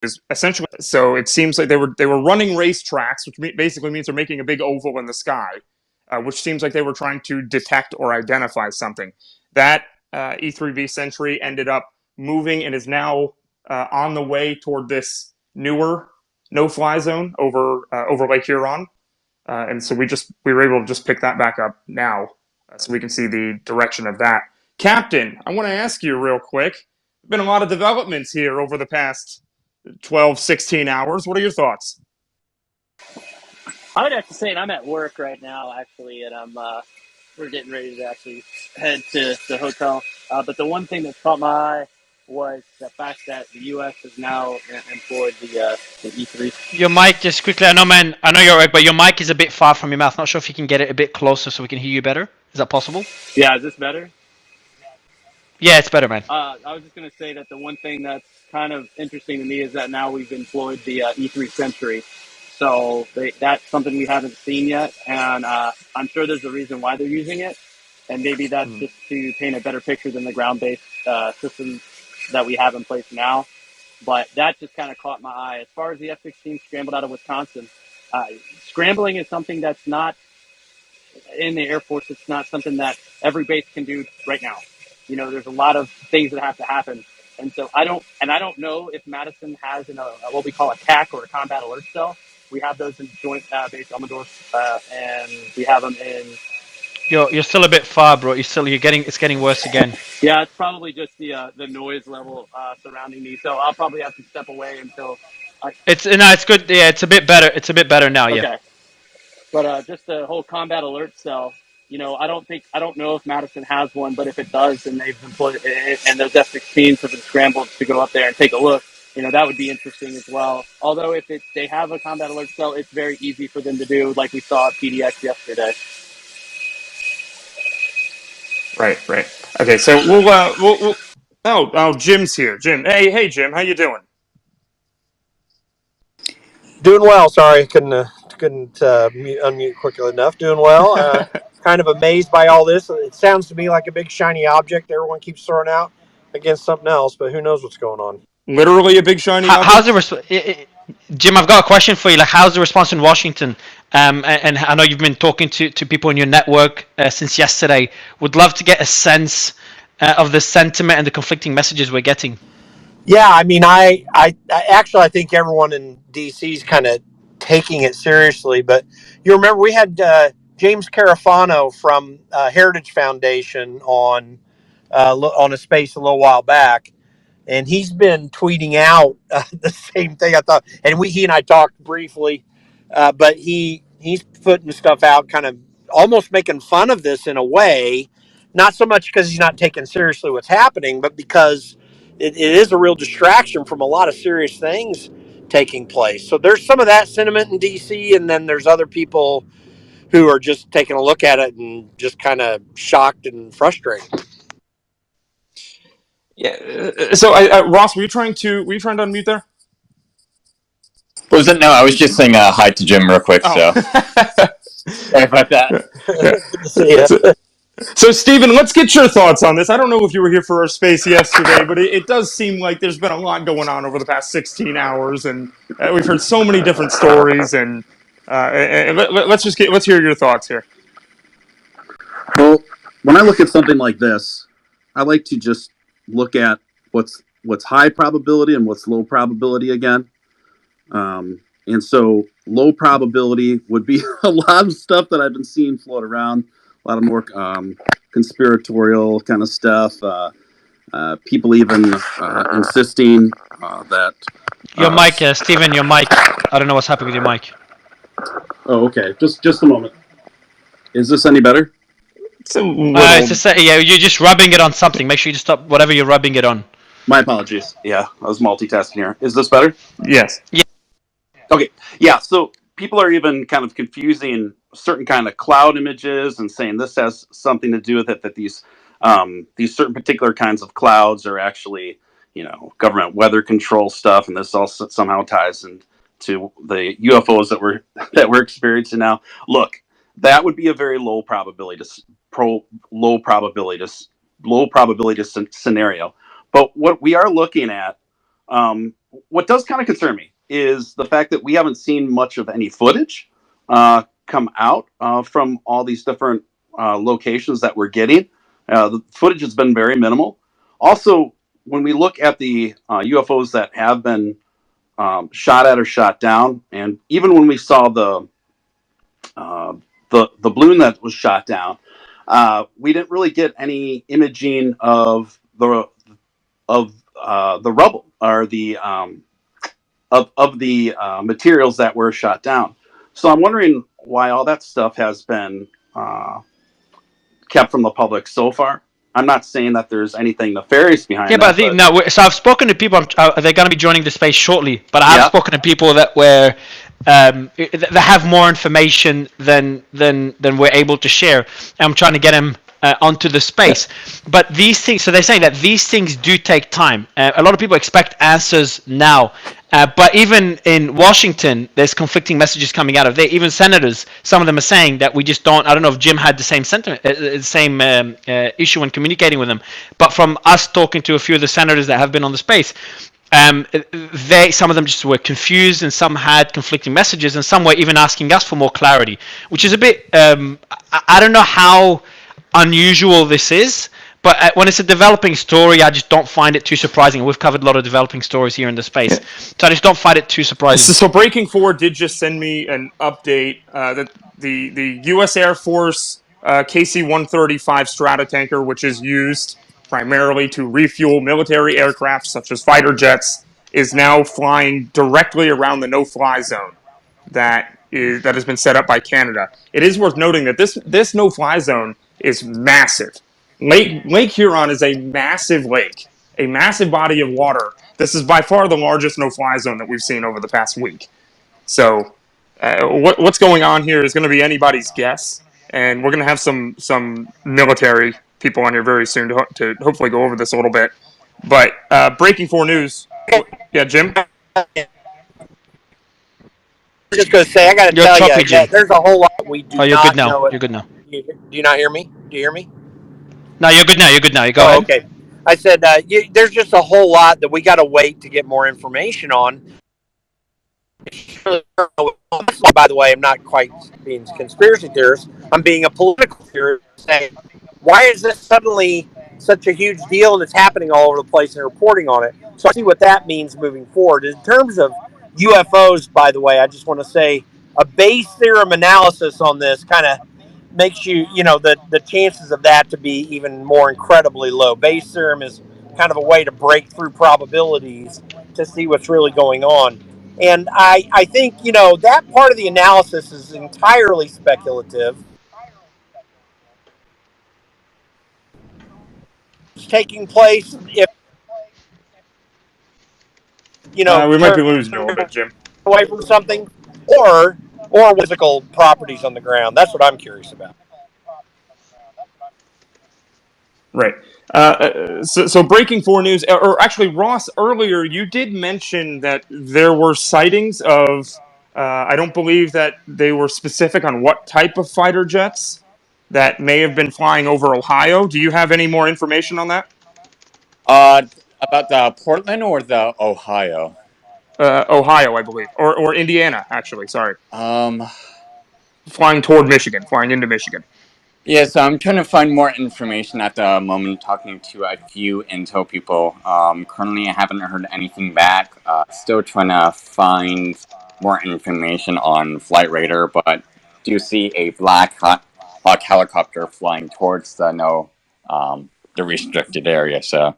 is essentially, so it seems like they were running racetracks, which basically means they're making a big oval in the sky, which seems like they were trying to detect or identify something. That E3V Sentry ended up moving and is now on the way toward this newer no-fly zone over Lake Huron, and so we were able to just pick that back up now, so we can see the direction of that. Captain, I want to ask you real quick. Been a lot of developments here over the past 12, 16 hours. What are your thoughts? I would have to say, and I'm at work right now, actually, and we're getting ready to actually head to the hotel. But the one thing that caught my eye was the fact that the U.S. has now employed the E3. Your mic, just quickly, I know, man, I know you're right, but your mic is a bit far from your mouth. Not sure if you can get it a bit closer so we can hear you better. Is that possible? Yeah, is this better? Yeah, it's better, man. I was just going to say that the one thing that's kind of interesting to me is that now we've employed the E3 Sentry. So that's something we haven't seen yet, and I'm sure there's a reason why they're using it, and maybe that's just to paint a better picture than the ground-based systems that we have in place now. But that just kind of caught my eye. As far as the F-16 scrambled out of Wisconsin, scrambling is something that's not in the Air Force. It's not something that every base can do right now. You know, there's a lot of things that have to happen. And so I don't know if Madison has what we call a CAC or a combat alert cell. We have those in Joint Base Elmendorf, and we have them in. You're still a bit far, bro. It's getting worse again. Yeah, it's probably just the noise level surrounding me. So I'll probably have to step away until. It's good. Yeah, it's a bit better. It's a bit better now. Yeah. Okay. But just the whole combat alert cell. You know, I don't know if Madison has one, but if it does, and they've employed it, and those F-16s have been scrambled to go up there and take a look, you know, that would be interesting as well. Although if they have a combat alert cell, it's very easy for them to do, like we saw at PDX yesterday. Right. Okay, so we'll oh, Jim's here. Jim, hey, Jim, how you doing? Doing well. Sorry, couldn't unmute quickly enough. Doing well. Kind of amazed by all this. It sounds to me like a big shiny object everyone keeps throwing out against something else, but who knows what's going on? Literally a big shiny object? Jim, I've got a question for you. Like, how's the response in Washington? And I know you've been talking to people in your network since yesterday. Would love to get a sense of the sentiment and the conflicting messages we're getting. Yeah, I mean, I think everyone in DC is kind of taking it seriously. But you remember we had James Carafano from Heritage Foundation on a space a little while back, and he's been tweeting out the same thing. I thought, and he and I talked briefly, but he's putting stuff out, kind of almost making fun of this in a way, not so much because he's not taking seriously what's happening, but because it is a real distraction from a lot of serious things taking place. So there's some of that sentiment in DC, and then there's other people who are just taking a look at it and just kind of shocked and frustrated. Yeah. So, Ross, were you trying to unmute there? Was it? No, I was just saying hi to Jim real quick. So sorry about that. Good to see you. So, Stephen, let's get your thoughts on this. I don't know if you were here for our space yesterday, but it does seem like there's been a lot going on over the past 16 hours, and we've heard so many different stories. And let's hear your thoughts here. Well, when I look at something like this, I like to just look at what's high probability and what's low probability again. And so low probability would be a lot of stuff that I've been seeing float around. A lot of more conspiratorial kind of stuff. People even insisting that... Your mic, Stephen, your mic. I don't know what's happening with your mic. Oh, okay. Just a moment. Is this any better? You're just rubbing it on something. Make sure you just stop whatever you're rubbing it on. My apologies. Yeah, I was multitasking here. Is this better? Yes. Yeah. Okay. Yeah, so people are even kind of confusing certain kind of cloud images and saying this has something to do with it, that these certain particular kinds of clouds are actually, government weather control stuff, and this also somehow ties into the UFOs that we're experiencing now. Look, that would be a very low probability scenario. But what we are looking at What does kind of concern me is the fact that we haven't seen much of any footage come out from all these different locations that we're getting. The footage has been very minimal. Also, when we look at the UFOs that have been shot at or shot down, and even when we saw the balloon that was shot down, we didn't really get any imaging of the rubble or the of the materials that were shot down. So I'm wondering why all that stuff has been kept from the public so far. I'm not saying that there's anything nefarious behind that. Yeah, but no. So I've spoken to people. They're going to be joining the space shortly. But I have spoken to people that were that have more information than we're able to share. I'm trying to get them onto the space. But these things. So they're saying that these things do take time. A lot of people expect answers now. But even in Washington, there's conflicting messages coming out of there. Even senators, some of them are saying that we just don't. I don't know if Jim had the same sentiment, the same issue when communicating with them. But from us talking to a few of the senators that have been on the space, some of them just were confused, and some had conflicting messages, and some were even asking us for more clarity, which is a bit. I don't know how unusual this is. But when it's a developing story, I just don't find it too surprising. We've covered a lot of developing stories here in the space, so I just don't find it too surprising. So Breaking Forward did just send me an update that the U.S. Air Force KC-135 Stratotanker, which is used primarily to refuel military aircraft such as fighter jets, is now flying directly around the no-fly zone that has been set up by Canada. It is worth noting that this no-fly zone is massive. Lake Huron is a massive lake, a massive body of water. This is by far the largest no-fly zone that we've seen over the past week. So what's going on here is going to be anybody's guess, and we're going to have some military people on here very soon to hopefully go over this a little bit. But breaking 4 news. Yeah, Jim? I was just going to say, I got to tell you, there's a whole lot we do not know. You're good now. Do you not hear me? Do you hear me? No, you're good now. You're good now. You go ahead. Okay. I said there's just a whole lot that we got to wait to get more information on. By the way, I'm not quite being a conspiracy theorist. I'm being a political theorist, saying, why is this suddenly such a huge deal and it's happening all over the place and reporting on it? So I see what that means moving forward. In terms of UFOs, by the way, I just want to say a Bayes theorem analysis on this kind of makes the chances of that to be even more incredibly low. Bayes theorem is kind of a way to break through probabilities to see what's really going on. And I think, that part of the analysis is entirely speculative. It's taking place if, we might be losing you a little bit, Jim. Away from something, or physical properties on the ground. That's what I'm curious about. Right. So breaking 4 news, or actually, Ross, earlier you did mention that there were sightings of, I don't believe that they were specific on what type of fighter jets that may have been flying over Ohio. Do you have any more information on that? About the Portland or the Ohio? Ohio, I believe, or Indiana, actually. Sorry. Flying toward Michigan, flying into Michigan. Yeah, so I'm trying to find more information at the moment, talking to a few intel people. Currently, I haven't heard anything back. Still trying to find more information on Flight Radar, but do see a Black Hawk helicopter flying towards the restricted area. So.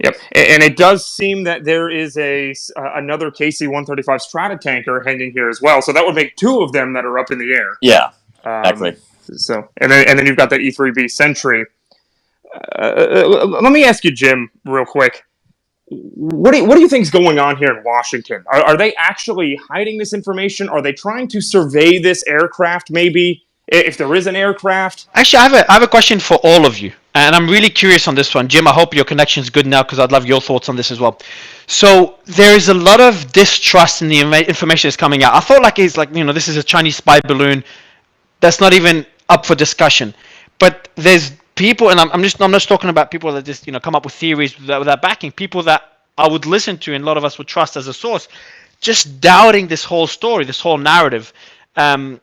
Yep, and it does seem that there is another KC-135 Stratotanker hanging here as well. So that would make 2 of them that are up in the air. Yeah, exactly. So and then you've got that E-3B Sentry. Let me ask you, Jim, real quick. What do you think is going on here in Washington? Are they actually hiding this information? Are they trying to survey this aircraft? Maybe if there is an aircraft. Actually, I have a question for all of you, and I'm really curious on this one, Jim. I hope your connection is good now because I'd love your thoughts on this as well. So there is a lot of distrust in the information that's coming out. I thought this is a Chinese spy balloon. That's not even up for discussion. But there's people, and I'm not talking about people that just come up with theories without backing. People that I would listen to and a lot of us would trust as a source, just doubting this whole story, this whole narrative, and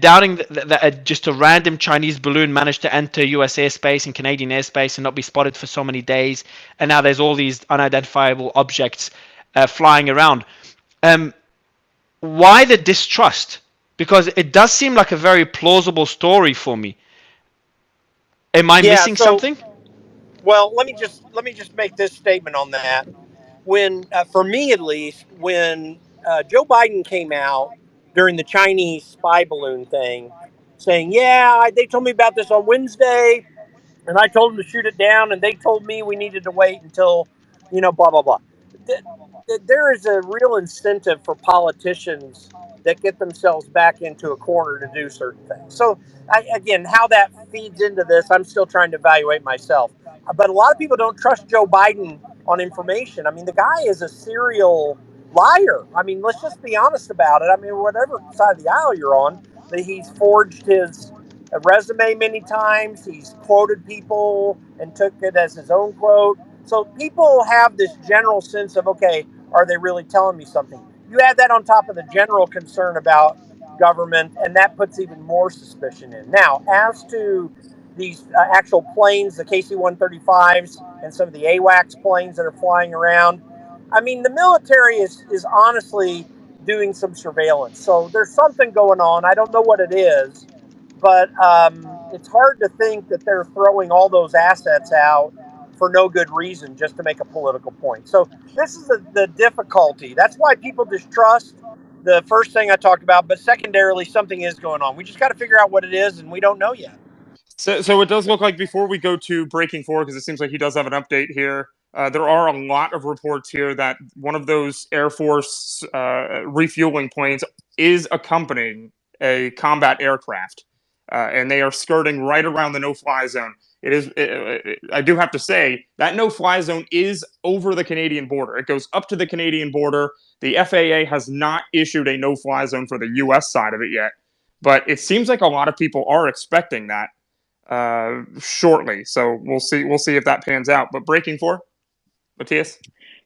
doubting that just a random Chinese balloon managed to enter U.S. airspace and Canadian airspace and not be spotted for so many days, and now there's all these unidentifiable objects flying around. Why the distrust? Because it does seem like a very plausible story for me. Am I Yeah. missing So, something? well, let me just make this statement on that. When, for me at least, when Joe Biden came out during the Chinese spy balloon thing, saying, "Yeah, they told me about this on Wednesday, and I told them to shoot it down, and they told me we needed to wait until, blah blah blah." There is a real incentive for politicians that get themselves back into a corner to do certain things. So, again, how that feeds into this, I'm still trying to evaluate myself. But a lot of people don't trust Joe Biden on information. I mean, the guy is a serial liar. I mean, let's just be honest about it. I mean, whatever side of the aisle you're on, that he's forged his resume many times. He's quoted people and took it as his own quote. So people have this general sense of, okay, are they really telling me something? You add that on top of the general concern about government, and that puts even more suspicion in. Now, as to these actual planes, the KC 135s, and some of the AWACS planes that are flying around, I mean, the military is honestly doing some surveillance. So there's something going on. I don't know what it is, but it's hard to think that they're throwing all those assets out for no good reason just to make a political point. So this is the difficulty. That's why people distrust the first thing I talked about, but secondarily, something is going on. We just got to figure out what it is, and we don't know yet. So it does look like before we go to breaking forward, because it seems like he does have an update here. There are a lot of reports here that one of those Air Force refueling planes is accompanying a combat aircraft, and they are skirting right around the no-fly zone. It is. I do have to say that no-fly zone is over the Canadian border. It goes up to the Canadian border. The FAA has not issued a no-fly zone for the U.S. side of it yet, but it seems like a lot of people are expecting that shortly. So we'll see. We'll see if that pans out. But breaking four, Matthias.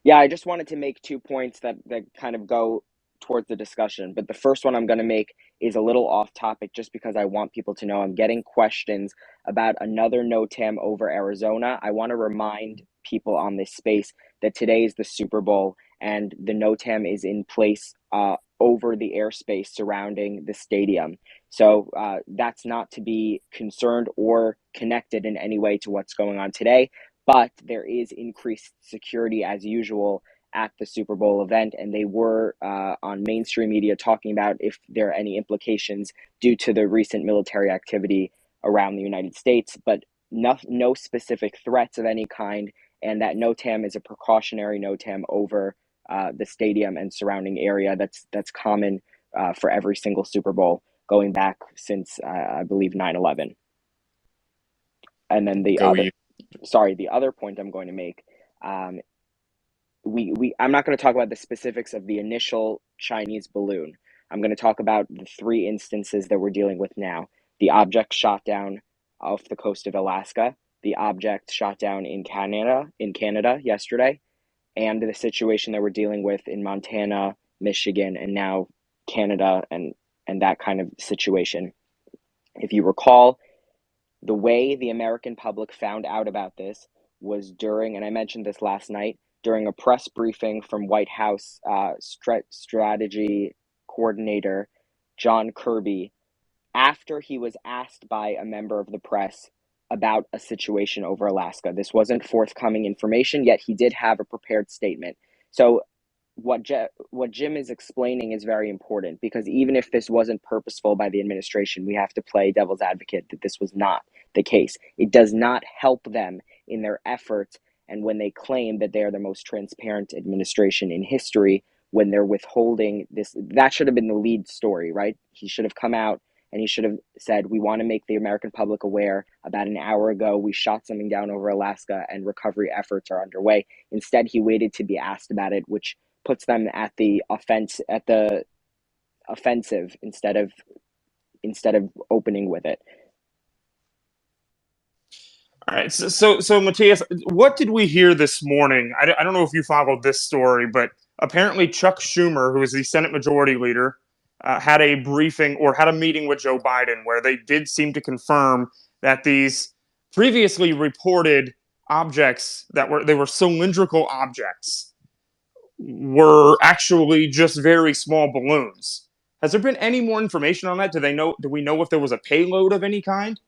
Yeah, I just wanted to make 2 points that kind of go towards the discussion. But the first one I'm going to make is a little off topic just because I want people to know I'm getting questions about another NOTAM over Arizona. I want to remind people on this space that today is the Super Bowl and the NOTAM is in place over the airspace surrounding the stadium. So that's not to be concerned or connected in any way to what's going on today. But there is increased security as usual at the Super Bowl event, and they were on mainstream media talking about if there are any implications due to the recent military activity around the United States, but no specific threats of any kind, and that NOTAM is a precautionary NOTAM over the stadium and surrounding area. That's common for every single Super Bowl going back since I believe 9/11. And then Go you. the other point I'm going to make, I'm not going to talk about the specifics of the initial Chinese balloon. I'm going to talk about the 3 instances that we're dealing with now. The object shot down off the coast of Alaska, the object shot down in Canada yesterday, and the situation that we're dealing with in Montana, Michigan, and now Canada and that kind of situation. If you recall, the way the American public found out about this was during, and I mentioned this last night, during a press briefing from White House strategy coordinator John Kirby, after he was asked by a member of the press about a situation over Alaska. This wasn't forthcoming information, yet he did have a prepared statement. So what Jim is explaining is very important, because even if this wasn't purposeful by the administration, we have to play devil's advocate that this was not the case. It does not help them in their efforts, and when they claim that they are the most transparent administration in history, when they're withholding this, that should have been the lead story, right? He should have come out and he should have said, we want to make the American public aware. About an hour ago, we shot something down over Alaska and recovery efforts are underway. Instead, he waited to be asked about it, which puts them at the offensive instead of opening with it. All right, so Matthias, what did we hear this morning? I don't know if you followed this story, but apparently Chuck Schumer, who is the Senate Majority Leader, had a briefing or had a meeting with Joe Biden where they did seem to confirm that these previously reported objects they were cylindrical objects were actually just very small balloons. Has there been any more information on that? Do we know if there was a payload of any kind?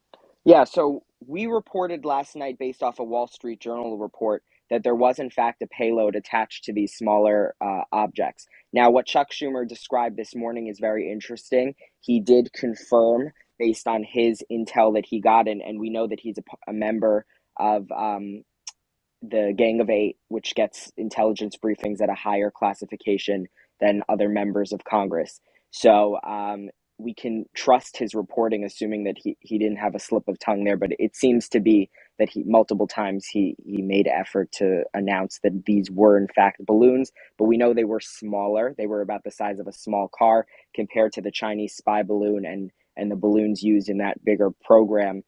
Yeah, so we reported last night, based off a Wall Street Journal report, that there was in fact a payload attached to these smaller objects. Now, what Chuck Schumer described this morning is very interesting. He did confirm, based on his intel that he got, and we know that he's a member of the Gang of Eight, which gets intelligence briefings at a higher classification than other members of Congress. So we can trust his reporting, assuming that he didn't have a slip of tongue there. But it seems to be that multiple times he made effort to announce that these were in fact balloons. But we know they were smaller. They were about the size of a small car compared to the Chinese spy balloon and the balloons used in that bigger program,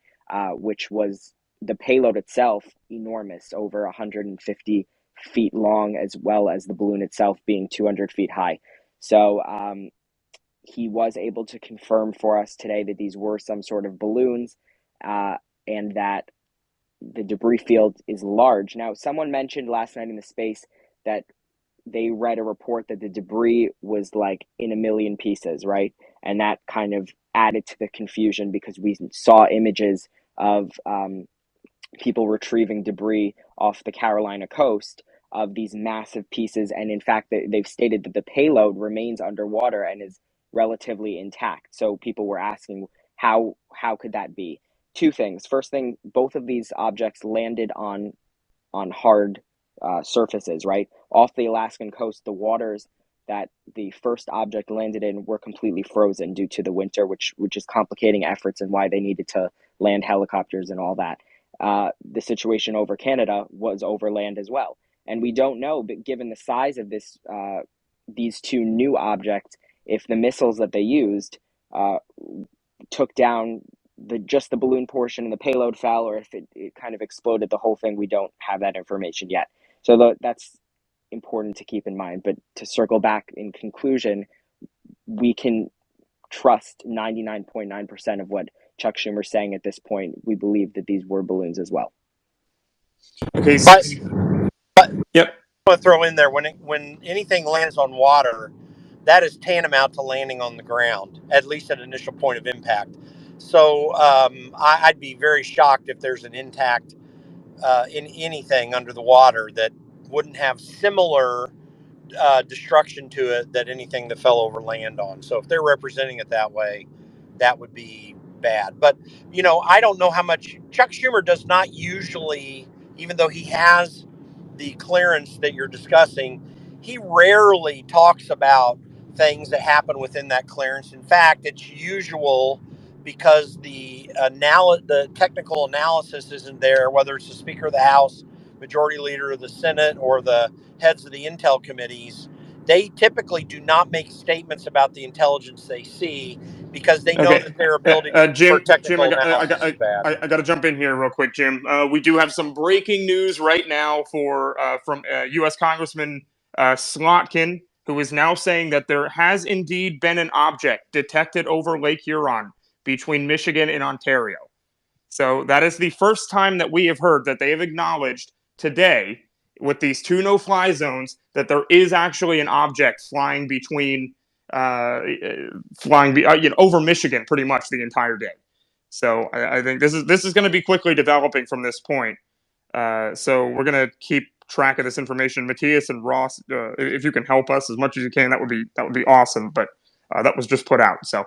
which was the payload itself enormous, over 150 feet long, as well as the balloon itself being 200 feet high. So he was able to confirm for us today that these were some sort of balloons, and that the debris field is large. Now, someone mentioned last night in the space that they read a report that the debris was like in a million pieces, right? And that kind of added to the confusion, because we saw images of people retrieving debris off the Carolina coast of these massive pieces. And in fact, they've stated that the payload remains underwater and is relatively intact. So people were asking, how could that be? Two things. First thing, both of these objects landed on hard surfaces, right? Off the Alaskan coast, the waters that the first object landed in were completely frozen due to the winter, which is complicating efforts and why they needed to land helicopters and all that. The situation over Canada was over land as well. And we don't know, but given the size of these two new objects, if the missiles that they used took down just the balloon portion and the payload fell, or if it kind of exploded the whole thing. We don't have that information yet. So that's important to keep in mind. But to circle back, in conclusion, we can trust 99.9% of what Chuck Schumer's saying at this point. We believe that these were balloons as well. Okay. But Yep. I want to throw in there, when anything lands on water, that is tantamount to landing on the ground, at least at initial point of impact. So I'd be very shocked if there's an intact in anything under the water that wouldn't have similar destruction to it that anything that fell over land on. So if they're representing it that way, that would be bad. But I don't know how much Chuck Schumer does not usually, even though he has the clearance that you're discussing, he rarely talks about things that happen within that clearance. In fact, it's usual because the technical analysis isn't there, whether it's the Speaker of the House, Majority Leader of the Senate, or the heads of the intel committees. They typically do not make statements about the intelligence they see, because they know Okay, that their ability for Jim, technical analysis is bad. I got to jump in here real quick, Jim. We do have some breaking news right now from U.S. Congressman Slotkin, who is now saying that there has indeed been an object detected over Lake Huron between Michigan and Ontario. So that is the first time that we have heard that they have acknowledged today, with these two no-fly zones, that there is actually an object flying between over Michigan pretty much the entire day. So I think this is going to be quickly developing from this point. So we're going to keep track of this information. Matthias and Ross, if you can help us as much as you can, that would be awesome. But that was just put out, so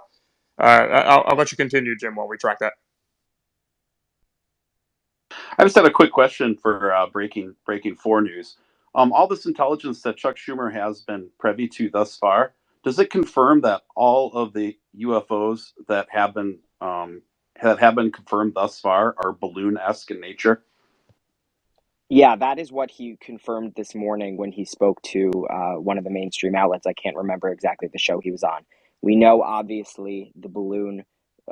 I'll let you continue, Jim, while we track that. I just had a quick question for breaking four news. All this intelligence that Chuck Schumer has been privy to thus far, does it confirm that all of the UFOs that have been confirmed thus far are balloon-esque in nature? Yeah, that is what he confirmed this morning when he spoke to one of the mainstream outlets. I can't remember exactly the show he was on. We know, obviously, the balloon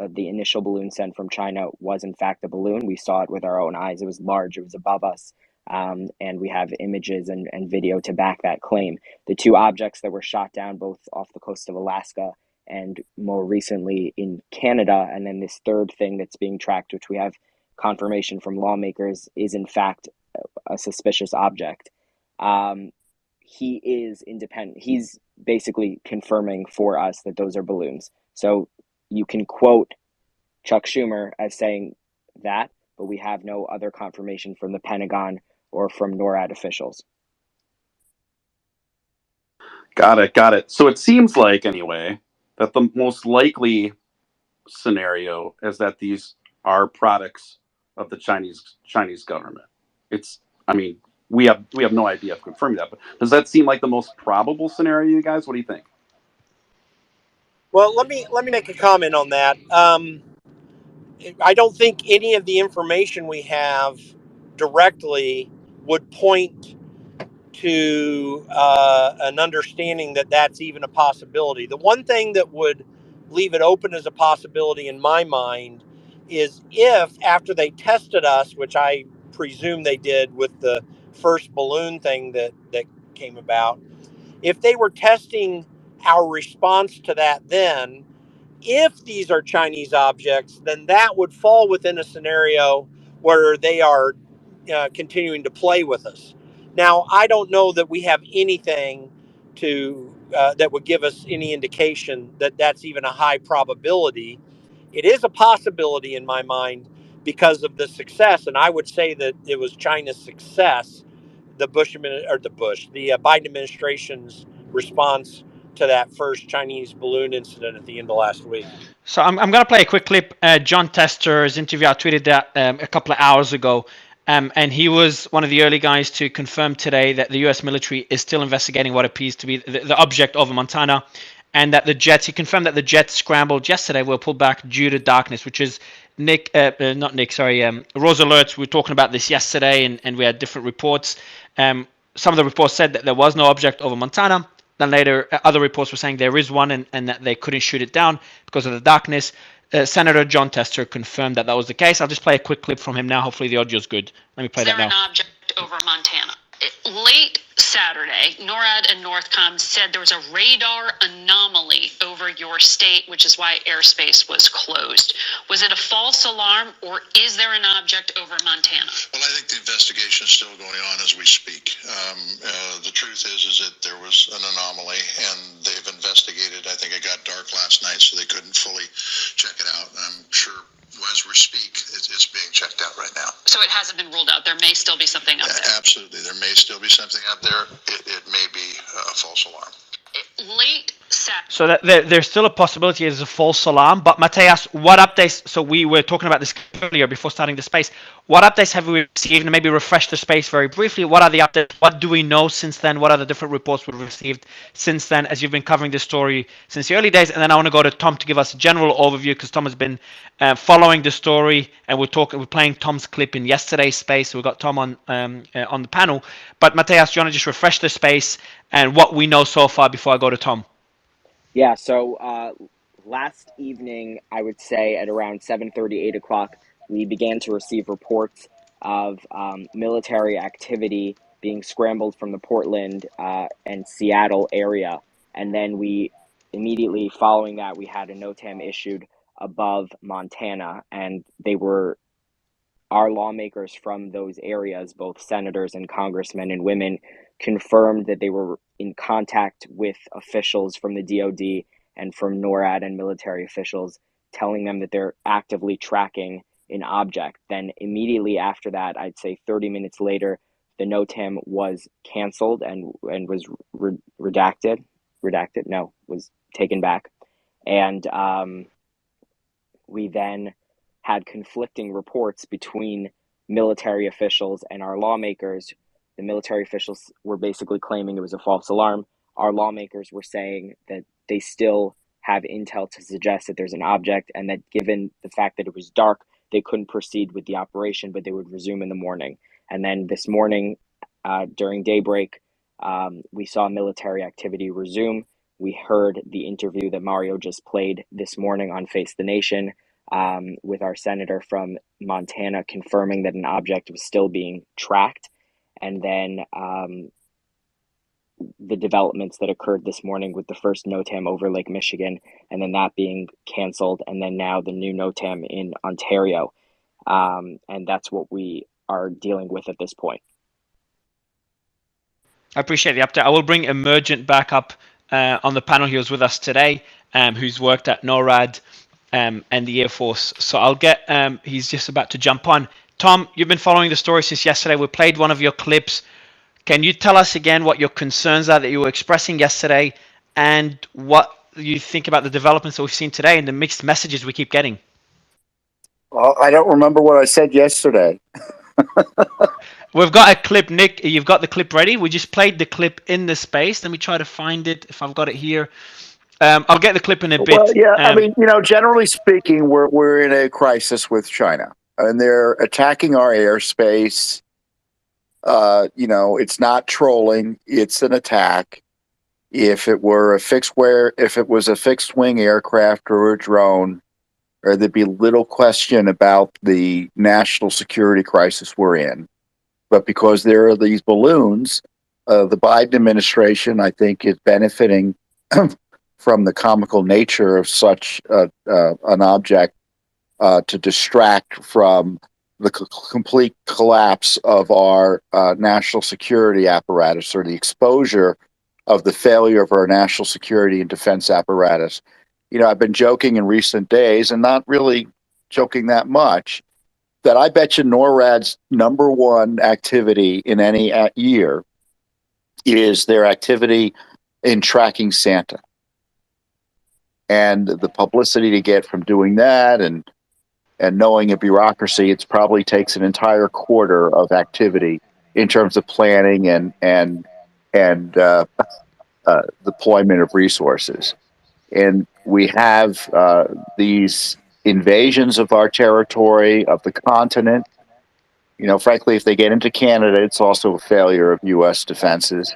the initial balloon sent from China was in fact a balloon. We saw it with our own eyes. It was large. It was above us. And we have images and video to back that claim. The two objects that were shot down, both off the coast of Alaska and more recently in Canada, and then this third thing that's being tracked, which we have confirmation from lawmakers, is in fact a suspicious object. He is independent. He's basically confirming for us that those are balloons. So you can quote Chuck Schumer as saying that, but we have no other confirmation from the Pentagon or from NORAD officials. Got it. So it seems like, anyway, that the most likely scenario is that these are products of the Chinese government. We have no idea of confirming that, but does that seem like the most probable scenario, you guys? What do you think? Well, let me make a comment on that. I don't think any of the information we have directly would point to an understanding that that's even a possibility. The one thing that would leave it open as a possibility in my mind is if after they tested us, which I presume they did with the first balloon thing that came about, if they were testing our response to that, then if these are Chinese objects, then that would fall within a scenario where they are continuing to play with us. Now, I don't know that we have anything to that would give us any indication that that's even a high probability. It is a possibility in my mind because of the success, and I would say that it was China's success, the Biden administration's response to that first Chinese balloon incident at the end of last week. So I'm going to play a quick clip. John Tester's interview, I tweeted that a couple of hours ago. And he was one of the early guys to confirm today that the U.S. military is still investigating what appears to be the object over Montana, and that he confirmed that the jets scrambled yesterday were pulled back due to darkness, which is Rose Alerts. We were talking about this yesterday, and we had different reports. Some of the reports said that there was no object over Montana. Then later, other reports were saying there is one, and that they couldn't shoot it down because of the darkness. Senator John Tester confirmed that was the case. I'll just play a quick clip from him now. Hopefully the audio is good. Let me play that now. Is there an object over Montana? Late Saturday, NORAD and NORTHCOM said there was a radar anomaly over your state, which is why airspace was closed. Was it a false alarm, or is there an object over Montana? Well, I think the investigation is still going on as we speak. The truth is that there was an anomaly, and they've investigated. I think it got dark last night, so they couldn't fully check it out. I'm sure as we speak, it's being checked out right now. So it hasn't been ruled out. There may still be something up there. Absolutely. There may still be something up there. It may be a false alarm. Late Saturday. So that there's still a possibility it's a false alarm. But Mateus, what updates? So we were talking about this earlier before starting the space. What updates have we received? And maybe refresh the space very briefly. What are the updates? What do we know since then? What are the different reports we've received since then, as you've been covering this story since the early days? And then I want to go to Tom to give us a general overview, because Tom has been following the story, and we're playing Tom's clip in yesterday's space. So we got Tom on the panel. But Mateus, do you want to just refresh the space and what we know so far before I go to Tom? Yeah, so last evening, I would say at around 7:30, 8 o'clock, we began to receive reports of military activity being scrambled from the Portland and Seattle area. And then we immediately following that, we had a NOTAM issued above Montana, and they were our lawmakers from those areas, both senators and congressmen and women, confirmed that they were in contact with officials from the DoD and from NORAD and military officials, telling them that they're actively tracking an object. Then immediately after that, I'd say 30 minutes later, the NOTAM was canceled and was was taken back. And we then had conflicting reports between military officials and our lawmakers. The military officials were basically claiming it was a false alarm. Our lawmakers were saying that they still have intel to suggest that there's an object, and that given the fact that it was dark, they couldn't proceed with the operation, but they would resume in the morning. And then this morning, during daybreak, we saw military activity resume. We heard the interview that Mario just played this morning on Face the Nation with our senator from Montana confirming that an object was still being tracked, and then the developments that occurred this morning with the first NOTAM over Lake Michigan, and then that being canceled, and then now the new NOTAM in Ontario. And that's what we are dealing with at this point. I appreciate the update. I will bring Emergent back up on the panel. He was with us today, who's worked at NORAD and the Air Force. So I'll get, he's just about to jump on. Tom, you've been following the story since yesterday. We played one of your clips. Can you tell us again what your concerns are that you were expressing yesterday, and what you think about the developments that we've seen today and the mixed messages we keep getting? Well, I don't remember what I said yesterday. We've got a clip, Nick. You've got the clip ready. We just played the clip in the space. Let me try to find it if I've got it here. I'll get the clip in a bit. Well, yeah, I mean, generally speaking, we're in a crisis with China, and they're attacking our airspace. It's not trolling; it's an attack. If it was a fixed wing aircraft or a drone, there'd be little question about the national security crisis we're in. But because there are these balloons, the Biden administration, I think, is benefiting from the comical nature of such an object to distract from the complete collapse of our national security apparatus, or the exposure of the failure of our national security and defense apparatus. I've been joking in recent days, and not really joking that much, that I bet you NORAD's number one activity in any year is their activity in tracking Santa. And the publicity to get from doing that, and knowing a bureaucracy, it probably takes an entire quarter of activity in terms of planning and deployment of resources. And we have these invasions of our territory, of the continent. Frankly, if they get into Canada, it's also a failure of U.S. defenses.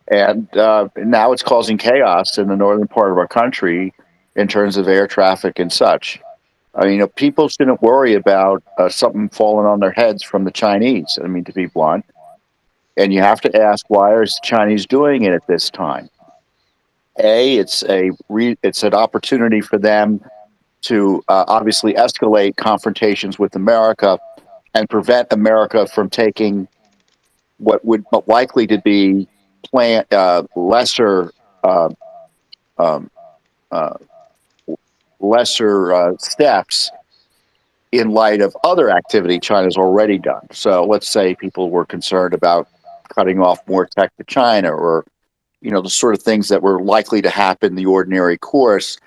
And now it's causing chaos in the northern part of our country in terms of air traffic and such. People shouldn't worry about something falling on their heads from the Chinese, to be blunt. And you have to ask, why are the Chinese doing it at this time? It's an opportunity for them to obviously escalate confrontations with America and prevent America from taking what would likely to be lesser steps in light of other activity China's already done. So let's say people were concerned about cutting off more tech to China, or the sort of things that were likely to happen in the ordinary course.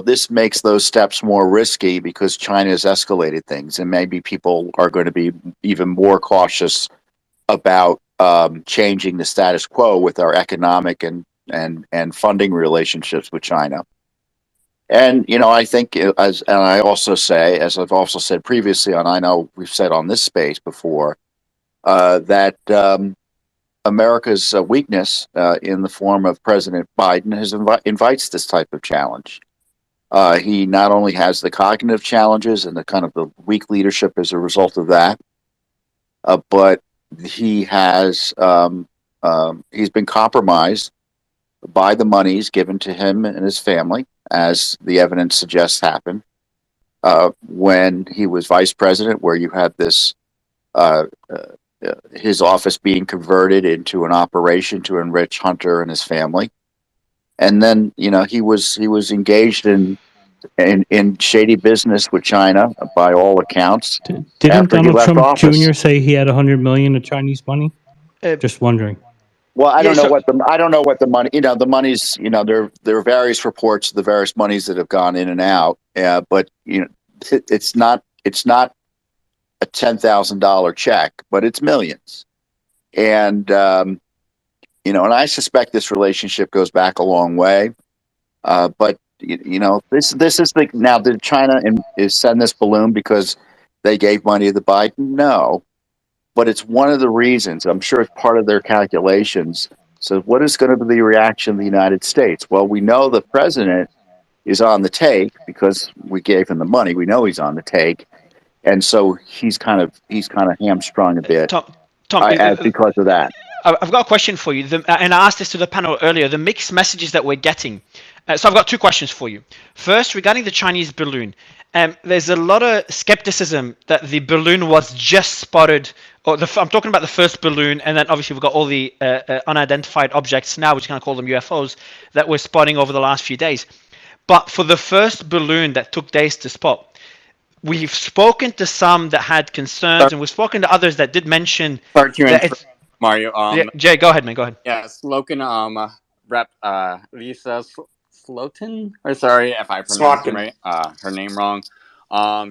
This makes those steps more risky because China has escalated things, and maybe people are going to be even more cautious about changing the status quo with our economic and funding relationships with China. And I think, and I also say, as I've also said previously, and I know we've said on this space before, that America's weakness in the form of President Biden invites this type of challenge. He not only has the cognitive challenges and the kind of the weak leadership as a result of that, but he has he's been compromised by the monies given to him and his family, as the evidence suggests happened when he was vice president, where you had this his office being converted into an operation to enrich Hunter and his family. And then, he was engaged in shady business with China by all accounts. Didn't Donald Trump Jr. say he had $100 million of Chinese money? Just wondering. Well, I don't know what the money. The monies. There are various reports of the various monies that have gone in and out. But it's not a $10,000 check, but it's millions. And and I suspect this relationship goes back a long way. But this is now, did China is send this balloon because they gave money to the Biden? No, but it's one of the reasons. I'm sure it's part of their calculations. So what is going to be the reaction of the United States? Well, we know the president is on the take because we gave him the money. We know he's on the take, and so he's kind of hamstrung a bit Tom, because of that. I've got a question for you, and I asked this to the panel earlier. The mixed messages that we're getting. So I've got two questions for you. First, regarding the Chinese balloon, there's a lot of skepticism that the balloon was just spotted. I'm talking about the first balloon, and then obviously we've got all the unidentified objects now, which kind of call them UFOs, that we're spotting over the last few days. But for the first balloon that took days to spot, we've spoken to some that had concerns, and we've spoken to others that did mention that it's Mario. Yeah, Jay, go ahead, man. Go ahead. Yeah, Slogan. Rep. Lisa Slotin. Or sorry if I pronounced her name wrong.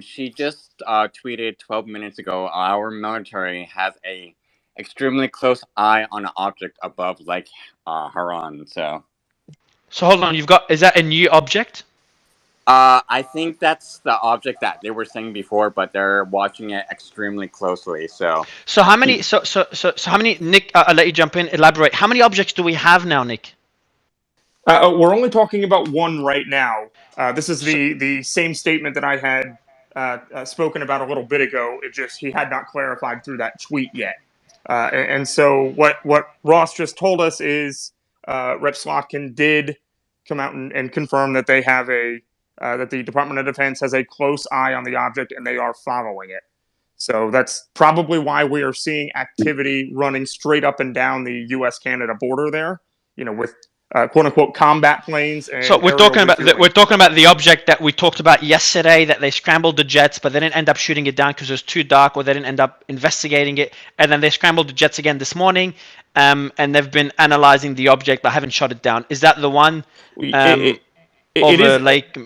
She just tweeted 12 minutes ago. Our military has a extremely close eye on an object above Lake Huron. So hold on. Is that a new object? I think that's the object that they were saying before, but they're watching it extremely closely. So how many? So how many? Nick, I'll let you jump in. Elaborate. How many objects do we have now, Nick? We're only talking about one right now. This is the same statement that I had spoken about a little bit ago. He had not clarified through that tweet yet. And so what Ross just told us is Rep. Slotkin did come out and confirm that they have that the Department of Defense has a close eye on the object and they are following it. So that's probably why we are seeing activity running straight up and down the U.S.-Canada border there, with quote unquote combat planes. And so we're talking about the object that we talked about yesterday, that they scrambled the jets, but they didn't end up shooting it down because it was too dark, or they didn't end up investigating it, and then they scrambled the jets again this morning, and they've been analyzing the object but haven't shot it down. Is that the one over Lake?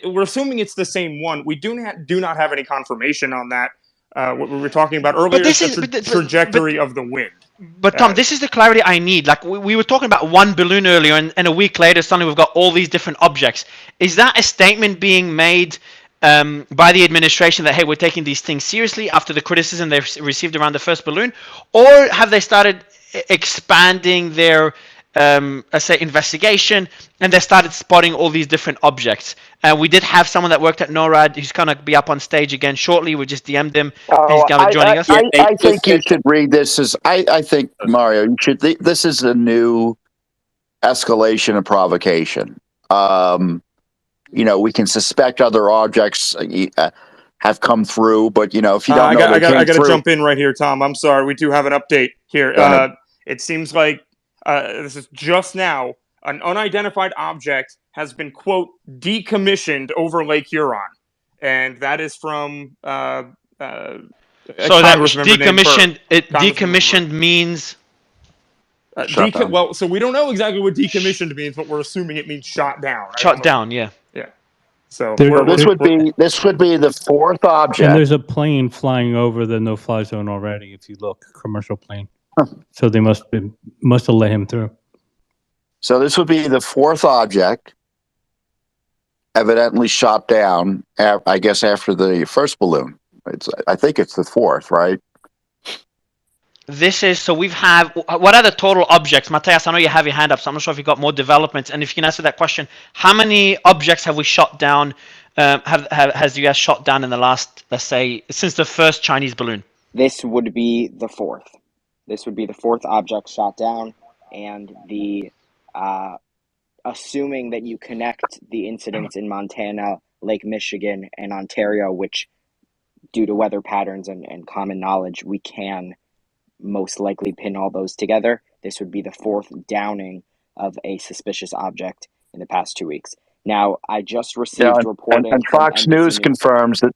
We're assuming it's the same one. We do not have any confirmation on that. What we were talking about earlier is the trajectory of the wind. But Tom, this is the clarity I need. Like we were talking about one balloon earlier, and a week later, suddenly we've got all these different objects. Is that a statement being made by the administration that, hey, we're taking these things seriously after the criticism they've received around the first balloon? Or have they started expanding their, let's say, investigation, and they started spotting all these different objects? We did have someone that worked at NORAD who's going to be up on stage again shortly. We just DM'd him. He's going to be joining us. I think you should read this as, I think, Mario, you should. This is a new escalation of provocation. We can suspect other objects have come through, but if you don't know, I got to jump in right here, Tom. I'm sorry. We do have an update here. It seems like this is just now. An unidentified object has been, quote, decommissioned over Lake Huron, and that is from. So that decommissioned. Decommissioned means. Well, so we don't know exactly what decommissioned means, but we're assuming it means shot down. Shot down, yeah. Yeah. So this would be the fourth object. And there's a plane flying over the no-fly zone already. If you look, commercial plane. So they must have let him through. So this would be the fourth object, evidently shot down. I guess after the first balloon. I think it's the fourth, right? So we've what are the total objects? Matthias, I know you have your hand up, so I'm not sure if you've got more developments. And if you can answer that question, how many objects have we shot down, has the US shot down in the last, let's say, since the first Chinese balloon? This would be the fourth. This would be the fourth object shot down, and assuming that you connect the incidents in Montana, Lake Michigan, and Ontario, which due to weather patterns and common knowledge, we can most likely pin all those together. This would be the fourth downing of a suspicious object in the past 2 weeks. Now, I just received reporting and Fox News confirms that.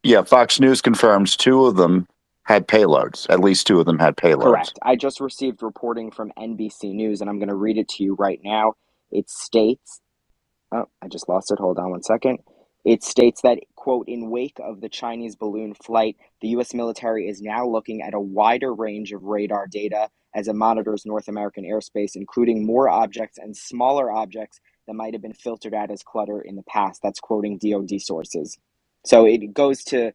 Yeah, Fox News confirms two of them had payloads. At least two of them had payloads. Correct. I just received reporting from NBC News, and I'm going to read it to you right now. It states, I just lost it. Hold on one second. It states that, quote, in wake of the Chinese balloon flight, the U.S. military is now looking at a wider range of radar data as it monitors North American airspace, including more objects and smaller objects that might have been filtered out as clutter in the past. That's quoting DoD sources. So it goes to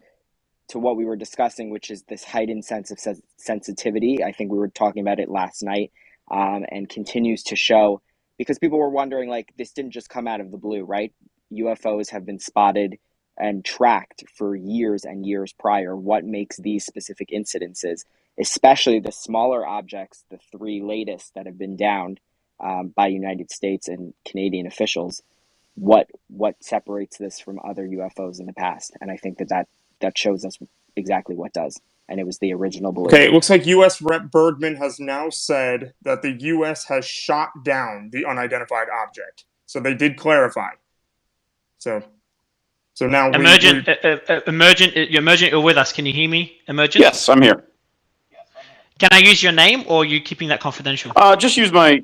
what we were discussing, which is this heightened sense of sensitivity. I think we were talking about it last night, and continues to show because people were wondering, like, this didn't just come out of the blue, right? UFOs have been spotted and tracked for years and years prior. What makes these specific incidences, especially the smaller objects, the three latest that have been downed by United States and Canadian officials, what separates this from other UFOs in the past? And I think that shows us exactly what does. And it was the original balloon. Okay, it looks like U.S. Rep. Bergman has now said that the U.S. has shot down the unidentified object. So they did clarify. So now Emergent, you're with us. Can you hear me, Emergent? Yes, I'm here. Can I use your name, or are you keeping that confidential? Just use my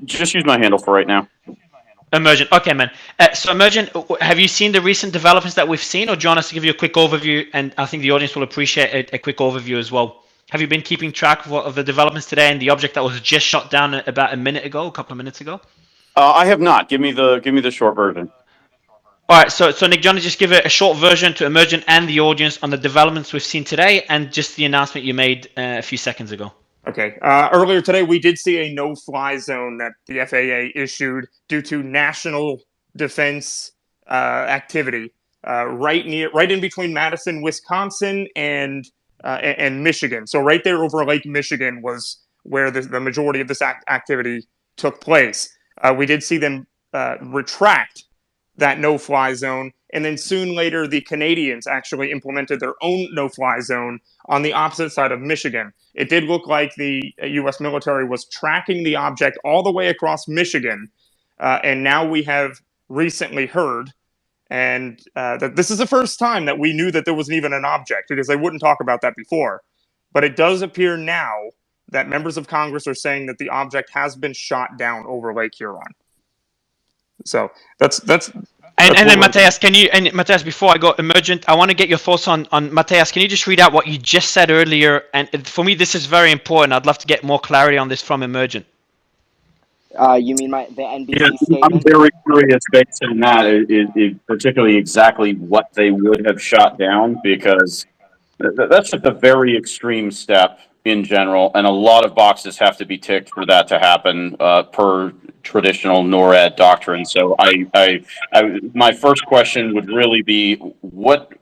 handle for right now. Emergent. Okay, man. So Emergent, have you seen the recent developments that we've seen, or do you want us to give you a quick overview? And I think the audience will appreciate a quick overview as well. Have you been keeping track of the developments today and the object that was just shot down about a couple of minutes ago? I have not. Give me the short version. All right. So Nick, Johnny, just give a short version to Emergent and the audience on the developments we've seen today and just the announcement you made a few seconds ago. Okay. Earlier today, we did see a no-fly zone that the FAA issued due to national defense activity right in between Madison, Wisconsin, and Michigan. So right there over Lake Michigan was where the majority of this activity took place. We did see them retract that no-fly zone, and then soon later, the Canadians actually implemented their own no-fly zone on the opposite side of Michigan. It did look like the U.S. military was tracking the object all the way across Michigan, and now we have recently heard and that this is the first time that we knew that there wasn't even an object, because they wouldn't talk about that before. But it does appear now that members of Congress are saying that the object has been shot down over Lake Huron. So that's and then Matthias, before I go Emergent, I want to get your thoughts on Matthias. Can you just read out what you just said earlier? And for me, this is very important. I'd love to get more clarity on this from Emergent. You mean the NBC statement? I'm very curious based on that, particularly exactly what they would have shot down, because that's just a very extreme step in general, and a lot of boxes have to be ticked for that to happen per traditional NORAD doctrine. So my first question would really be, what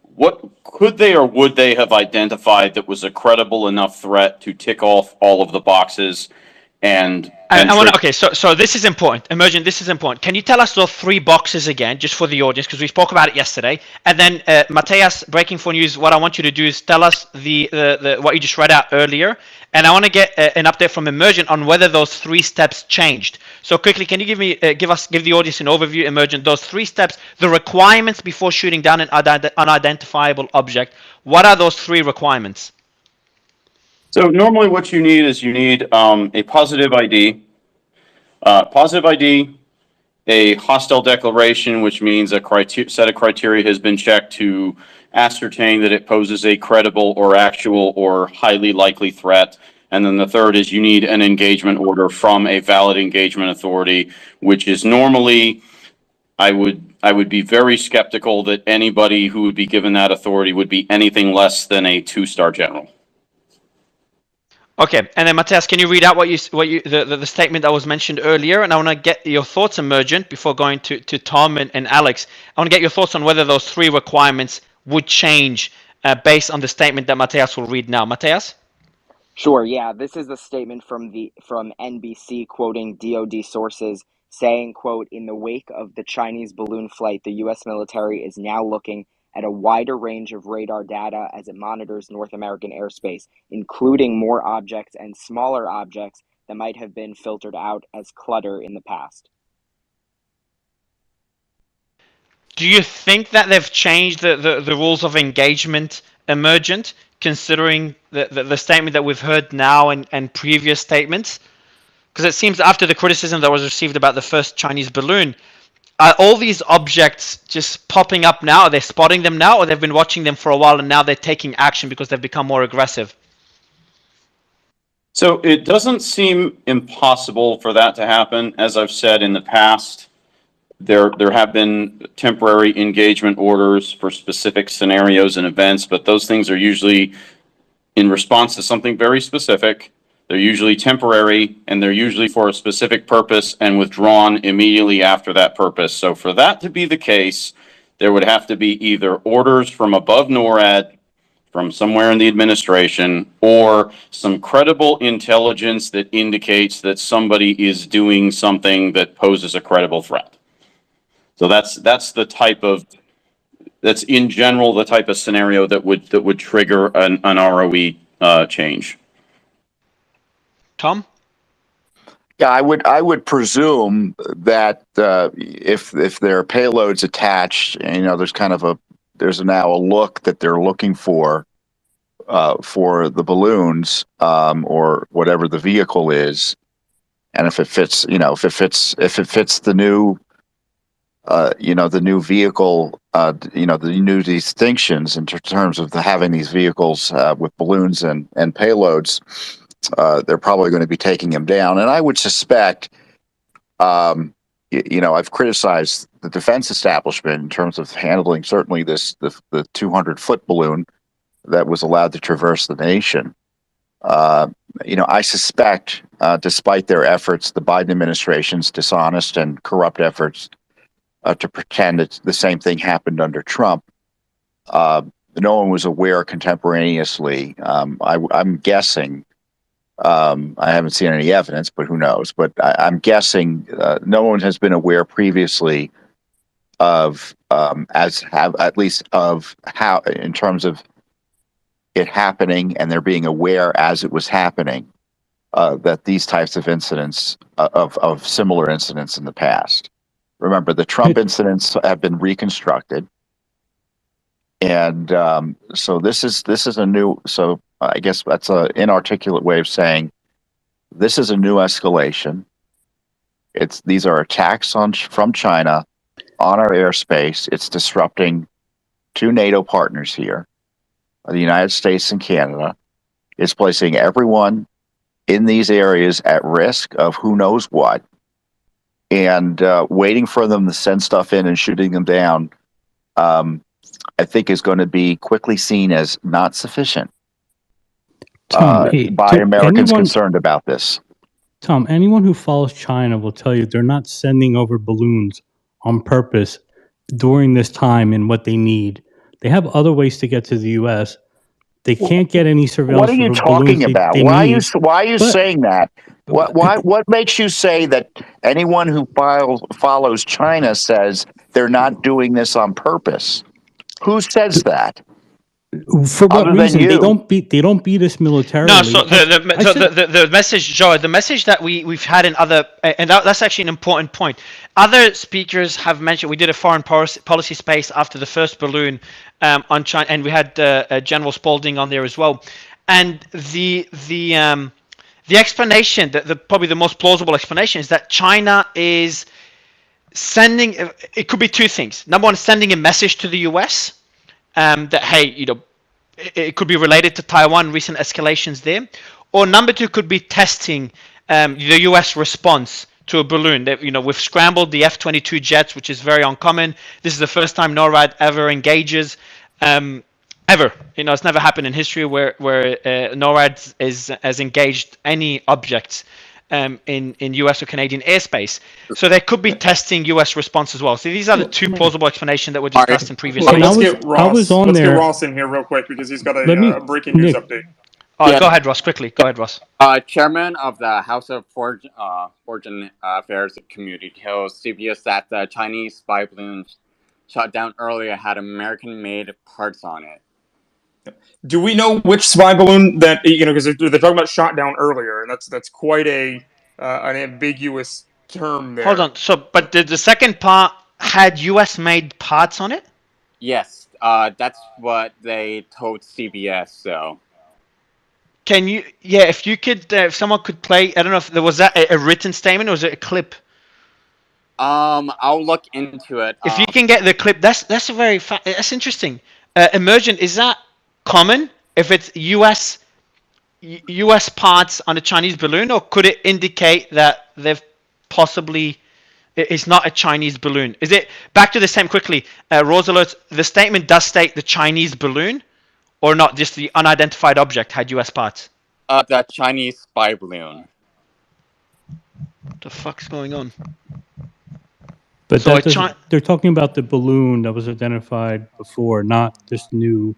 could they or would they have identified that was a credible enough threat to tick off all of the boxes? So this is important. Emergent, this is important. Can you tell us those three boxes again, just for the audience, because we spoke about it yesterday? And then, Matthias, breaking for news, what I want you to do is tell us the what you just read out earlier, and I want to get an update from Emergent on whether those three steps changed. So quickly, can you give the audience an overview, Emergent, those three steps, the requirements before shooting down an unidentifiable object? What are those three requirements? So normally what you need is a positive ID, a hostile declaration, which means a set of criteria has been checked to ascertain that it poses a credible or actual or highly likely threat. And then the third is you need an engagement order from a valid engagement authority, which is normally, I would be very skeptical that anybody who would be given that authority would be anything less than a 2-star general. Okay, and then Matthias, can you read out the statement that was mentioned earlier? And I want to get your thoughts, Emergent, before going to Tom and Alex. I want to get your thoughts on whether those three requirements would change based on the statement that Matthias will read now. Matthias? Sure. Yeah, this is a statement from NBC quoting DoD sources saying, quote, "In the wake of the Chinese balloon flight, the U.S. military is now looking at a wider range of radar data as it monitors North American airspace, including more objects and smaller objects that might have been filtered out as clutter in the past." Do you think that they've changed the rules of engagement, Emergent, considering the statement that we've heard now and previous statements? Because it seems after the criticism that was received about the first Chinese balloon, are all these objects just popping up now? Are they spotting them now, or they've been watching them for a while and now they're taking action because they've become more aggressive? So it doesn't seem impossible for that to happen. As I've said in the past, there have been temporary engagement orders for specific scenarios and events, but those things are usually in response to something very specific. They're usually temporary, and they're usually for a specific purpose and withdrawn immediately after that purpose. So for that to be the case, there would have to be either orders from above NORAD, from somewhere in the administration, or some credible intelligence that indicates that somebody is doing something that poses a credible threat. So that's the type of, that's in general the type of scenario that would trigger an ROE change. Tom? Yeah, I would presume that if there are payloads attached, you know, there's now a look that they're looking for the balloons or whatever the vehicle is, and if it fits, you know, if it fits the new the new vehicle, the new distinctions in terms of having these vehicles with balloons and payloads. They're probably going to be taking him down. And I would suspect, I've criticized the defense establishment in terms of handling certainly the 200-foot balloon that was allowed to traverse the nation. I suspect, despite their efforts, the Biden administration's dishonest and corrupt efforts to pretend that the same thing happened under Trump, no one was aware contemporaneously. I'm guessing. I haven't seen any evidence, but who knows? But I'm guessing no one has been aware previously of at least of how, in terms of it happening, and they're being aware as it was happening that these types of incidents of similar incidents in the past. Remember, the Trump incidents have been reconstructed, and so this is a new. So I guess that's an inarticulate way of saying this is a new escalation. These are attacks from China on our airspace. It's disrupting two NATO partners here, the United States and Canada. It's placing everyone in these areas at risk of who knows what, and waiting for them to send stuff in and shooting them down, I think is going to be quickly seen as not sufficient. Tom, by Americans concerned about this. Tom, anyone who follows China will tell you they're not sending over balloons on purpose during this time and what they need. They have other ways to get to the U.S. They can't get any surveillance. What are you talking about? Why are you saying that? What makes you say that anyone who follows China says they're not doing this on purpose? Who says that? For what reason? They don't beat us militarily. No, so the message, Joe, the message that we've had in other, and that's actually an important point. Other speakers have mentioned, we did a foreign policy space after the first balloon on China, and we had General Spalding on there as well. And the explanation, probably the most plausible explanation, is that China is sending. It could be two things. Number one, sending a message to the U.S. That, hey, it could be related to Taiwan, recent escalations there. Or number two could be testing the U.S. response to a balloon. We've scrambled the F-22 jets, which is very uncommon. This is the first time NORAD ever engages, ever. It's never happened in history where NORAD has engaged any objects in U.S. or Canadian airspace. So there could be testing U.S. response as well. So these are the two plausible explanations that were discussed in previous Let's days. get Ross in here real quick because he's got a breaking news update. Go ahead, Ross, quickly. Go ahead, Ross. Chairman of the House of Foreign Affairs Committee tells CBS that the Chinese spy balloon shot down earlier had American-made parts on it. Do we know which spy balloon that, because they're talking about shot down earlier, and that's quite an ambiguous term there. Hold on. But the second part had U.S.-made parts on it? Yes, that's what they told CBS. So, can you? Yeah, if you could, if someone could play. I don't know if there was a written statement or was it a clip. I'll look into it. If you can get the clip, that's that's interesting. Emergent, is that common? If it's U.S. parts on a Chinese balloon, or could it indicate that they've possibly it's not a Chinese balloon? Is it back to the same quickly? Rose alert. The statement does state the Chinese balloon, or not? Just the unidentified object had U.S. parts. The Chinese spy balloon. What the fuck's going on? But So they're talking about the balloon that was identified before, not this new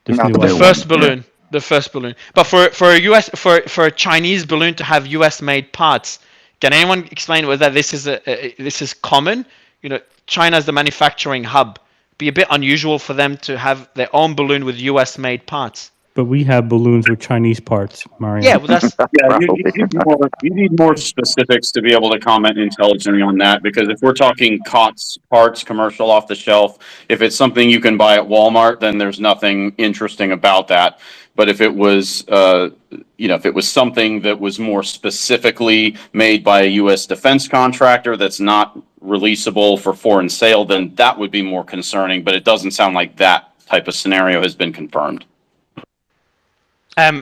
Not the the new item. first one. Yeah. balloon, the first balloon. But for a US for a Chinese balloon to have US made parts, can anyone explain whether this is this is common? You know, China's the manufacturing hub. Be a bit unusual for them to have their own balloon with US made parts. But we have balloons with Chinese parts, Mario. Yeah, well that's Yeah, Probably. you need more specifics to be able to comment intelligently on that, because if we're talking COTS parts, commercial off the shelf, if it's something you can buy at Walmart, then there's nothing interesting about that. But if it was, if it was something that was more specifically made by a U.S. defense contractor that's not releasable for foreign sale, then that would be more concerning. But it doesn't sound like that type of scenario has been confirmed.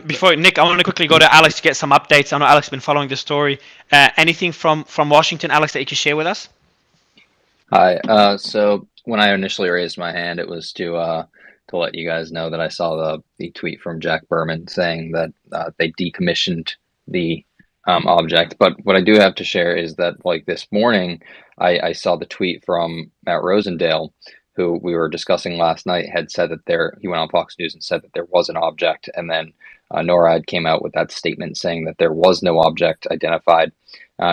before Nick, I want to quickly go to Alex to get some updates. I know Alex has been following this story. Anything from Washington, Alex, that you can share with us? Hi. So when I initially raised my hand, it was to let you guys know that I saw the tweet from Jack Berman saying that they decommissioned the object. But what I do have to share is that, like, this morning, I saw the tweet from Matt Rosendale, who we were discussing last night, had said that he went on Fox News and said that there was an object, and then NORAD came out with that statement saying that there was no object identified.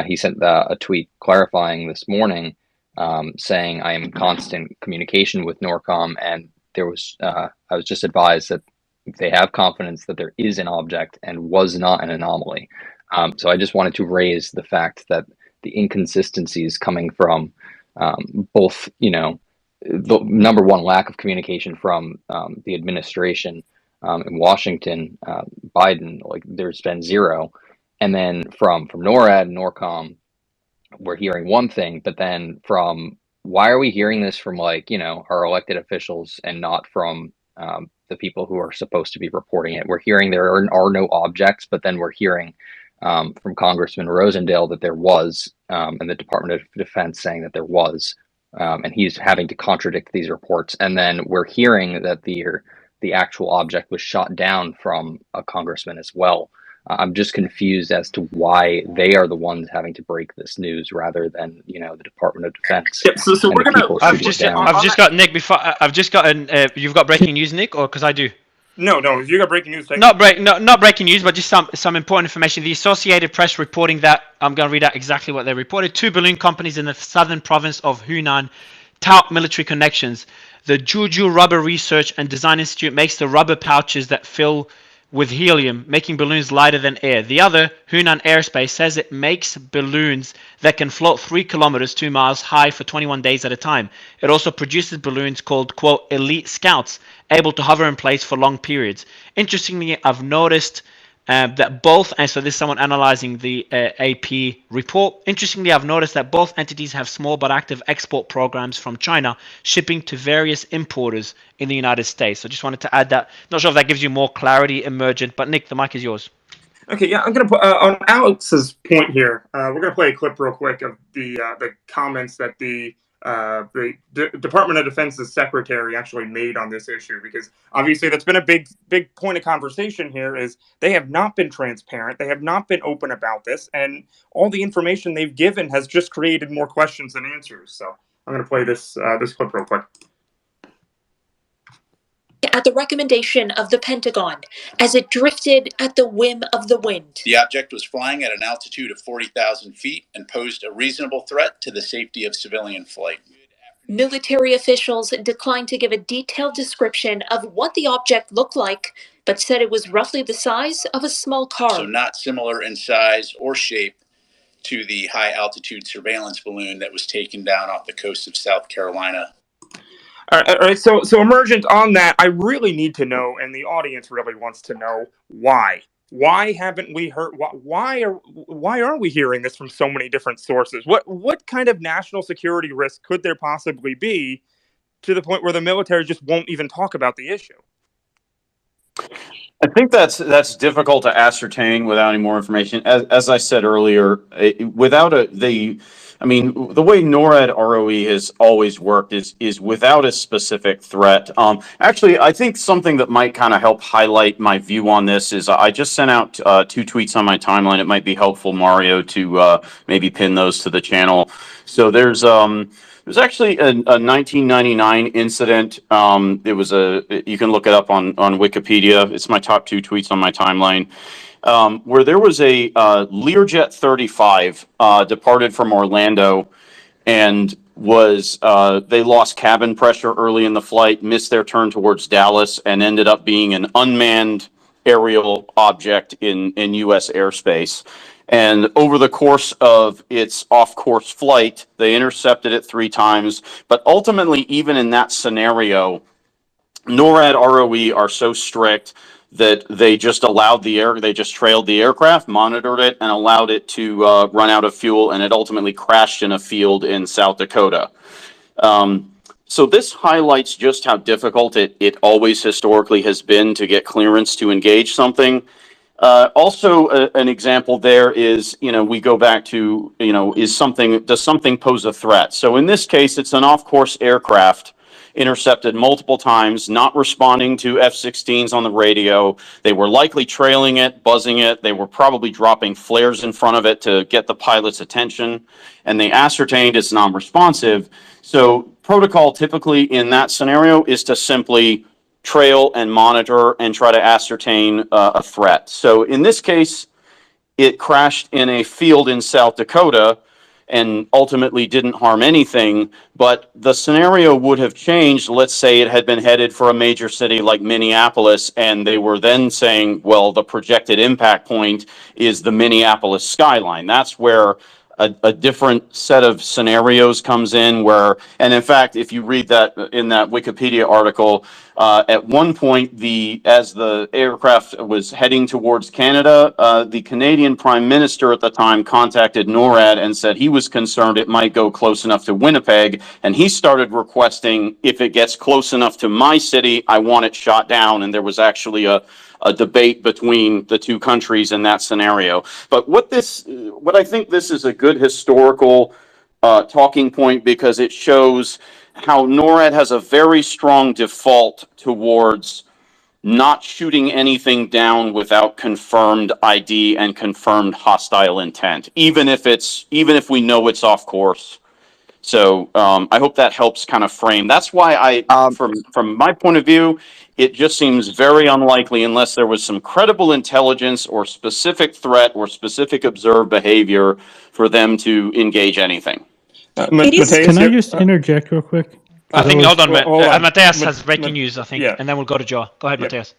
He sent a tweet clarifying this morning, saying, I am in constant communication with NORCOM, and there was I was just advised that they have confidence that there is an object and was not an anomaly. So I just wanted to raise the fact that the inconsistencies coming from both, the number one, lack of communication from the administration in Washington, Biden, like there's been zero, and then from NORAD and NORCOM, we're hearing one thing, but then why are we hearing this from, like, our elected officials and not from the people who are supposed to be reporting it? We're hearing there are no objects, but then we're hearing from Congressman Rosendale that there was, and the Department of Defense saying that there was, and he's having to contradict these reports. And then we're hearing that the actual object was shot down from a congressman as well. I'm just confused as to why they are the ones having to break this news rather than, the Department of Defense. Yep, so and we're the gonna. people I've shooting just it down. I've just got Nick. I've just got you've got breaking news, Nick, or because I do. No, you got breaking news. Not breaking news, but just some important information. The Associated Press reporting that, I'm going to read out exactly what they reported. 2 balloon companies in the southern province of Hunan tout military connections. The Juju Rubber Research and Design Institute makes the rubber pouches that fill with helium, making balloons lighter than air. The other, Hunan Airspace, says it makes balloons that can float 3 kilometers, 2 miles high for 21 days at a time. It also produces balloons called, quote, Elite Scouts, able to hover in place for long periods. Interestingly, I've noticed that both, and so this is someone analyzing the AP report. Interestingly, I've noticed that both entities have small but active export programs from China, shipping to various importers in the United States. So just wanted to add that. Not sure if that gives you more clarity, Emergent, but Nick, the mic is yours. Okay, yeah, I'm gonna put on Alex's point here. We're gonna play a clip real quick of the comments that the Department of Defense's secretary actually made on this issue, because obviously that's been a big point of conversation here. Is they have not been transparent, they have not been open about this, and all the information they've given has just created more questions than answers. So I'm gonna play this clip real quick. At the recommendation of the Pentagon, as it drifted at the whim of the wind. The object was flying at an altitude of 40,000 feet and posed a reasonable threat to the safety of civilian flight. Military officials declined to give a detailed description of what the object looked like, but said it was roughly the size of a small car. So not similar in size or shape to the high altitude surveillance balloon that was taken down off the coast of South Carolina. All right. So Emergent, on that, I really need to know, and the audience really wants to know, why. Why haven't we heard? Why aren't we hearing this from so many different sources? What kind of national security risk could there possibly be, to the point where the military just won't even talk about the issue? I think that's difficult to ascertain without any more information. As I said earlier, without the I mean, the way NORAD ROE has always worked is without a specific threat. Actually, I think something that might kind of help highlight my view on this is I just sent out 2 tweets on my timeline. It might be helpful, Mario, to maybe pin those to the channel. So there's actually a 1999 incident. It was you can look it up on Wikipedia. It's my top 2 tweets on my timeline. Where there was a Learjet 35 departed from Orlando and they lost cabin pressure early in the flight, missed their turn towards Dallas, and ended up being an unmanned aerial object in U.S. airspace. And over the course of its off-course flight, they intercepted it 3 times. But ultimately, even in that scenario, NORAD ROE are so strict that they just they just trailed the aircraft, monitored it, and allowed it to run out of fuel, and it ultimately crashed in a field in South Dakota. So this highlights just how difficult it always historically has been to get clearance to engage something. Also, an example there is, we go back to, does something pose a threat? So in this case, it's an off-course aircraft intercepted multiple times, not responding to F-16s on the radio. They were likely trailing it, buzzing it. They were probably dropping flares in front of it to get the pilot's attention, and they ascertained it's non-responsive. So protocol typically in that scenario is to simply trail and monitor and try to ascertain a threat. So in this case, it crashed in a field in South Dakota and ultimately didn't harm anything. But the scenario would have changed. Let's say it had been headed for a major city like Minneapolis, and they were then saying, well, the projected impact point is the Minneapolis skyline. That's where a different set of scenarios comes in where, and in fact, if you read that in that Wikipedia article, at one point, as the aircraft was heading towards Canada, the Canadian Prime Minister at the time contacted NORAD and said he was concerned it might go close enough to Winnipeg, and he started requesting, if it gets close enough to my city, I want it shot down, and there was actually a debate between the 2 countries in that scenario. But what I think this is a good historical talking point, because it shows how NORAD has a very strong default towards not shooting anything down without confirmed ID and confirmed hostile intent, even if we know it's off course. So I hope that helps kind of frame. That's why from my point of view, it just seems very unlikely, unless there was some credible intelligence or specific threat or specific observed behavior, for them to engage anything. Mateus, Can I just interject real quick? I think, hold on, Mateus has Ma- breaking news, I think, yeah. and then we'll go to Joe. Go ahead, Mateus.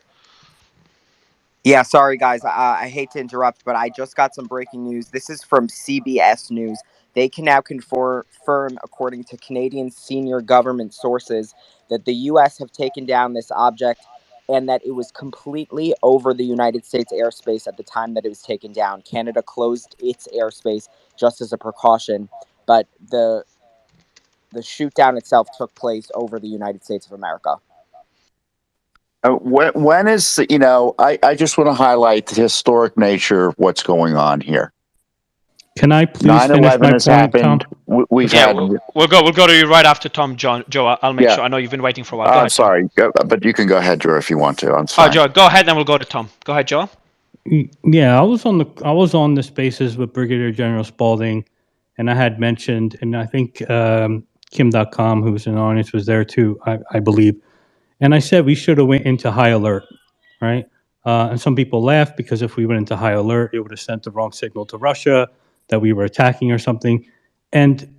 Yeah, sorry guys. I hate to interrupt, but I just got some breaking news. This is from CBS News. They can now confirm, according to Canadian senior government sources, that the U.S. have taken down this object and that it was completely over the United States airspace at the time that it was taken down. Canada closed its airspace just as a precaution, but the shoot down itself took place over the United States of America. When is, I just want to highlight the historic nature of what's going on here. Can I please finish my has point, Tom? happened. We'll go to you right after Tom. Joe, I'll make sure. I know you've been waiting for a while. Go ahead, sorry, but you can go ahead, Joe, if you want to. I'm fine. Joe, go ahead, then we'll go to Tom. Go ahead, Joe. Yeah, I was on the spaces with Brigadier General Spalding, and I had mentioned, and I think Kim.com, who was in the audience, was there too, I believe. And I said we should have went into high alert, right? And some people laughed, because if we went into high alert, it would have sent the wrong signal to Russia that we were attacking or something. And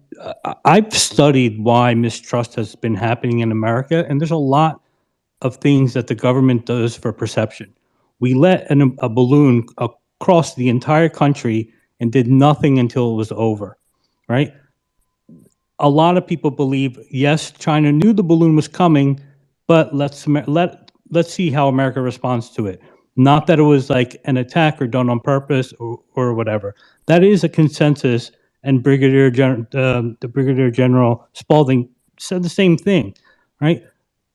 I've studied why mistrust has been happening in America, and there's a lot of things that the government does for perception. We let a balloon across the entire country and did nothing until it was over, right? A lot of people believe, yes, China knew the balloon was coming, but let's see how America responds to it. Not that it was like an attack or done on purpose or whatever. That is a consensus, and the Brigadier General Spalding said the same thing, right?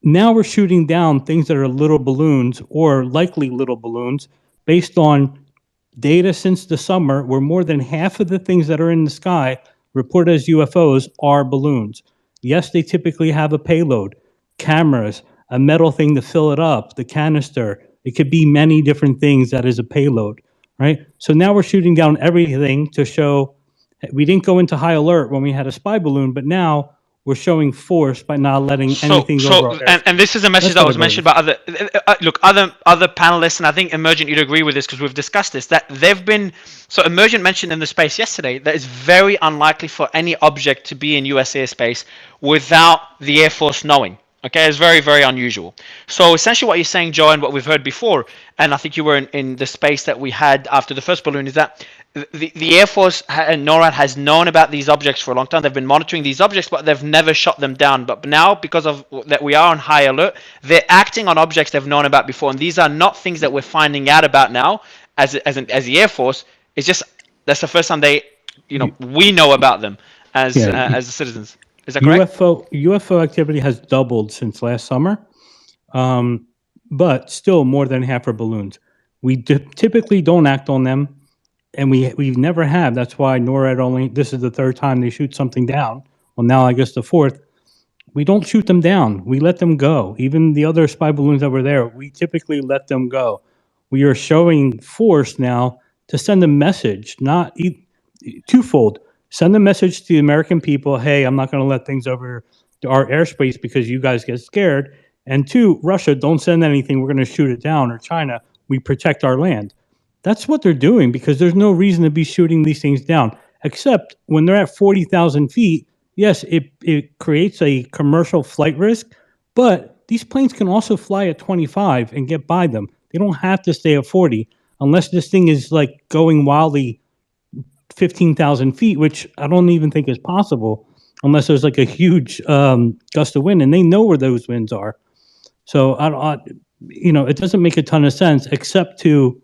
Now we're shooting down things that are little balloons, or likely little balloons, based on data since the summer, where more than half of the things that are in the sky reported as UFOs are balloons. Yes, they typically have a payload, cameras, a metal thing to fill it up, the canister. It could be many different things that is a payload, right? So now we're shooting down everything to show we didn't go into high alert when we had a spy balloon, but now we're showing force by not letting anything over our airspace. And this is a message That's that what was it mentioned is. by other panelists, and I think Emergent you'd agree with this because we've discussed this, that they've been, so Emergent mentioned in the space yesterday that it's very unlikely for any object to be in US airspace without the Air Force knowing. Okay, it's very, very unusual. So essentially what you're saying, Joe, and what we've heard before, and I think you were in the space that we had after the first balloon, is that the Air Force and NORAD has known about these objects for a long time. They've been monitoring these objects, but they've never shot them down. But now, because of that we are on high alert, they're acting on objects they've known about before. And these are not things that we're finding out about now as the Air Force. It's just that's the first time we know about them as the citizens. Is that correct? UFO activity has doubled since last summer, but still more than half are balloons. We typically don't act on them, and we've never have. That's why NORAD this is the third time they shoot something down. Well, now I guess the fourth. We don't shoot them down. We let them go. Even the other spy balloons that were there, we typically let them go. We are showing force now to send a message, not twofold. Send a message to the American people, hey, I'm not going to let things over our airspace because you guys get scared. And two, Russia, don't send anything. We're going to shoot it down. Or China, we protect our land. That's what they're doing because there's no reason to be shooting these things down, except when they're at 40,000 feet. Yes, it creates a commercial flight risk, but these planes can also fly at 25 and get by them. They don't have to stay at 40 unless this thing is like going wildly 15,000 feet, which I don't even think is possible unless there's like a huge gust of wind, and they know where those winds are. So it doesn't make a ton of sense except to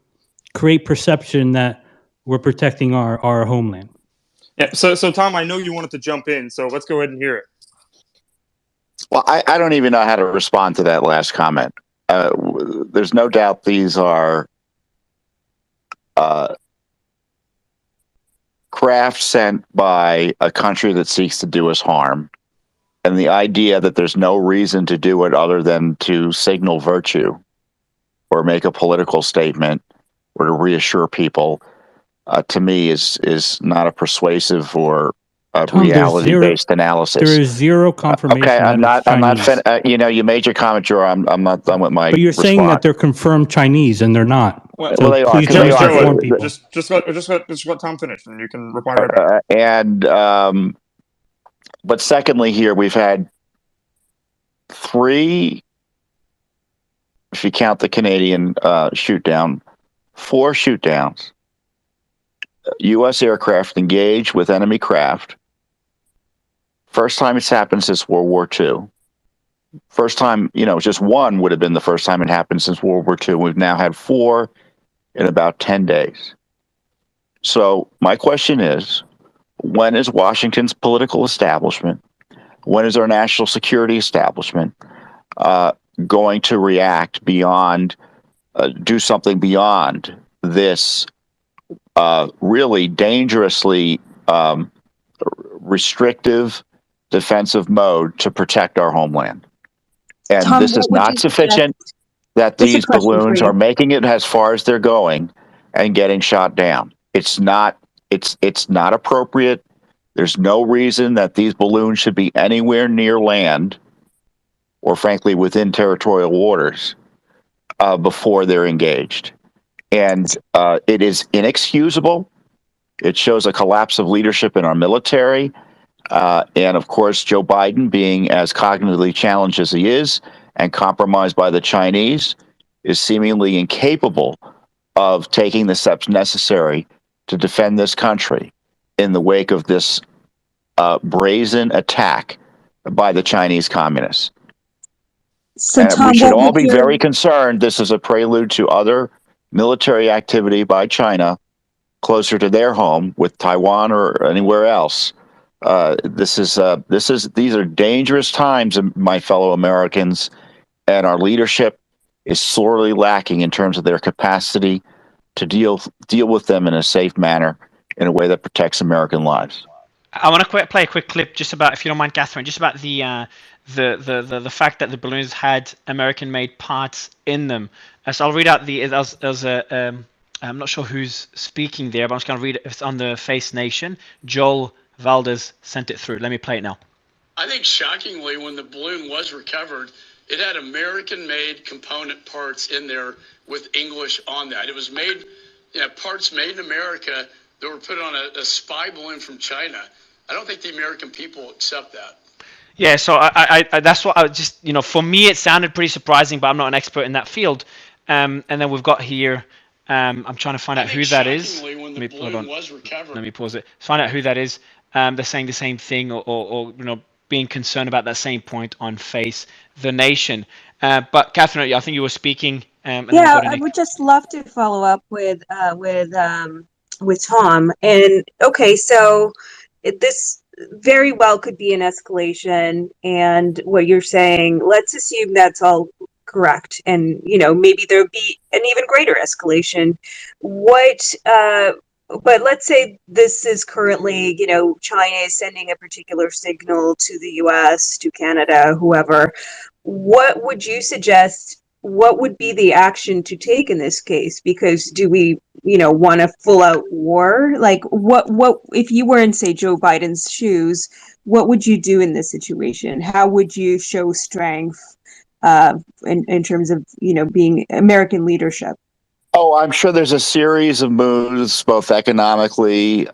create perception that we're protecting our homeland. Yeah. So Tom, I know you wanted to jump in, so let's go ahead and hear it. Well, I don't even know how to respond to that last comment. There's no doubt these are craft sent by a country that seeks to do us harm. And the idea that there's no reason to do it other than to signal virtue or make a political statement or to reassure people, to me, is not a persuasive or reality-based analysis. There is zero confirmation. Okay, I'm not. You made your comment, Joe. I'm not done with my. But you're response. saying that they're confirmed Chinese, and they're not. Well, they are. Please They are. inform people. Just let Tom finish, and you can reply right back. But secondly, here we've had 3, if you count the Canadian shoot down, 4 shoot downs. U.S. aircraft engaged with enemy craft. First time it's happened since World War II. First time, just one would have been the first time it happened since World War II. We've now had 4 in about 10 days. So my question is, when is Washington's political establishment, when is our national security establishment going to react beyond, do something beyond this really dangerously restrictive defensive mode to protect our homeland? And Tom, this is not sufficient that these balloons are making it as far as they're going and getting shot down. It's not appropriate. There's no reason that these balloons should be anywhere near land or frankly within territorial waters before they're engaged. And it is inexcusable. It shows a collapse of leadership in our military. And of course, Joe Biden, being as cognitively challenged as he is and compromised by the Chinese, is seemingly incapable of taking the steps necessary to defend this country in the wake of this brazen attack by the Chinese communists. So, Tom, we should all be very concerned. This is a prelude to other military activity by China closer to their home with Taiwan or anywhere else. These are dangerous times, my fellow Americans, and our leadership is sorely lacking in terms of their capacity to deal with them in a safe manner, in a way that protects American lives. I want to play a quick clip just about, if you don't mind, Catherine, just about the fact that the balloons had American-made parts in them. So I'll read out I'm not sure who's speaking there, but I'm just going to read it. It's on the Face Nation. Joel Valdez sent it through. Let me play it now. I think shockingly, when the balloon was recovered, it had American-made component parts in there with English on that. It was made, parts made in America that were put on a spy balloon from China. I don't think the American people accept that. Yeah, so I that's what I just, for me it sounded pretty surprising, but I'm not an expert in that field. And then we've got here, I'm trying to find out who that is. When the balloon was recovered, Let me pause it. Find out who that is. They're saying the same thing, or being concerned about that same point on Face the Nation. But Catherine, I think you were speaking. And yeah, I would just love to follow up with Tom. And okay, so this very well could be an escalation, and what you're saying, let's assume that's all correct, and maybe there'll be an even greater escalation. But let's say this is currently, China is sending a particular signal to the US, to Canada, whoever. What would you suggest? What would be the action to take in this case? Because do we, want a full out war? Like what if you were in, say, Joe Biden's shoes, what would you do in this situation? How would you show strength in terms of, being American leadership? Oh, I'm sure there's a series of moves, both economically,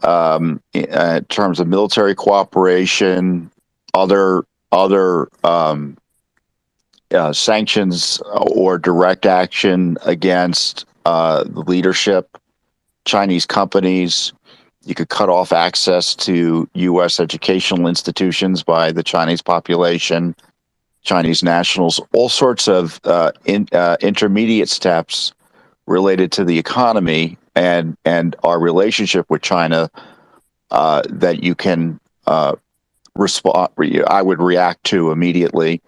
in terms of military cooperation, other sanctions or direct action against the leadership, Chinese companies. You could cut off access to U.S. educational institutions by the Chinese population, Chinese nationals, all sorts of intermediate steps related to the economy and our relationship with China that you can respond. I would react to immediately,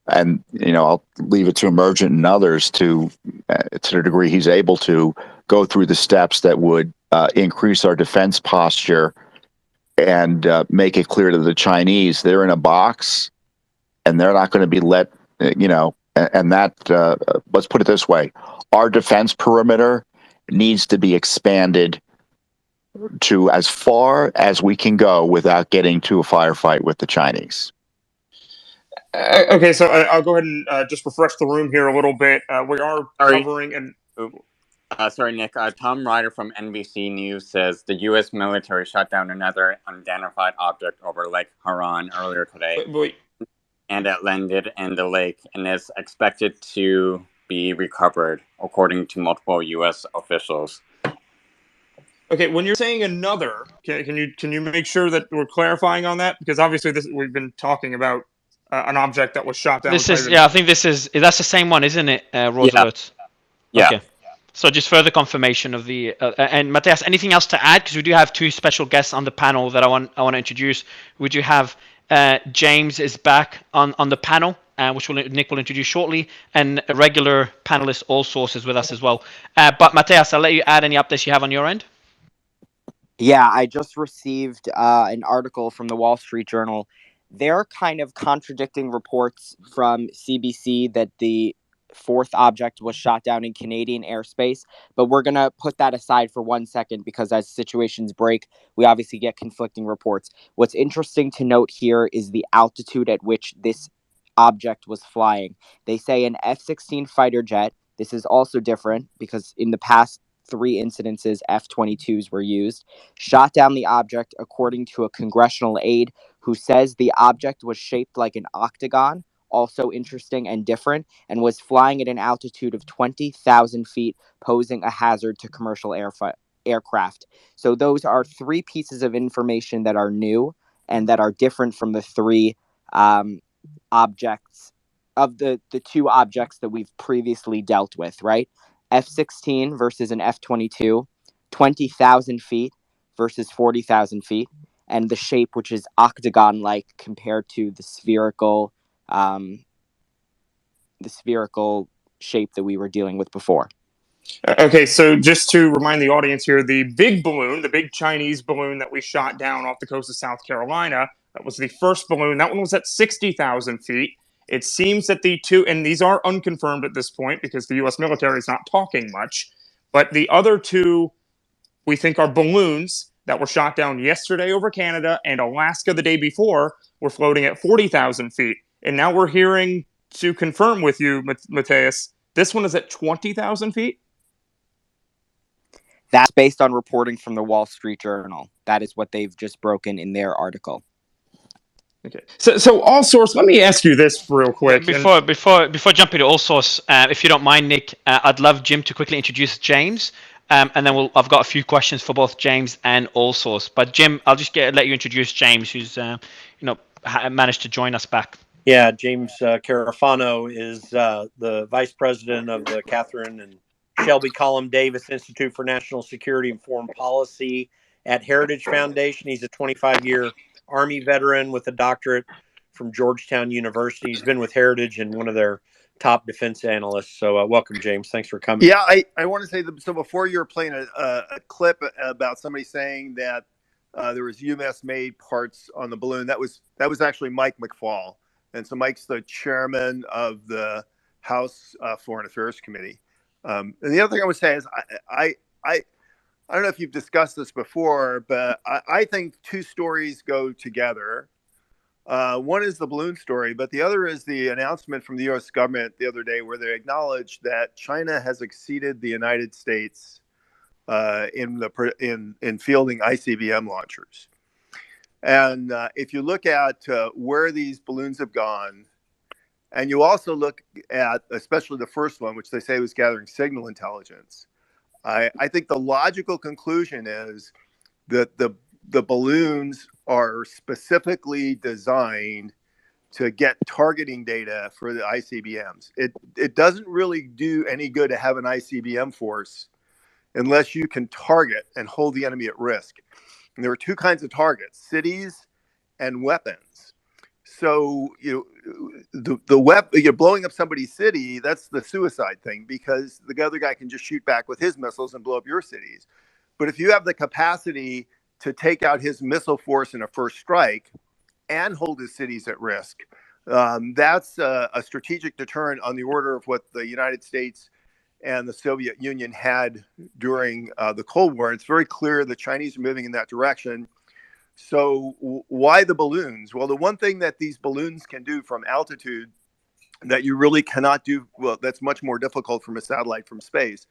and I'll leave it to Emergent and others to the degree he's able to go through the steps that would increase our defense posture and make it clear to the Chinese they're in a box and they're not going to be let. And that let's put it this way: our defense perimeter needs to be expanded to as far as we can go without getting to a firefight with the Chinese. Okay, so I'll go ahead and just refresh the room here a little bit. We are covering and. Sorry, Nick. Tom Ryder from NBC News says the U.S. military shot down another unidentified object over Lake Huron earlier today, and it landed in the lake and is expected to be recovered, according to multiple U.S. officials. Okay, when you're saying another, can you make sure that we're clarifying on that? Because obviously we've been talking about an object that was shot down. I think that's the same one, isn't it, Roosevelt? Yeah. Okay. So just further confirmation of the and Matthias, anything else to add? Because we do have two special guests on the panel that I want to introduce. Would you have James is back on the panel, which Nick will introduce shortly, and a regular panelist, All Sources, with us as well. But Matthias, I'll let you add any updates you have on your end. Yeah, I just received an article from the Wall Street Journal. They're kind of contradicting reports from CBC that the fourth object was shot down in Canadian airspace, but we're going to put that aside for 1 second because as situations break, we obviously get conflicting reports. What's interesting to note here is the altitude at which this object was flying. They say an F-16 fighter jet. This is also different because in the past 3 incidences, F-22s were used, shot down the object according to a congressional aide who says the object was shaped like an octagon, also interesting and different, and was flying at an altitude of 20,000 feet, posing a hazard to commercial aircraft. So those are 3 pieces of information that are new and that are different from the 3 objects of the 2 objects that we've previously dealt with, right? F-16 versus an F-22, 20,000 feet versus 40,000 feet, and the shape, which is octagon-like compared to the spherical shape that we were dealing with before. Okay, so just to remind the audience here, the big balloon, the big Chinese balloon that we shot down off the coast of South Carolina, that was the first balloon. That one was at 60,000 feet. It seems that the two, and these are unconfirmed at this point because the U.S. military is not talking much, but the other two we think are balloons that were shot down yesterday over Canada and Alaska the day before were floating at 40,000 feet. And now we're hearing, to confirm with you, Mateus, this one is at 20,000 feet? That's based on reporting from the Wall Street Journal. That is what they've just broken in their article. Okay. So all source, let me ask you this real quick. Before jumping to all source, if you don't mind, Nick, I'd love Jim to quickly introduce James, and then I've got a few questions for both James and all source. But Jim, I'll just let you introduce James, who's managed to join us back. Yeah, James Carafano is the vice president of the Catherine and Shelby Collum Davis Institute for National Security and Foreign Policy at Heritage Foundation. He's a 25-year Army veteran with a doctorate from Georgetown University. He's been with Heritage and one of their top defense analysts. So welcome, James. Thanks for coming. Yeah, I want to say that. So before you were playing a clip about somebody saying that there was U.S.-made parts on the balloon, that was actually Mike McFaul. And so Mike's the chairman of the House Foreign Affairs Committee. And the other thing I would say is I don't know if you've discussed this before, but I think two stories go together. One is the balloon story, but the other is the announcement from the U.S. government the other day where they acknowledged that China has exceeded the United States in fielding ICBM launchers. And if you look at where these balloons have gone, and you also look at especially the first one, which they say was gathering signal intelligence, I think the logical conclusion is that the balloons are specifically designed to get targeting data for the ICBMs. It doesn't really do any good to have an ICBM force unless you can target and hold the enemy at risk. And there are two kinds of targets: cities and weapons. So you're blowing up somebody's city, that's the suicide thing, because the other guy can just shoot back with his missiles and blow up your cities. But if you have the capacity to take out his missile force in a first strike and hold his cities at risk, that's a strategic deterrent on the order of what the United States and the Soviet Union had during the Cold War. It's very clear the Chinese are moving in that direction. So why the balloons? Well, the one thing that these balloons can do from altitude that you really cannot do, well, that's much more difficult from a satellite from space,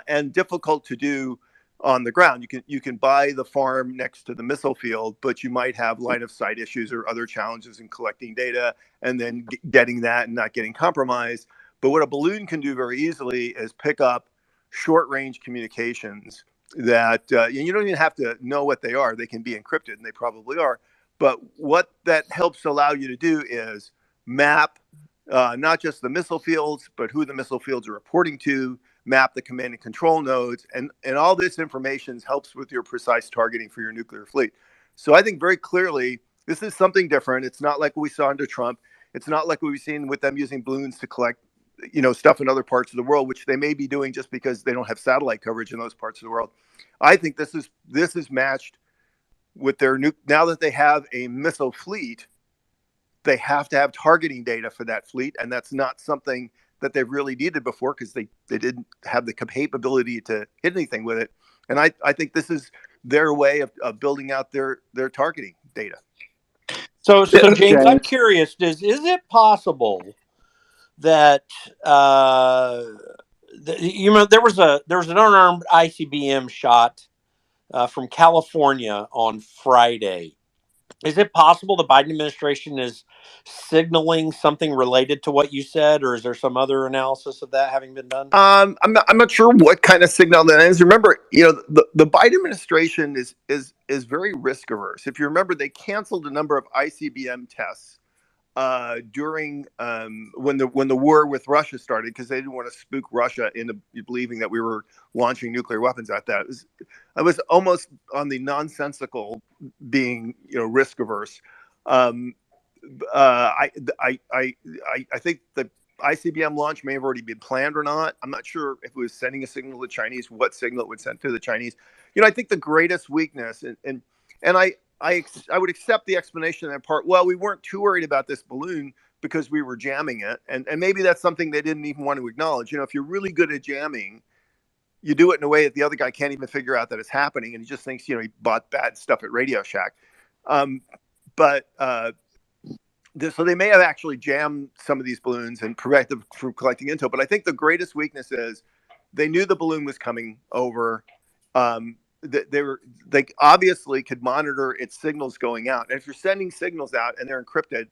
and difficult to do on the ground. You can buy the farm next to the missile field, but you might have line of sight issues or other challenges in collecting data and then getting that and not getting compromised. But what a balloon can do very easily is pick up short range communications that you don't even have to know what they are. They can be encrypted, and they probably are. But what that helps allow you to do is map not just the missile fields, but who the missile fields are reporting to, map the command and control nodes, and all this information helps with your precise targeting for your nuclear fleet. So I think very clearly this is something different. It's not like we saw under Trump. It's not like we've seen with them using balloons to collect stuff in other parts of the world, which they may be doing just because they don't have satellite coverage in those parts of the world. I think this is matched with their now that they have a missile fleet, they have to have targeting data for that fleet, and that's not something that they've really needed before because they didn't have the capability to hit anything with it. And I think this is their way of building out their targeting data. So James, I'm curious, is it possible that there was an unarmed ICBM shot from California on Friday? Is it possible the Biden administration is signaling something related to what you said, or is there some other analysis of that having been done? I'm not sure what kind of signal that is. Remember, the Biden administration is very risk averse. If you remember, they canceled a number of ICBM tests during when the war with Russia started because they didn't want to spook Russia into believing that we were launching nuclear weapons at that. I was almost on the nonsensical being risk averse. I think the ICBM launch may have already been planned or not. I'm not sure if it was sending a signal to the Chinese, what signal it would send to the Chinese. I think the greatest weakness, and I would accept the explanation in that part. Well, we weren't too worried about this balloon because we were jamming it, and maybe that's something they didn't even want to acknowledge. If you're really good at jamming, you do it in a way that the other guy can't even figure out that it's happening, and he just thinks he bought bad stuff at Radio Shack. So they may have actually jammed some of these balloons and prevent them from collecting intel. But I think the greatest weakness is they knew the balloon was coming over. They obviously could monitor its signals going out. And if you're sending signals out and they're encrypted,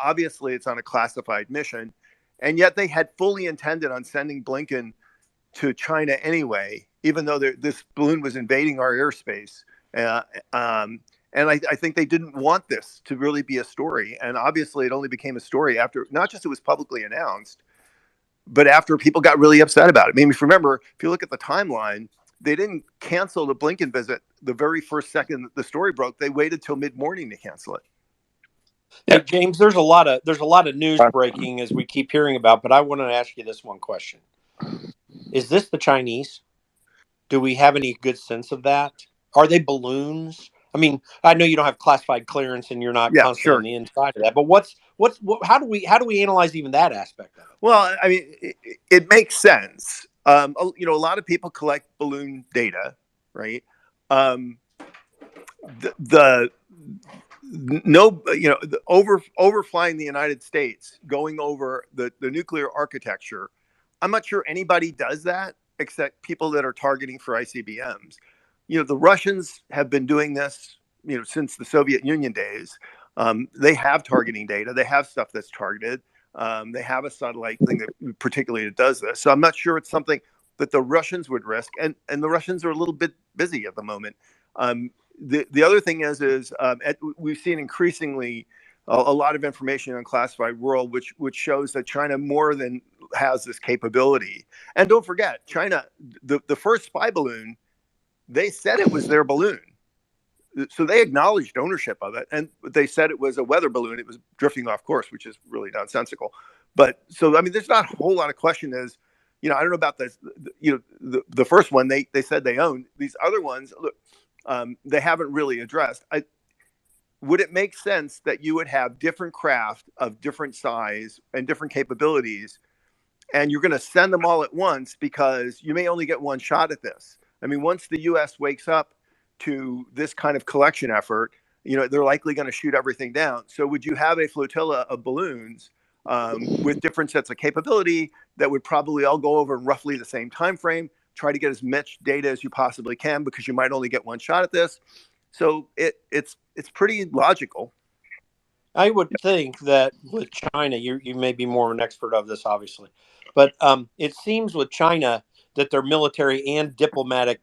obviously it's on a classified mission. And yet they had fully intended on sending Blinken to China anyway, even though this balloon was invading our airspace. And I think they didn't want this to really be a story. And obviously it only became a story after, not just it was publicly announced, but after people got really upset about it. I mean, if you remember, if you look at the timeline, they didn't cancel the Blinken visit the very first second that the story broke. They waited till mid-morning to cancel it. Hey, James, there's a lot of news breaking as we keep hearing about, but I want to ask you this one question. Is this the Chinese? Do we have any good sense of that? Are they balloons? I mean, I know you don't have classified clearance and you're not constantly on the inside of that, but how do we analyze even that aspect of it? Well, I mean, it makes sense. A lot of people collect balloon data, right? Overflying the United States, going over the nuclear architecture. I'm not sure anybody does that except people that are targeting for ICBMs. The Russians have been doing this, since the Soviet Union days. They have targeting data. They have stuff that's targeted. They have a satellite thing that particularly does this. So I'm not sure it's something that the Russians would risk. And the Russians are a little bit busy at the moment. The other thing is we've seen increasingly a lot of information on classified world, which shows that China more than has this capability. And don't forget, China, the first spy balloon, they said it was their balloon. So they acknowledged ownership of it, and they said it was a weather balloon. It was drifting off course, which is really nonsensical. But so, I mean, there's not a whole lot of question is, I don't know about this, the first one they said they owned. These other ones, look, they haven't really addressed. Would it make sense that you would have different craft of different size and different capabilities, and you're going to send them all at once because you may only get one shot at this? I mean, once the U.S. wakes up to this kind of collection effort, they're likely going to shoot everything down. So would you have a flotilla of balloons with different sets of capability that would probably all go over in roughly the same time frame, try to get as much data as you possibly can because you might only get one shot at this? So it's pretty logical. I would think that with China, you may be more of an expert of this, obviously, but it seems with China that their military and diplomatic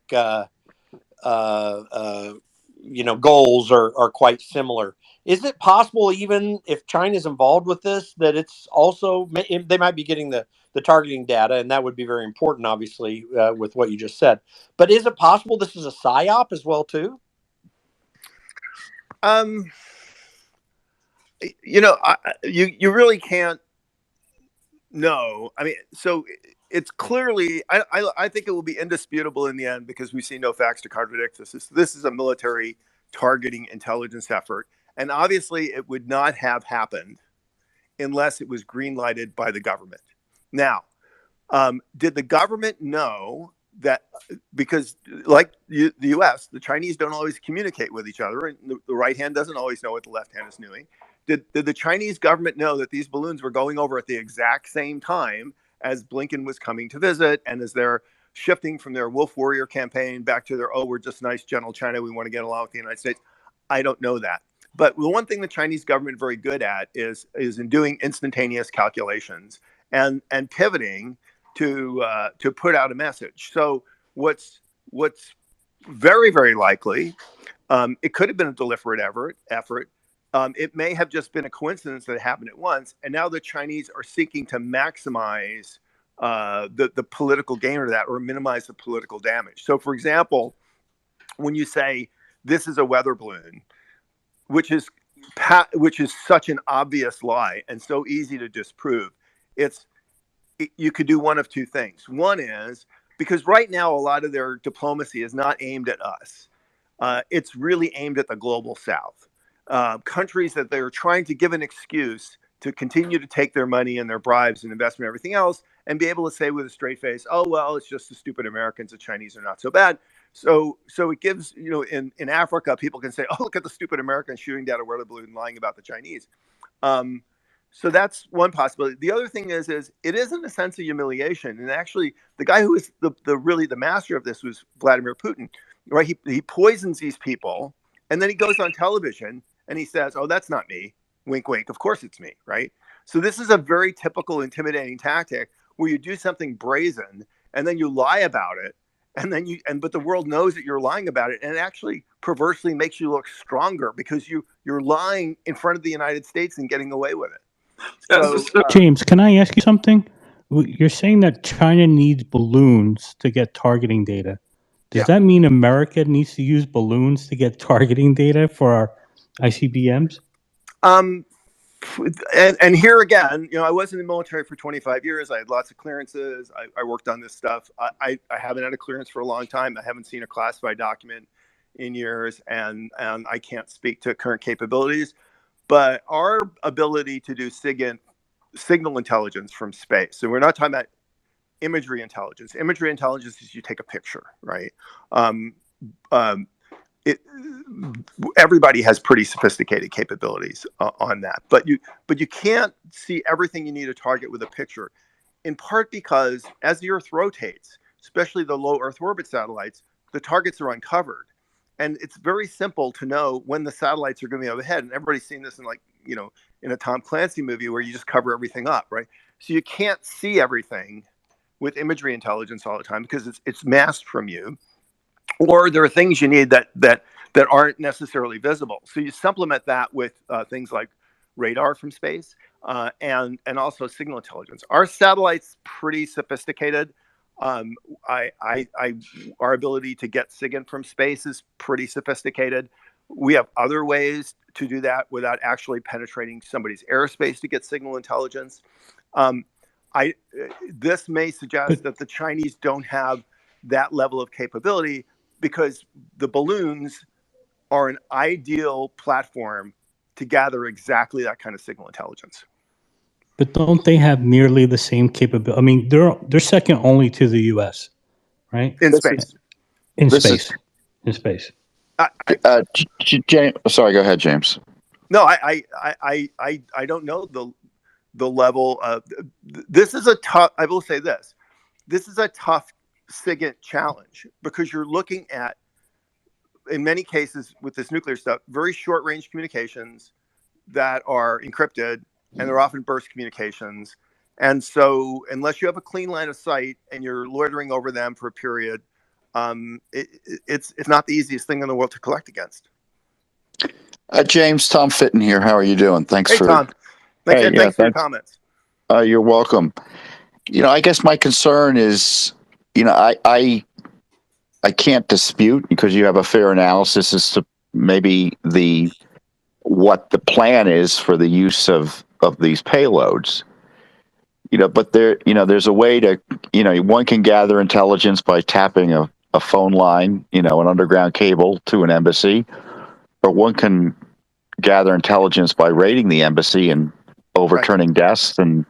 goals are quite similar. Is it possible, even if China's involved with this, that it's also they might be getting the targeting data, and that would be very important, obviously, with what you just said. But is it possible this is a psyop as well, too? You really can't know. I mean, so it's clearly, I think it will be indisputable in the end because we see no facts to contradict this. This is a military targeting intelligence effort. And obviously it would not have happened unless it was green lighted by the government. Now, did the government know that, because like the US, the Chinese don't always communicate with each other, and the right hand doesn't always know what the left hand is doing. Did the Chinese government know that these balloons were going over at the exact same time as Blinken was coming to visit, and as they're shifting from their wolf warrior campaign back to their, we're just nice, gentle China, we want to get along with the United States? I don't know that. But the one thing the Chinese government is very good at is in doing instantaneous calculations and pivoting to put out a message. So what's very, very likely, it could have been a deliberate effort. It may have just been a coincidence that it happened at once. And now the Chinese are seeking to maximize the political gain of that, or minimize the political damage. So, for example, when you say this is a weather balloon, which is such an obvious lie and so easy to disprove, it's you could do one of two things. One is because right now a lot of their diplomacy is not aimed at us. It's really aimed at the global South. Countries that they're trying to give an excuse to continue to take their money and their bribes and investment and everything else and be able to say with a straight face, oh, well, it's just the stupid Americans. The Chinese are not so bad. So it gives, in Africa, people can say, oh, look at the stupid Americans shooting down a weather balloon and lying about the Chinese. So that's one possibility. The other thing is it isn't a sense of humiliation. And actually, the guy who is really the master of this was Vladimir Putin, right? He poisons these people, and then he goes on television and he says, "Oh, that's not me." Wink, wink. Of course, it's me, right? So this is a very typical intimidating tactic where you do something brazen and then you lie about it, but the world knows that you're lying about it, and it actually perversely makes you look stronger because you're lying in front of the United States and getting away with it. So, James, can I ask you something? You're saying that China needs balloons to get targeting data. Does yeah. that mean America needs to use balloons to get targeting data for our ICBMs? And here again, I was in the military for 25 years. I had lots of clearances. I worked on this stuff. I haven't had a clearance for a long time. I haven't seen a classified document in years, and I can't speak to current capabilities. But our ability to do signal intelligence from space. So we're not talking about imagery intelligence. Imagery intelligence is you take a picture, right? Everybody has pretty sophisticated capabilities on that, but you can't see everything you need to target with a picture, in part because as the Earth rotates, especially the low Earth orbit satellites, the targets are uncovered, and it's very simple to know when the satellites are going to be overhead. And everybody's seen this in a Tom Clancy movie where you just cover everything up, right? So you can't see everything with imagery intelligence all the time because it's masked from you, or there are things you need that aren't necessarily visible. So you supplement that with things like radar from space and also signal intelligence. Our satellite's pretty sophisticated. Our ability to get SIGINT from space is pretty sophisticated. We have other ways to do that without actually penetrating somebody's airspace to get signal intelligence. This may suggest that the Chinese don't have that level of capability because the balloons are an ideal platform to gather exactly that kind of signal intelligence. But don't they have nearly the same capability? I mean, they're second only to the U.S., right? In space. In This is space. In space. James. Sorry, go ahead, James. No, I don't know the level of this is a tough. I will say this: this is a tough SIGINT challenge because you're looking at, in many cases with this nuclear stuff, very short range communications that are encrypted, and they're often burst communications. And so unless you have a clean line of sight and you're loitering over them for a period, it's not the easiest thing in the world to collect against. James, Tom Fitton here. How are you doing? Thanks for Tom. Thanks for your comments. You're welcome. I guess my concern is, I can't dispute because you have a fair analysis as to maybe what the plan is for the use of these payloads. But there's a way to, one can gather intelligence by tapping a phone line, an underground cable to an embassy, or one can gather intelligence by raiding the embassy and overturning desks and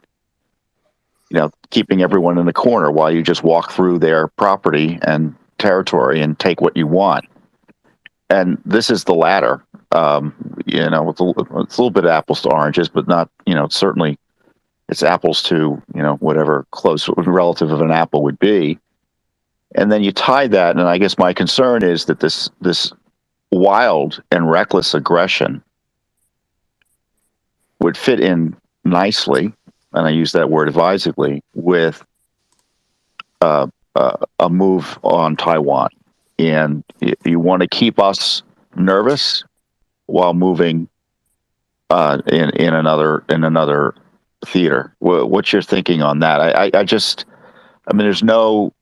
keeping everyone in the corner while you just walk through their property and territory and take what you want. And this is the latter. It's a little bit apples to oranges, but not, certainly it's apples to, whatever close relative of an apple would be. And then you tie that, and I guess my concern is that this wild and reckless aggression would fit in nicely, and I use that word advisedly, with a move on Taiwan. And you want to keep us nervous while moving in another theater. What's your thinking on that? There's no.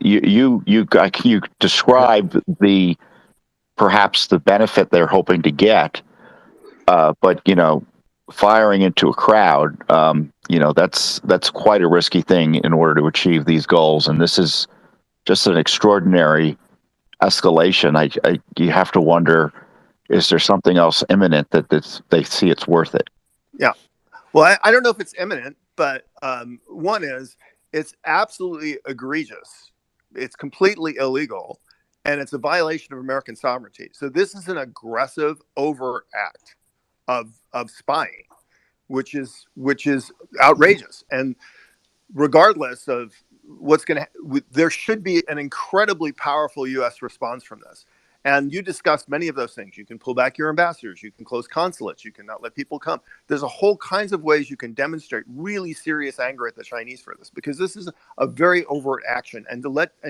You describe perhaps the benefit they're hoping to get, but firing into a crowd, that's quite a risky thing in order to achieve these goals. And this is just an extraordinary escalation. You have to wonder, is there something else imminent that they see it's worth it? Yeah. Well, I don't know if it's imminent, but one is it's absolutely egregious. It's completely illegal, and it's a violation of American sovereignty. So this is an aggressive, overt act of spying, which is outrageous. And regardless of what's going to, there should be an incredibly powerful U.S. response from this. And you discussed many of those things. You can pull back your ambassadors. You can close consulates. You can not let people come. There's a whole kinds of ways you can demonstrate really serious anger at the Chinese for this, because this is a very overt action. And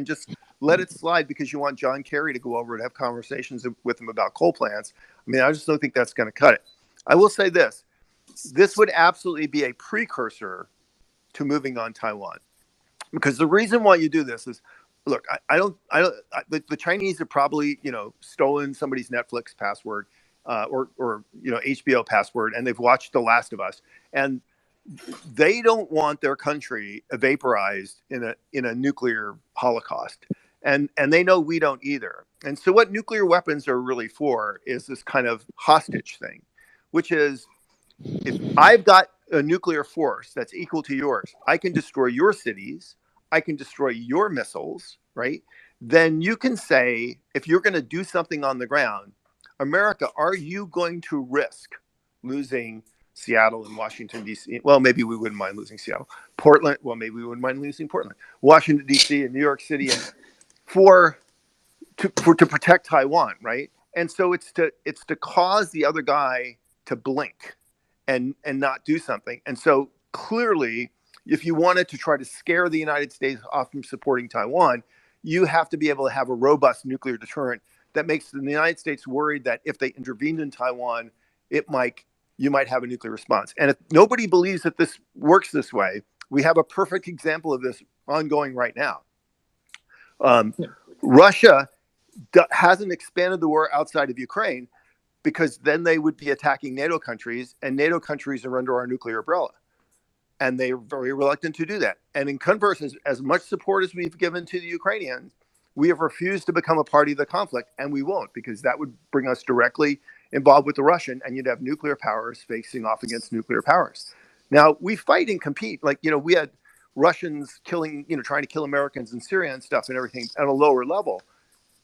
just let it slide because you want John Kerry to go over and have conversations with him about coal plants. I mean, I just don't think that's going to cut it. I will say this: this would absolutely be a precursor to moving on Taiwan, because the reason why you do this is, look, the Chinese have probably, stolen somebody's Netflix password, or HBO password, and they've watched The Last of Us, and they don't want their country vaporized in a nuclear holocaust, and they know we don't either. And so what nuclear weapons are really for is this kind of hostage thing, which is, if I've got a nuclear force that's equal to yours, I can destroy your cities, I can destroy your missiles, right? Then you can say, if you're going to do something on the ground, America, are you going to risk losing Seattle and Washington, D.C.? Well, maybe we wouldn't mind losing Seattle. Portland, well, maybe we wouldn't mind losing Portland. Washington, D.C. and New York City, and to protect Taiwan, right? And so it's to cause the other guy to blink and not do something. And so clearly, if you wanted to try to scare the United States off from supporting Taiwan, you have to be able to have a robust nuclear deterrent that makes the United States worried that if they intervened in Taiwan, you might have a nuclear response. And if nobody believes that this works this way, we have a perfect example of this ongoing right now. Russia hasn't expanded the war outside of Ukraine, because then they would be attacking NATO countries, and NATO countries are under our nuclear umbrella. And they're very reluctant to do that. And in converse, as much support as we've given to the Ukrainians, we have refused to become a party to the conflict, and we won't, because that would bring us directly involved with the Russian, and you'd have nuclear powers facing off against nuclear powers. Now, we fight and compete. Like, we had Russians killing, trying to kill Americans in Syria and stuff and everything at a lower level.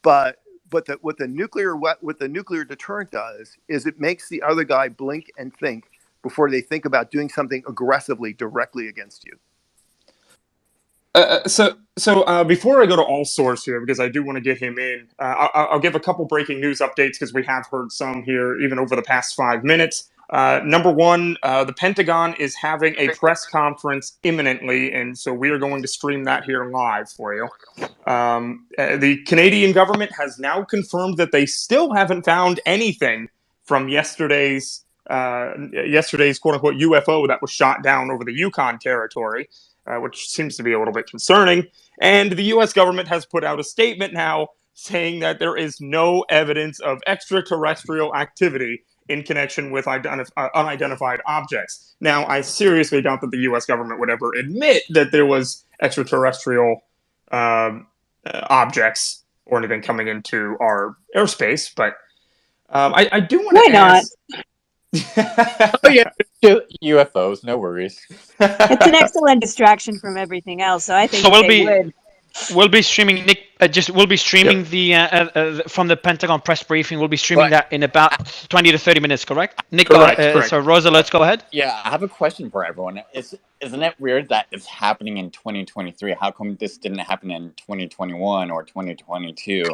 But what the nuclear deterrent does is it makes the other guy blink and think before they think about doing something aggressively directly against you. So before I go to All Source here, because I do want to get him in, I'll give a couple breaking news updates, because we have heard some here even over the past 5 minutes. Number one, the Pentagon is having a press conference imminently, and so we are going to stream that here live for you. The Canadian government has now confirmed that they still haven't found anything from yesterday's quote-unquote UFO that was shot down over the Yukon territory, which seems to be a little bit concerning. And the U.S. government has put out a statement now saying that there is no evidence of extraterrestrial activity in connection with unidentified objects. Now, I seriously doubt that the U.S. government would ever admit that there was extraterrestrial objects or anything coming into our airspace, but I do want to ask. Oh yeah, UFOs, no worries. It's an excellent distraction from everything else, so I think So would. we'll be streaming we'll be streaming the from the Pentagon press briefing. We'll be streaming that in about 20 to 30 minutes, correct? Nick, correct. So Rosa, let's go ahead. Yeah, I have a question for everyone. Isn't it weird that it's happening in 2023? How come this didn't happen in 2021 or 2022?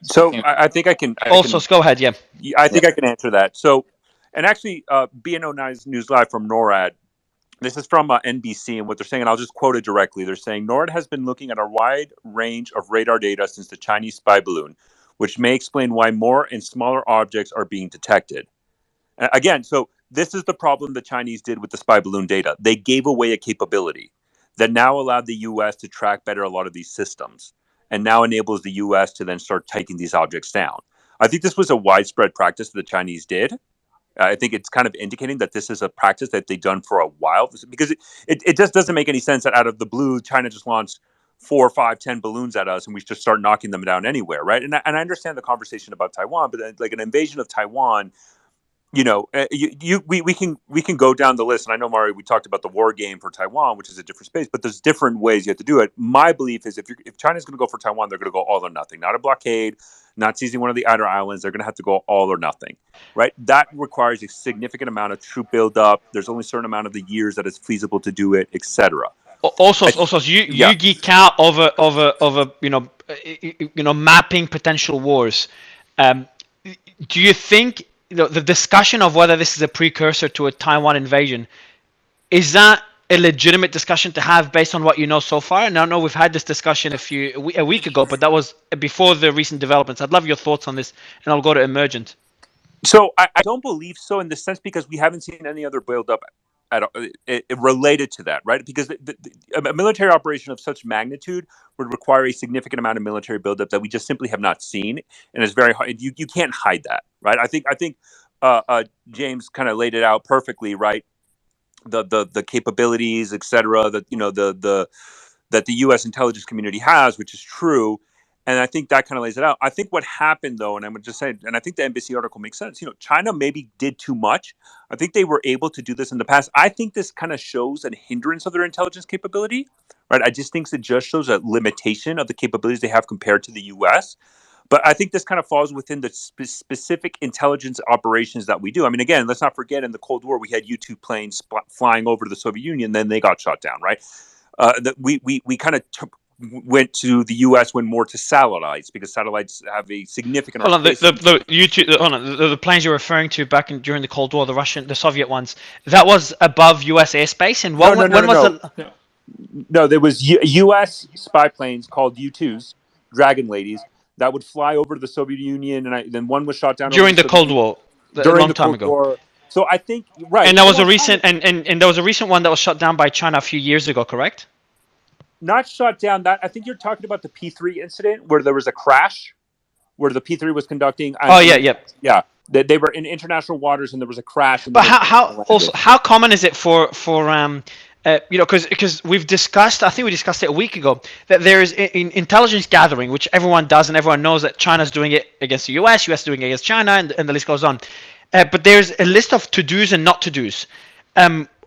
So I think I can. Also, go ahead. Yeah. I think I can answer that. So, and actually, BNO9 News Live from NORAD. This is from NBC, and what they're saying, and I'll just quote it directly. They're saying NORAD has been looking at a wide range of radar data since the Chinese spy balloon, which may explain why more and smaller objects are being detected. Again, so this is the problem the Chinese did with the spy balloon data. They gave away a capability that now allowed the U.S. to track better a lot of these systems, and now enables the U.S. to then start taking these objects down. I think this was a widespread practice that the Chinese did. I think it's kind of indicating that this is a practice that they've done for a while, because it just doesn't make any sense that out of the blue, China just launched 4, 5, 10 balloons at us, and we just start knocking them down anywhere, right? And I understand the conversation about Taiwan, but then, like an invasion of Taiwan, we can go down the list, and I know, Mario, we talked about the war game for Taiwan, which is a different space, but there's different ways you have to do it. My belief is if China's going to go for Taiwan, they're going to go all or nothing, not a blockade, not seizing one of the outer islands. They're going to have to go all or nothing, right? That requires a significant amount of troop buildup. There's only a certain amount of the years that it's feasible to do it, etc. Also, you Yeah. geek out over mapping potential wars. Um, do you think the discussion of whether this is a precursor to a Taiwan invasion, is that a legitimate discussion to have based on what you know so far? And I know we've had this discussion a week ago, but that was before the recent developments. I'd love your thoughts on this, and I'll go to emergent. So I don't believe so in the sense, because we haven't seen any other buildup related to that, right? Because a military operation of such magnitude would require a significant amount of military buildup that we just simply have not seen, and it's very hard. You can't hide that, right? I think James kind of laid it out perfectly, right? The capabilities, etc. That that the U.S. intelligence community has, which is true. And I think that kind of lays it out. I think what happened, though, and I'm just saying, and I think the NBC article makes sense. China maybe did too much. I think they were able to do this in the past. I think this kind of shows a hindrance of their intelligence capability, right? I just think it just shows a limitation of the capabilities they have compared to the U.S. But I think this kind of falls within the specific intelligence operations that we do. I mean, again, let's not forget, in the Cold War, we had U-2 planes flying over the Soviet Union, then they got shot down, right? That we kind of went to the U.S. went more to satellites, because satellites have a significant. Hold on, the planes you're referring to during the Cold War, the Soviet ones, that was above U.S. airspace, and when was it? No, there was U.S. spy planes called U-2s, Dragon Ladies, that would fly over the Soviet Union, and then one was shot down During over the the Soviet Cold Union War, a during long the time Cold ago. War. So I think right, and there was a recent and there was a recent one that was shot down by China a few years ago, correct? Not shot down. That I think you're talking about the P3 incident, where there was a crash, where the P3 was conducting. Yeah. They were in international waters, and there was a crash. And but how common is it for because we've discussed, I think we discussed it a week ago, that there is in intelligence gathering, which everyone does, and everyone knows that China's doing it against the US doing it against China, and the list goes on. But there's a list of to-dos and not to-dos.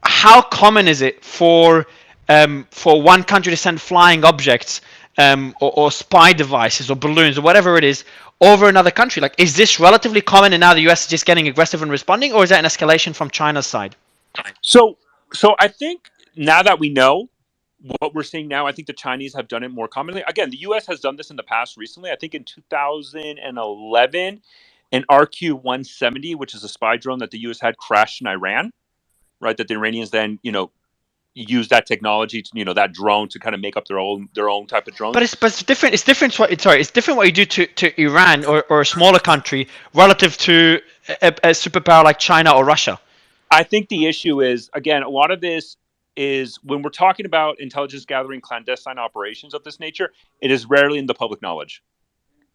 How common is it for one country to send flying objects or spy devices or balloons or whatever it is over another country? Like, is this relatively common, and now the US is just getting aggressive and responding, or is that an escalation from China's side? So I think now that we know what we're seeing now, I think the Chinese have done it more commonly. Again, the U.S. has done this in the past recently. I think in 2011, an RQ-170, which is a spy drone that the U.S. had, crashed in Iran, right? That the Iranians then, use that technology to, that drone to kind of make up their own type of drone. But it's different. It's different. It's different what you do to Iran or a smaller country relative to a superpower like China or Russia. I think the issue is, again, a lot of this is when we're talking about intelligence gathering clandestine operations of this nature, it is rarely in the public knowledge.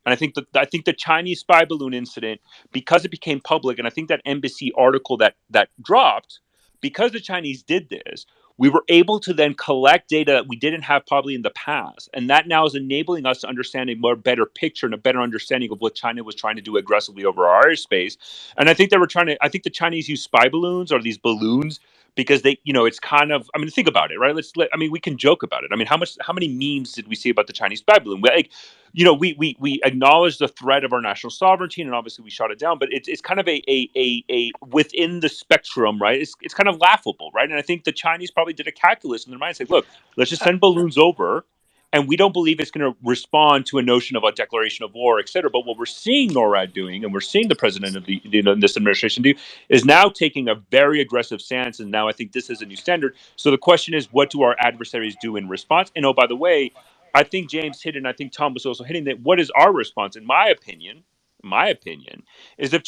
And I think the Chinese spy balloon incident, because it became public, and I think that embassy article that dropped, because the Chinese did this, we were able to then collect data that we didn't have probably in the past. And that now is enabling us to understand a more better picture and a better understanding of what China was trying to do aggressively over our airspace. And I think I think the Chinese use spy balloons, or these balloons, because they, it's kind of, I mean, think about it, right? We can joke about it. I mean, how many memes did we see about the Chinese spy balloon? We acknowledge the threat of our national sovereignty, and obviously we shot it down, but it's kind of a within the spectrum, right? It's kind of laughable, right? And I think the Chinese probably did a calculus in their mind, say, look, let's just send balloons over, and we don't believe it's going to respond to a notion of a declaration of war, et cetera. But what we're seeing NORAD doing, and we're seeing the president of this administration do, is now taking a very aggressive stance. And now I think this is a new standard. So the question is, what do our adversaries do in response? And oh, by the way, I think James hit it, and I think Tom was also hitting that. What is our response? In my opinion, my opinion, is if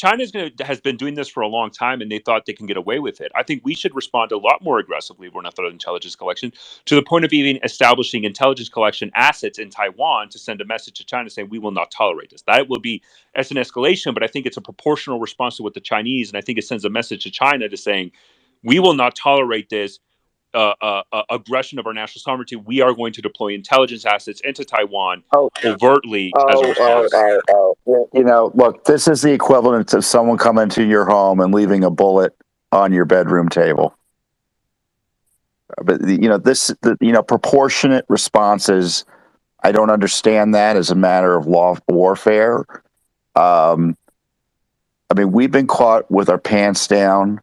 has been doing this for a long time and they thought they can get away with it, I think we should respond a lot more aggressively. We're not the intelligence collection to the point of even establishing intelligence collection assets in Taiwan to send a message to China saying we will not tolerate this. That will be as an escalation, but I think it's a proportional response to what the Chinese, and I think it sends a message to China to saying we will not tolerate this aggression of our national sovereignty. We are going to deploy intelligence assets into Taiwan Oh, overtly as a oh, oh, response. oh, oh. You know, look, this is the equivalent of someone coming to your home and leaving a bullet on your bedroom table. But proportionate responses. I don't understand that as a matter of law warfare. I mean, we've been caught with our pants down.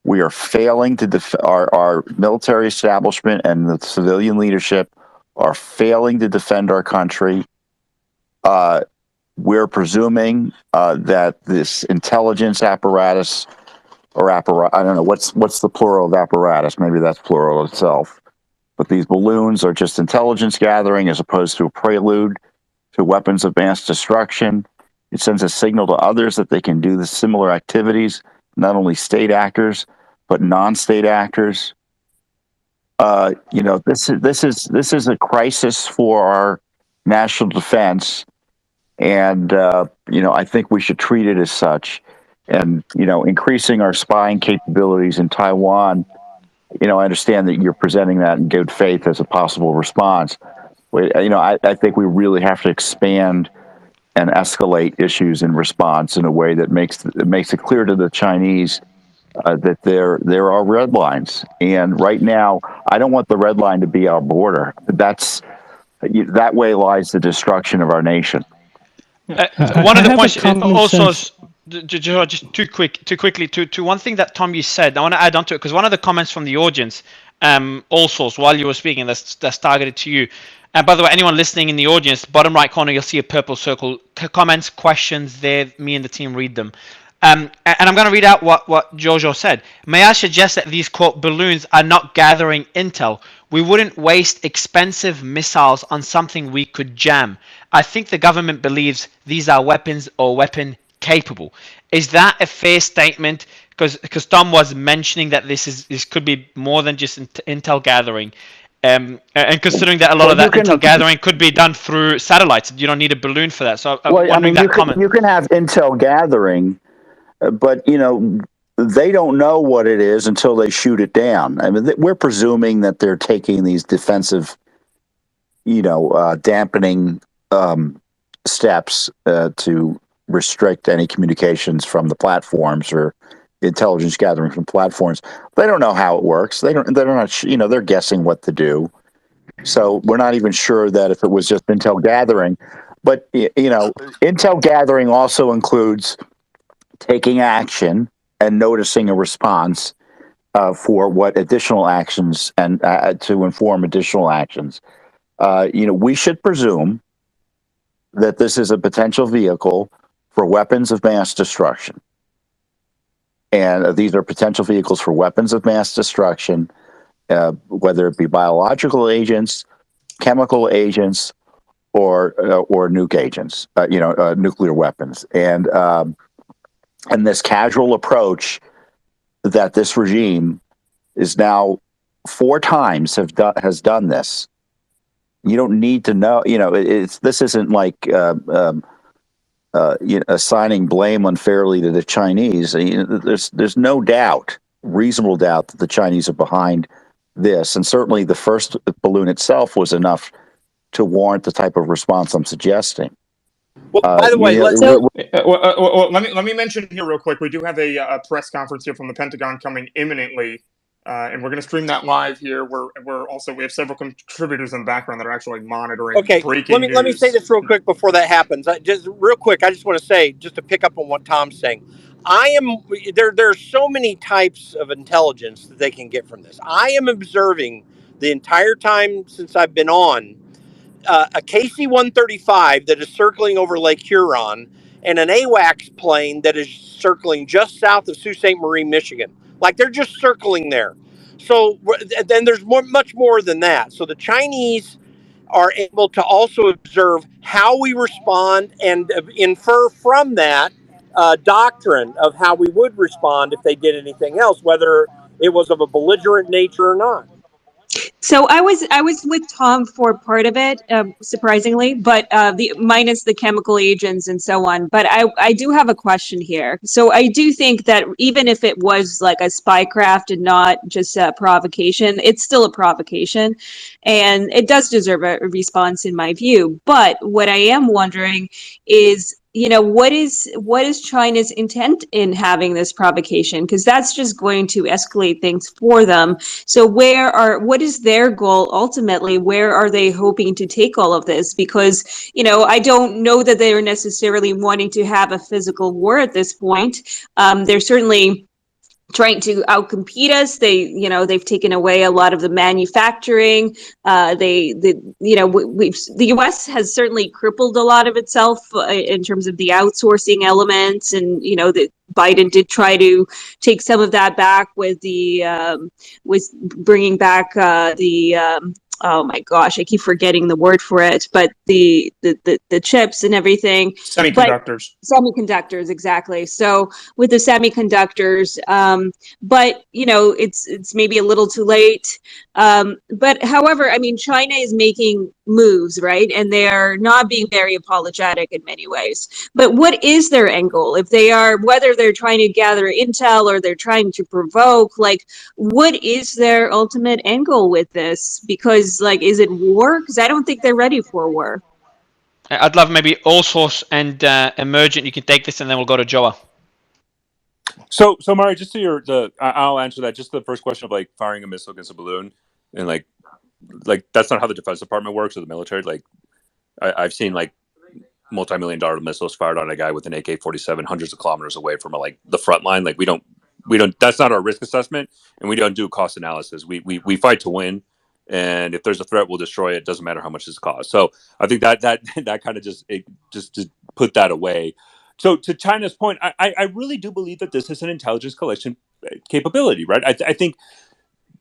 We are failing to our military establishment and the civilian leadership are failing to defend our country. We're presuming that this intelligence apparatus or I don't know what's the plural of apparatus. Maybe that's plural itself. But these balloons are just intelligence gathering as opposed to a prelude to weapons of mass destruction. It sends a signal to others that they can do the similar activities, not only state actors but non-state actors. This is a crisis for our national defense, and I think we should treat it as such. And increasing our spying capabilities in Taiwan. I understand that you're presenting that in good faith as a possible response. I think we really have to expand and escalate issues in response in a way that makes it clear to the Chinese that there are red lines. And right now, I don't want the red line to be our border. That way lies the destruction of our nation. One of the points also sense. just too quickly to one thing that Tom you said. I want to add on to it because one of the comments from the audience, also while you were speaking, that's targeted to you. And by the way, anyone listening in the audience, bottom right corner, you'll see a purple circle. Comments, questions there. Me and the team read them. And I'm going to read out what Jojo said. May I suggest that these, quote, balloons are not gathering intel? We wouldn't waste expensive missiles on something we could jam. I think the government believes these are weapons or weapon capable. Is that a fair statement? Because Tom was mentioning that this could be more than just intel gathering. And considering that a lot of that intel gathering could be done through satellites, you don't need a balloon for that. So I'm wondering that comment. You can have intel gathering, but they don't know what it is until they shoot it down. I mean, we're presuming that they're taking these defensive, dampening steps to restrict any communications from the platforms or intelligence gathering from platforms. They don't know how it works. They're not. They're guessing what to do. So we're not even sure that if it was just intel gathering. But intel gathering also includes taking action and noticing a response for what additional actions and to inform additional actions. We should presume that this is a potential vehicle for weapons of mass destruction. And these are potential vehicles for weapons of mass destruction, whether it be biological agents, chemical agents, or nuke agents, nuclear weapons. And this casual approach that this regime is now 4 times has done this. You don't need to know. This isn't like assigning blame unfairly to the Chinese. There's no doubt, reasonable doubt, that the Chinese are behind this, and certainly the first balloon itself was enough to warrant the type of response I'm suggesting. Well, by the way, let me mention here real quick. We do have a press conference here from the Pentagon coming imminently, and we're going to stream that live here. We have several contributors in the background that are actually monitoring. Breaking news. Let me say this real quick before that happens. I just want to say, just to pick up on what Tom's saying. There's so many types of intelligence that they can get from this. I am observing the entire time since I've been on a KC-135 that is circling over Lake Huron and an AWACS plane that is circling just south of Sault Ste. Marie, Michigan. Like, they're just circling there. So then there's much more than that. So the Chinese are able to also observe how we respond and infer from that doctrine of how we would respond if they did anything else, whether it was of a belligerent nature or not. So I was with Tom for part of it, surprisingly, but the minus the chemical agents and so on. But I do have a question here. So I do think that even if it was like a spy craft and not just a provocation, it's still a provocation, and it does deserve a response in my view. But what I am wondering is, what is China's intent in having this provocation? Because that's just going to escalate things for them. So what is their goal ultimately? Where are they hoping to take all of this? Because, I don't know that they are necessarily wanting to have a physical war at this point. They're certainly trying to outcompete us. They've taken away a lot of the manufacturing. The U.S. has certainly crippled a lot of itself in terms of the outsourcing elements, and that Biden did try to take some of that back with bringing back oh my gosh, I keep forgetting the word for it, but the chips and everything. Semiconductors. Semiconductors, exactly. So with the semiconductors, but it's maybe a little too late. But however, I mean, China is making moves, right? And they're not being very apologetic in many ways. But what is their end goal? Whether they're trying to gather intel or they're trying to provoke, like, what is their ultimate end goal with this? Because, like, is it war? Because I don't think they're ready for war. I'd love maybe all source and emergent. You can take this, and then we'll go to Joa. So Mari, just to I'll answer that. Just the first question of like firing a missile against a balloon, and like that's not how the Defense Department works or the military. Like I've seen like multi-million-dollar missiles fired on a guy with an AK-47 hundreds of kilometers away from like the front line. Like we don't. That's not our risk assessment, and we don't do cost analysis. We fight to win, and if there's a threat, we'll destroy it. Doesn't matter how much it's cost. So I think that kind of just put that away. So to China's point, I really do believe that this is an intelligence collection capability, right? I think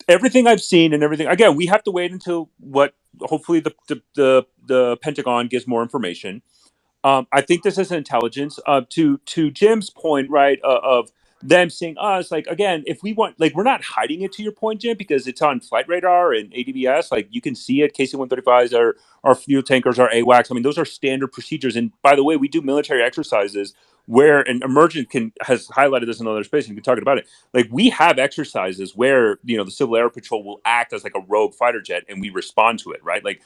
everything I've seen and everything. Again, we have to wait until hopefully the Pentagon gives more information. I think this is intelligence. To Jim's point, right, of them seeing us, like, again, if we want, like, we're not hiding it, to your point, Jim, because it's on flight radar and ADBS. Like, you can see it. KC-135s, our fuel tankers, our AWACS. I mean, those are standard procedures. And by the way, we do military exercises where, and Emergent has highlighted this in other space, and you can talk about it. Like, we have exercises where, the Civil Air Patrol will act as like a rogue fighter jet, and we respond to it, right? Like,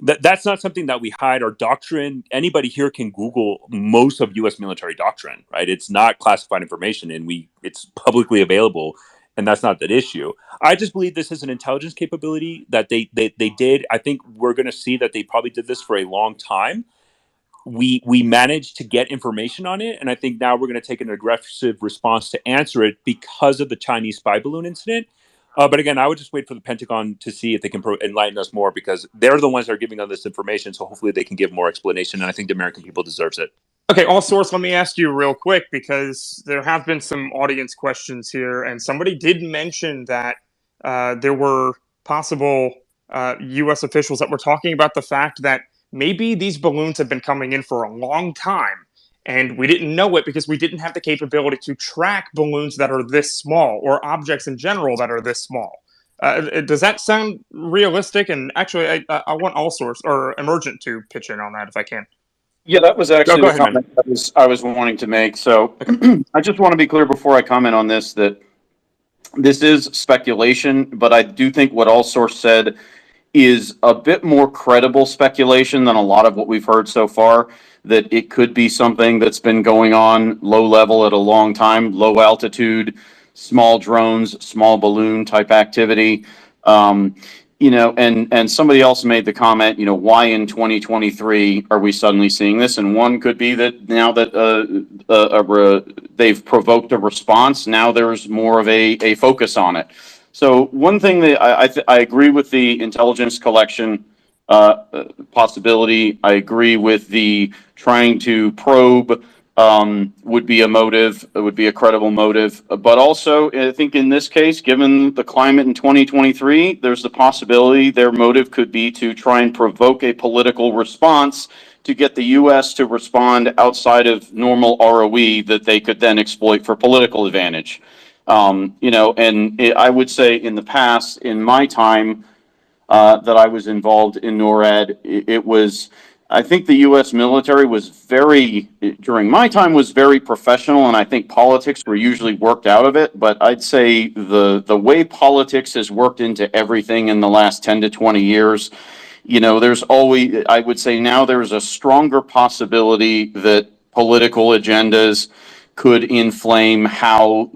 that's not something that we hide. Our doctrine, anybody here can Google most of U.S. military doctrine, right? It's not classified information, and it's publicly available, and that's not that issue. I just believe this is an intelligence capability that they did. I think we're going to see that they probably did this for a long time. We managed to get information on it, and I think now we're going to take an aggressive response to answer it because of the Chinese spy balloon incident. But again, I would just wait for the Pentagon to see if they can enlighten us more, because they're the ones that are giving us this information. So hopefully they can give more explanation. And I think the American people deserves it. Okay, all source, let me ask you real quick, because there have been some audience questions here, and somebody did mention that there were possible U.S. officials that were talking about the fact that maybe these balloons have been coming in for a long time, and we didn't know it because we didn't have the capability to track balloons that are this small, or objects in general that are this small. Does that sound realistic? And actually, I want all source or Emergent to pitch in on that if I can. Yeah, that was actually Go the ahead, man. comment I was wanting to make. So I just want to be clear before I comment on this that this is speculation, but I do think what All Source said is a bit more credible speculation than a lot of what we've heard so far, that it could be something that's been going on low level at a long time, low altitude, small drones, small balloon type activity. And somebody else made the comment, why in 2023 are we suddenly seeing this? And one could be that now that they've provoked a response, now there's more of a focus on it. So one thing that I agree with the intelligence collection possibility. I agree with the trying to probe would be a motive, would be a credible motive. But also, I think in this case, given the climate in 2023, there's the possibility their motive could be to try and provoke a political response to get the U.S. to respond outside of normal ROE that they could then exploit for political advantage. I would say in the past, in my time, that I was involved in NORAD, it was, I think the U.S. military was during my time, was very professional, and I think politics were usually worked out of it. But I'd say the way politics has worked into everything in the last 10 to 20 years, there's always, I would say now there's a stronger possibility that political agendas could inflame how,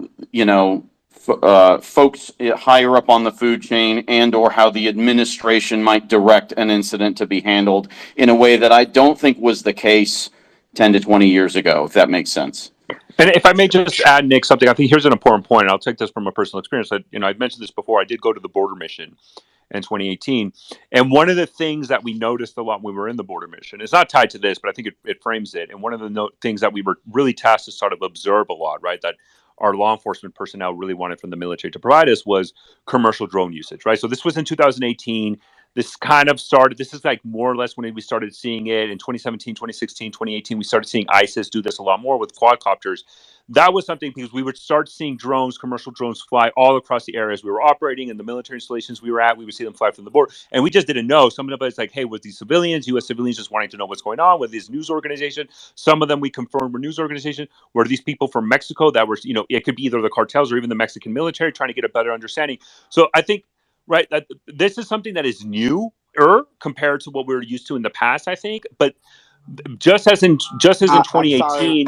folks higher up on the food chain and or how the administration might direct an incident to be handled in a way that I don't think was the case 10 to 20 years ago, if that makes sense. And if I may just add, Nick, something, I think here's an important point. And I'll take this from a personal experience. I've mentioned this before. I did go to the border mission in 2018. And one of the things that we noticed a lot when we were in the border mission, it's not tied to this, but I think it frames it. And one of the things that we were really tasked to sort of observe a lot, right, that our law enforcement personnel really wanted from the military to provide us was commercial drone usage, right? So this was in 2018. This kind of started, this is like more or less when we started seeing it in 2017, 2016, 2018. We started seeing ISIS do this a lot more with quadcopters. That was something because we would start seeing drones, commercial drones fly all across the areas we were operating and the military installations we were at. We would see them fly from the border. And we just didn't know. Some of us like, hey, was these civilians, U.S. civilians just wanting to know what's going on with this news organization? Some of them we confirmed were news organizations. Were these people from Mexico that were, it could be either the cartels or even the Mexican military trying to get a better understanding. So I think, right, that this is something that is newer compared to what we were used to in the past, I think. But just as in I'm sorry. 2018.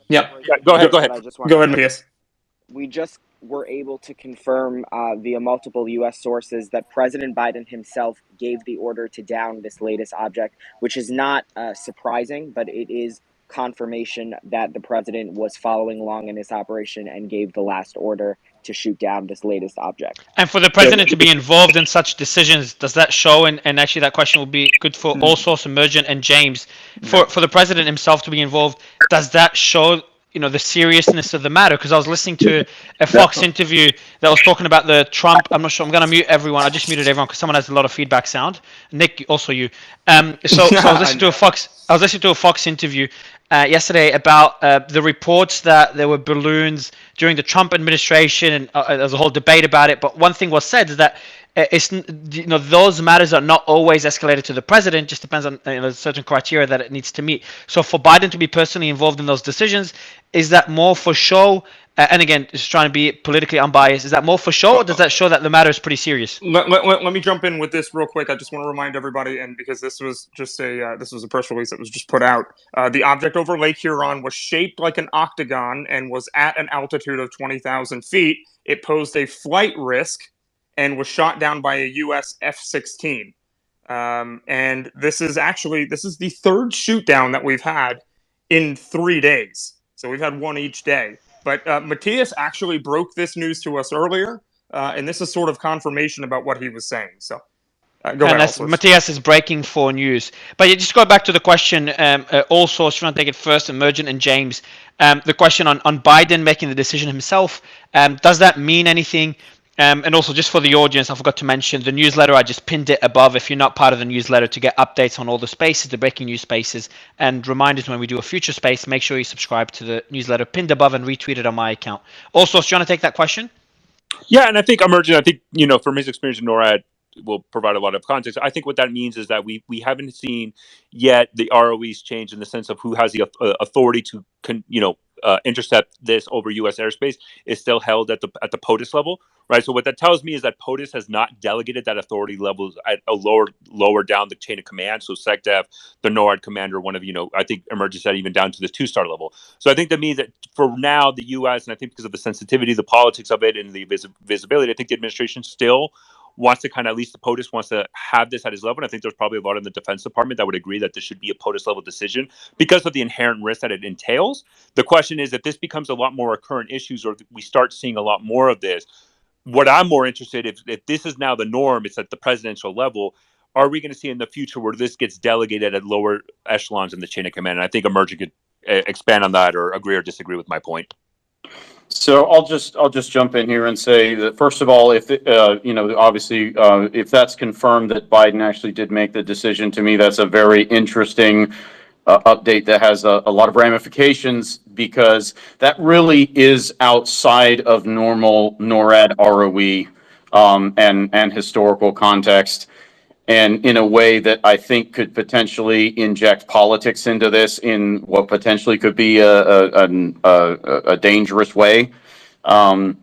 Yep. Yeah, go ahead. But I just want Go ahead, Matthias. we just were able to confirm via multiple U.S. sources that President Biden himself gave the order to down this latest object, which is not surprising, but it is confirmation that the president was following along in this operation and gave the last order to shoot down this latest object. And for the president to be involved in such decisions, does that show, and actually that question will be good for All Source, Emergent, and James, for the president himself to be involved, does that show the seriousness of the matter? Because I was listening to a Fox interview that was talking about the Trump. I'm not sure. I'm going to mute everyone. I just muted everyone because someone has a lot of feedback sound. Nick, also you. So I was listening to a Fox. I was listening to a Fox interview yesterday about the reports that there were balloons during the Trump administration, and there was a whole debate about it. But one thing was said is that it's those matters are not always escalated to the president. Just depends on certain criteria that it needs to meet. So for Biden to be personally involved in those decisions, is that more for show? And again, just trying to be politically unbiased. Is that more for show, or does that show that the matter is pretty serious? Let me jump in with this real quick. I just want to remind everybody, and because this was just this was a press release that was just put out. The object over Lake Huron was shaped like an octagon and was at an altitude of 20,000 feet. It posed a flight risk and was shot down by a U.S. F-16. And this is the third shoot down that we've had in 3 days. So we've had one each day. But Matthias actually broke this news to us earlier, and this is sort of confirmation about what he was saying. So go ahead. Matthias is breaking for news. But just go back to the question, All Source, if you want to take it first, Emergent and James. The question on Biden making the decision himself, does that mean anything? And also, just for the audience, I forgot to mention the newsletter. I just pinned it above if you're not part of the newsletter to get updates on all the spaces, the breaking news spaces, and reminders when we do a future space. Make sure you subscribe to the newsletter pinned above and retweet it on my account. Also, do you want to take that question? Yeah, and I think Emergent, from his experience in NORAD, will provide a lot of context. I think what that means is that we haven't seen yet the ROEs change in the sense of who has the authority to intercept this over U.S. airspace is still held at the POTUS level, right? So what that tells me is that POTUS has not delegated that authority levels at a lower down the chain of command. So SecDef, the NORAD commander, one of I think Emergent said even down to the 2-star level. So I think that means that for now the U.S. and I think because of the sensitivity, the politics of it, and the visibility, I think the administration still wants to kind of, at least the POTUS wants to have this at his level. And I think there's probably a lot in the Defense Department that would agree that this should be a POTUS level decision because of the inherent risk that it entails. The question is, if this becomes a lot more recurrent issues or we start seeing a lot more of this, what I'm more interested if this is now the norm, it's at the presidential level, are we going to see in the future where this gets delegated at lower echelons in the chain of command? And I think Emergent could expand on that or agree or disagree with my point. So I'll just jump in here and say that first of all, if obviously if that's confirmed that Biden actually did make the decision, to me that's a very interesting update that has a lot of ramifications, because that really is outside of normal NORAD ROE and historical context, and in a way that I think could potentially inject politics into this in what potentially could be a dangerous way. Um,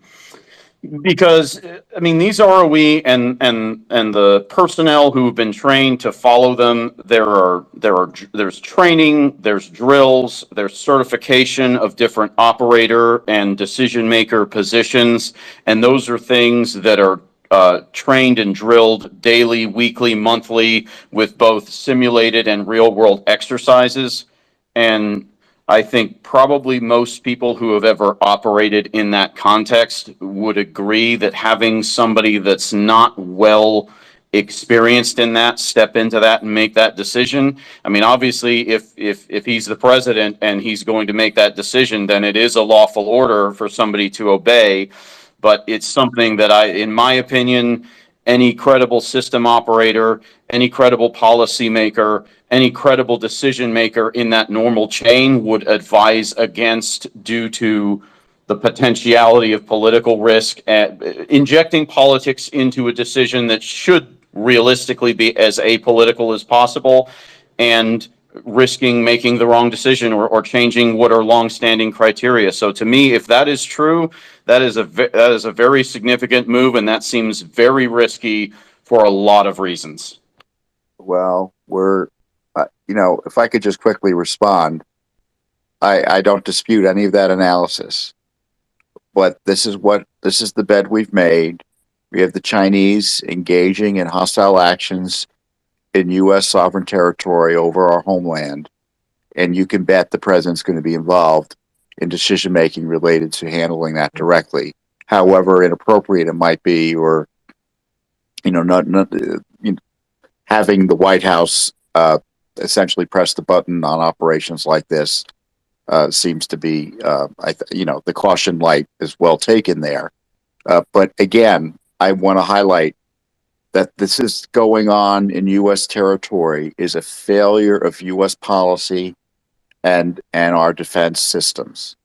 because I mean, these ROE and the personnel who've been trained to follow them, there's training, there's drills, there's certification of different operator and decision maker positions, and those are things that are trained and drilled daily, weekly, monthly, with both simulated and real world exercises. And I think probably most people who have ever operated in that context would agree that having somebody that's not well experienced in that step into that and make that decision. I mean, obviously, if he's the president and he's going to make that decision, then it is a lawful order for somebody to obey. But it's something that in my opinion, any credible system operator, any credible policymaker, any credible decision maker in that normal chain would advise against, due to the potentiality of political risk and injecting politics into a decision that should realistically be as apolitical as possible, and risking making the wrong decision or changing what are longstanding criteria. So to me, if that is true, that is a very significant move, and that seems very risky for a lot of reasons. Well, if I could just quickly respond, I don't dispute any of that analysis, but this is the bed we've made. We have the Chinese engaging in hostile actions in U.S. sovereign territory over our homeland, and you can bet the president's going to be involved in decision making related to handling that directly, however inappropriate it might be, or not having the White House essentially press the button on operations like this seems to be, the caution light is well taken there. But again, I want to highlight that this is going on in U.S. territory is a failure of U.S. policy and our defense systems.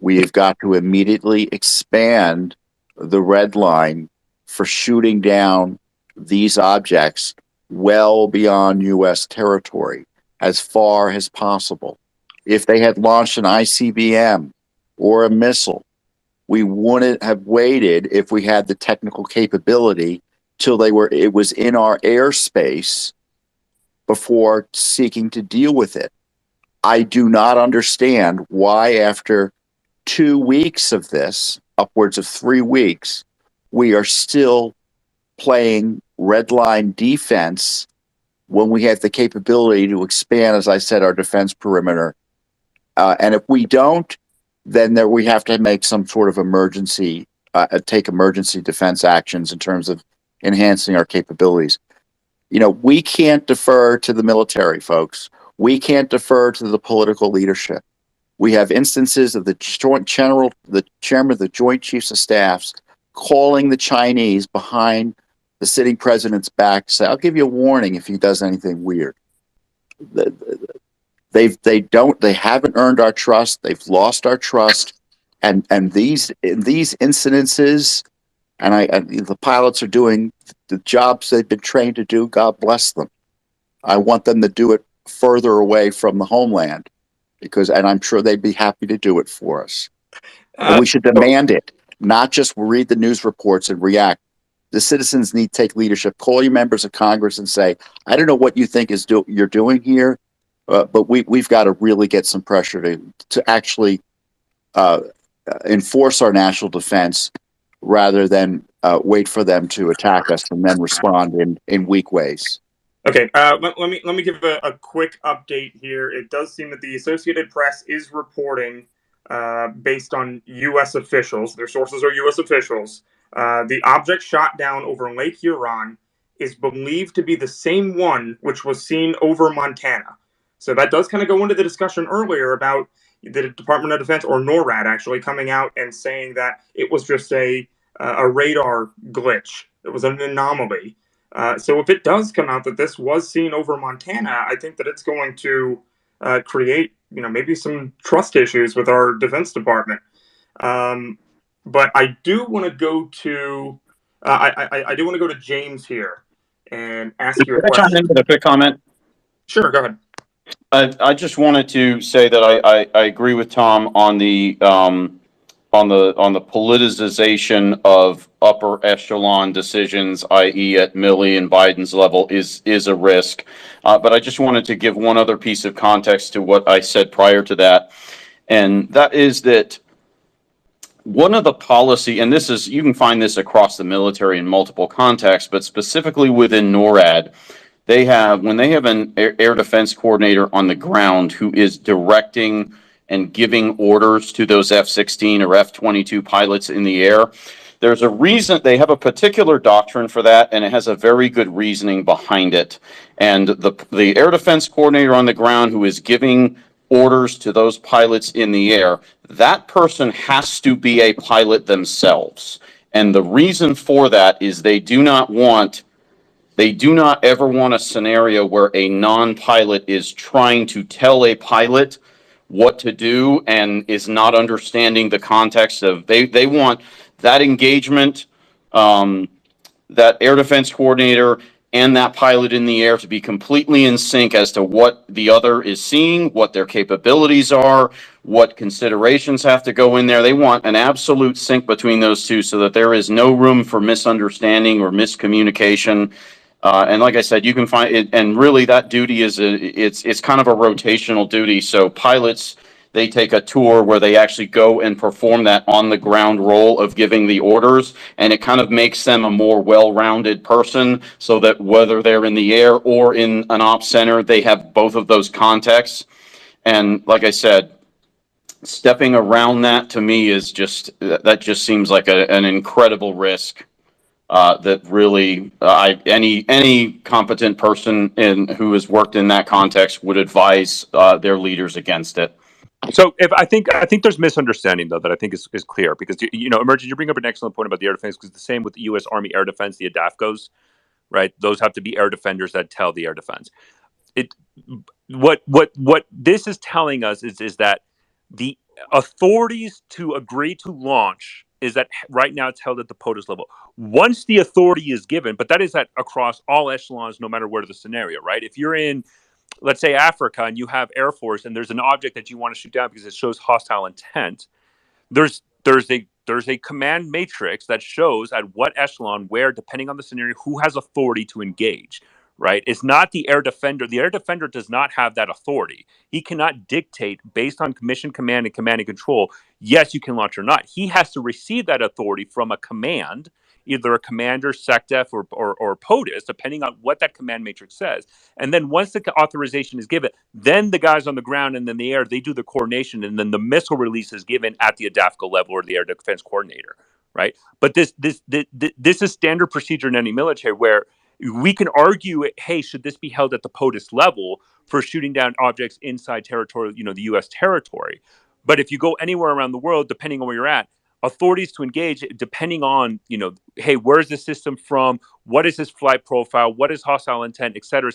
We have got to immediately expand the red line for shooting down these objects well beyond U.S. territory as far as possible. If they had launched an ICBM or a missile, we wouldn't have waited, if we had the technical capability, till it was in our airspace before seeking to deal with it. I do not understand why, after 2 weeks of this, upwards of 3 weeks, we are still playing red line defense when we have the capability to expand, as I said, our defense perimeter. And if we don't, then we have to make some sort of take emergency defense actions in terms of enhancing our capabilities. We can't defer to the military, folks. We can't defer to the political leadership. We have instances of the chairman of the Joint Chiefs of Staffs calling the Chinese behind the sitting president's back to say, "I'll give you a warning if he does anything weird." They haven't earned our trust. They've lost our trust, and these incidences, and the pilots are doing the jobs they've been trained to do. God bless them. I want them to do it further away from the homeland, and I'm sure they'd be happy to do it for us. And we should demand it, not just read the news reports and react. The citizens need to take leadership. Call your members of Congress and say, "I don't know what you think you're doing here, but we've got to really get some pressure to actually enforce our national defense, rather than wait for them to attack us and then respond in weak ways." Okay, let me give a quick update here. It does seem that the Associated Press is reporting, based on U.S. officials, their sources are U.S. officials, the object shot down over Lake Huron is believed to be the same one which was seen over Montana. So that does kind of go into the discussion earlier about the Department of Defense, or NORAD, actually coming out and saying that it was just a radar glitch. It was an anomaly. So if it does come out that this was seen over Montana, I think that it's going to create, maybe some trust issues with our Defense Department. But I do want to go to I do want to go to James here and ask you a Can I chime in question. with a quick comment? Sure, go ahead. I just wanted to say that I agree with Tom on the politicization of upper echelon decisions, i.e., at Milley and Biden's level, is a risk. But I just wanted to give one other piece of context to what I said prior to that, and that is that one of the policy, and this is, you can find this across the military in multiple contexts, but specifically within NORAD, when they have an air defense coordinator on the ground who is directing and giving orders to those F-16 or F-22 pilots in the air, there's a reason. They have a particular doctrine for that, and it has a very good reasoning behind it. And the air defense coordinator on the ground who is giving orders to those pilots in the air, that person has to be a pilot themselves. And the reason for that is they do not ever want a scenario where a non-pilot is trying to tell a pilot what to do and is not understanding the context of. They want that engagement, that air defense coordinator and that pilot in the air to be completely in sync as to what the other is seeing, what their capabilities are, what considerations have to go in there. They want an absolute sync between those two so that there is no room for misunderstanding or miscommunication. And like I said, you can find it, and really that duty it's kind of a rotational duty. So pilots, they take a tour where they actually go and perform that on the ground role of giving the orders, and it kind of makes them a more well-rounded person so that whether they're in the air or in an ops center, they have both of those contexts. And like I said, stepping around that to me is that just seems like an incredible risk. That really, any competent person who has worked in that context would advise their leaders against it. So if I think there's misunderstanding though that I think is clear, because Emergent, you bring up an excellent point about the air defense, because the same with the U.S. Army Air Defense, the ADAFCOs, right? Those have to be air defenders that tell the air defense. What this is telling us is that the authorities to agree to launch is that right now it's held at the POTUS level. Once the authority is given, but that is that across all echelons, no matter where the scenario, right? If you're in, let's say, Africa, and you have Air Force, and there's an object that you want to shoot down because it shows hostile intent, there's a command matrix that shows at what echelon, where, depending on the scenario, who has authority to engage. Right? It's not the air defender. The air defender does not have that authority. He cannot dictate based on mission command and command and control. Yes, you can launch or not. He has to receive that authority from a command, either a commander, SecDef, or POTUS, depending on what that command matrix says. And then once the authorization is given, then the guys on the ground and then the air, they do the coordination, and then the missile release is given at the ADAFCO level or the air defense coordinator. Right? But this is standard procedure in any military where we can argue, hey, should this be held at the POTUS level for shooting down objects inside territorial, the U.S. territory? But if you go anywhere around the world, depending on where you're at, authorities to engage, depending on, hey, where's the system from? What is his flight profile? What is hostile intent, et cetera,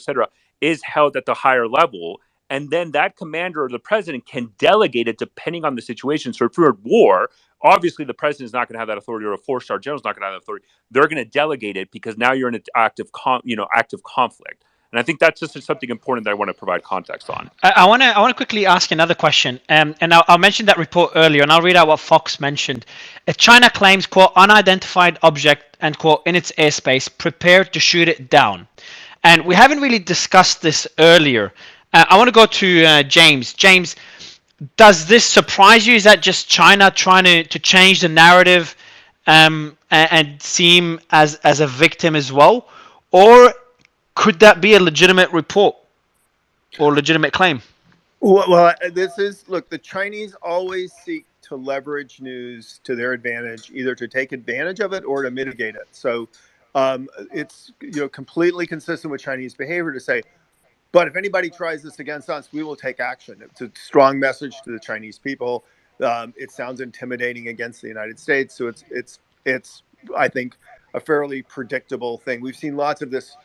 is held at the higher level. And then that commander or the president can delegate it depending on the situation. So if you're at war, obviously the president is not going to have that authority, or a four-star general is not going to have that authority. They're going to delegate it because now you're in an active conflict. And I think that's just something important that I want to provide context on. I want to quickly ask another question, and I'll mention that report earlier, and I'll read out what Fox mentioned. China claims, quote, unidentified object, and quote, in its airspace, prepared to shoot it down. And we haven't really discussed this earlier. I want to go to James. James, does this surprise you? Is that just China trying to change the narrative and seem as a victim as well? Or could that be a legitimate report or legitimate claim? Well, look, the Chinese always seek to leverage news to their advantage, either to take advantage of it or to mitigate it. So it's completely consistent with Chinese behavior to say, But if anybody tries this against us, we will take action. It's a strong message to the Chinese people. It sounds intimidating against the United States, so it's I think a fairly predictable thing. We've seen lots of this,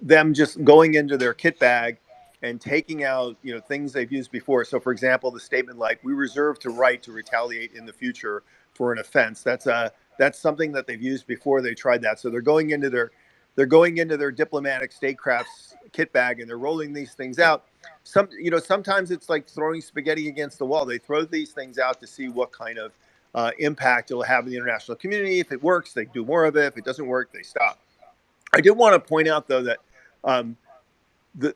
them just going into their kit bag and taking out things they've used before. So, for example, the statement like "We reserve the right to retaliate in the future for an offense." That's something that they've used before. They tried that, so they're going into their diplomatic statecraft's kit bag and they're rolling these things out. Sometimes it's like throwing spaghetti against the wall. They throw these things out to see what kind of impact it'll have in the international community. If it works, they do more of it. If it doesn't work, they stop. I did want to point out, though, that the,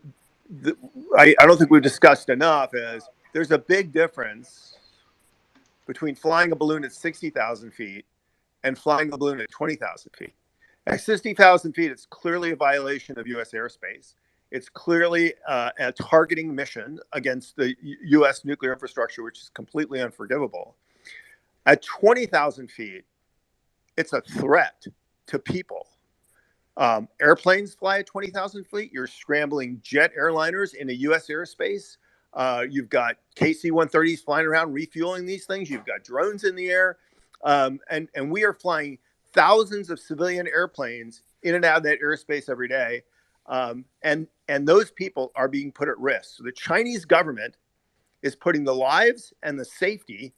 I don't think we've discussed enough is there's a big difference between flying a balloon at 60,000 feet and flying a balloon at 20,000 feet. At 60,000 feet, it's clearly a violation of U.S. airspace. It's clearly a targeting mission against the U.S. nuclear infrastructure, which is completely unforgivable. At 20,000 feet, it's a threat to people. Airplanes fly at 20,000 feet. You're scrambling jet airliners in a U.S. airspace. You've got KC-130s flying around refueling these things. You've got drones in the air. And we are flying thousands of civilian airplanes in and out of that airspace every day. And those people are being put at risk. So the Chinese government is putting the lives and the safety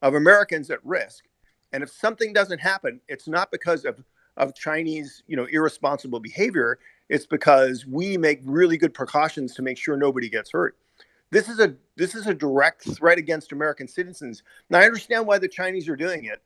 of Americans at risk. And if something doesn't happen, it's not because of Chinese, irresponsible behavior. It's because we make really good precautions to make sure nobody gets hurt. This is a direct threat against American citizens. Now, I understand why the Chinese are doing it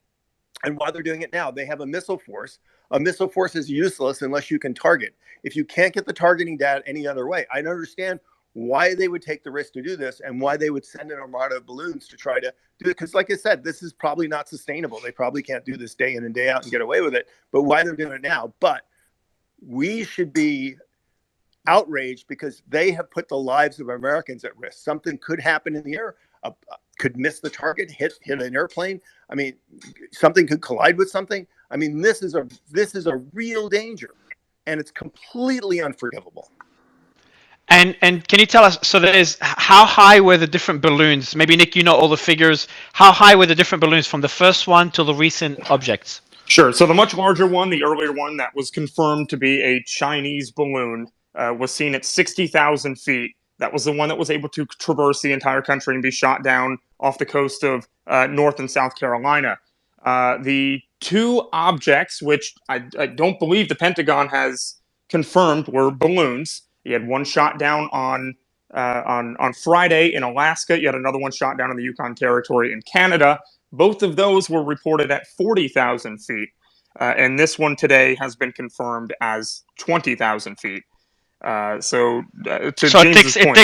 and why they're doing it now. They have a missile force. A missile force is useless unless you can target. If you can't get the targeting data any other way, I understand why they would take the risk to do this and why they would send an armada of balloons to try to do it. Because like I said, this is probably not sustainable. They probably can't do this day in and day out and get away with it. But why they're doing it now. But we should be outraged because they have put the lives of Americans at risk. Something could happen in the air, could miss the target, hit an airplane. I mean, something could collide with something. I mean, this is a real danger, and it's completely unforgivable. And can you tell us, so there is, how high were the different balloons? Maybe Nick, you know all the figures. How high were the different balloons from the first one to the recent objects? Sure. So the much larger one, the earlier one that was confirmed to be a Chinese balloon, was seen at 60,000 feet. That was the one that was able to traverse the entire country and be shot down off the coast of North and South Carolina. The two objects, which I don't believe the Pentagon has confirmed, were balloons. You had one shot down on Friday in Alaska. You had another one shot down in the Yukon Territory in Canada. Both of those were reported at 40,000 feet. And this one today has been confirmed as 20,000 feet. To James's point,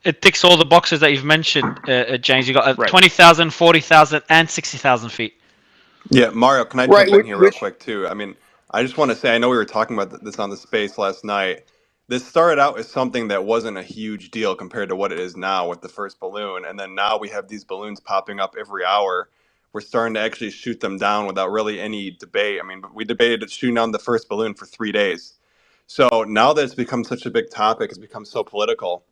it ticks all the boxes that you've mentioned, James. You got right. 20,000, 40,000, and 60,000 feet. Yeah, Mario, can I jump in here real quick too? I mean, I just want to say, I know we were talking about this on the space last night. This started out as something that wasn't a huge deal compared to what it is now with the first balloon, and then now we have these balloons popping up every hour. We're starting to actually shoot them down without really any debate. I mean, we debated shooting down the first balloon for 3 days. So now that it's become such a big topic, it's become so political.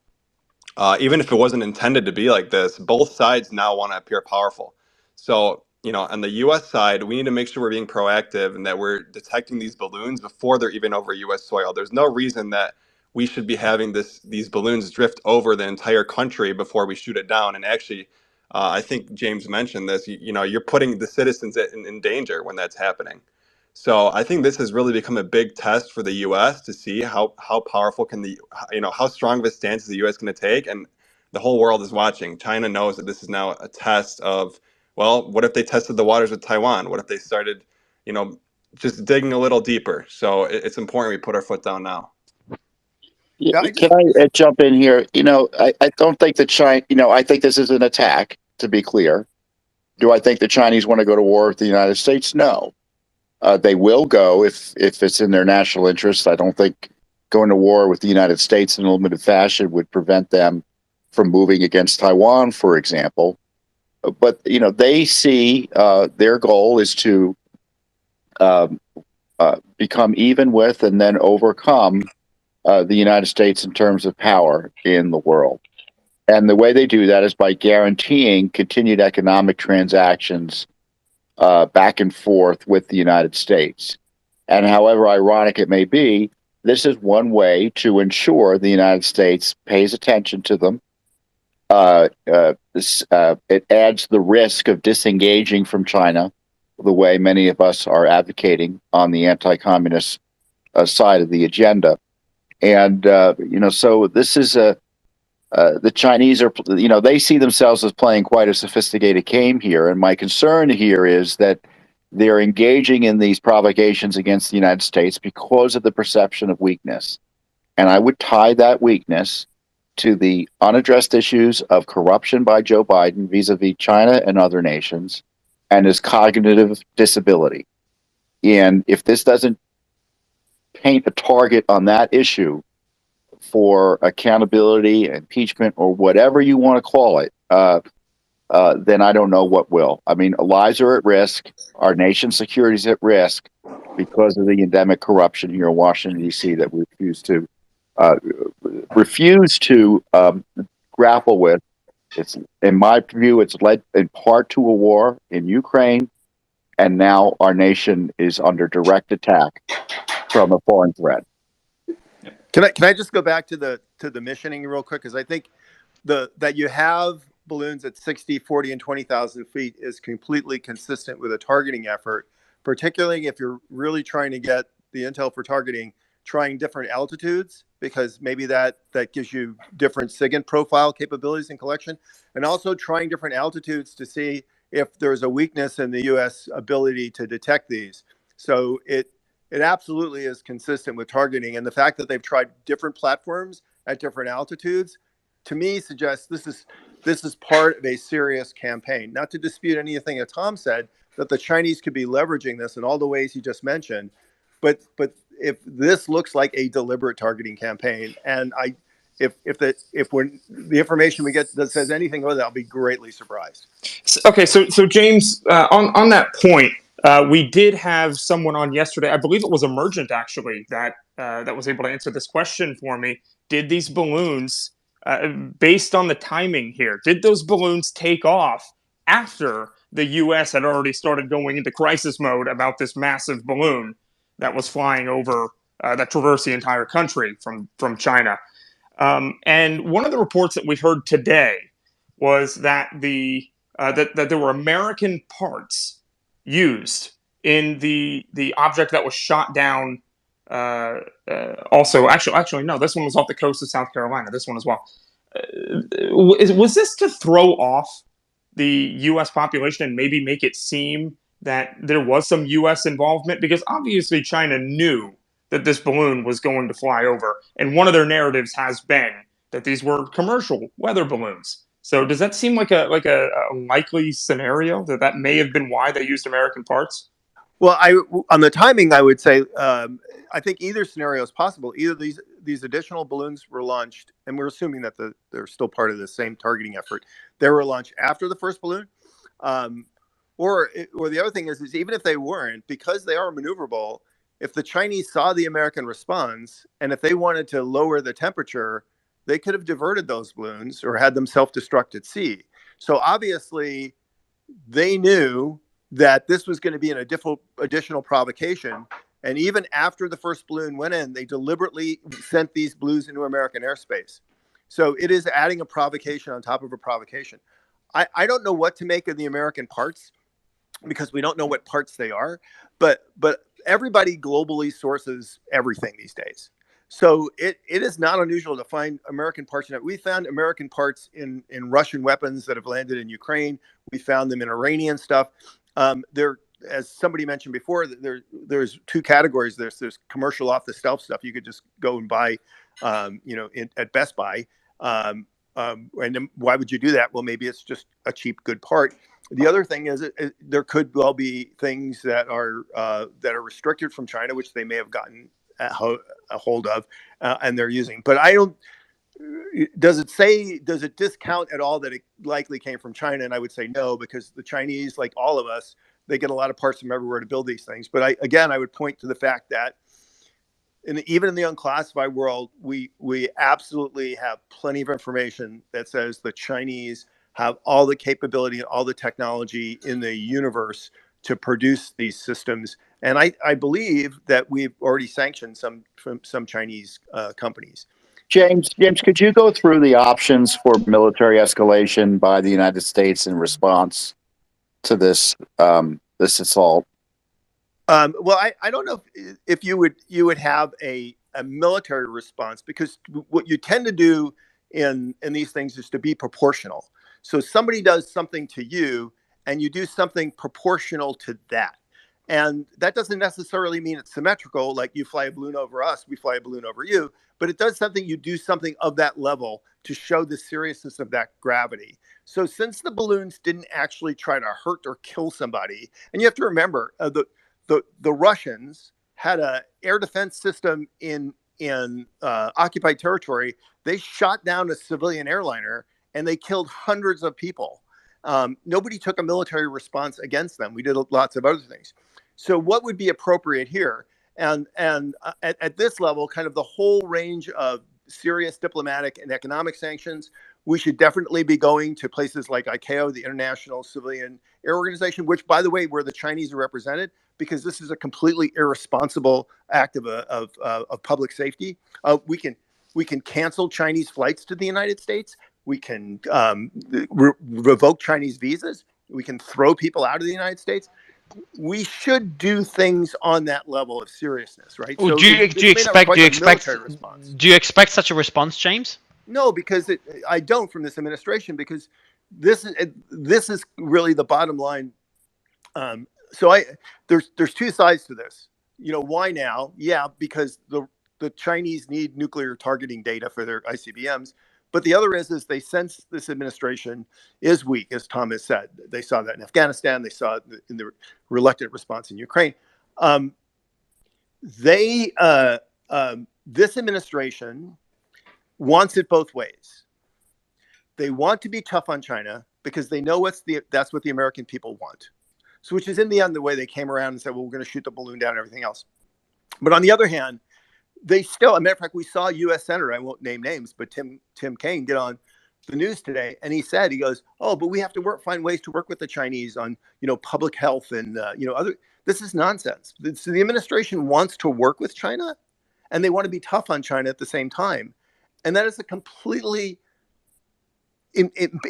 Even if it wasn't intended to be like this, both sides now want to appear powerful. So, on the U.S. side, we need to make sure we're being proactive and that we're detecting these balloons before they're even over U.S. soil. There's no reason that we should be having these balloons drift over the entire country before we shoot it down. And actually, I think James mentioned this. You're putting the citizens in danger when that's happening. So I think this has really become a big test for the U.S. to see how powerful how strong of a stance is the U.S. going to take, and the whole world is watching. China knows that this is now a test of, well, what if they tested the waters with Taiwan? What if they started, just digging a little deeper? So it's important we put our foot down now. Can I jump in here? I don't think that China. I think this is an attack. To be clear, do I think the Chinese want to go to war with the United States? No. They will go if it's in their national interest. I don't think going to war with the United States in a limited fashion would prevent them from moving against Taiwan, for example. But they see their goal is to become even with and then overcome the United States in terms of power in the world. And the way they do that is by guaranteeing continued economic transactions back and forth with the United States. And however ironic it may be, this is one way to ensure the United States pays attention to them. It adds the risk of disengaging from China, the way many of us are advocating on the anti-communist side of the agenda. And, so this is the Chinese are, they see themselves as playing quite a sophisticated game here. And my concern here is that they're engaging in these provocations against the United States because of the perception of weakness. And I would tie that weakness to the unaddressed issues of corruption by Joe Biden vis-a-vis China and other nations, and his cognitive disability. And if this doesn't paint a target on that issue for accountability, impeachment, or whatever you want to call it, then I don't know what will. I mean, lives are at risk. Our nation's security is at risk because of the endemic corruption here in Washington, D.C. that we refuse to grapple with. It's, in my view, it's led in part to a war in Ukraine, and now our nation is under direct attack from a foreign threat. Can I just go back to the missioning real quick? Because I think that you have balloons at 60, 40, and 20,000 feet is completely consistent with a targeting effort, particularly if you're really trying to get the intel for targeting, trying different altitudes, because maybe that gives you different SIGINT profile capabilities in collection, and also trying different altitudes to see if there's a weakness in the U.S. ability to detect these. So it absolutely is consistent with targeting, and the fact that they've tried different platforms at different altitudes, to me, suggests this is part of a serious campaign. Not to dispute anything that Tom said, that the Chinese could be leveraging this in all the ways he just mentioned, but if this looks like a deliberate targeting campaign, and if when the information we get that says anything other, I'll be greatly surprised. Okay, so James, on that point, we did have someone on yesterday. I believe it was Emergent actually that was able to answer this question for me. Did these balloons, based on the timing here, did those balloons take off after the U.S. had already started going into crisis mode about this massive balloon that was flying over that traversed the entire country from China? And one of the reports that we heard today was that that there were American parts used in the object that was shot down. Also, actually, no. This one was off the coast of South Carolina. This one as well. Was this to throw off the U.S. population and maybe make it seem that there was some U.S. involvement? Because obviously China knew that this balloon was going to fly over, and one of their narratives has been that these were commercial weather balloons. So does that seem like a likely scenario that may have been why they used American parts? Well, on the timing, I would say I think either scenario is possible. Either these additional balloons were launched, and we're assuming that they're still part of the same targeting effort. They were launched after the first balloon, or the other thing is even if they weren't, because they are maneuverable. If the Chinese saw the American response, and if they wanted to lower the temperature, they could have diverted those balloons or had them self-destruct at sea. So obviously, they knew that this was going to be an additional provocation. And even after the first balloon went in, they deliberately sent these balloons into American airspace. So it is adding a provocation on top of a provocation. I don't know what to make of the American parts, because we don't know what parts they are, but everybody globally sources everything these days. So it is not unusual to find American parts in it. We found American parts in Russian weapons that have landed in Ukraine. We found them in Iranian stuff. There, as somebody mentioned before, there's two categories. There's commercial off the shelf stuff you could just go and buy, at Best Buy. And why would you do that? Well, maybe it's just a cheap, good part. The other thing is there could well be things that are restricted from China, which they may have gotten a hold of, and they're using. But I don't. Does it discount at all that it likely came from China? And I would say no, because the Chinese, like all of us, they get a lot of parts from everywhere to build these things. But I would point to the fact that even in the unclassified world, we absolutely have plenty of information that says the Chinese have all the capability and all the technology in the universe to produce these systems. And I believe that we've already sanctioned some Chinese companies. James, could you go through the options for military escalation by the United States in response to this this assault? Well, I don't know if you would have a military response, because what you tend to do in these things is to be proportional. So somebody does something to you, and you do something proportional to that. And that doesn't necessarily mean it's symmetrical, like you fly a balloon over us, we fly a balloon over you, but it does something, you do something of that level to show the seriousness of that gravity. So since the balloons didn't actually try to hurt or kill somebody, and you have to remember, the Russians had an air defense system in occupied territory. They shot down a civilian airliner and they killed hundreds of people. Nobody took a military response against them. We did lots of other things. So what would be appropriate here? And at this level, kind of the whole range of serious diplomatic and economic sanctions, we should definitely be going to places like ICAO, the International Civilian Air Organization, which, by the way, where the Chinese are represented, because this is a completely irresponsible act of public safety. We can cancel Chinese flights to the United States. We can revoke Chinese visas. We can throw people out of the United States. We should do things on that level of seriousness, right? Well, So do you expect such a response, James? No, because I don't from this administration, because this is really the bottom line. So there's two sides to this. You know, why now? Yeah, because the Chinese need nuclear targeting data for their ICBMs. But the other is they sense this administration is weak, as Tom has said. They saw that in Afghanistan. They saw it in the reluctant response in Ukraine. This administration wants it both ways. They want to be tough on China because they know that's what the American people want. So, which is in the end the way they came around and said, well, we're going to shoot the balloon down and everything else. But on the other hand, they still, as a matter of fact, we saw a U.S. Senator, I won't name names, but Tim Kaine get on the news today, and he goes, oh, but we have to find ways to work with the Chinese on, public health and, other. This is nonsense. So the administration wants to work with China, and they want to be tough on China at the same time. And that is a completely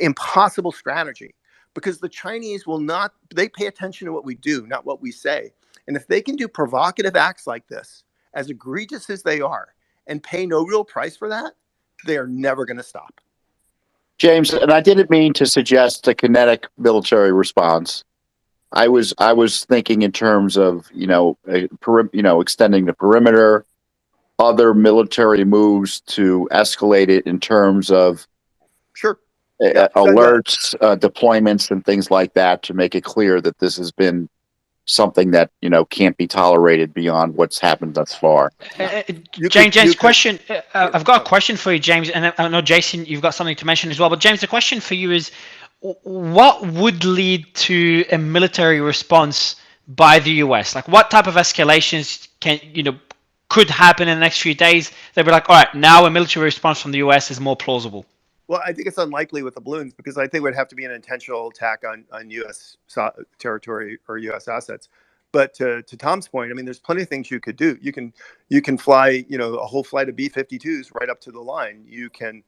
impossible strategy, because the Chinese they pay attention to what we do, not what we say. And if they can do provocative acts like this, as egregious as they are, and pay no real price for that, they are never going to stop. James, and I didn't mean to suggest a kinetic military response. I was thinking in terms of extending the perimeter, other military moves to escalate it in terms of alerts, deployments, and things like that, to make it clear that this has been something that can't be tolerated beyond what's happened thus far. James, question. I've got a question for you, James, and I know Jason, you've got something to mention as well. But James, the question for you is, what would lead to a military response by the US? Like, what type of escalations could happen in the next few days? They'd be like, all right, now a military response from the US is more plausible. Well, I think it's unlikely with the balloons, because I think it would have to be an intentional attack on U.S. territory or U.S. assets. But to Tom's point, I mean, there's plenty of things you could do. You can fly, a whole flight of B-52s right up to the line. You can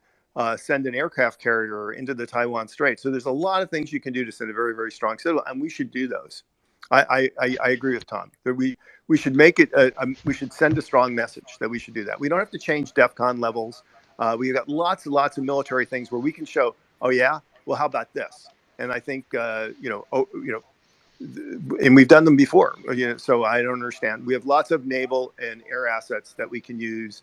send an aircraft carrier into the Taiwan Strait. So there's a lot of things you can do to send a very, very strong signal, and we should do those. I agree with Tom. That we should make it. We should send a strong message that we should do that. We don't have to change DEFCON levels. We've got lots and lots of military things where we can show, oh yeah, well, how about this? And I think and we've done them before. So I don't understand. We have lots of naval and air assets that we can use,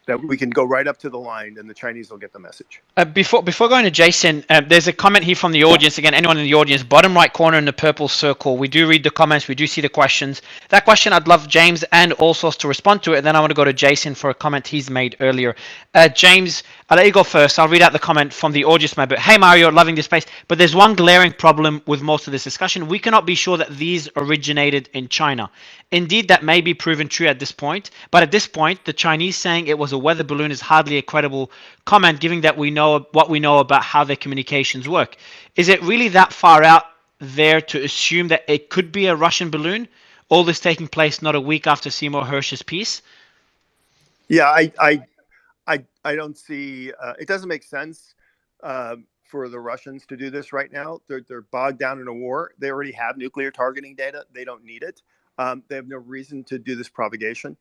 that we can go right up to the line, and the Chinese will get the message. Before going to Jason, there's a comment here from the audience. Again, anyone in the audience, bottom right corner in the purple circle. We do read the comments. We do see the questions. That question, I'd love James and all sorts to respond to it. And then I want to go to Jason for a comment he's made earlier. James, I'll let you go first. I'll read out the comment from the audience member. Hey Mario, loving this space, but there's one glaring problem with most of this discussion. We cannot be sure that these originated in China. Indeed, that may be proven true at this point, but at this point, the Chinese saying it was a weather balloon is hardly a credible comment, given that we know what we know about how their communications work. Is it really that far out there to assume that it could be a Russian balloon? All this taking place not a week after Seymour Hersh's piece? Yeah, I don't see. It doesn't make sense for the Russians to do this right now. They're bogged down in a war. They already have nuclear targeting data. They don't need it. They have no reason to do this propagation.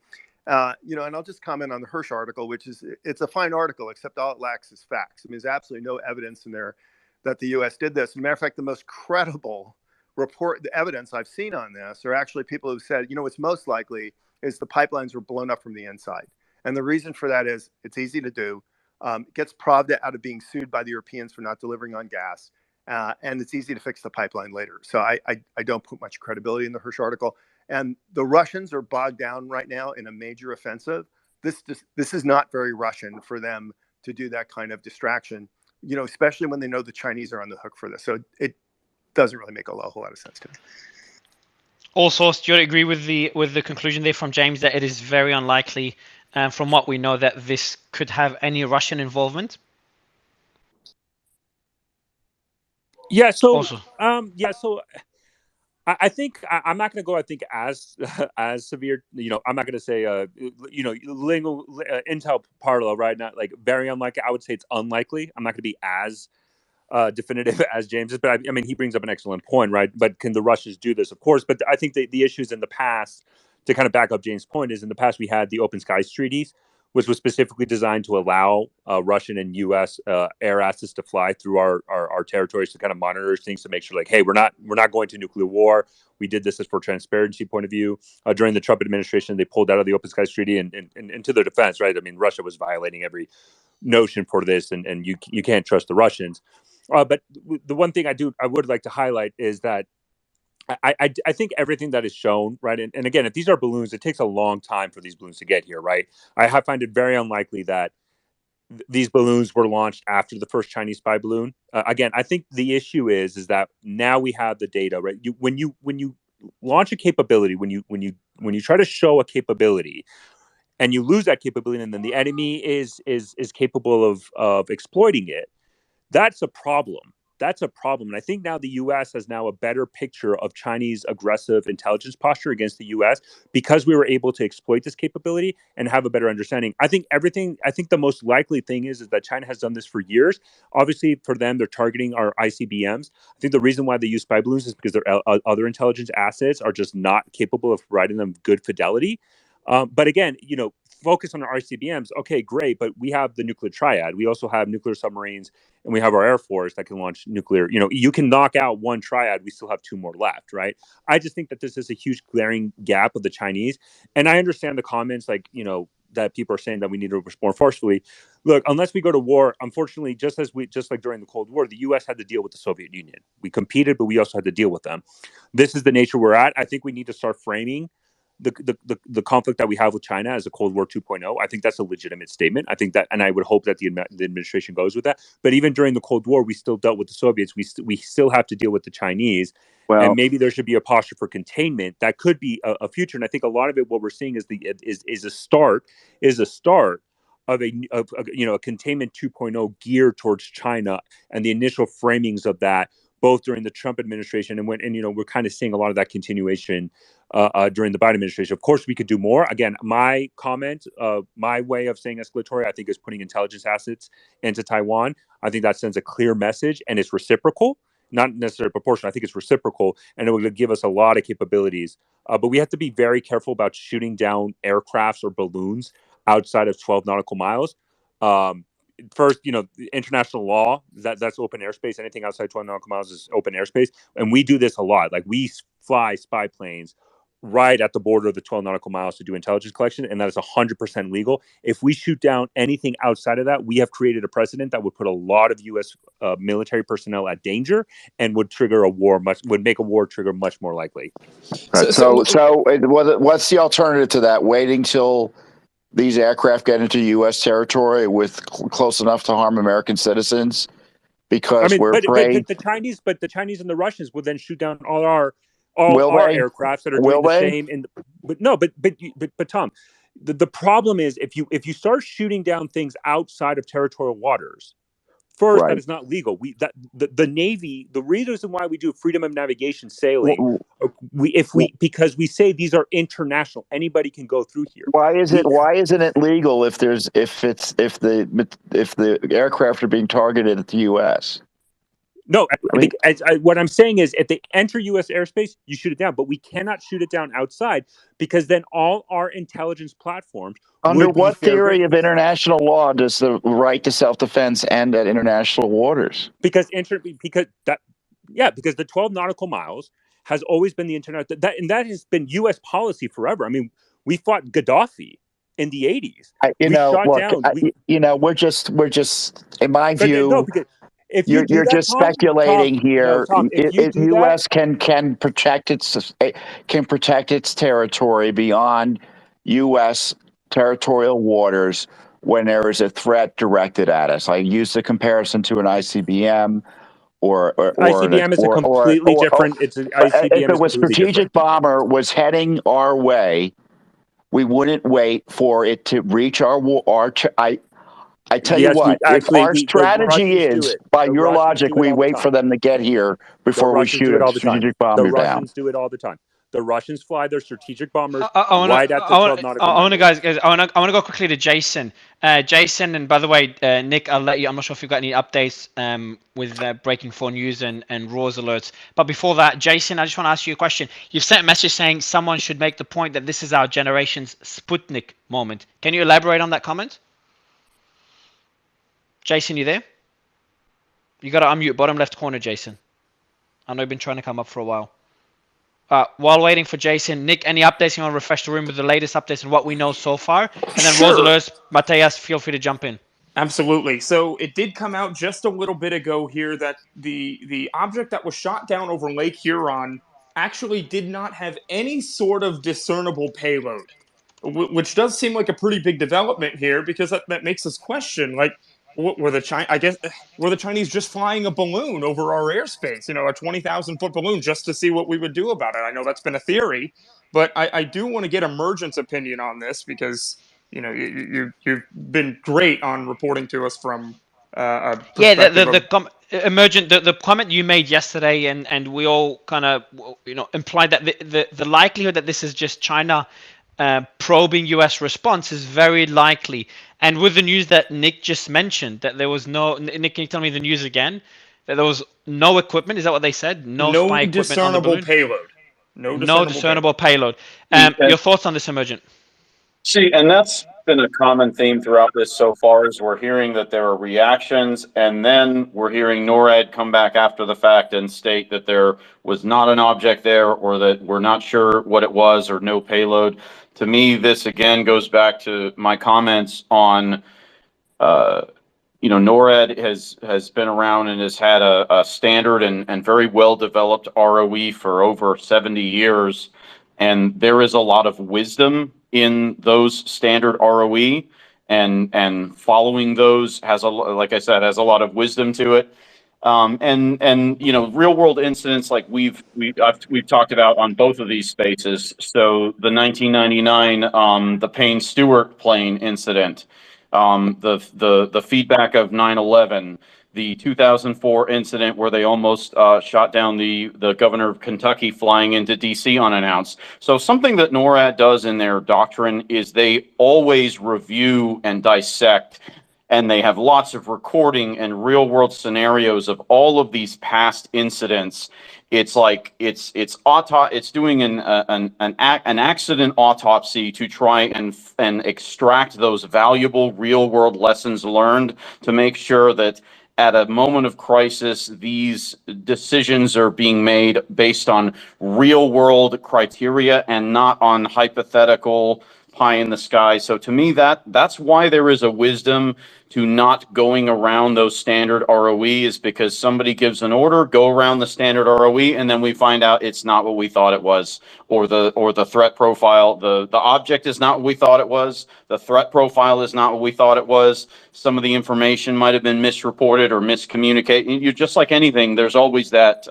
And I'll just comment on the Hersh article, which is it's a fine article, except all it lacks is facts. I mean, there's absolutely no evidence in there that the U.S. did this. As a matter of fact, the most credible the evidence I've seen on this are actually people who said, what's most likely is the pipelines were blown up from the inside. And the reason for that is it's easy to do. It gets Pravda out of being sued by the Europeans for not delivering on gas. And it's easy to fix the pipeline later. So I don't put much credibility in the Hersh article. And the Russians are bogged down right now in a major offensive. This is not very Russian for them to do that kind of distraction, especially when they know the Chinese are on the hook for this. So it doesn't really make a whole lot of sense to me. Also, do you agree with the conclusion there from James that it is very unlikely, from what we know, that this could have any Russian involvement? Yeah. So, also. So I think I'm not going to go. I think as severe. I'm not going to say. Intel parallel, right? Not like very unlikely. I would say it's unlikely. I'm not going to be as definitive as James is, but I mean, he brings up an excellent point, right? But can the Russians do this? Of course. But I think the issues in the past, to kind of back up James' point, is in the past we had the Open Skies Treaties, which was specifically designed to allow Russian and U.S. Air assets to fly through our territories to kind of monitor things to make sure, like, hey, we're not going to nuclear war. We did this as for transparency point of view. During the Trump administration, they pulled out of the Open Skies Treaty, and to their defense, right? I mean, Russia was violating every notion for this, and you can't trust the Russians. But the one thing I would like to highlight is that I think everything that is shown, right, and again, if these are balloons, it takes a long time for these balloons to get here, right? I find it very unlikely that these balloons were launched after the first Chinese spy balloon. Again, I think the issue is that now we have the data, right? When you launch a capability, when you try to show a capability, and you lose that capability, and then the enemy is capable of exploiting it, that's a problem. That's a problem. And I think now the U.S. has now a better picture of Chinese aggressive intelligence posture against the U.S. because we were able to exploit this capability and have a better understanding. I think the most likely thing is that China has done this for years. Obviously, for them, they're targeting our ICBMs. I think the reason why they use spy balloons is because their other intelligence assets are just not capable of providing them good fidelity. But again, focus on our ICBMs. Okay, great. But we have the nuclear triad. We also have nuclear submarines, and we have our Air Force that can launch nuclear. You can knock out one triad. We still have two more left, right? I just think that this is a huge glaring gap of the Chinese. And I understand the comments that people are saying that we need to respond forcefully. Look, unless we go to war, unfortunately, just like during the Cold War, the U.S. had to deal with the Soviet Union. We competed, but we also had to deal with them. This is the nature we're at. I think we need to start framing the conflict that we have with China as a Cold War 2.0. I think that's a legitimate statement. I think that, and I would hope that the administration goes with that. But even during the Cold War, we still dealt with the Soviets. We still have to deal with the Chinese. Well, and maybe there should be a posture for containment. That could be a future. And I think a lot of it, what we're seeing is a start of a containment 2.0 geared towards China, and the initial framings of that, both during the Trump administration and we're kind of seeing a lot of that continuation during the Biden administration. Of course, we could do more. Again, my comment, my way of saying escalatory, I think, is putting intelligence assets into Taiwan. I think that sends a clear message, and it's reciprocal, not necessarily proportional. I think it's reciprocal, and it would give us a lot of capabilities. But we have to be very careful about shooting down aircrafts or balloons outside of 12 nautical miles. First, international law, that's open airspace. Anything outside 12 nautical miles is open airspace. And we do this a lot. Like, we fly spy planes right at the border of the 12 nautical miles to do intelligence collection, and that is 100% legal. If we shoot down anything outside of that, we have created a precedent that would put a lot of U.S. Military personnel at danger and would trigger would make a war trigger much more likely. Right. So what's the alternative to that? Waiting till these aircraft get into U.S. territory with close enough to harm American citizens because we're afraid. the Chinese and the Russians would then shoot down all our Will they? aircrafts that are Will doing the they? same. But Tom, the problem is if you start shooting down things outside of territorial waters. First, that is not legal. The Navy, the reason why we do freedom of navigation sailing, because we say these are international. Anybody can go through here. Why isn't it legal if the aircraft are being targeted at the U.S.? No, what I'm saying is if they enter U.S. airspace, you shoot it down. But we cannot shoot it down outside because then all our intelligence platforms Under would be what theory of international law does the right to self-defense end at international waters? Because the 12 nautical miles has always been the internet and that has been U.S. policy forever. I mean, we fought Gaddafi in the 80s. We're just in my view. No, because if you're just speculating here. Tom, if the U.S. can protect its territory beyond U.S. territorial waters when there is a threat directed at us. I use the comparison to an ICBM or ICBM is a completely different. It's an ICBM. If a strategic bomber was heading our way, we wouldn't wait for it to reach our. I tell you what, if our strategy is, by your logic, we wait for them to get here before we shoot a strategic bomber down. The Russians do it all the time. The Russians fly their strategic bombers right at the 12 nautical miles. I want to go quickly to Jason. Jason, and by the way, Nick, I'll let you. I'm not sure if you've got any updates with Breaking 4 News and Raw's alerts. But before that, Jason, I just want to ask you a question. You've sent a message saying someone should make the point that this is our generation's Sputnik moment. Can you elaborate on that comment? Jason, you there? You got to unmute bottom left corner, Jason. I know you've been trying to come up for a while. While waiting for Jason, Nick, any updates? You want to refresh the room with the latest updates and what we know so far? And then sure. Rosalers, Mateus, feel free to jump in. Absolutely. So it did come out just a little bit ago here that the object that was shot down over Lake Huron actually did not have any sort of discernible payload, which does seem like a pretty big development here because that makes us question, like, were the Chinese just flying a balloon over our airspace, a 20,000-foot balloon just to see what we would do about it? I know that's been a theory, but I do want to get Emergent's opinion on this because you've been great on reporting to us from a perspective Emergent, the comment you made yesterday, and we all kind of implied that the likelihood that this is just China probing U.S. response is very likely. And with the news that Nick just mentioned, that there was no... Nick, can you tell me the news again? That there was no equipment, is that what they said? No spy equipment on the balloon? Payload. No discernible payload. Your thoughts on this, Emergent? See, and that's been a common theme throughout this so far, is we're hearing that there are reactions, and then we're hearing NORAD come back after the fact and state that there was not an object there, or that we're not sure what it was, or no payload. To me, this again goes back to my comments on, NORAD has been around and has had a standard and very well-developed ROE for over 70 years. And there is a lot of wisdom in those standard ROE, and following those like I said, has a lot of wisdom to it. Real world incidents like we've talked about on both of these spaces. So the 1999 the Payne Stewart plane incident, the feedback of 9/11, the 2004 incident where they almost shot down the governor of Kentucky flying into DC unannounced. So something that NORAD does in their doctrine is they always review and dissect, and they have lots of recording and real world scenarios of all of these past incidents. It's like it's doing an accident autopsy to try and extract those valuable real world lessons learned to make sure that at a moment of crisis, these decisions are being made based on real world criteria and not on hypothetical pie in the sky. So to me, that's why there is a wisdom to not going around those standard ROE, is because somebody gives an order, go around the standard ROE, and then we find out it's not what we thought it was, or the threat profile, the object is not what we thought it was, the threat profile is not what we thought it was. Some of the information might have been misreported or miscommunicated. You're just like anything. There's always that.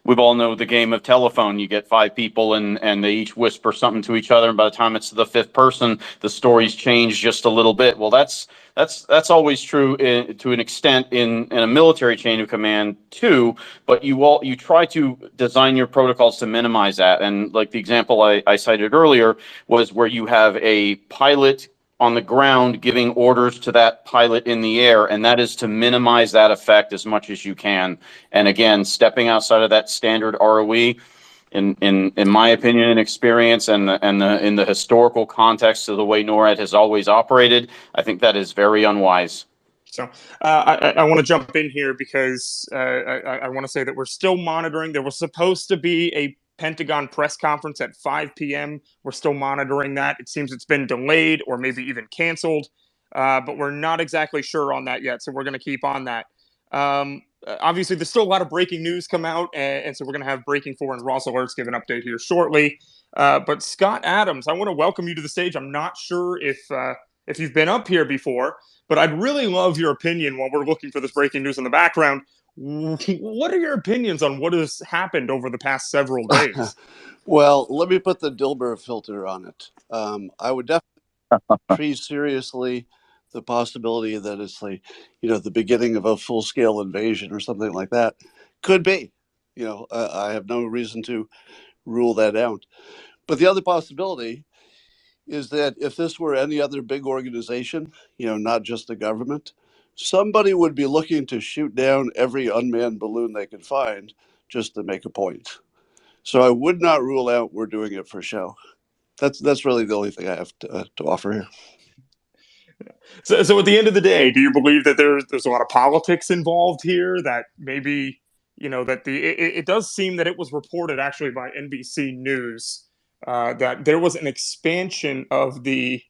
We've all know the game of telephone. You get five people and they each whisper something to each other, and by the time it's the fifth person, the stories change just a little bit. Well, that's always true to an extent in a military chain of command too. But you try to design your protocols to minimize that. And like the example I cited earlier was where you have a pilot on the ground giving orders to that pilot in the air, and that is to minimize that effect as much as you can. And again, stepping outside of that standard ROE, in my opinion and experience, and in the historical context of the way NORAD has always operated, I think that is very unwise. So I want to jump in here because I want to say that we're still monitoring. There was supposed to be a Pentagon press conference at 5 p.m. We're still monitoring that. It seems it's been delayed or maybe even canceled, but we're not exactly sure on that yet. So we're going to keep on that. Obviously, there's still a lot of breaking news come out, and so we're going to have Breaking 4 and Ross Alerts give an update here shortly. But Scott Adams, I want to welcome you to the stage. I'm not sure if you've been up here before, but I'd really love your opinion while we're looking for this breaking news in the background. What are your opinions on what has happened over the past several days? Well, let me put the Dilbert filter on it. I would definitely treat seriously the possibility that it's like, the beginning of a full-scale invasion or something like that. Could be. I have no reason to rule that out. But the other possibility is that if this were any other big organization, not just the government, somebody would be looking to shoot down every unmanned balloon they could find just to make a point. So I would not rule out we're doing it for show. That's really the only thing I have to offer here. So at the end of the day, do you believe that there's a lot of politics involved here? That maybe that it does seem that it was reported actually by NBC News that there was an expansion of the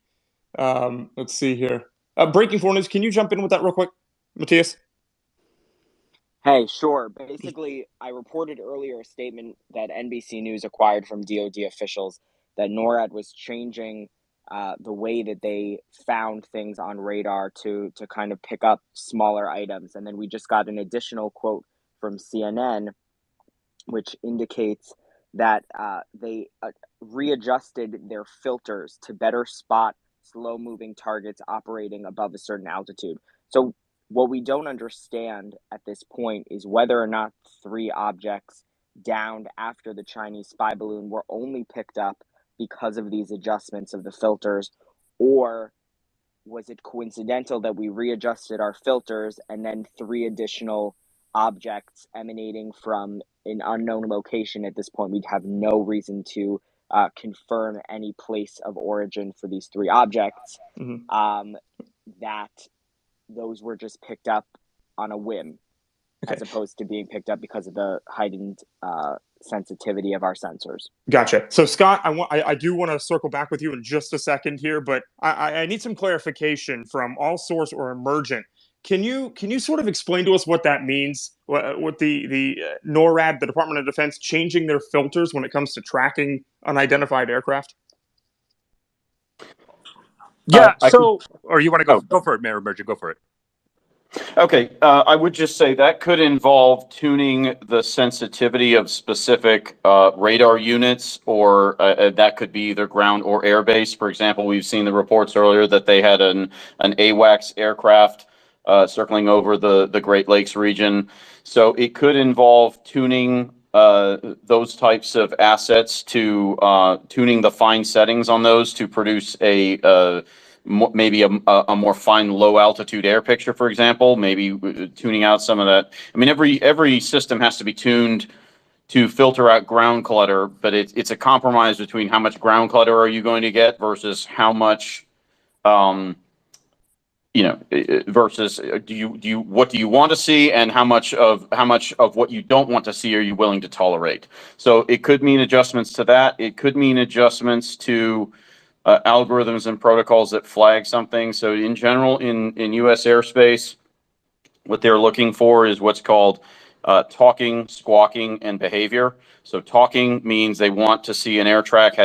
let's see here. Breaking 4 News, can you jump in with that real quick, Matthias? Hey, sure. Basically, I reported earlier a statement that NBC News acquired from DoD officials that NORAD was changing the way that they found things on radar to kind of pick up smaller items. And then we just got an additional quote from CNN, which indicates that they readjusted their filters to better spot slow-moving targets operating above a certain altitude. So what we don't understand at this point is whether or not 3 objects downed after the Chinese spy balloon were only picked up because of these adjustments of the filters, or was it coincidental that we readjusted our filters and then 3 additional objects emanating from an unknown location? At this point, we'd have no reason to confirm any place of origin for these 3 objects. Mm-hmm. That those were just picked up on a whim, okay, as opposed to being picked up because of the heightened sensitivity of our sensors. Gotcha. So Scott, I do want to circle back with you in just a second here, but I need some clarification from all source or emergent. Can you sort of explain to us what that means? What the NORAD, the Department of Defense, changing their filters when it comes to tracking unidentified aircraft? Yeah. Or you want to go for it, Mayor Emergent? Go for it. Okay, I would just say that could involve tuning the sensitivity of specific radar units, or that could be either ground or air base. For example, we've seen the reports earlier that they had an AWACS aircraft circling over the Great Lakes region. So it could involve tuning those types of assets to tuning the fine settings on those to produce maybe a more fine low altitude air picture, for example, maybe tuning out some of that. I mean, every system has to be tuned to filter out ground clutter, but it's a compromise between how much ground clutter are you going to get versus how much versus what do you want to see, and how much of what you don't want to see are you willing to tolerate? So it could mean adjustments to that. It could mean adjustments to algorithms and protocols that flag something. So in general, in U.S. airspace, what they're looking for is what's called talking, squawking, and behavior. So talking means they want to see an air track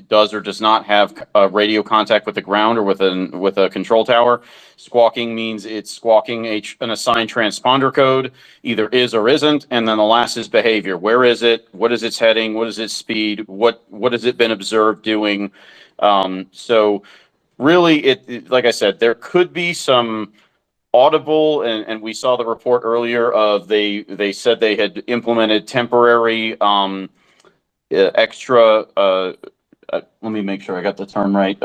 does or does not have radio contact with the ground or with a control tower. Squawking means it's squawking an assigned transponder code, either is or isn't. And then the last is behavior. Where is it? What is its heading? What is its speed? What has it been observed doing? So really, like I said, there could be some audible, and we saw the report earlier of they said they had implemented temporary extra let me make sure I got the term right,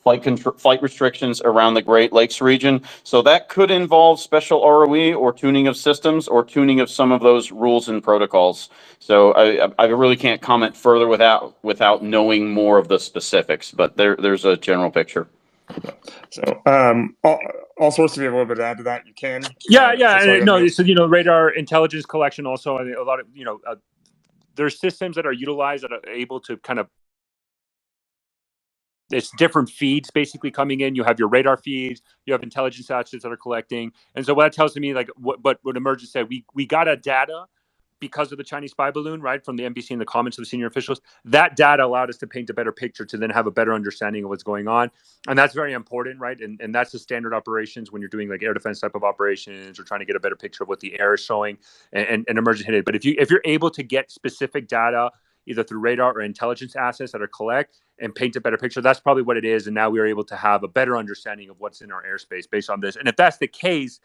flight restrictions around the Great Lakes region. So that could involve special ROE or tuning of systems or tuning of some of those rules and protocols. So I really can't comment further without knowing more of the specifics, but there's a general picture. So all sorts of you have a little bit to add to that. You can. So radar intelligence collection also. I mean, a lot of there's systems that are utilized that are able to kind of. It's different feeds basically coming in. You have your radar feeds, you have intelligence assets that are collecting, and so what that tells me, like what Emergent said, we got a data because of the Chinese spy balloon, right, from the NBC and the comments of the senior officials. That data allowed us to paint a better picture to then have a better understanding of what's going on. And that's very important, right? And that's the standard operations when you're doing like air defense type of operations or trying to get a better picture of what the air is showing and Emergent hit it. But if you're able to get specific data, either through radar or intelligence assets that are collect and paint a better picture, that's probably what it is. And now we are able to have a better understanding of what's in our airspace based on this. And if that's the case,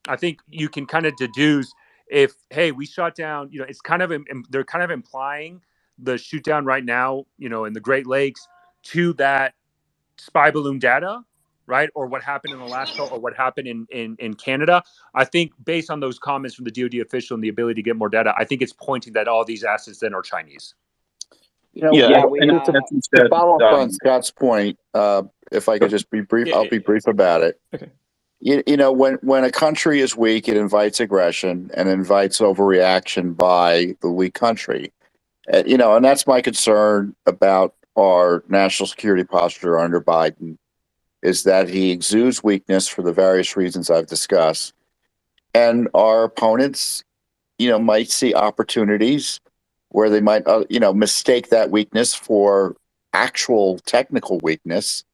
I think you can kind of deduce if, hey, we shot down, it's kind of, they're kind of implying the shoot down right now, in the Great Lakes to that spy balloon data, right? Or what happened in Alaska or what happened in Canada. I think based on those comments from the DoD official and the ability to get more data, I think it's pointing that all these assets then are Chinese. To follow up on Scott's point, if I could just be brief, I'll be brief about it. Okay. When a country is weak, it invites aggression and invites overreaction by the weak country. And that's my concern about our national security posture under Biden, is that he exudes weakness for the various reasons I've discussed. And our opponents, might see opportunities where they might, mistake that weakness for actual technical weakness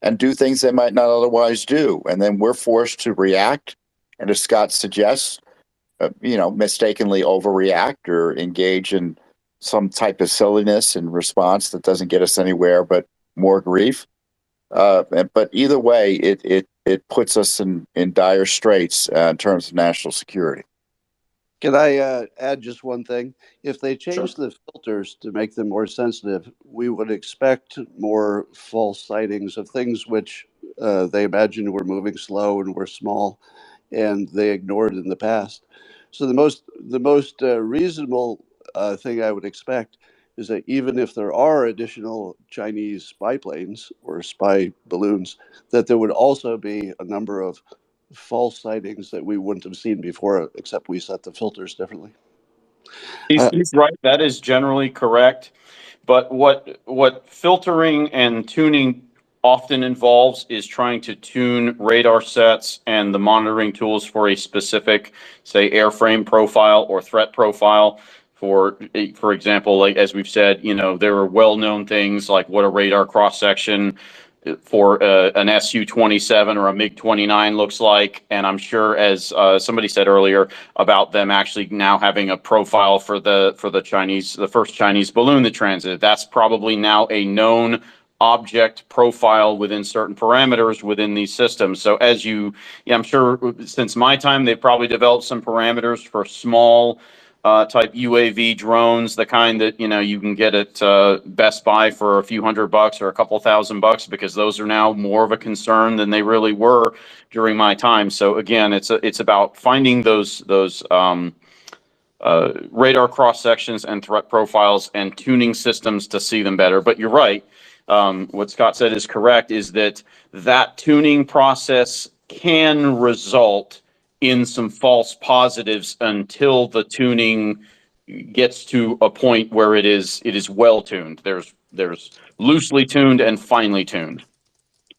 and do things they might not otherwise do. And then we're forced to react. And as Scott suggests, mistakenly overreact or engage in some type of silliness in response that doesn't get us anywhere but more grief. But either way, it puts us in dire straits in terms of national security. Can I add just one thing? If they change the filters to make them more sensitive, we would expect more false sightings of things which they imagined were moving slow and were small, and they ignored in the past. So the most reasonable thing I would expect is that even if there are additional Chinese spy planes or spy balloons, that there would also be a number of false sightings that we wouldn't have seen before, except we set the filters differently. He's right. That is generally correct. But what filtering and tuning often involves is trying to tune radar sets and the monitoring tools for a specific, say, airframe profile or threat profile. For example, like as we've said, there are well-known things like what a radar cross-section for an Su-27 or a MiG-29 looks like. And I'm sure, as somebody said earlier, about them actually now having a profile for the first Chinese balloon that transited. That's probably now a known object profile within certain parameters within these systems. So I'm sure since my time, they've probably developed some parameters for small type UAV drones, the kind that you can get at Best Buy for a few $100 or a couple $1,000, because those are now more of a concern than they really were during my time. So again, it's about finding those radar cross sections and threat profiles and tuning systems to see them better. But you're right. What Scott said is correct. Is that tuning process can result in some false positives until the tuning gets to a point where it is well tuned. There's loosely tuned and finely tuned.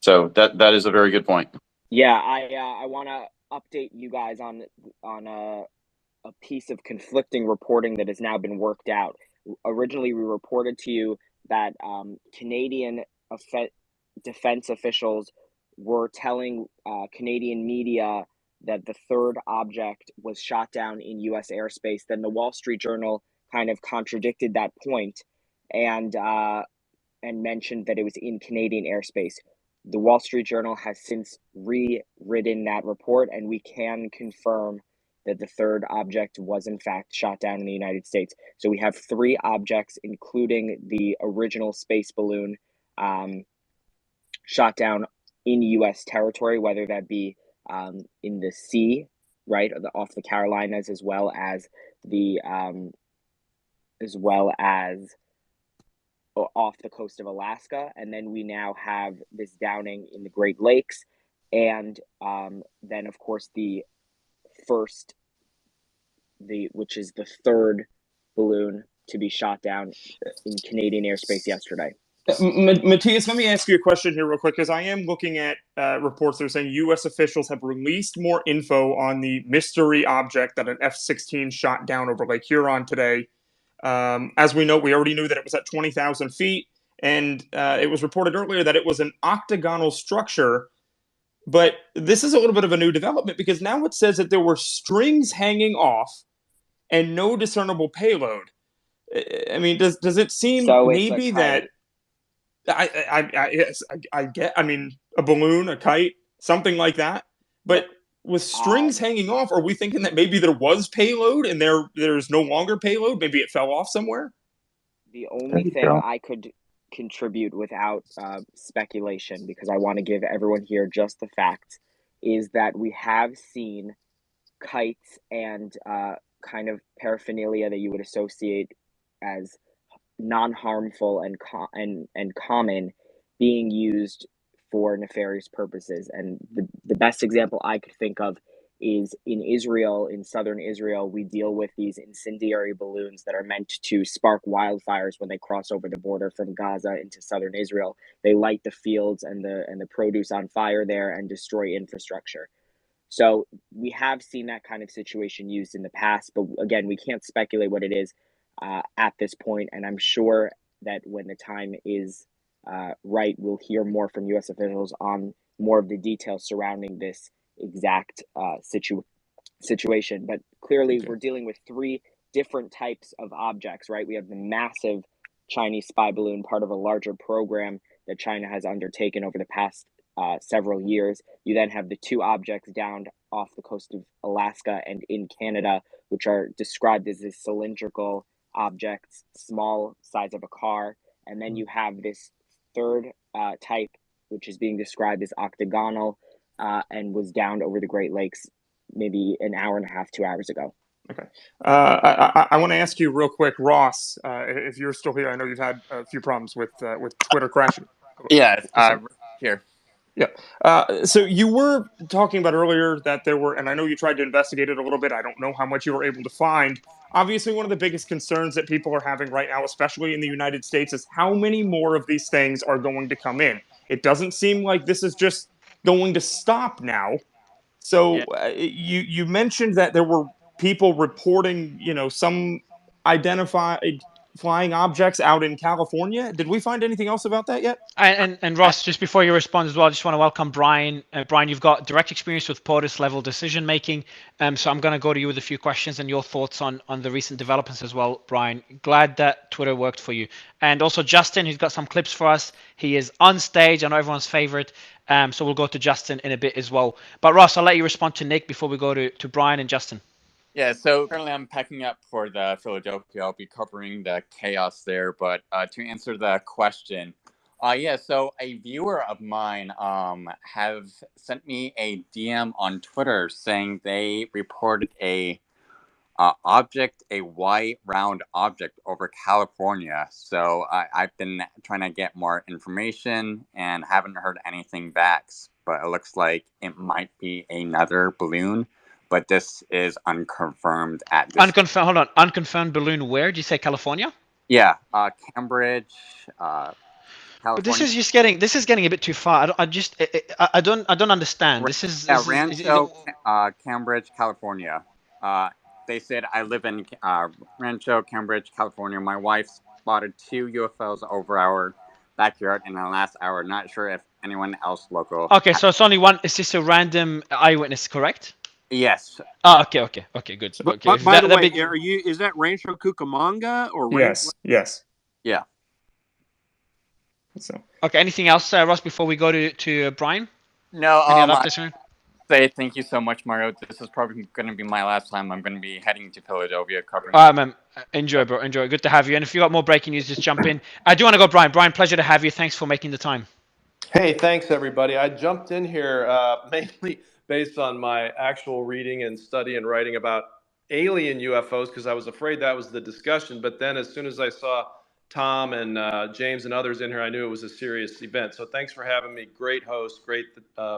So that is a very good point. Yeah, I want to update you guys on a piece of conflicting reporting that has now been worked out. Originally, we reported to you that Canadian defense officials were telling Canadian media that the third object was shot down in U.S. airspace. Then the Wall Street Journal kind of contradicted that point and mentioned that it was in Canadian airspace. The Wall Street Journal has since rewritten that report, and we can confirm that the third object was in fact shot down in the United States. So we have 3 objects, including the original space balloon, shot down in U.S. territory, whether that be in the sea, right, off the Carolinas, as well as off the coast of Alaska. And then we now have this downing in the Great Lakes, and then of course which is the third balloon to be shot down in Canadian airspace yesterday. Matthias, let me ask you a question here real quick, because I am looking at reports that are saying U.S. officials have released more info on the mystery object that an F-16 shot down over Lake Huron today. As we know, we already knew that it was at 20,000 feet, and it was reported earlier that it was an octagonal structure. But this is a little bit of a new development, because now it says that there were strings hanging off and no discernible payload. I mean, does it seem So maybe that I get, I mean, a balloon, a kite, something like that, but with strings hanging off, are we thinking that maybe there was payload and there's no longer payload? Maybe it fell off somewhere? The only thing I could contribute without speculation, because I want to give everyone here just the facts, is that we have seen kites and kind of paraphernalia that you would associate as non-harmful and common being used for nefarious purposes. And the best example I could think of is in Israel, in southern Israel, we deal with these incendiary balloons that are meant to spark wildfires when they cross over the border from Gaza into southern Israel. They light the fields and the produce on fire there and destroy infrastructure. So we have seen that kind of situation used in the past, but again, we can't speculate what it is at this point. And I'm sure that when the time is right, we'll hear more from U.S. officials on more of the details surrounding this exact situation. But clearly, we're dealing with 3 different types of objects, right? We have the massive Chinese spy balloon, part of a larger program that China has undertaken over the past several years. You then have the 2 objects down off the coast of Alaska and in Canada, which are described as this cylindrical objects, small size of a car. And then you have this third type, which is being described as octagonal and was downed over the Great Lakes maybe an hour and a half, 2 hours ago. Okay. I want to ask you real quick, Ross, if you're still here. I know you've had a few problems with Twitter crashing. Yeah, here. Yeah. So you were talking about earlier that there were, and I know you tried to investigate it a little bit. I don't know how much you were able to find. Obviously, one of the biggest concerns that people are having right now, especially in the United States, is how many more of these things are going to come in. It doesn't seem like this is just going to stop now. So you mentioned that there were people reporting, some identified flying objects out in California. Did we find anything else about that yet? And Ross, just before you respond as well, I just want to welcome Brian. Brian, you've got direct experience with POTUS level decision making. So I'm going to go to you with a few questions and your thoughts on the recent developments as well, Brian. Glad that Twitter worked for you. And also Justin, who's got some clips for us. He is on stage. I know everyone's favorite. So we'll go to Justin in a bit as well. But Ross, I'll let you respond to Nick before we go to Brian and Justin. Yeah, so currently I'm packing up for the Philadelphia. I'll be covering the chaos there. But to answer the question, so a viewer of mine have sent me a DM on Twitter saying they reported a object, a white round object over California. So I've been trying to get more information and haven't heard anything back. But it looks like it might be another balloon, but this is unconfirmed at this. Unconfirmed. Hold on. Unconfirmed balloon. Where did you say? California? Yeah, Cambridge, But this California. is just getting. This is getting a bit too far. I don't understand. This is. Yeah, Rancho, Cambridge, California. They said I live in Rancho, Cambridge, California. My wife spotted 2 UFOs over our backyard in the last hour. Not sure if anyone else local. Okay, so it's only one. Is this a random eyewitness, correct? Yes. Oh, okay, good. So, okay. By the way, is that Rancho Cucamonga or Yes? Yes. Yeah. So. Okay. Anything else, Ross? Before we go to Brian? No. Any other updates? Say thank you so much, Mario. This is probably going to be my last time. I'm going to be heading to Philadelphia covering. All right, man. Enjoy, bro. Enjoy. Good to have you. And if you got more breaking news, just jump in. I do want to go, Brian. Brian, pleasure to have you. Thanks for making the time. Hey, thanks everybody. I jumped in here mainly based on my actual reading and study and writing about alien UFOs because I was afraid that was the discussion. But then as soon as I saw Tom and James and others in here, I knew it was a serious event. So thanks for having me. Great host, great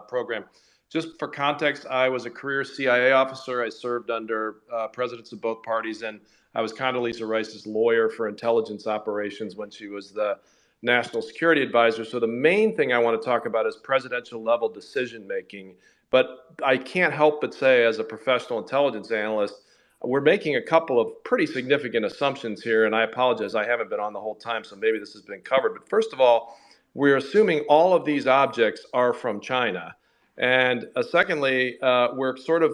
program. Just for context, I was a career CIA officer. I served under presidents of both parties, and I was Condoleezza Rice's lawyer for intelligence operations when she was the national security advisor. So the main thing I want to talk about is presidential level decision making. But I can't help but say, as a professional intelligence analyst, we're making a couple of pretty significant assumptions here. And I apologize, I haven't been on the whole time, so maybe this has been covered. But first of all, we're assuming all of these objects are from China. And secondly, we're sort of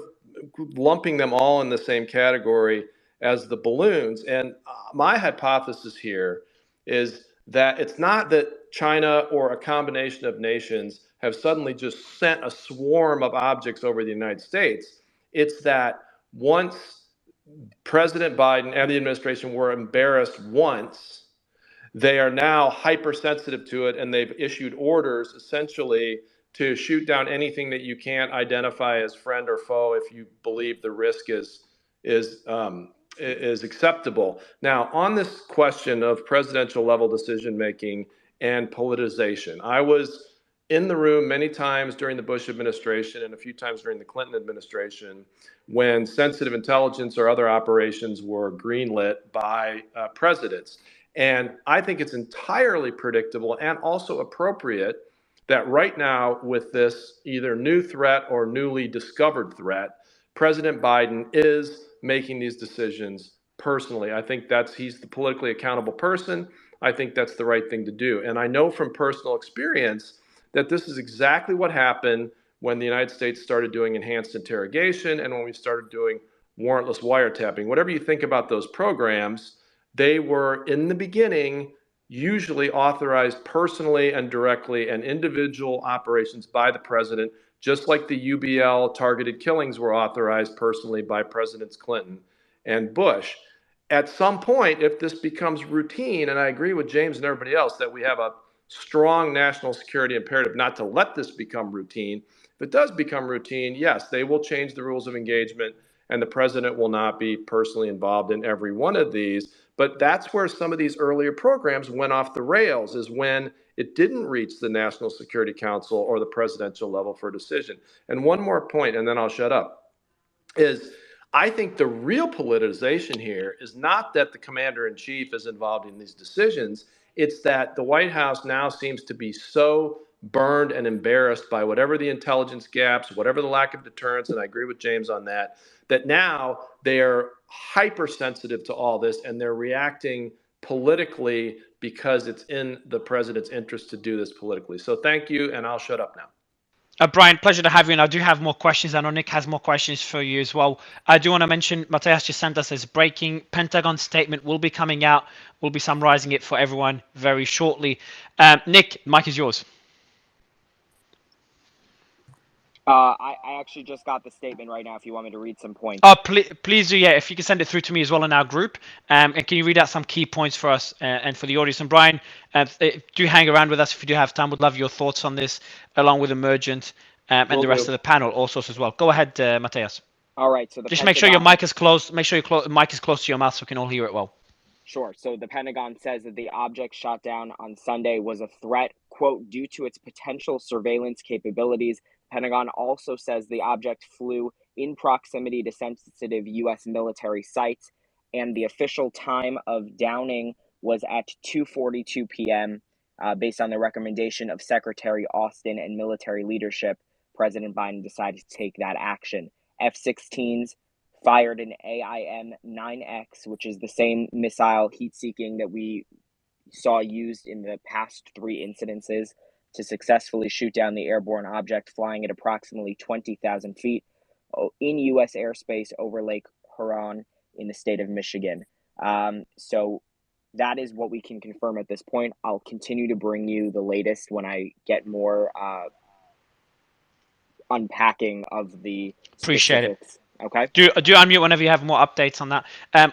lumping them all in the same category as the balloons. And my hypothesis here is that it's not that China or a combination of nations have suddenly just sent a swarm of objects over the United States. It's that once President Biden and the administration were embarrassed once, they are now hypersensitive to it, and they've issued orders essentially to shoot down anything that you can't identify as friend or foe if you believe the risk is acceptable. Now, on this question of presidential level decision making and politicization, I was in the room many times during the Bush administration and a few times during the Clinton administration when sensitive intelligence or other operations were greenlit by presidents. And I think it's entirely predictable and also appropriate that right now, with this either new threat or newly discovered threat, President Biden is making these decisions personally. I think he's the politically accountable person. I think that's the right thing to do. And I know from personal experience that this is exactly what happened when the United States started doing enhanced interrogation and when we started doing warrantless wiretapping. Whatever you think about those programs, they were in the beginning usually authorized personally and directly and individual operations by the president, just like the UBL targeted killings were authorized personally by Presidents Clinton and Bush. At some point, if this becomes routine, and I agree with James and everybody else that we have a strong national security imperative not to let this become routine. If it does become routine, yes, they will change the rules of engagement and the president will not be personally involved in every one of these. But that's where some of these earlier programs went off the rails, is when it didn't reach the National Security Council or the presidential level for decision. And one more point, and then I'll shut up, is I think the real politicization here is not that the commander-in-chief is involved in these decisions. It's that the White House now seems to be so burned and embarrassed by whatever the intelligence gaps, whatever the lack of deterrence, and I agree with James on that, that now they are hypersensitive to all this and they're reacting politically because it's in the president's interest to do this politically. So thank you, and I'll shut up now. Brian, pleasure to have you, and I do have more questions. I know Nick has more questions for you as well. I do want to mention, Mateus just sent us as breaking. Pentagon statement will be coming out. We'll be summarizing it for everyone very shortly. Nick, mic is yours. I actually just got the statement right now if you want me to read some points. Oh, please do, yeah. If you can send it through to me as well in our group. And can you read out some key points for us and for the audience? And Brian, do hang around with us if you do have time. Would love your thoughts on this, along with Emergent and the rest of the panel, all sorts as well. Go ahead, Mateus. All right, so the Just Pentagon, make sure your mic is close. Make sure your mic is close to your mouth so we can all hear it well. Sure. So the Pentagon says that the object shot down on Sunday was a threat, quote, due to its potential surveillance capabilities. Pentagon also says the object flew in proximity to sensitive U.S. military sites, and the official time of downing was at 2:42 p.m. Based on the recommendation of Secretary Austin and military leadership, President Biden decided to take that action. F-16s fired an AIM-9X, which is the same missile heat-seeking that we saw used in the past 3 incidences to successfully shoot down the airborne object flying at approximately 20,000 feet in U.S. airspace over Lake Huron in the state of Michigan. So that is what we can confirm at this point. I'll continue to bring you the latest when I get more unpacking of the Appreciate it. specifics. Okay. Do unmute whenever you have more updates on that.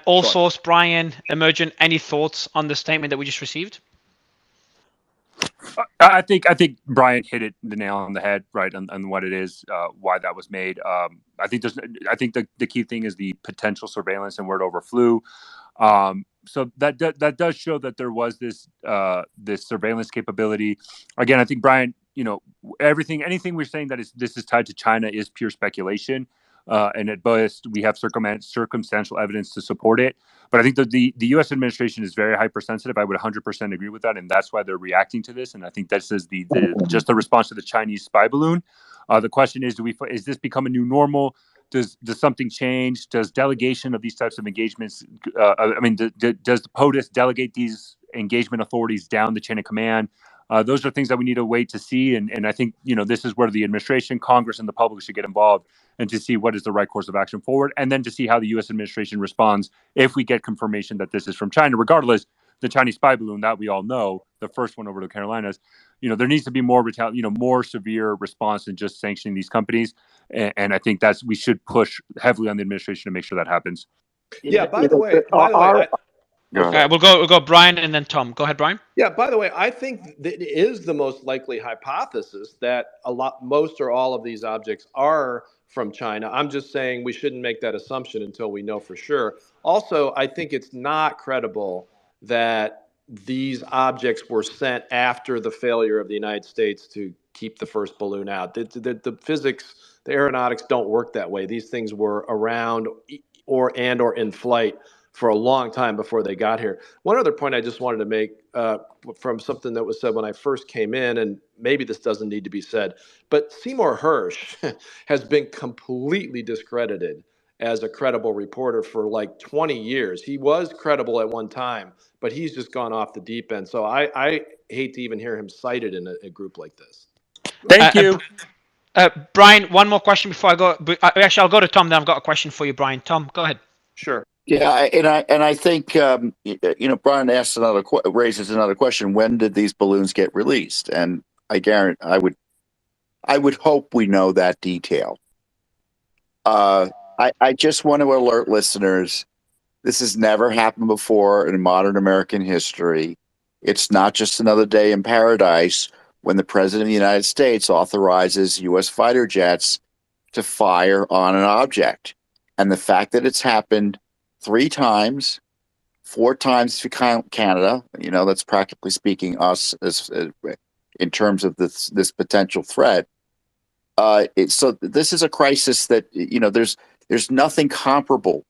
All Sure. source, Brian, Emergent, any thoughts on the statement that we just received? I think Brian hit the nail on the head, right, on what it is, why that was made. I think the key thing is the potential surveillance and where it overflew. So that does show that there was this surveillance capability. Again, I think Brian, anything we're saying that this is tied to China is pure speculation. And at best, we have circumstantial evidence to support it. But I think that the U.S. administration is very hypersensitive. I would 100% agree with that, and that's why they're reacting to this. And I think this is just the response to the Chinese spy balloon. The question is, is this become a new normal? Does something change? Does delegation of these types of engagements? Does the POTUS delegate these engagement authorities down the chain of command? Those are things that we need to wait to see. And I think, this is where the administration, Congress, and the public should get involved and to see what is the right course of action forward. And then to see how the U.S. administration responds if we get confirmation that this is from China. Regardless, the Chinese spy balloon that we all know, the first one over the Carolinas, there needs to be more more severe response than just sanctioning these companies. And I think we should push heavily on the administration to make sure that happens. Yeah, by the way, we'll go Brian and then Tom. Go ahead, Brian. Yeah, by the way, I think that it is the most likely hypothesis that most or all of these objects are from China. I'm just saying we shouldn't make that assumption until we know for sure. Also, I think it's not credible that these objects were sent after the failure of the United States to keep the first balloon out. The physics, the aeronautics don't work that way. These things were around or in flight for a long time before they got here. One other point I just wanted to make from something that was said when I first came in, and maybe this doesn't need to be said, but Seymour Hersh has been completely discredited as a credible reporter for like 20 years. He was credible at one time, but he's just gone off the deep end. So I hate to even hear him cited in a group like this. Thank you. Brian, one more question before I go. Actually, I'll go to Tom, then I've got a question for you, Brian. Tom, go ahead. Sure. Yeah, and I think Brian raises another question. When did these balloons get released? And I guarantee I would hope we know that detail. I just want to alert listeners: this has never happened before in modern American history. It's not just another day in paradise when the President of the United States authorizes U.S. fighter jets to fire on an object, and the fact that it's happened 3 times, 4 times if you count Canada, that's practically speaking us as in terms of this potential threat. So this is a crisis that, there's nothing comparable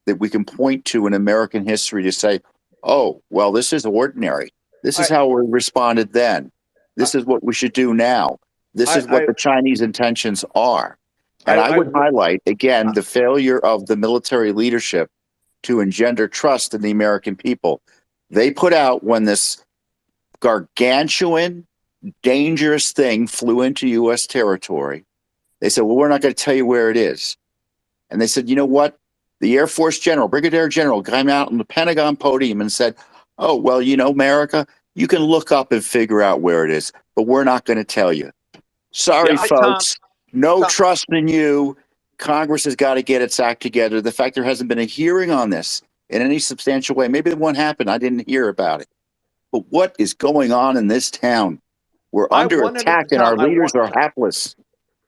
that we can point to in American history to say, oh, well, this is ordinary. This is how we responded then. This is what we should do now. This is what the Chinese intentions are. And I would highlight, again, the failure of the military leadership to engender trust in the American people. They put out when this gargantuan, dangerous thing flew into U.S. territory, they said, well, we're not going to tell you where it is. And they said, you know what? The Air Force General, Brigadier General, came out on the Pentagon podium and said, oh, well, America, you can look up and figure out where it is, but we're not going to tell you. Sorry, folks. No trust in you. Congress has got to get its act together. The fact there hasn't been a hearing on this in any substantial way, maybe one happened, I didn't hear about it. But what is going on in this town? We're under attack and our leaders are hapless.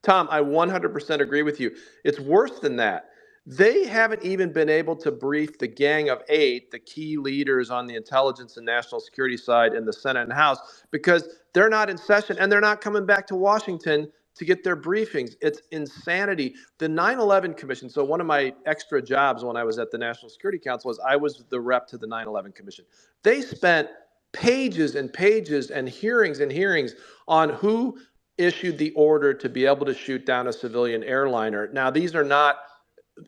Tom, I 100% agree with you. It's worse than that. They haven't even been able to brief the Gang of Eight, the key leaders on the intelligence and national security side in the Senate and House, because they're not in session and they're not coming back to Washington to get their briefings. It's insanity. The 9/11 Commission, so one of my extra jobs when I was at the National Security Council is I was the rep to the 9/11 Commission. They spent pages and pages and hearings on who issued the order to be able to shoot down a civilian airliner. Now, these are not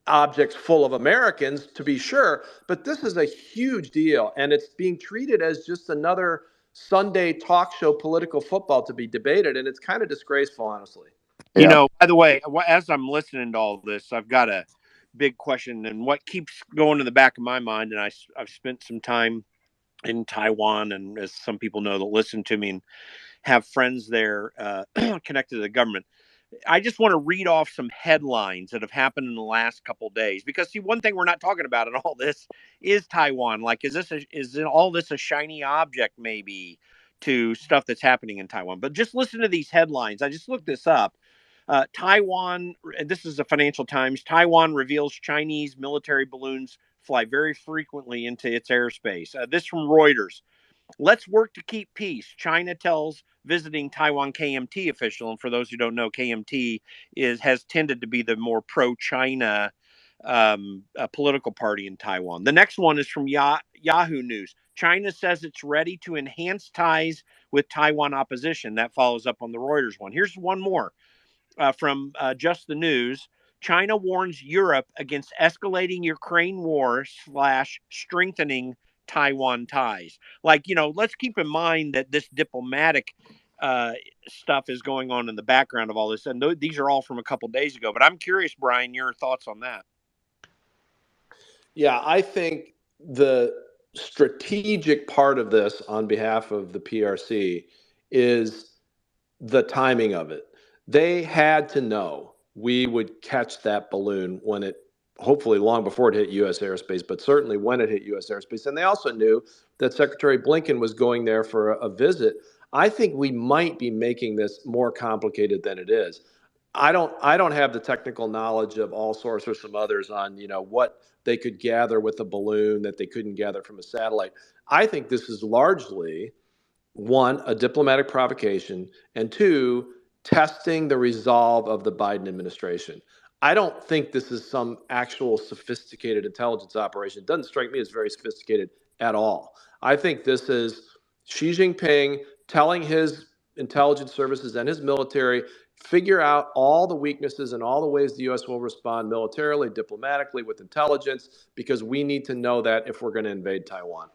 objects full of Americans, to be sure, but this is a huge deal, and it's being treated as just another Sunday talk show political football to be debated, and it's kind of disgraceful, honestly. Yeah. You know, by the way, as I'm listening to all this, I've got a big question, and what keeps going in the back of my mind, and I've spent some time in Taiwan, and as some people know that listen to me and have friends there connected to the government. I just want to read off some headlines that have happened in the last couple of days, because see, one thing we're not talking about in all this is Taiwan. Like, is all this a shiny object maybe to stuff that's happening in Taiwan? But just listen to these headlines. I just looked this up. Taiwan, this is the Financial Times. Taiwan reveals Chinese military balloons fly very frequently into its airspace. This from Reuters. Let's work to keep peace, China tells visiting Taiwan KMT official. And for those who don't know, KMT has tended to be the more pro-China political party in Taiwan. The next one is from Yahoo News. China says it's ready to enhance ties with Taiwan opposition. That follows up on the Reuters one. Here's one more from Just the News. China warns Europe against escalating Ukraine war / strengthening Taiwan ties. Like, let's keep in mind that this diplomatic stuff is going on in the background of all this. And these are all from a couple days ago. But I'm curious, Brian, your thoughts on that. Yeah, I think the strategic part of this on behalf of the PRC is the timing of it. They had to know we would catch that balloon when it, hopefully long before it hit U.S. airspace, but certainly when it hit U.S. airspace. And they also knew that Secretary Blinken was going there for a visit. I think we might be making this more complicated than it is. I don't have the technical knowledge of all sorts or some others on, what they could gather with a balloon that they couldn't gather from a satellite. I think this is largely, one, a diplomatic provocation, and two, testing the resolve of the Biden administration. I don't think this is some actual sophisticated intelligence operation. It doesn't strike me as very sophisticated at all. I think this is Xi Jinping telling his intelligence services and his military, figure out all the weaknesses and all the ways the U.S. will respond militarily, diplomatically, with intelligence, because we need to know that if we're going to invade Taiwan.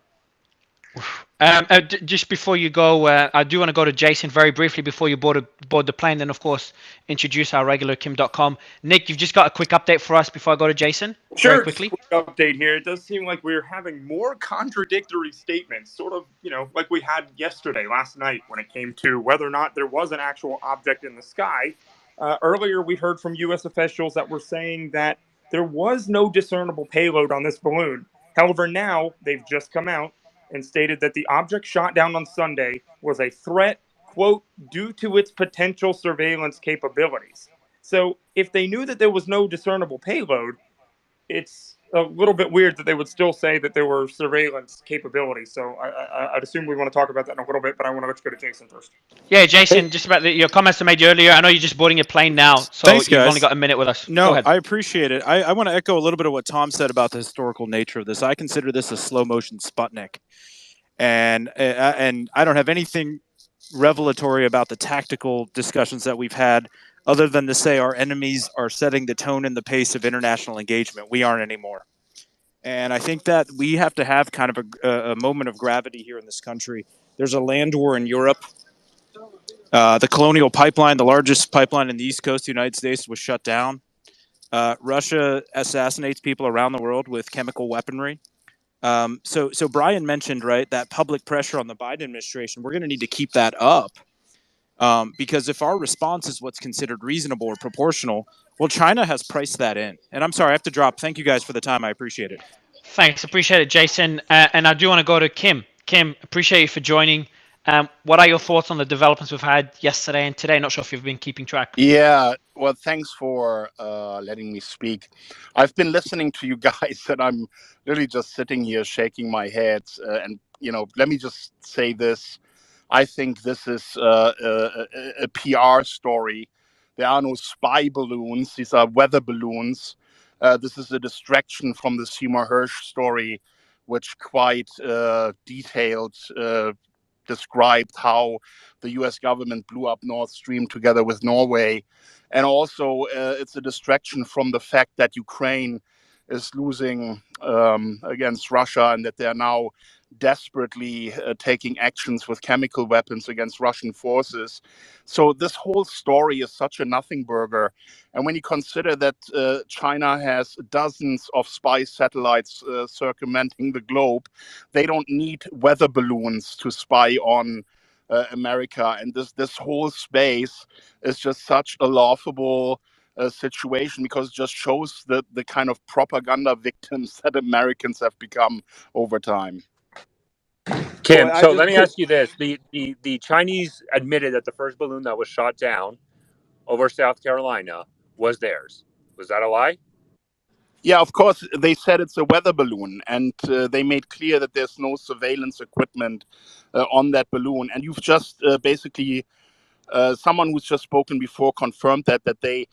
Just before you go, I do want to go to Jason very briefly before you board the plane, then of course introduce our regular Kim.com. Nick, you've just got a quick update for us before I go to Jason? Sure, very quickly. Just a quick update here. It does seem like we're having more contradictory statements, sort of, like we had last night, when it came to whether or not there was an actual object in the sky. Earlier, we heard from U.S. officials that were saying that there was no discernible payload on this balloon. However, now they've just come out and stated that the object shot down on Sunday was a threat, quote, due to its potential surveillance capabilities. So if they knew that there was no discernible payload, it's a little bit weird that they would still say that there were surveillance capabilities. So I'd assume we want to talk about that in a little bit, but I want to let you go to Jason first. Yeah, Jason, just about your comments I made earlier. I know you're just boarding a plane now, so Thanks, you've guys. only got a minute with us. No, go ahead. I appreciate it. I want to echo a little bit of what Tom said about the historical nature of this. I consider this a slow motion Sputnik. And I don't have anything revelatory about the tactical discussions that we've had, other than to say our enemies are setting the tone and the pace of international engagement. We aren't anymore. And I think that we have to have kind of a moment of gravity here in this country. There's a land war in Europe. The Colonial Pipeline, the largest pipeline in the East Coast of the United States, was shut down. Russia assassinates people around the world with chemical weaponry. So Brian mentioned, right, that public pressure on the Biden administration. We're going to need to keep that up because if our response is what's considered reasonable or proportional, well, China has priced that in. And I'm sorry, I have to drop. Thank you guys for the time. I appreciate it. Thanks. Appreciate it, Jason. And I do want to go to Kim. Kim, appreciate you for joining. What are your thoughts on the developments we've had yesterday and today? Not sure if you've been keeping track. Yeah, well, thanks for letting me speak. I've been listening to you guys, and I'm really just sitting here shaking my head. And let me just say this: I think this is a PR story. There are no spy balloons; these are weather balloons. This is a distraction from the Seymour Hersh story, which quite detailed. Described how the US government blew up Nord Stream together with Norway. And also, it's a distraction from the fact that Ukraine is losing against Russia and that they're now desperately taking actions with chemical weapons against Russian forces. So, this whole story is such a nothing burger. And when you consider that China has dozens of spy satellites circumventing the globe, they don't need weather balloons to spy on America. And this whole space is just such a laughable situation because it just shows the kind of propaganda victims that Americans have become over time. Kim, Boy, so let me ask you this: the Chinese admitted that the first balloon that was shot down over South Carolina was theirs. Was that a lie? Yeah, of course, they said it's a weather balloon, and they made clear that there's no surveillance equipment on that balloon. And you've just basically someone who's just spoken before confirmed that they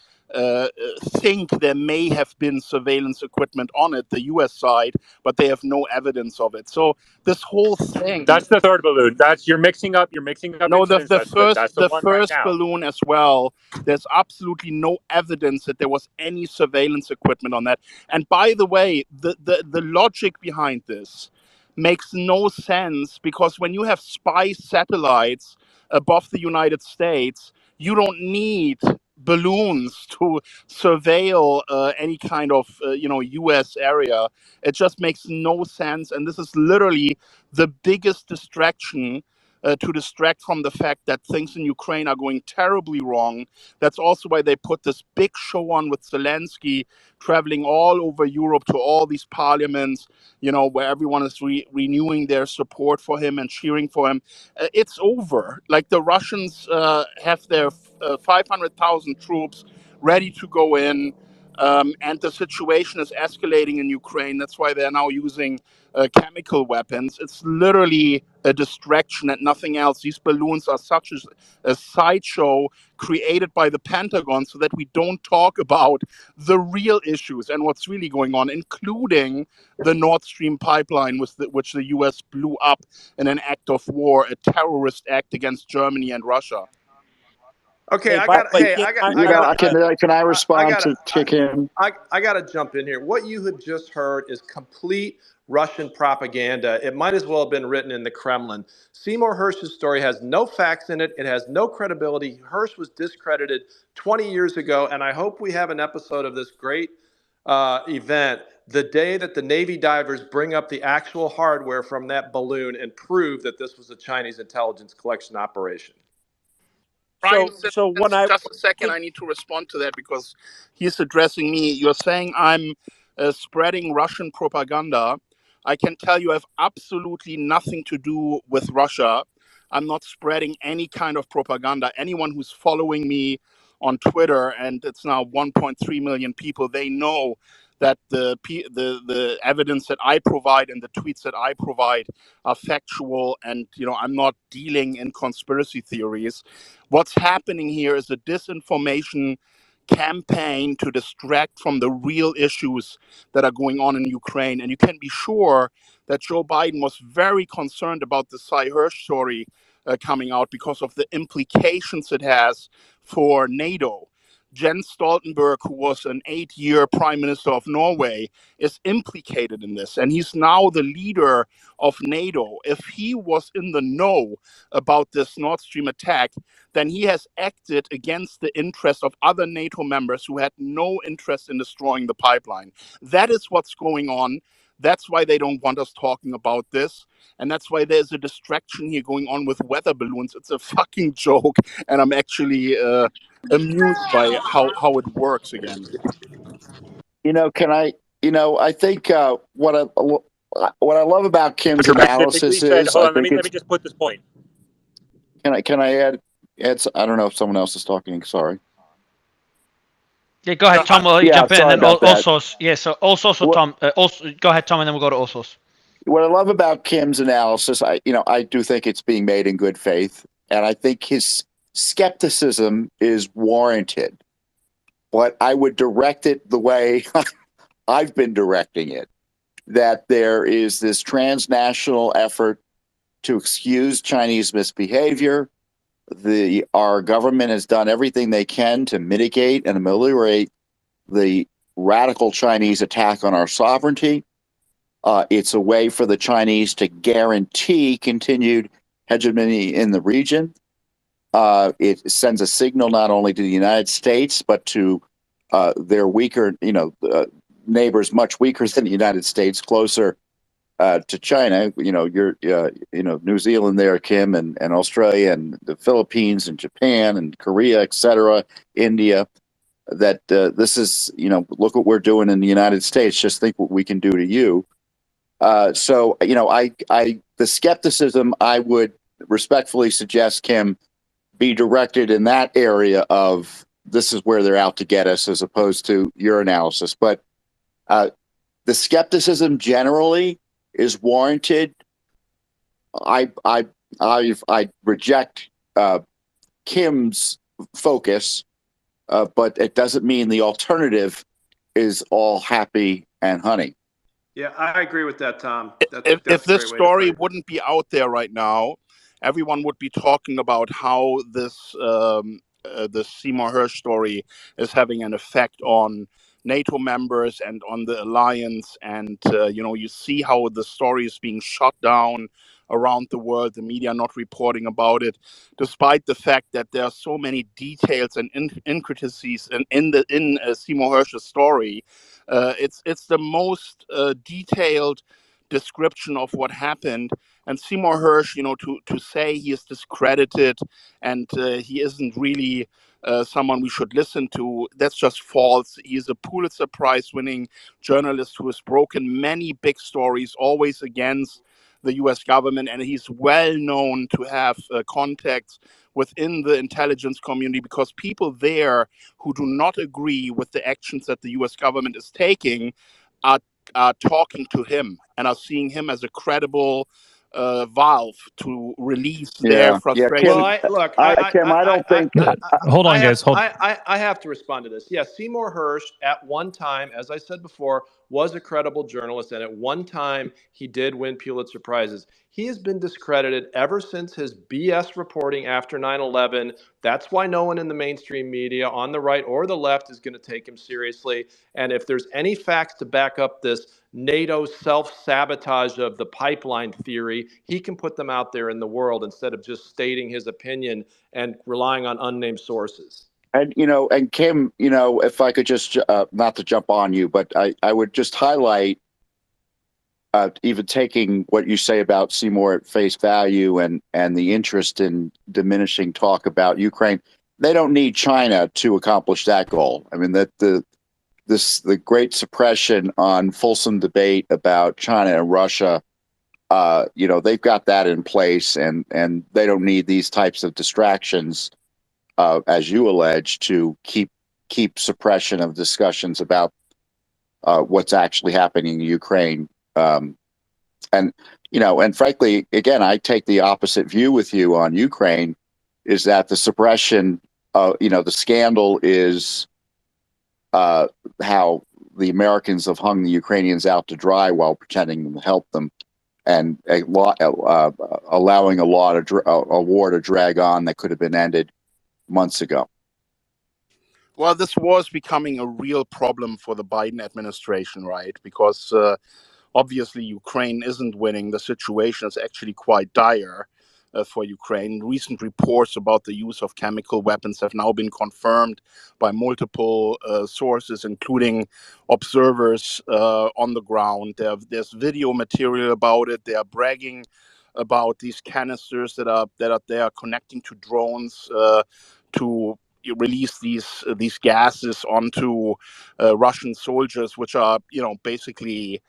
think there may have been surveillance equipment on it, the U.S. side, but they have no evidence of it. So this whole thing. That's the third balloon. You're mixing up No, incidents. That's the the one right first now. balloon as well. There's absolutely no evidence that there was any surveillance equipment on that. And by the way, the logic behind this makes no sense because when you have spy satellites above the United States, you don't need balloons to surveil any kind of U.S. area. It just makes no sense, and this is literally the biggest distraction to distract from the fact that things in Ukraine are going terribly wrong. That's also why they put this big show on with Zelensky traveling all over Europe to all these parliaments, where everyone is renewing their support for him and cheering for him. It's over. Like the Russians have their 500,000 troops ready to go in. And the situation is escalating in Ukraine. That's why they're now using chemical weapons. It's literally a distraction and nothing else. These balloons are such a sideshow created by the Pentagon so that we don't talk about the real issues and what's really going on, including the Nord Stream pipeline, which the U.S. blew up in an act of war, a terrorist act against Germany and Russia. Okay, Can I respond to Kim? I got to jump in here. What you have just heard is complete Russian propaganda. It might as well have been written in the Kremlin. Seymour Hersh's story has no facts in it. It has no credibility. Hersh was discredited 20 years ago, and I hope we have an episode of this great event the day that the Navy divers bring up the actual hardware from that balloon and prove that this was a Chinese intelligence collection operation. Brian, just a second. I need to respond to that because he's addressing me. You're saying I'm spreading Russian propaganda. I can tell you I have absolutely nothing to do with Russia. I'm not spreading any kind of propaganda. Anyone who's following me on Twitter, and it's now 1.3 million people, they know that the evidence that I provide and the tweets that I provide are factual, and I'm not dealing in conspiracy theories. What's happening here is a disinformation campaign to distract from the real issues that are going on in Ukraine. And you can be sure that Joe Biden was very concerned about the Cy Hersh story coming out because of the implications it has for NATO. Jens Stoltenberg, who was an 8-year prime minister of Norway, is implicated in this. And he's now the leader of NATO. If he was in the know about this Nord Stream attack, then he has acted against the interest of other NATO members who had no interest in destroying the pipeline. That is what's going on. That's why they don't want us talking about this. And that's why there's a distraction here going on with weather balloons. It's a fucking joke. And I'm actually amused by how it works again. Can I, I think what I love about Kim's analysis is, hold on, let me just put this point. Can I add? I don't know if someone else is talking. Sorry. Yeah, go ahead, Tom. Will you Yeah, jump in? And sorry then about that. also, yeah. So also, What Tom. Also, go ahead, Tom, and then we'll go to Osos. what I love about Kim's analysis, I do think it's being made in good faith, and I think his skepticism is warranted. But I would direct it the way I've been directing it, that there is this transnational effort to excuse Chinese misbehavior. Our government has done everything they can to mitigate and ameliorate the radical Chinese attack on our sovereignty. It's a way for the Chinese to guarantee continued hegemony in the region. It sends a signal not only to the United States but to their weaker, neighbors much weaker than the United States, closer to China. New Zealand there, Kim, and Australia, and the Philippines, and Japan, and Korea, etc., India. That this is, look what we're doing in the United States. Just think what we can do to you. So, the skepticism, I would respectfully suggest, Kim, be directed in that area of this is where they're out to get us, as opposed to your analysis. But the skepticism generally is warranted. I reject Kim's focus, but it doesn't mean the alternative is all happy and honey. Yeah, I agree with that, Tom. If this story wouldn't be out there right now, everyone would be talking about how this the Seymour Hersh story is having an effect on NATO members and on the alliance. And you see how the story is being shut down around the world, the media not reporting about it, despite the fact that there are so many details and intricacies in Seymour Hersh's story. It's the most detailed description of what happened. And Seymour Hersh, to say he is discredited and he isn't really someone we should listen to, that's just false. He's a Pulitzer Prize winning journalist who has broken many big stories, always against the US government, and he's well known to have contacts within the intelligence community, because people there who do not agree with the actions that the US government is taking are talking to him and are seeing him as a credible valve to release their frustration. Well, Kim, I don't think. Hold on, guys. I have to respond to this. Yes, Seymour Hersh, at one time, as I said before, was a credible journalist, and at one time he did win Pulitzer Prizes. He has been discredited ever since his BS reporting after 9/11. That's why no one in the mainstream media, on the right or the left, is going to take him seriously. And if there's any facts to back up this NATO self-sabotage of the pipeline theory, he can put them out there in the world instead of just stating his opinion and relying on unnamed sources. And Kim, if I could just not to jump on you, but I would just highlight, even taking what you say about Seymour at face value and the interest in diminishing talk about Ukraine, they don't need China to accomplish that goal. I mean, that the great suppression on fulsome debate about China and Russia, they've got that in place, and they don't need these types of distractions, as you allege, to keep suppression of discussions about what's actually happening in Ukraine. And frankly, again, I take the opposite view with you on Ukraine, is that the suppression, the scandal is how the Americans have hung the Ukrainians out to dry while pretending to help them, and allowing a war to drag on that could have been ended months ago. Well, this war is becoming a real problem for the Biden administration, right? Because obviously Ukraine isn't winning. The situation is actually quite dire for Ukraine. Recent reports about the use of chemical weapons have now been confirmed by multiple sources, including observers on the ground. There's video material about it. They are bragging about these canisters that are connecting to drones to release these gases onto Russian soldiers, which are basically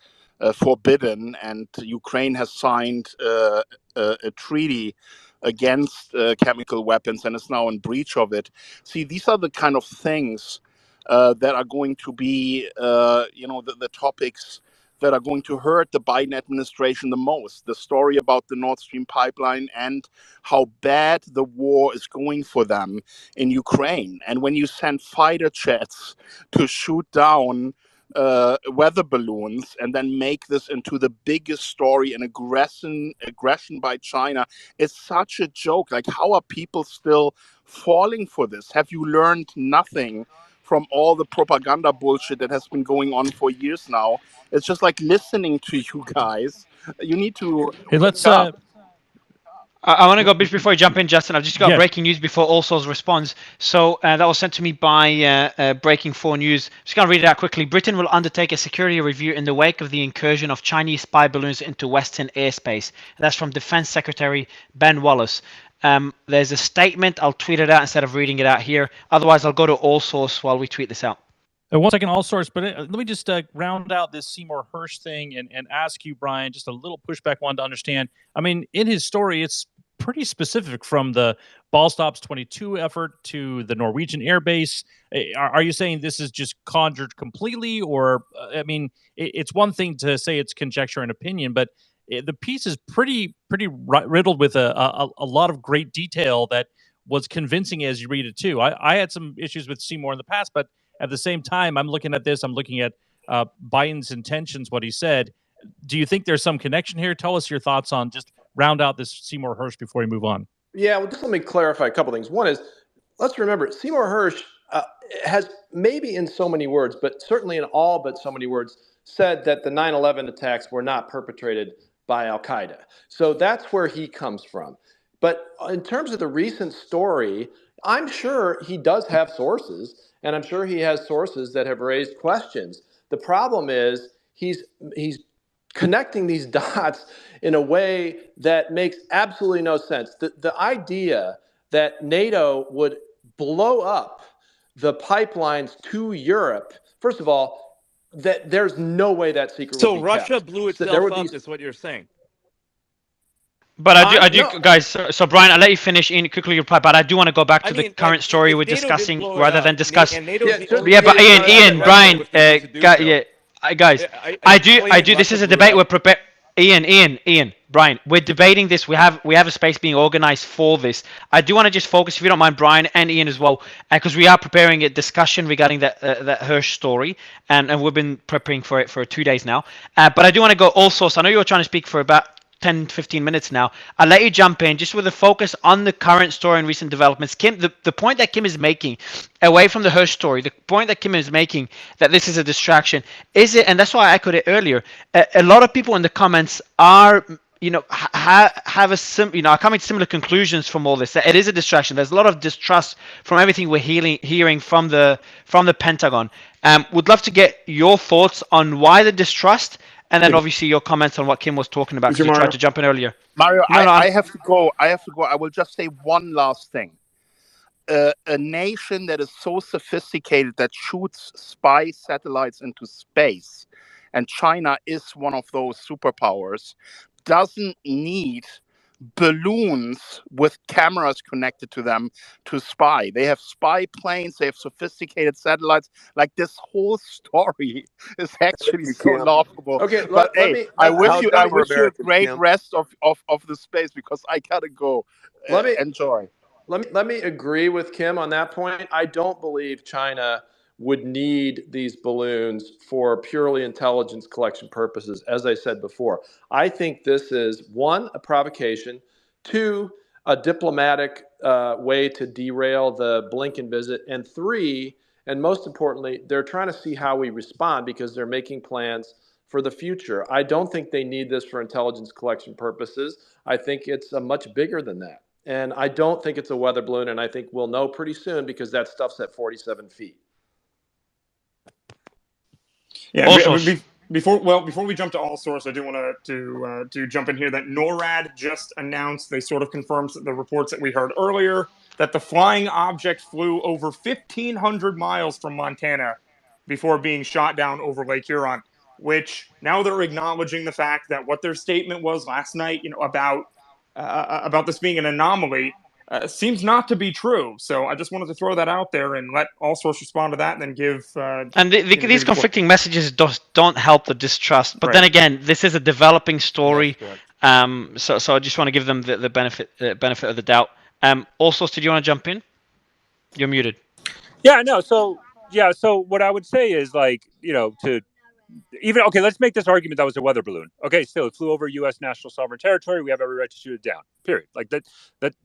forbidden. And Ukraine has signed a treaty against chemical weapons and is now in breach of it. See, these are the kind of things that are going to be, the topics that are going to hurt the Biden administration the most. The story about the Nord Stream pipeline and how bad the war is going for them in Ukraine. And when you send fighter jets to shoot down weather balloons and then make this into the biggest story and aggression by China, it's such a joke. Like, how are people still falling for this? Have you learned nothing from all the propaganda bullshit that has been going on for years now? It's just like listening to you guys. You need to let's wake up. I want to go before you jump in, Justin. I've just got breaking news before Allsource responds. So that was sent to me by Breaking 4 News. Just going to read it out quickly. Britain will undertake a security review in the wake of the incursion of Chinese spy balloons into Western airspace. And that's from Defense Secretary Ben Wallace. There's a statement. I'll tweet it out instead of reading it out here. Otherwise, I'll go to Allsource while we tweet this out. One second, Allsource, but let me just round out this Seymour Hersh thing and ask you, Brian, just a little pushback one to understand. I mean, in his story, it's pretty specific from the Ballstops 22 effort to the Norwegian Air Base. Are you saying this is just conjured completely? Or, I mean, it's one thing to say it's conjecture and opinion, but the piece is pretty riddled with a lot of great detail that was convincing as you read it, too. I had some issues with Seymour in the past, but at the same time, I'm looking at this. I'm looking at Biden's intentions, what he said. Do you think there's some connection here? Tell us your thoughts on just round out this Seymour Hersh before we move on. Yeah, well, just let me clarify a couple things. One is, let's remember, Seymour Hersh has maybe in so many words, but certainly in all but so many words, said that the 9/11 attacks were not perpetrated by Al-Qaeda. So that's where he comes from. But in terms of the recent story, I'm sure he does have sources, and I'm sure he has sources that have raised questions. The problem is he's connecting these dots in a way that makes absolutely no sense. The idea that NATO would blow up the pipelines to Europe, first of all, that there's no way that secret would be kept. So Russia blew itself up, is what you're saying. But I do, guys. So Brian, I'll let you finish in quickly your reply. But I do want to go back to the current story we're discussing, rather than discuss. Yeah, but Ian, Brian, guys, I do. This is a debate we're prepared. Ian, Brian, we're debating this. We have a space being organized for this. I do want to just focus, if you don't mind, Brian and Ian as well, because we are preparing a discussion regarding that Hersh story, and we've been preparing for it for 2 days now. But I do want to go also. So I know you were trying to speak for about 10-15 minutes now. I'll let you jump in just with a focus on the current story and recent developments. Kim, the point that Kim is making, away from the Hersh story, the point that Kim is making that this is a distraction, is it, and that's why I echoed it earlier, a lot of people in the comments are, have are coming to similar conclusions from all this, that it is a distraction. There's a lot of distrust from everything we're hearing from the Pentagon. Would love to get your thoughts on why the distrust, and then obviously your comments on what Kim was talking about, because you tried to jump in earlier. Mario, I have to go. I will just say one last thing. A nation that is so sophisticated that shoots spy satellites into space, and China is one of those superpowers, doesn't need balloons with cameras connected to them to spy. They have spy planes, they have sophisticated satellites. Like, this whole story is actually so laughable. Okay, but I wish you a great rest of the space, because I gotta go. Enjoy. Let me agree with Kim on that point. I don't believe China would need these balloons for purely intelligence collection purposes, as I said before. I think this is, one, a provocation, two, a diplomatic way to derail the Blinken visit, and three, and most importantly, they're trying to see how we respond, because they're making plans for the future. I don't think they need this for intelligence collection purposes. I think it's much bigger than that. And I don't think it's a weather balloon, and I think we'll know pretty soon, because that stuff's at 47 feet. Yeah. Before we jump to all source, I do want to jump in here that NORAD just announced, they sort of confirmed the reports that we heard earlier, that the flying object flew over 1,500 miles from Montana before being shot down over Lake Huron. Which now they're acknowledging the fact that what their statement was last night, about about this being an anomaly seems not to be true. So I just wanted to throw that out there and let all sources respond to that, and then give. And these conflicting messages don't help the distrust. But Right. then again, this is a developing story. Yes, so I just want to give them the benefit of the doubt. Also, did you want to jump in? You're muted. Yeah, no. So what I would say is, like, to even, okay, let's make this argument that was a weather balloon. Okay, still, it flew over U.S. national sovereign territory. We have every right to shoot it down. Period. Like that.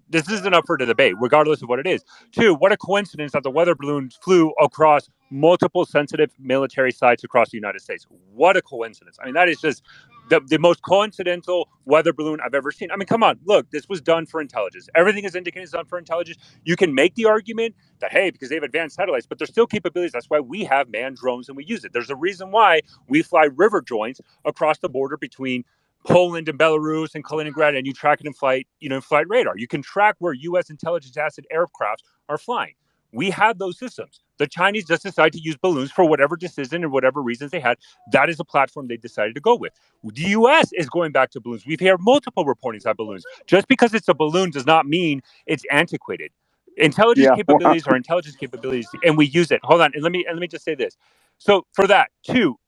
This isn't up for debate, regardless of what it is. Two, what a coincidence that the weather balloon flew across multiple sensitive military sites across the United States. What a coincidence! I mean, that is just the most coincidental weather balloon I've ever seen. I mean, come on, look, this was done for intelligence. Everything is indicated it's done for intelligence. You can make the argument that, hey, because they have advanced satellites, but there's still capabilities. That's why we have manned drones and we use it. There's a reason why we fly river joints across the border between Poland and Belarus and Kaliningrad, and you track it in flight, in flight radar. You can track where U.S. intelligence asset aircraft are flying. We have those systems. The Chinese just decided to use balloons for whatever decision and whatever reasons they had. That is a platform they decided to go with. The U.S. is going back to balloons. We've heard multiple reportings on balloons. Just because it's a balloon does not mean it's antiquated. Intelligence capabilities are intelligence capabilities, and we use it. Hold on, and let me just say this. So for that, two,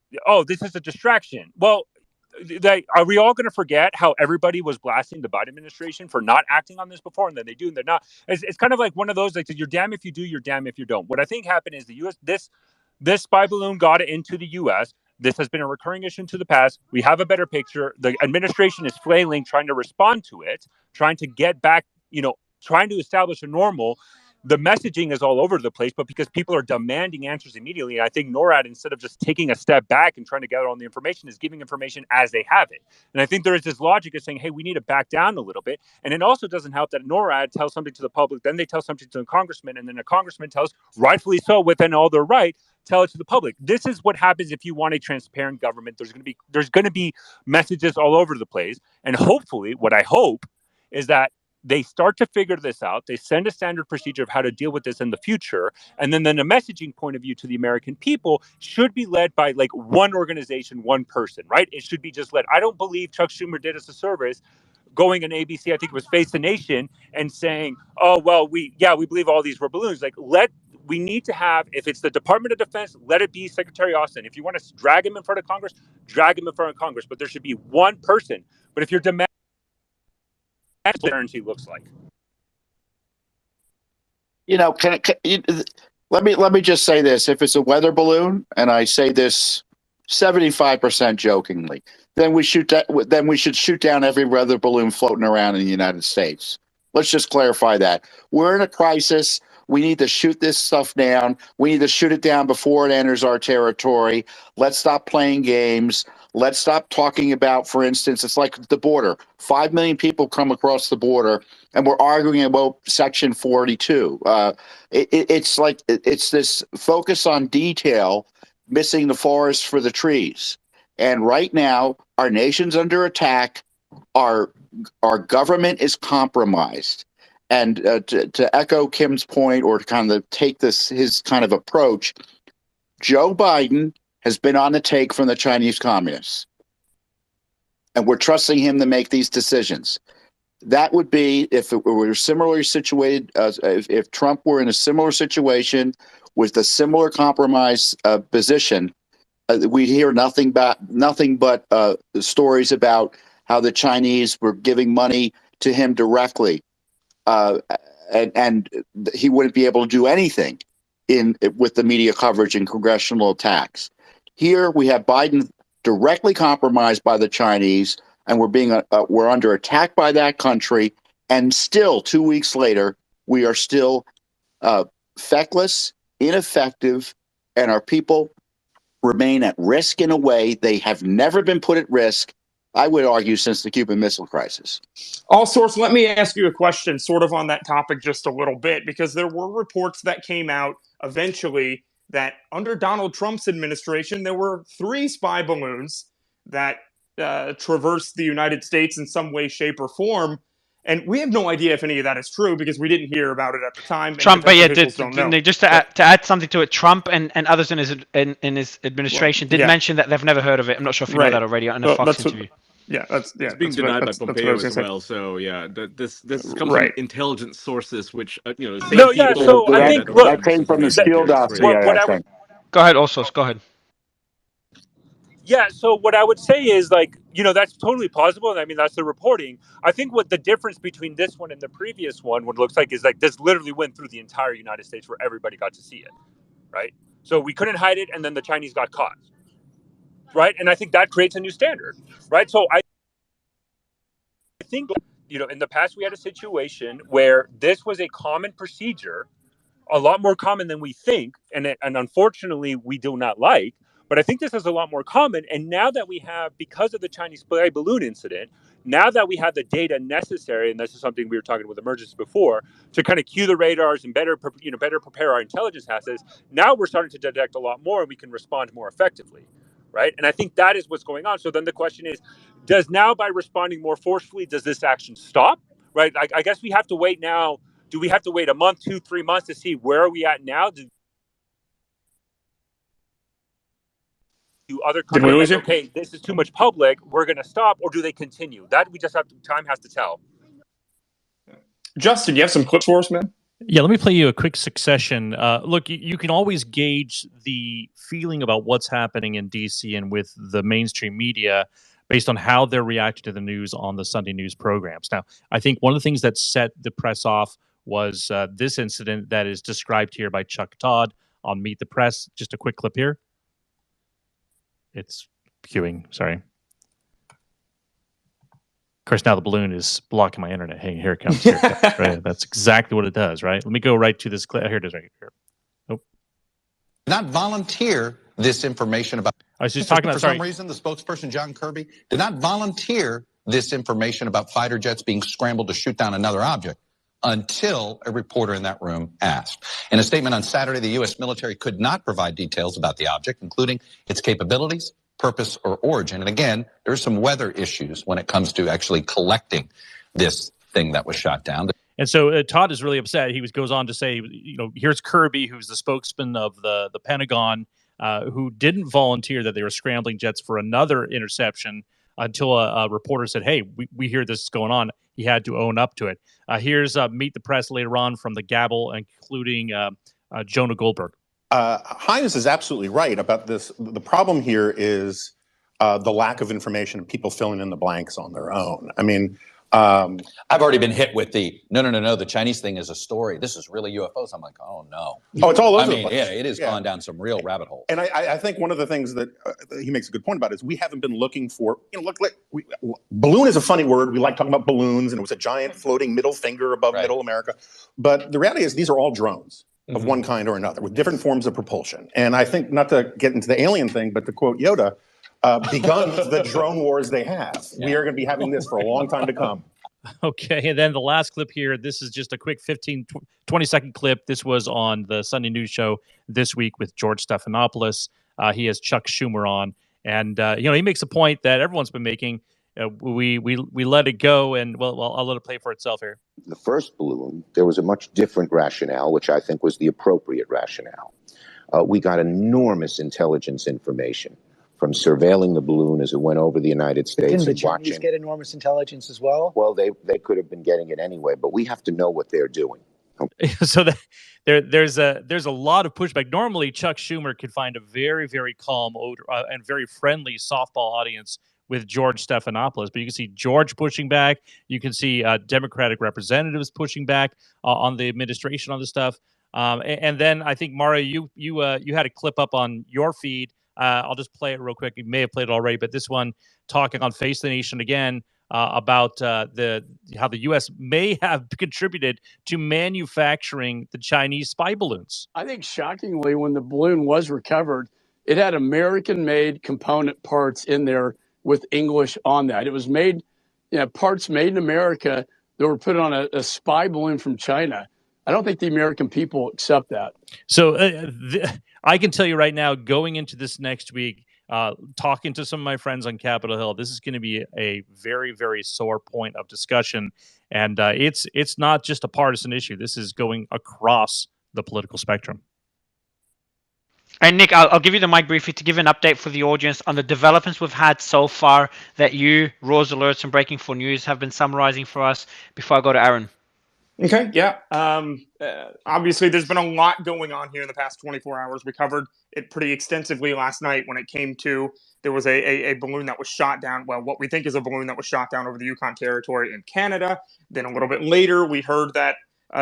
this is a distraction. Well, are we all going to forget how everybody was blasting the Biden administration for not acting on this before, and then they do and they're not? It's kind of like one of those, like, you're damn if you do, you're damn if you don't. What I think happened is the U.S. this spy balloon got into the U.S. This has been a recurring issue into the past. We have a better picture. The administration is flailing, trying to respond to it, trying to get back, trying to establish a normal. The messaging is all over the place, but because people are demanding answers immediately, and I think NORAD, instead of just taking a step back and trying to gather all the information, is giving information as they have it. And I think there is this logic of saying, hey, we need to back down a little bit. And it also doesn't help that NORAD tells something to the public, then they tell something to a congressman, and then a congressman tells, rightfully so, within all their right, tell it to the public. This is what happens if you want a transparent government. There's going to be messages all over the place. And hopefully, what I hope is that they start to figure this out. They send a standard procedure of how to deal with this in the future. And then the messaging point of view to the American people should be led by, like, one organization, one person, right? It should be just led. I don't believe Chuck Schumer did us a service going on ABC, I think it was Face the Nation, and saying, oh, well, we believe all these were balloons. Like, we need to have, if it's the Department of Defense, let it be Secretary Austin. If you want to drag him in front of Congress, drag him in front of Congress. But there should be one person. But if you're demanding, that's what transparency looks like. Let me just say this: if it's a weather balloon, and I say this 75% jokingly, then we should shoot down every weather balloon floating around in the United States. Let's just clarify that. We're in a crisis. We need to shoot this stuff down. We need to shoot it down before it enters our territory. Let's stop playing games. Let's stop talking about, for instance, it's like the border. 5 million people come across the border, and we're arguing about Section 42. It's this focus on detail, missing the forest for the trees. And right now, our nation's under attack. Our government is compromised. And to echo Kim's point, or to kind of take his kind of approach, Joe Biden has been on the take from the Chinese communists. And we're trusting him to make these decisions. That would be if we were similarly situated, if Trump were in a similar situation with a similar compromise position, we'd hear nothing but stories about how the Chinese were giving money to him directly. And he wouldn't be able to do anything with the media coverage and congressional attacks. Here we have Biden directly compromised by the Chinese, and we're under attack by that country. And still, 2 weeks later, we are still feckless, ineffective, and our people remain at risk in a way they have never been put at risk, I would argue, since the Cuban Missile Crisis. All Source, let me ask you a question sort of on that topic just a little bit, because there were reports that came out eventually that under Donald Trump's administration, there were 3 spy balloons that traversed the United States in some way, shape, or form. And we have no idea if any of that is true because we didn't hear about it at the time. Trump, but yeah, just to add something to it, Trump and others in his administration did mention that they've never heard of it. I'm not sure if you know that already in a Fox interview. It's being denied by Pompeo as well. So yeah, this comes from intelligence sources, which same no, people. Yeah. So I think that came from the Steele dossier, I think. Go ahead, Osos. Go ahead. Yeah, so what I would say is that's totally plausible, and I mean that's the reporting. I think what the difference between this one and the previous one, what it looks like, is this literally went through the entire United States where everybody got to see it, right? So we couldn't hide it, and then the Chinese got caught, right? And I think that creates a new standard, right? So I think in the past we had a situation where this was a common procedure, a lot more common than we think, and unfortunately we do not like. But I think this is a lot more common. And now that we have, because of the Chinese spy balloon incident, now that we have the data necessary, and this is something we were talking with emergence before, to kind of cue the radars and better prepare our intelligence assets, now we're starting to detect a lot more, and we can respond more effectively, right? And I think that is what's going on. So then the question is, by responding more forcefully, does this action stop, right? I guess we have to wait now. Do we have to wait a month, 2, 3 months to see where are we at now? Do other countries say, okay, this is too much public, we're going to stop, or do they continue? That we just have time has to tell. Justin, you have some clips for us, man? Yeah, let me play you a quick succession. Look, you can always gauge the feeling about what's happening in DC and with the mainstream media based on how they're reacting to the news on the Sunday news programs. Now, I think one of the things that set the press off was this incident that is described here by Chuck Todd on Meet the Press. Just a quick clip here. It's queuing, sorry. Of course, now the balloon is blocking my internet. Hey, here it comes. Here it comes, right? That's exactly what it does, right? Let me go right to this clip. Here it is right here. Nope. Not volunteer this information about... I was just talking about, for some reason, the spokesperson, John Kirby, did not volunteer this information about fighter jets being scrambled to shoot down another object until a reporter in that room asked. In a statement on Saturday, the U.S. military could not provide details about the object, including its capabilities, purpose, or origin. And again, there's some weather issues when it comes to actually collecting this thing that was shot down. And so Todd is really upset. He goes on to say, here's Kirby, who's the spokesman of the Pentagon, who didn't volunteer that they were scrambling jets for another interception until a reporter said, hey, we hear this is going on. He had to own up to it. Here's Meet the Press later on from the Gabble, including Jonah Goldberg. Hines is absolutely right about this. The problem here is the lack of information and people filling in the blanks on their own. I mean, I've already been hit with the no. The Chinese thing is a story. This is really UFOs. I'm like, oh no. Oh, it's all over the place. Yeah, it has gone down some real rabbit holes. And I think one of the things that he makes a good point about is we haven't been looking for. Balloon is a funny word. We like talking about balloons, and it was a giant floating middle finger above Middle America. But the reality is, these are all drones of one kind or another with different forms of propulsion. And I think, not to get into the alien thing, but to quote Yoda, begun the drone wars they have. Yeah. We are going to be having this for a long time to come. Okay, and then the last clip here, this is just a quick 15, 20-second clip. This was on the Sunday News Show this week with George Stephanopoulos. He has Chuck Schumer on, and he makes a point that everyone's been making. We let it go, and well, I'll let it play for itself here. The first balloon, there was a much different rationale, which I think was the appropriate rationale. We got enormous intelligence information from surveilling the balloon as it went over the United States. Didn't the Chinese get enormous intelligence as well? Well, they could have been getting it anyway, but we have to know what they're doing. Okay. So there's a lot of pushback. Normally, Chuck Schumer could find a very, very calm and very friendly softball audience with George Stephanopoulos, but you can see George pushing back. You can see Democratic representatives pushing back on the administration on this stuff. And then I think, Mario, you had a clip up on your feed. I'll just play it real quick. You may have played it already, but this one talking on Face the Nation again about how the U.S. may have contributed to manufacturing the Chinese spy balloons. I think shockingly, when the balloon was recovered, it had American-made component parts in there with English on that. It was made, parts made in America that were put on a spy balloon from China. I don't think the American people accept that. So I can tell you right now, going into this next week, talking to some of my friends on Capitol Hill, this is going to be a very, very sore point of discussion. And it's not just a partisan issue. This is going across the political spectrum. And Nick, I'll give you the mic briefly to give an update for the audience on the developments we've had so far that you, Rose Alerts, and Breaking 4 News have been summarizing for us before I go to Aaron. Okay, yeah. Obviously, there's been a lot going on here in the past 24 hours. We covered it pretty extensively last night when it came to there was a balloon that was shot down. Well, what we think is a balloon that was shot down over the Yukon Territory in Canada. Then a little bit later, we heard that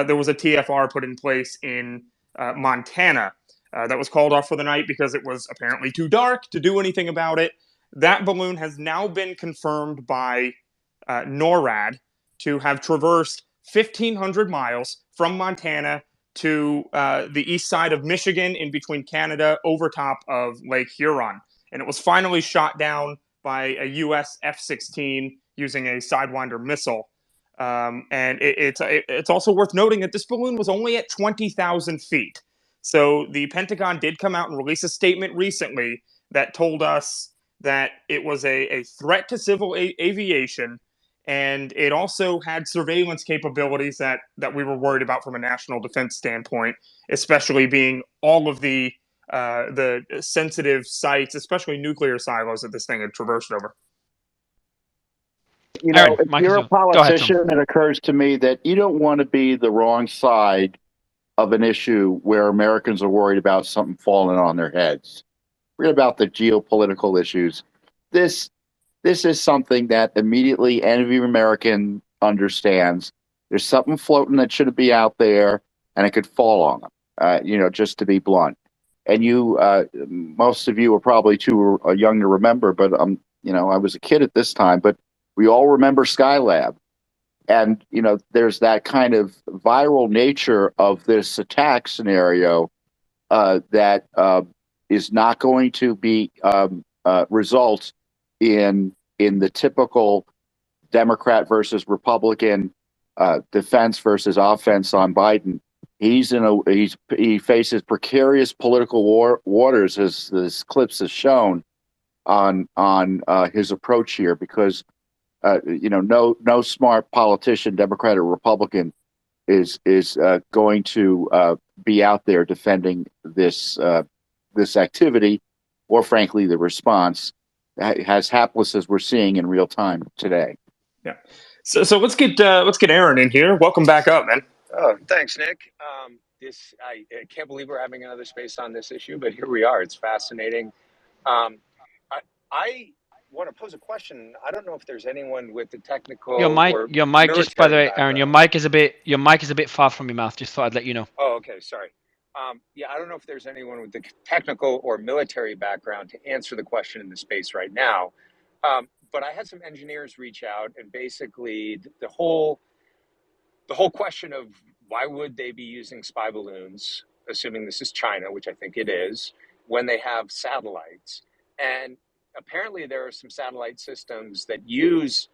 there was a TFR put in place in Montana that was called off for the night because it was apparently too dark to do anything about it. That balloon has now been confirmed by NORAD to have traversed 1,500 miles from Montana to the east side of Michigan in between Canada over top of Lake Huron. And it was finally shot down by a U.S. F-16 using a Sidewinder missile. And it's also worth noting that this balloon was only at 20,000 feet. So the Pentagon did come out and release a statement recently that told us that it was a threat to civil aviation, and it also had surveillance capabilities that we were worried about from a national defense standpoint, especially being all of the sensitive sites, especially nuclear silos that this thing had traversed over. You know, Aaron, if you're a politician, it occurs to me that you don't want to be the wrong side of an issue where Americans are worried about something falling on their heads. Read about the geopolitical issues. This is something that immediately every American understands. There's something floating that shouldn't be out there, and it could fall on them. You know, just to be blunt. And you, most of you are probably too young to remember, but you know, I was a kid at this time, but we all remember Skylab. And, you know, there's that kind of viral nature of this attack scenario that is not going to be result in the typical Democrat versus Republican defense versus offense on Biden. He faces precarious political waters, as this clips has shown on his approach here, because you know, no smart politician, Democrat or Republican, is going to be out there defending this activity, or frankly, the response, as hapless as we're seeing in real time today. Yeah. So let's get Aaron in here. Welcome back up, man. Oh, thanks, Nick. I can't believe we're having another space on this issue, but here we are. It's fascinating. I want to pose a question. I don't know if there's anyone with the technical your mic just, by the way, Aaron, your mic is a bit far from your mouth. Just thought I'd let you know. Oh, okay, sorry. Yeah, I don't know if there's anyone with the technical or military background to answer the question in the space right now. But I had some engineers reach out, and basically the whole question of why would they be using spy balloons, assuming this is China, which I think it is, when they have satellites. And apparently there are some satellite systems that use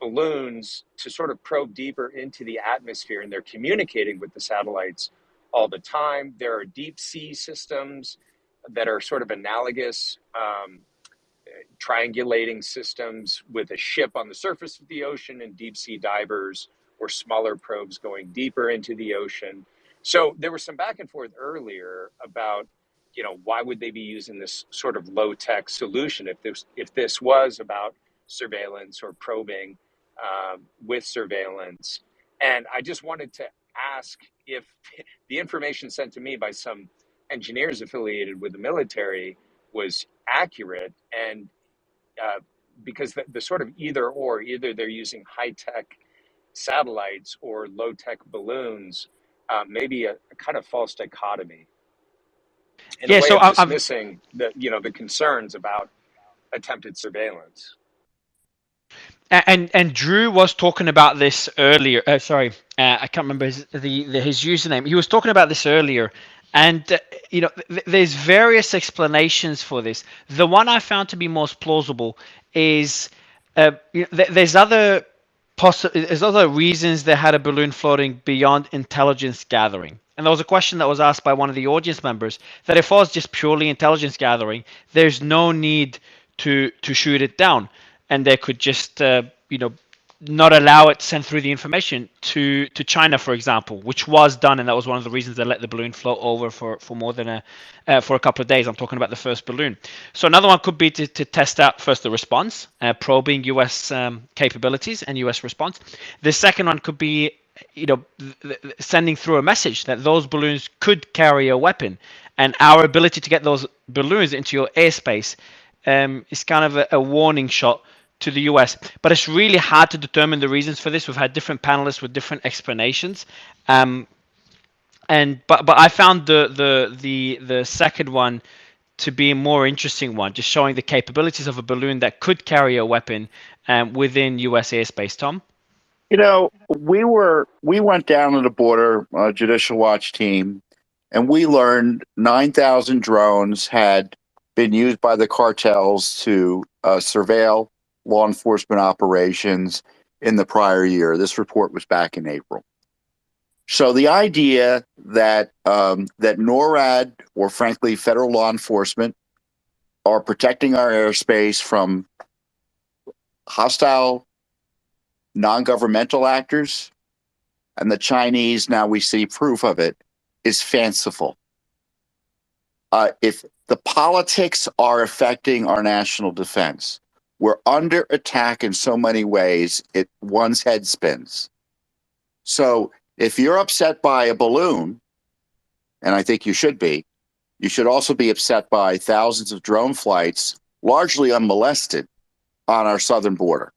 balloons to sort of probe deeper into the atmosphere, and they're communicating with the satellites all the time. There are deep sea systems that are sort of analogous, triangulating systems with a ship on the surface of the ocean and deep sea divers or smaller probes going deeper into the ocean. So there was some back and forth earlier about, you know, why would they be using this sort of low-tech solution if this was about surveillance or probing with surveillance. And I just wanted to ask if the information sent to me by some engineers affiliated with the military was accurate, and because the sort of either they're using high-tech satellites or low-tech balloons, maybe a kind of false dichotomy in a way of dismissing the concerns about attempted surveillance. And Drew was talking about this earlier. Sorry, I can't remember his username. He was talking about this earlier, and you know, there's various explanations for this. The one I found to be most plausible is there's other reasons they had a balloon floating beyond intelligence gathering. And there was a question that was asked by one of the audience members that if it was just purely intelligence gathering, there's no need to shoot it down, and they could just not allow it to send through the information to China, for example, which was done, and that was one of the reasons they let the balloon float over for more than for a couple of days. I'm talking about the first balloon. So another one could be to test out first the response, probing U.S. Capabilities and U.S. response. The second one could be, sending through a message that those balloons could carry a weapon, and our ability to get those balloons into your airspace is kind of a warning shot to the US. But it's really hard to determine the reasons for this. We've had different panelists with different explanations. But I found the second one to be a more interesting one, just showing the capabilities of a balloon that could carry a weapon within US airspace. Tom? We went down to the border, Judicial Watch team, and we learned 9,000 drones had been used by the cartels to surveil law enforcement operations in the prior year. This report was back in April. So the idea that that NORAD, or frankly federal law enforcement, are protecting our airspace from hostile non-governmental actors, and the Chinese, now we see proof of it, is fanciful. If the politics are affecting our national defense, we're under attack in so many ways, one's head spins. So if you're upset by a balloon, and I think you should also be upset by thousands of drone flights, largely unmolested, on our southern border.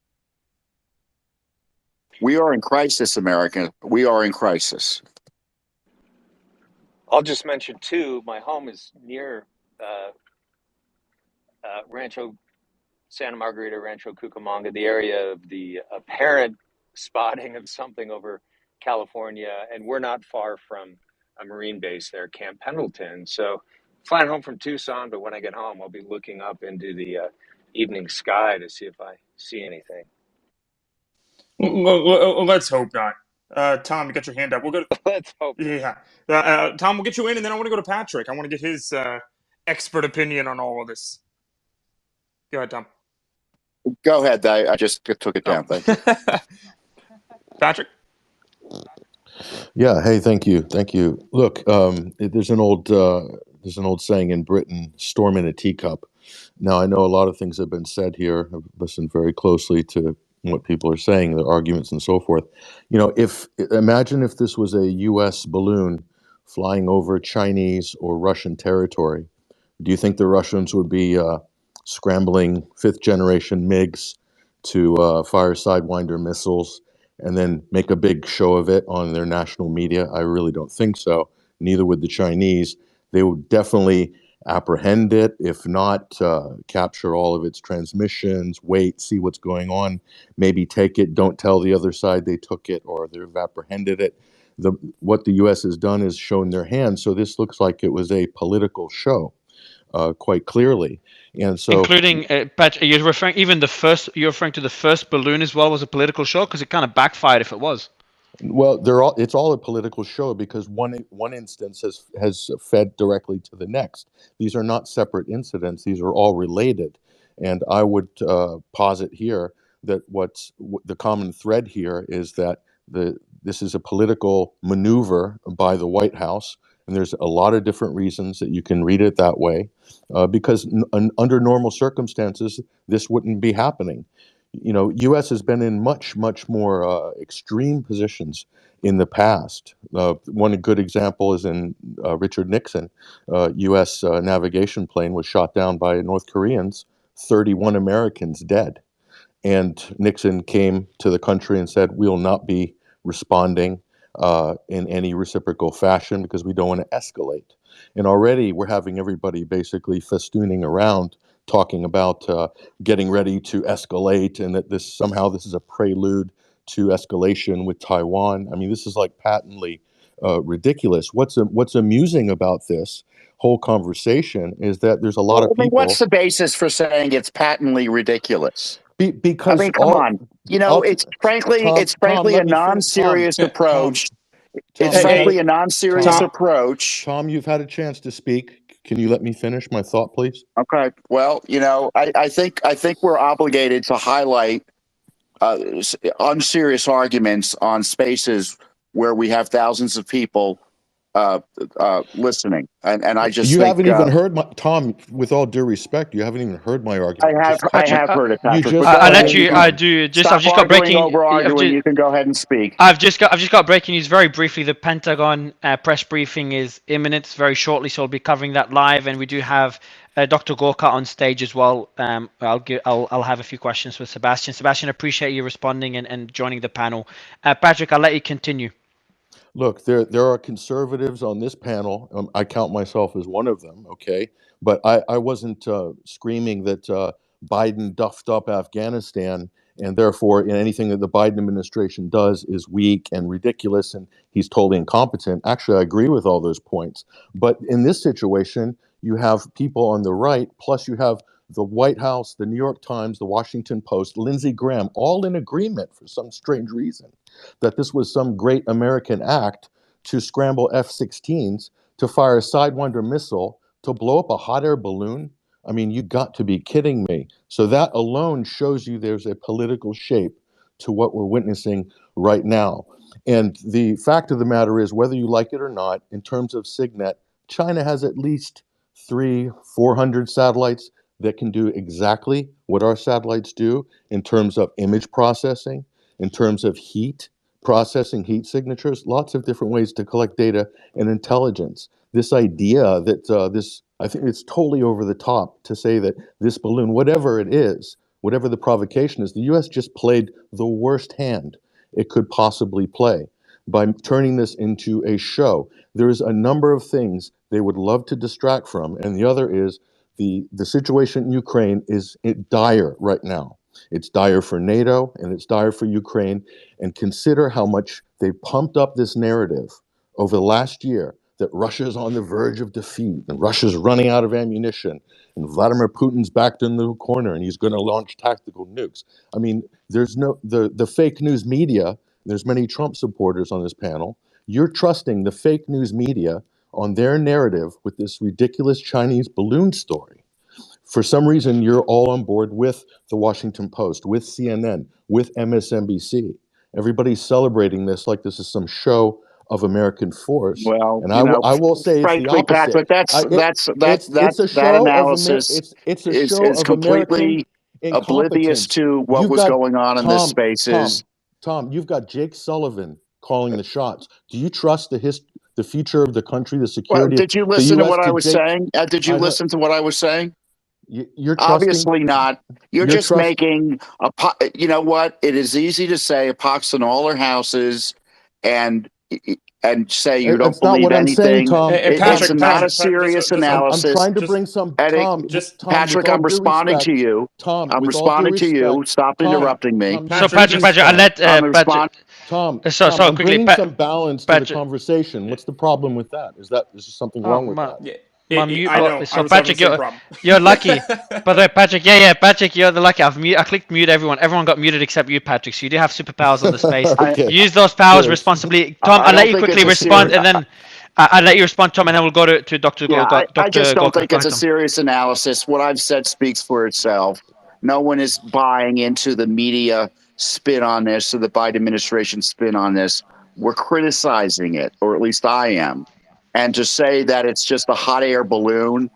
We are in crisis, America. We are in crisis. I'll just mention too, my home is near Rancho Santa Margarita, Rancho Cucamonga, the area of the apparent spotting of something over California, and we're not far from a Marine base there, Camp Pendleton. So flying home from Tucson, but when I get home, I'll be looking up into the evening sky to see if I see anything. Let's hope not. Tom, you got your hand up. We'll go to. Let's hope. Yeah. Tom, we'll get you in, and then I want to go to Patrick. I want to get his expert opinion on all of this. Go ahead, Tom. Go ahead. I just took it down. Thank you. Patrick? Yeah. Hey, thank you. Look, there's an old saying in Britain: "Storm in a teacup." Now, I know a lot of things have been said here. I've listened very closely to what people are saying, their arguments, and so forth. Imagine if this was a U.S. balloon flying over Chinese or Russian territory. Do you think the Russians would be scrambling fifth-generation MiGs to fire Sidewinder missiles and then make a big show of it on their national media? I really don't think so. Neither would the Chinese. They would definitely apprehend it, if not capture all of its transmissions, wait, see what's going on, maybe take it, don't tell the other side they took it or they've apprehended it. What the U.S. has done is shown their hand, so this looks like it was a political show, quite clearly. And so, including Patrick, you're referring to the first balloon as well was a political show, because it kind of backfired if it was. Well, it's all a political show, because one instance has fed directly to the next. These are not separate incidents; these are all related. And I would posit here that the common thread here is that this is a political maneuver by the White House, and there's a lot of different reasons that you can read it that way, because under normal circumstances this wouldn't be happening. U.S. has been in much more extreme positions in the past. One good example is in Richard Nixon. U.S. navigation plane was shot down by North Koreans, 31 Americans dead. And Nixon came to the country and said, "We'll not be responding in any reciprocal fashion because we don't want to escalate." And already we're having everybody basically festooning around, talking about getting ready to escalate, and that this is a prelude to escalation with Taiwan. I mean, this is like patently ridiculous. What's amusing about this whole conversation is that there's a lot of people. What's the basis for saying it's patently ridiculous? Because come on. It's frankly a non-serious approach. It's frankly a non-serious approach. Tom, you've had a chance to speak. Can you let me finish my thought, please? Okay. Well, I think we're obligated to highlight unserious arguments on spaces where we have thousands of people listening, and I just You think haven't even heard my Tom. With all due respect, you haven't even heard my I argument. have Patrick, heard it, You Patrick. But just go I'll come ahead. let You in you. can I and do. Just I've stop just got arguing breaking. over arguing. You can go ahead and speak. I've just got breaking news very briefly. The Pentagon press briefing is imminent, very shortly, so I'll be covering that live, and we do have Dr. Gorka on stage as well. I'll have a few questions for Sebastian. Sebastian, appreciate you responding and joining the panel. Patrick, I'll let you continue. look. There are conservatives on this panel. I count myself as one of them. Okay, but I wasn't screaming that Biden duffed up Afghanistan, and therefore anything that the Biden administration does is weak and ridiculous, and he's totally incompetent. Actually, I agree with all those points. But in this situation, you have people on the right, plus you have the White House, the New York Times, the Washington Post, Lindsey Graham, all in agreement for some strange reason that this was some great American act to scramble F-16s to fire a Sidewinder missile to blow up a hot air balloon. I mean, you got to be kidding me. So that alone shows you there's a political shape to what we're witnessing right now. And the fact of the matter is, whether you like it or not, in terms of SIGNET, China has at least 400 satellites that can do exactly what our satellites do in terms of image processing, in terms of heat processing, heat signatures, lots of different ways to collect data and intelligence. This idea that I think it's totally over the top to say that this balloon, whatever it is, whatever the provocation is, the U.S. just played the worst hand it could possibly play by turning this into a show. There's a number of things they would love to distract from, and the other is the situation in Ukraine is dire right now. It's dire for NATO and it's dire for Ukraine. And consider how much they pumped up this narrative over the last year that Russia's on the verge of defeat and Russia's running out of ammunition and Vladimir Putin's backed in the corner and he's going to launch tactical nukes. I mean, there's no the fake news media. There's many Trump supporters on this panel. You're trusting the fake news media on their narrative with this ridiculous Chinese balloon story. For some reason, you're all on board with the Washington Post, with CNN, with MSNBC. Everybody's celebrating this like this is some show of American force. Well, And I will say it's the frankly, opposite. Patrick, It's a that show of analysis it's a is show is of American completely oblivious incompetence. to what You've was got going on in this Tom, spaces. Tom, you've got Jake Sullivan calling the shots. Do you trust the future of the country, the Well, security of did you the listen to U.S. what I to was Jake? saying? Did you listen to what I was saying? You're trusting. Obviously not. You're just trust. making you know what? It is easy to say a pox in all our houses, and say you don't That's not believe what I'm saying, anything. Tom. It's Tom, not a serious I'm analysis. trying to bring some And Tom, with Patrick, all I'm due responding to respect. you. Tom, I'm with all due responding to you. respect. Stop interrupting me. So Patrick, I let I'm Patrick. Tom, So I'm quickly, bringing some balance to the Patrick. conversation. What's the problem with that? Is there something wrong with that? I know. So I was having Patrick, the same problem. you're lucky. By the way, Patrick, Patrick, you're the lucky. I clicked mute everyone. Everyone got muted except you, Patrick. So you do have superpowers on the space. Okay. Use those powers Good. responsibly. Tom, I I'll let don't you think quickly it's a respond, serious. and then I'll let you respond, Tom, and then we'll go to Dr. I just don't think it's a Tom. serious analysis. What I've said speaks for itself. No one is buying into the media spin on this or the Biden administration spin on this. We're criticizing it, or at least I am. And to say that it's just a hot air balloon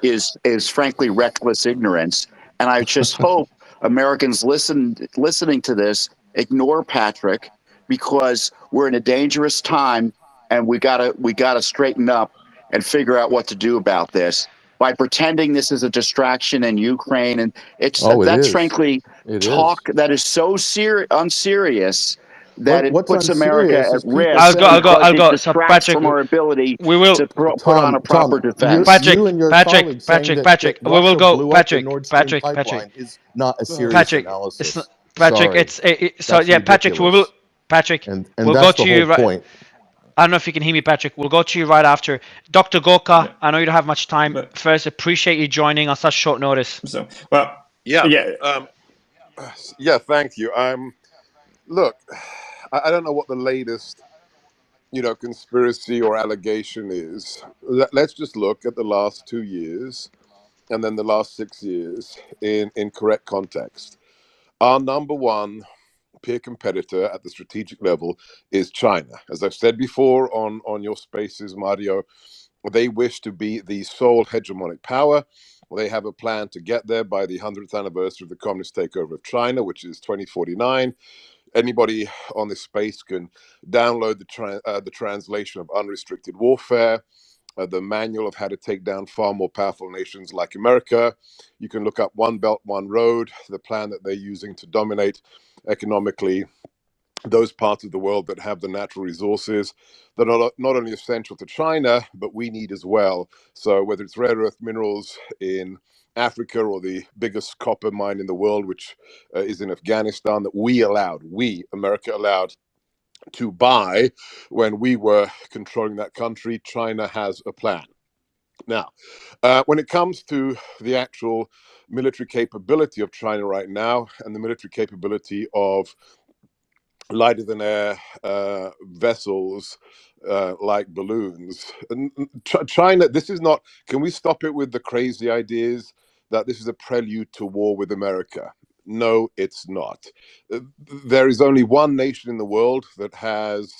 is frankly reckless ignorance. And I just hope Americans listening to this ignore Patrick, because we're in a dangerous time, and we gotta straighten up and figure out what to do about this. By pretending this is a distraction in Ukraine, and that's frankly talk that is so unserious that it What's unserious America unserious at is people risk saying because it go. So distracts Patrick, from our ability we will to put on a proper defense. You and your colleagues saying that we will Russia go. blew up the Nord Stream pipeline is not a serious analysis. Patrick, Sorry. so That's yeah, Patrick, ridiculous. Patrick, And we'll go that's the to whole you right. point. I don't know if you can hear me, Patrick. We'll go to you right after. Dr. Gorka, I know you don't have much time. First, appreciate you joining on such short notice. So, thank you. Look, I don't know what the latest, conspiracy or allegation is. Let's just look at the last 2 years and then the last 6 years in correct context. Our number one peer competitor at the strategic level is China. As I've said before on your spaces, Mario, they wish to be the sole hegemonic power. They have a plan to get there by the 100th anniversary of the communist takeover of China, which is 2049. Anybody on this space can download the translation of Unrestricted Warfare, the manual of how to take down far more powerful nations like America. You can look up One Belt, One Road, the plan that they're using to dominate economically those parts of the world that have the natural resources that are not only essential to China, but we need as well. So whether it's rare earth minerals in Africa or the biggest copper mine in the world, which is in Afghanistan, that America allowed to buy when we were controlling that country, China has a plan. Now, when it comes to the actual military capability of China right now and the military capability of lighter than air vessels like balloons. And China, this is not, can we stop it with the crazy ideas that this is a prelude to war with America? No, it's not. There is only one nation in the world that has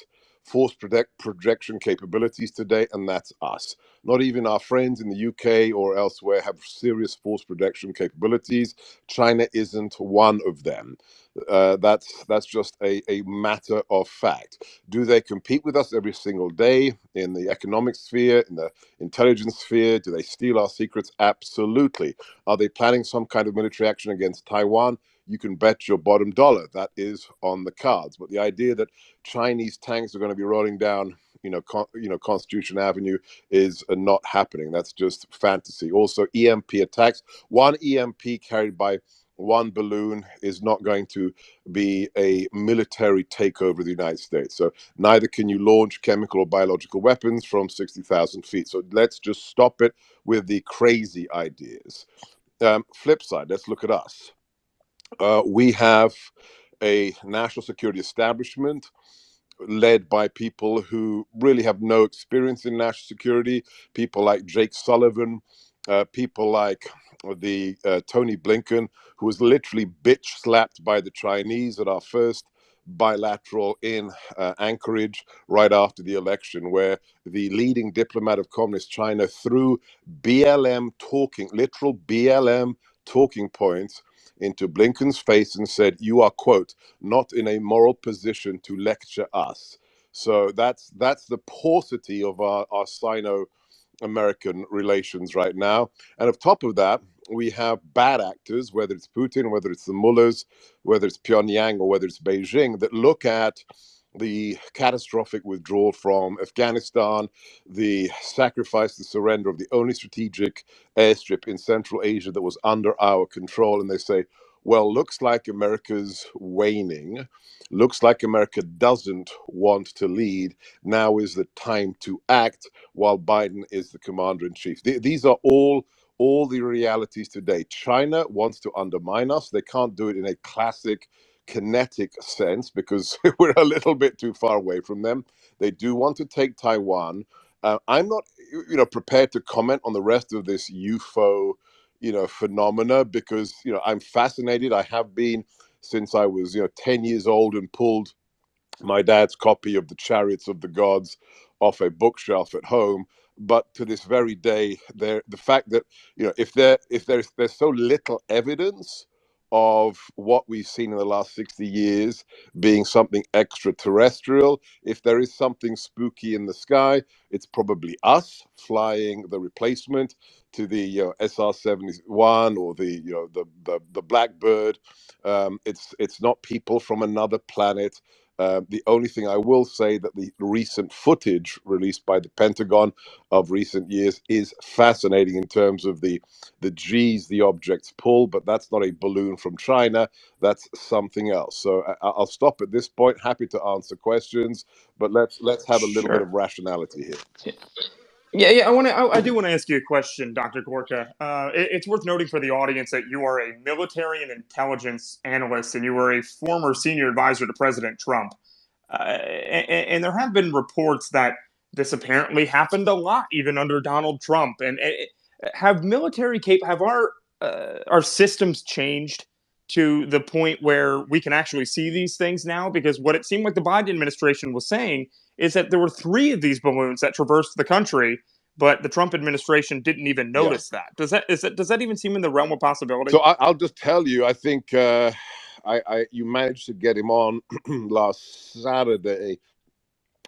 force projection capabilities today, and that's us. Not even our friends in the UK or elsewhere have serious force projection capabilities. China isn't one of them. That's just a matter of fact. Do they compete with us every single day in the economic sphere, in the intelligence sphere? Do they steal our secrets? Absolutely. Are they planning some kind of military action against Taiwan? You can bet your bottom dollar that is on the cards. But the idea that Chinese tanks are going to be rolling down, Constitution Avenue is not happening. That's just fantasy. Also, EMP attacks. One EMP carried by one balloon is not going to be a military takeover of the United States. So neither can you launch chemical or biological weapons from 60,000 feet. So let's just stop it with the crazy ideas. Flip side, let's look at us. We have a national security establishment led by people who really have no experience in national security, people like Jake Sullivan, people like the Tony Blinken, who was literally bitch slapped by the Chinese at our first bilateral in Anchorage right after the election, where the leading diplomat of communist China threw literal BLM talking points into Blinken's face and said, "You are, quote, not in a moral position to lecture us." So that's the paucity of our Sino-American relations right now. And on top of that, we have bad actors, whether it's Putin, whether it's the mullahs, whether it's Pyongyang, or whether it's Beijing, that look at the catastrophic withdrawal from Afghanistan, the sacrifice, the surrender of the only strategic airstrip in Central Asia that was under our control, and they say, well, looks like America's waning. Looks like America doesn't want to lead. Now is the time to act while Biden is the commander in chief. These are all the realities today. China wants to undermine us. They can't do it in a classic kinetic sense because we're a little bit too far away from them. They do want to take Taiwan. I'm not, prepared to comment on the rest of this UFO, phenomena because, I'm fascinated. I have been since I was, 10 years old and pulled my dad's copy of the Chariots of the Gods off a bookshelf at home. But to this very day, the fact that if there's so little evidence of what we've seen in the last 60 years being something extraterrestrial, if there is something spooky in the sky, it's probably us flying the replacement to the SR-71 or the Blackbird. It's not people from another planet. The only thing I will say that the recent footage released by the Pentagon of recent years is fascinating in terms of the G's the objects pull, but that's not a balloon from China. That's something else. So I'll stop at this point. Happy to answer questions, but let's have a little bit of rationality here. Yeah. I do want to ask you a question, Dr. Gorka. It's worth noting for the audience that you are a military and intelligence analyst, and you were a former senior advisor to President Trump. And there have been reports that this apparently happened a lot, even under Donald Trump. And have our systems changed to the point where we can actually see these things now? Because what it seemed like the Biden administration was saying is that there were 3 of these balloons that traversed the country, but the Trump administration didn't even notice that. Does that even seem in the realm of possibility? So I'll just tell you, I think you managed to get him on last Saturday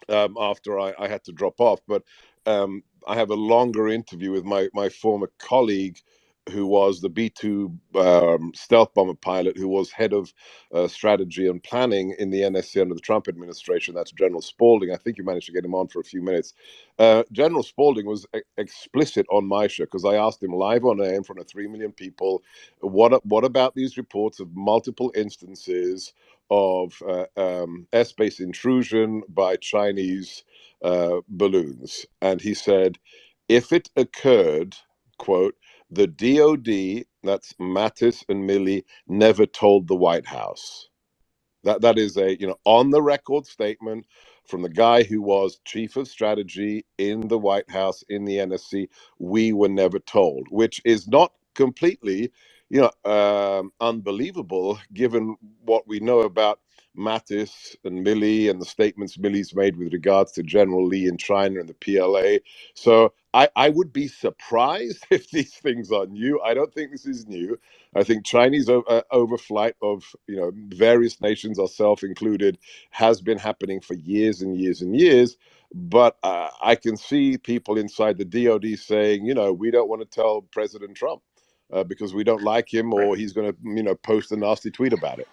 after I had to drop off, but I have a longer interview with my former colleague who was the B-2 stealth bomber pilot who was head of strategy and planning in the NSC under the Trump administration. That's General Spaulding. I think you managed to get him on for a few minutes. General Spaulding was explicit on my show because I asked him live on air in front of 3 million people, what about these reports of multiple instances of airspace intrusion by Chinese balloons? And he said, if it occurred, quote, the DOD, that's Mattis and Milley, never told the White House. That is a on the record statement from the guy who was chief of strategy in the White House in the NSC. We were never told, which is not completely unbelievable given what we know about Mattis and Milley and the statements Milley's made with regards to General Lee in China and the PLA. So I would be surprised if these things are new. I don't think this is new. I think Chinese overflight of various nations, ourselves included, has been happening for years and years and years. But I can see people inside the DOD saying, we don't want to tell President Trump because we don't like him, or he's going to post a nasty tweet about it.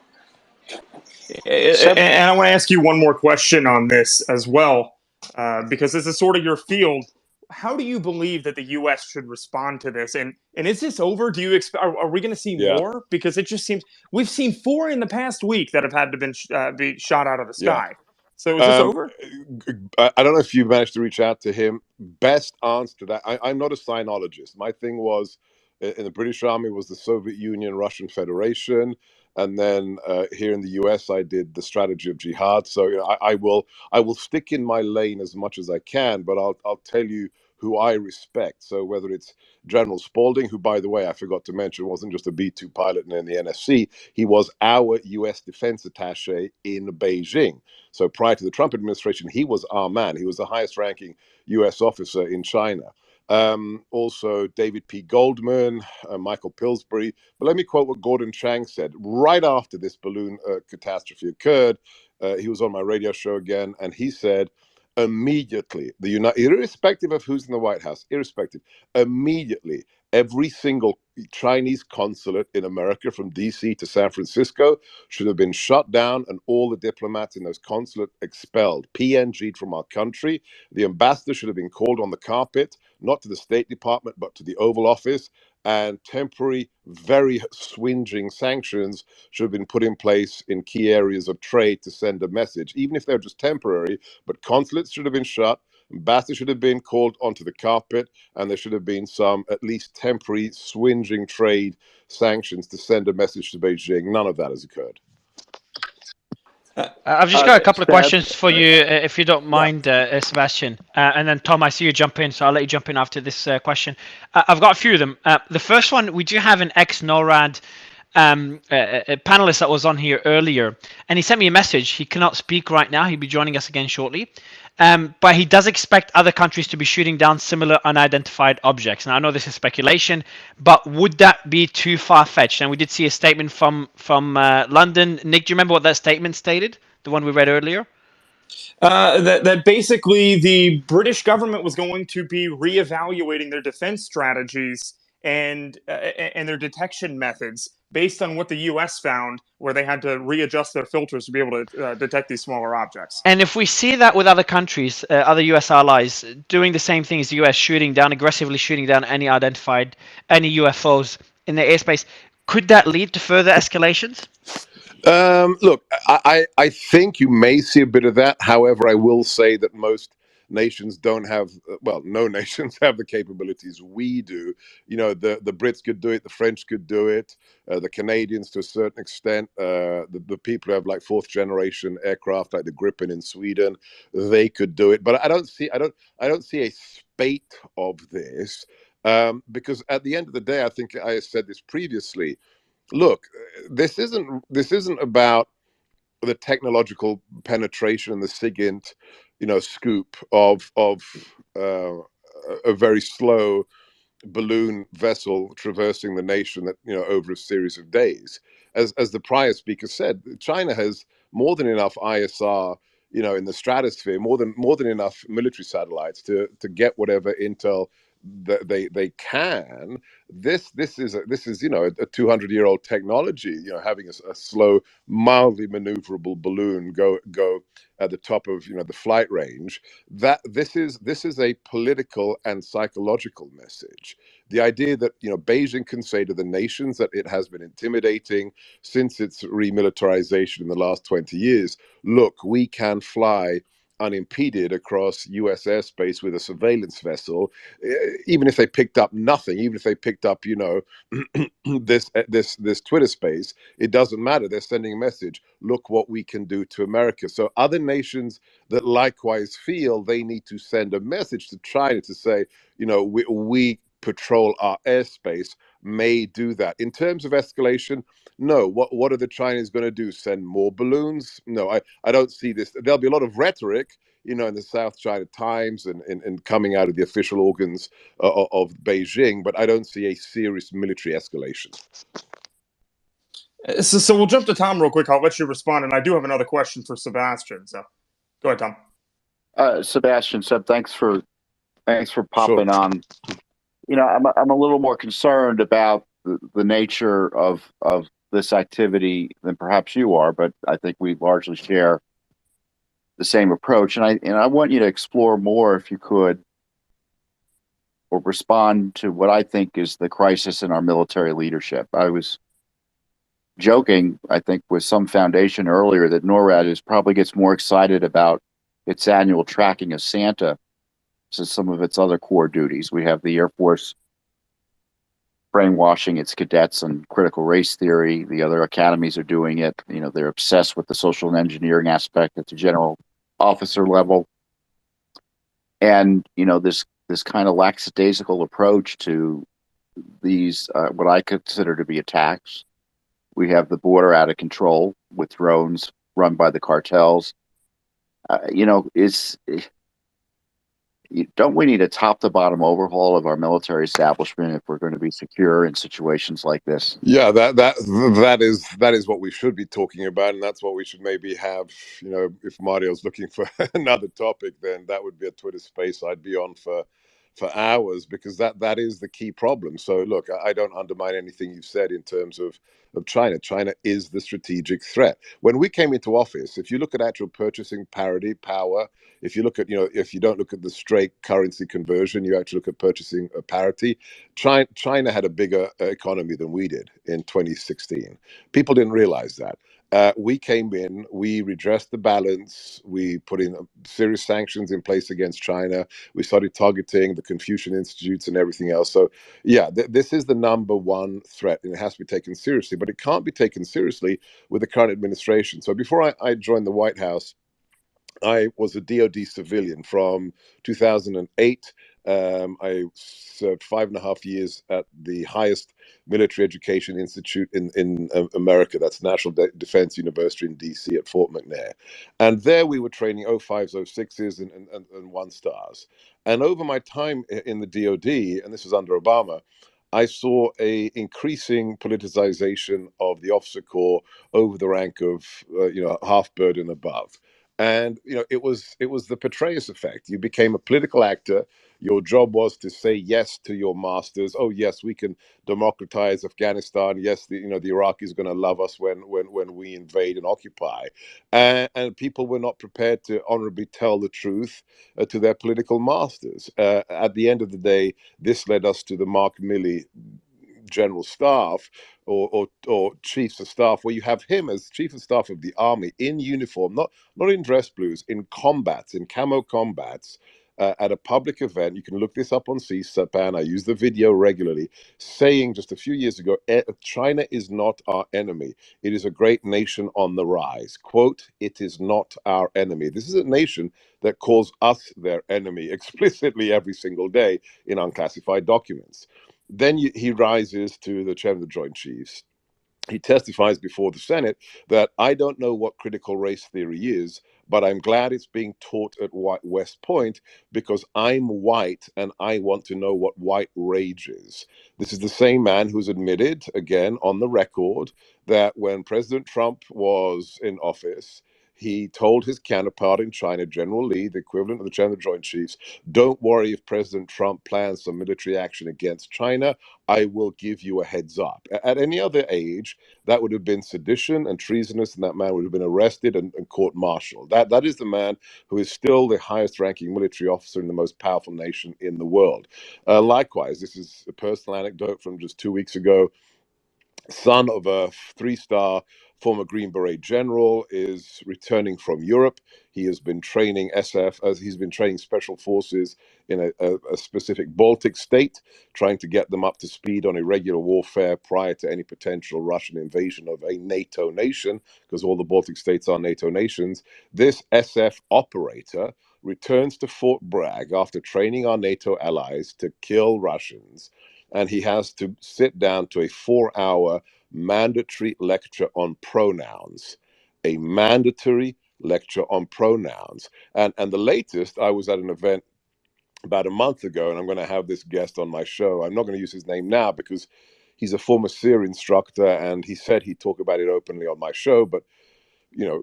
And I want to ask you one more question on this as well, because this is sort of your field. How do you believe that the U.S. should respond to this? And is this over? Do you expect? Are we going to see more? Because it just seems we've seen 4 in the past week that have had to be shot out of the sky. So is this over? I don't know if you managed to reach out to him. Best answer to that. I'm not a sinologist. My thing was in the British Army was the Soviet Union, Russian Federation. And then here in the US, I did the strategy of jihad. So I will stick in my lane as much as I can, but I'll tell you who I respect. So whether it's General Spaulding, who, by the way, I forgot to mention, wasn't just a B-2 pilot in the NSC, he was our US defense attaché in Beijing. So prior to the Trump administration, he was our man. He was the highest ranking US officer in China. Also David P. Goldman, Michael Pillsbury. But let me quote what Gordon Chang said right after this balloon catastrophe occurred. He was on my radio show again, and he said, immediately, irrespective of who's in the White House, immediately, every single Chinese consulate in America from DC to San Francisco should have been shut down and all the diplomats in those consulates expelled, PNG'd from our country. The ambassador should have been called on the carpet, not to the State Department, but to the Oval Office. And temporary, very swinging sanctions should have been put in place in key areas of trade to send a message, even if they're just temporary. But consulates should have been shut, ambassadors should have been called onto the carpet, and there should have been some at least temporary swinging trade sanctions to send a message to Beijing. None of that has occurred. I've just got a couple of questions for you, if you don't mind, Sebastian. And then, Tom, I see you jump in, so I'll let you jump in after this question. I've got a few of them. The first one, we do have an ex-NORAD a panelist that was on here earlier, and he sent me a message. He cannot speak right now. He'll be joining us again shortly. But he does expect other countries to be shooting down similar unidentified objects. Now, I know this is speculation, but would that be too far-fetched? And we did see a statement from London. Nick, do you remember what that statement stated? The one we read earlier? That basically the British government was going to be reevaluating their defense strategies and their detection methods based on what the U.S. found, where they had to readjust their filters to be able to detect these smaller objects. And if we see that with other countries, other U.S. allies, doing the same thing as the U.S., aggressively shooting down any UFOs in the airspace, could that lead to further escalations? Look, I think you may see a bit of that. However, I will say that most nations don't have, no nations have the capabilities we do. The Brits could do it, the French could do it, the Canadians to a certain extent, the people who have like 4th generation aircraft like the Gripen in Sweden, they could do it. But I don't see a spate of this because at the end of the day, I think I said this previously, look, this isn't about the technological penetration and the SIGINT, scoop of a very slow balloon vessel traversing the nation that over a series of days. As the prior speaker said, China has more than enough ISR in the stratosphere, more than enough military satellites to get whatever intel that they can. This is a 200-year-old technology, having a slow, mildly maneuverable balloon go at the top of the flight range. That this is a political and psychological message. The idea that Beijing can say to the nations that it has been intimidating since its remilitarization in the last 20 years, look, we can fly unimpeded across US airspace with a surveillance vessel, even if they picked up nothing, even if they picked up this Twitter space, it doesn't matter. They're sending a message, look what we can do to America. So other nations that likewise feel they need to send a message to China to say, we patrol our airspace, may do that. In terms of escalation, no. What are the Chinese going to do? Send more balloons? No, I don't see this. There'll be a lot of rhetoric, in the South China Times and coming out of the official organs of Beijing, but I don't see a serious military escalation. So we'll jump to Tom real quick. I'll let you respond, and I do have another question for Sebastian. So go ahead, Tom. Sebastian, thanks for popping on. I'm a little more concerned about the nature of this activity than perhaps you are, but I think we largely share the same approach. And I want you to explore more, if you could, or respond to what I think is the crisis in our military leadership. I was joking, I think, with some foundation earlier that NORAD probably gets more excited about its annual tracking of Santa than some of its other core duties. We have the Air Force brainwashing its cadets on critical race theory. The other academies are doing it. They're obsessed with the social and engineering aspect at the general officer level. And, this kind of lackadaisical approach to these, what I consider to be attacks. We have the border out of control with drones run by the cartels. Don't we need a top-to-bottom overhaul of our military establishment if we're going to be secure in situations like this? Yeah, that is what we should be talking about, and that's what we should maybe have. If Mario's looking for another topic, then that would be a Twitter space I'd be on for hours, because that is the key problem. So look, I don't undermine anything you've said in terms of China. China is the strategic threat. When we came into office, if you look at actual purchasing parity, power, if you look at, if you don't look at the straight currency conversion, you actually look at purchasing parity, China had a bigger economy than we did in 2016. People didn't realize that. We came in, we redressed the balance, we put in serious sanctions in place against China, we started targeting the Confucian Institutes and everything else. So yeah, this is the number one threat, and it has to be taken seriously, but it can't be taken seriously with the current administration. So before I joined the White House, I was a DoD civilian from 2008. I served 5.5 years at the highest military education institute in America. That's National Defense University in DC at Fort McNair. And there we were training 05s, 06s, and 1-stars. And over my time in the DoD, and this was under Obama, I saw a increasing politicization of the officer corps over the rank of half bird and above. And it was the Petraeus effect. You became a political actor. Your job was to say yes to your masters. Oh yes, we can democratize Afghanistan. Yes, the Iraqis are going to love us when we invade and occupy. And people were not prepared to honorably tell the truth to their political masters. At the end of the day, this led us to the Mark Milley general staff or chiefs of staff, where you have him as chief of staff of the army in uniform, not in dress blues, in combats, in camo combats, at a public event. You can look this up on C-SPAN. I use the video regularly, saying just a few years ago, China is not our enemy. It is a great nation on the rise. Quote, it is not our enemy. This is a nation that calls us their enemy explicitly every single day in unclassified documents. Then he rises to the chairman of the Joint Chiefs. he testifies before the Senate that I don't know what critical race theory is, but I'm glad it's being taught at West Point because I'm white and I want to know what white rage is. This is the same man who's admitted, again, on the record, that when President Trump was in office, he told his counterpart in China, General Lee, the equivalent of the Chairman of the Joint Chiefs, don't worry if President Trump plans some military action against China, I will give you a heads up. At any other age, that would have been sedition and treasonous, and that man would have been arrested and court-martialed. That is the man who is still the highest-ranking military officer in the most powerful nation in the world. Likewise, this is a personal anecdote from just 2 weeks ago. Son of a 3-star former Green Beret general, is returning from Europe. He has been training SF, as he's been training special forces in a specific Baltic state, trying to get them up to speed on irregular warfare prior to any potential Russian invasion of a NATO nation, because all the Baltic states are NATO nations. This SF operator returns to Fort Bragg after training our NATO allies to kill Russians, and he has to sit down to a 4-hour mandatory lecture on pronouns. A mandatory lecture on pronouns. And the latest, I was at an event about a month ago, and I'm going to have this guest on my show. I'm not going to use his name now because he's a former SEER instructor, and he said he'd talk about it openly on my show, but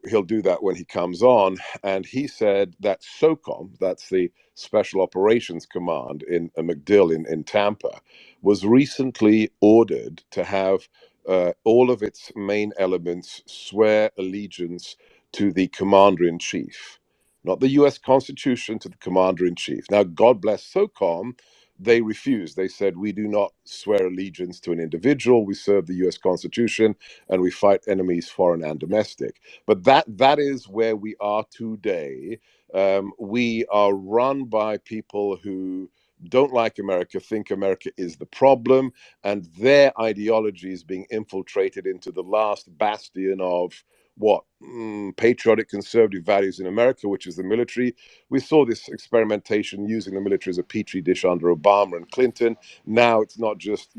he'll do that when he comes on. And he said that SOCOM, that's the Special Operations Command in MacDill in Tampa, was recently ordered to have all of its main elements swear allegiance to the Commander-in-Chief, not the U.S. Constitution, to the Commander-in-Chief. Now, God bless SOCOM, they refused. They said, we do not swear allegiance to an individual. We serve the U.S. Constitution, and we fight enemies, foreign and domestic. But that is where we are today. We are run by people who don't like America, think America is the problem, and their ideology is being infiltrated into the last bastion of patriotic conservative values in America, which is the military. We saw this experimentation using the military as a petri dish under Obama and Clinton. Now it's not just,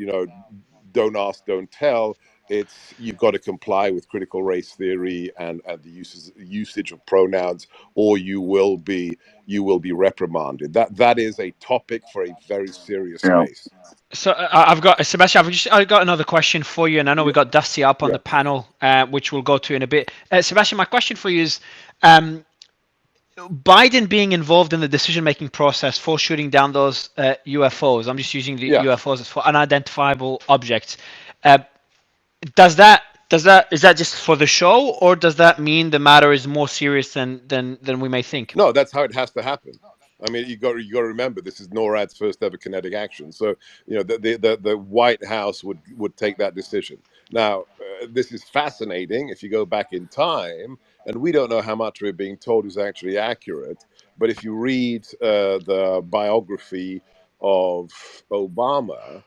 don't ask, don't tell. It's you've got to comply with critical race theory and the usage of pronouns, or you will be reprimanded. That is a topic for a very serious space. So I've got Sebastian. I've got another question for you, and I know we got Dusty up on the panel, which we'll go to in a bit. Sebastian, my question for you is, Biden being involved in the decision-making process for shooting down those UFOs. I'm just using the UFOs as for unidentifiable objects. Is that just for the show, or does that mean the matter is more serious than we may think? No, that's how it has to happen. I mean, you got to remember, this is NORAD's first ever kinetic action. So, the White House would take that decision. Now, this is fascinating if you go back in time, and we don't know how much we're being told is actually accurate. But if you read the biography of Obama,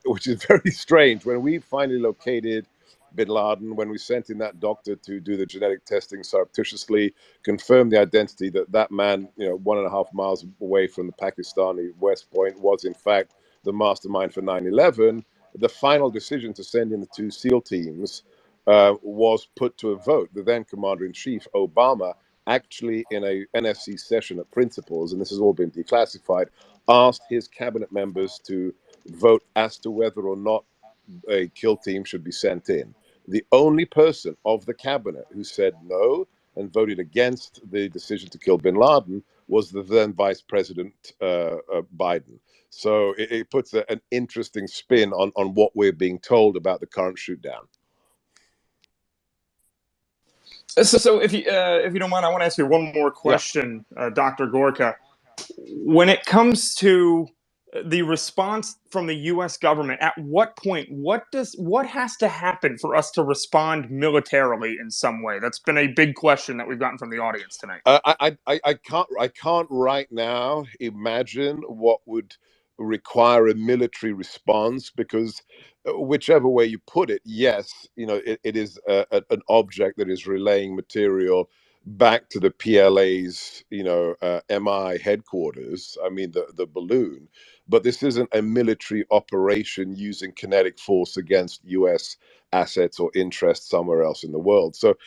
which is very strange, when we finally located bin Laden, when we sent in that doctor to do the genetic testing surreptitiously, confirmed the identity that man, 1.5 miles away from the Pakistani West Point, was in fact the mastermind for 9/11. The final decision to send in the 2 SEAL teams was put to a vote. The then Commander-in-Chief, Obama, actually in a NSC session at Principles, and this has all been declassified, asked his cabinet members to vote as to whether or not a kill team should be sent in. The only person of the cabinet who said no and voted against the decision to kill bin Laden was the then Vice President Biden. So it puts an interesting spin on what we're being told about the current shoot down. So if you don't mind, I want to ask you one more question, Dr. Gorka. When it comes to the response from the U.S. government, at what point, what has to happen for us to respond militarily in some way? That's been a big question that we've gotten from the audience tonight. I can't right now imagine what would require a military response, because whichever way you put it, yes, it is an object that is relaying material back to the PLA's MI headquarters. I mean, the balloon. but this isn't a military operation using kinetic force against US assets or interests somewhere else in the world. So,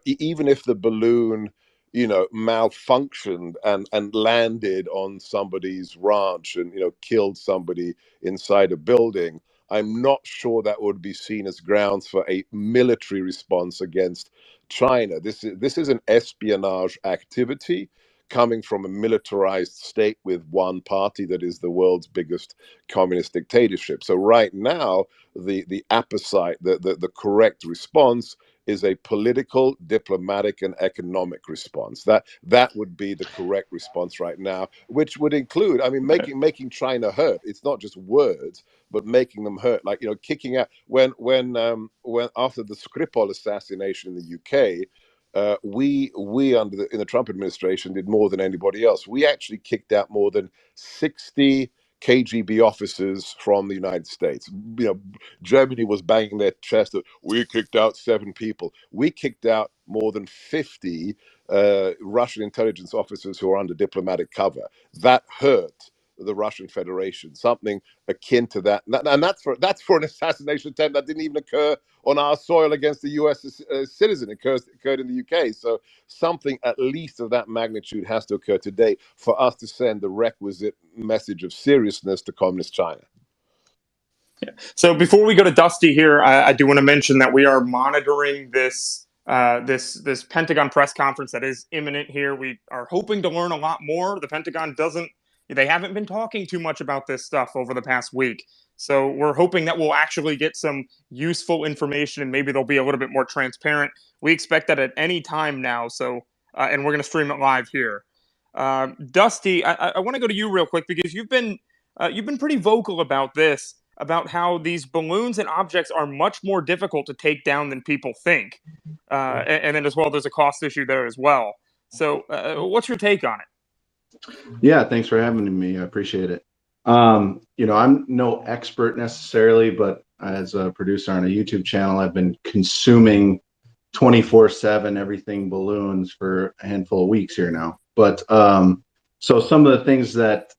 even if the balloon, malfunctioned and landed on somebody's ranch and, killed somebody inside a building, I'm not sure that would be seen as grounds for a military response against China. This is an espionage activity coming from a militarized state with one party that is the world's biggest communist dictatorship. So right now, the apposite, the correct response is a political, diplomatic, and economic response. That would be the correct response right now, which would include, making China hurt. It's not just words, but making them hurt, like kicking out when after the Skripal assassination in the UK. We in the Trump administration did more than anybody else. We actually kicked out more than 60 KGB officers from the United States. Germany was banging their chest that we kicked out 7 people. We kicked out more than 50 Russian intelligence officers who are under diplomatic cover. That hurt the Russian Federation, something akin to that, and that's for an assassination attempt that didn't even occur on our soil against the U.S. Citizen. It occurred in the UK. So something at least of that magnitude has to occur today for us to send the requisite message of seriousness to Communist China. Yeah. So before we go to Dusty here, I do want to mention that we are monitoring this Pentagon press conference that is imminent here. We are hoping to learn a lot more. The Pentagon they haven't been talking too much about this stuff over the past week. So we're hoping that we'll actually get some useful information and maybe they'll be a little bit more transparent. We expect that at any time now. So, and we're going to stream it live here. Dusty, I want to go to you real quick because you've been pretty vocal about this, about how these balloons and objects are much more difficult to take down than people think. And then as well, there's a cost issue there as well. So what's your take on it? Yeah, thanks for having me. I appreciate it. I'm no expert necessarily, but as a producer on a YouTube channel, I've been consuming 24/7 everything balloons for a handful of weeks here now. But so some of the things that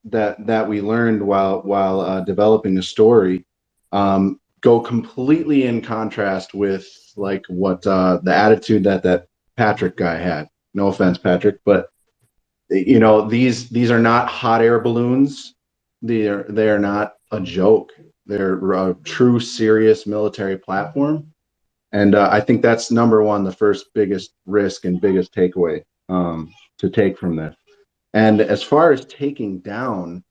we learned while developing the story go completely in contrast with like what the attitude that Patrick guy had. No offense, Patrick, but these are not hot air balloons. They are not a joke. They're a true serious military platform. And I think that's number one, the first biggest risk and biggest takeaway to take from this. And as far as taking down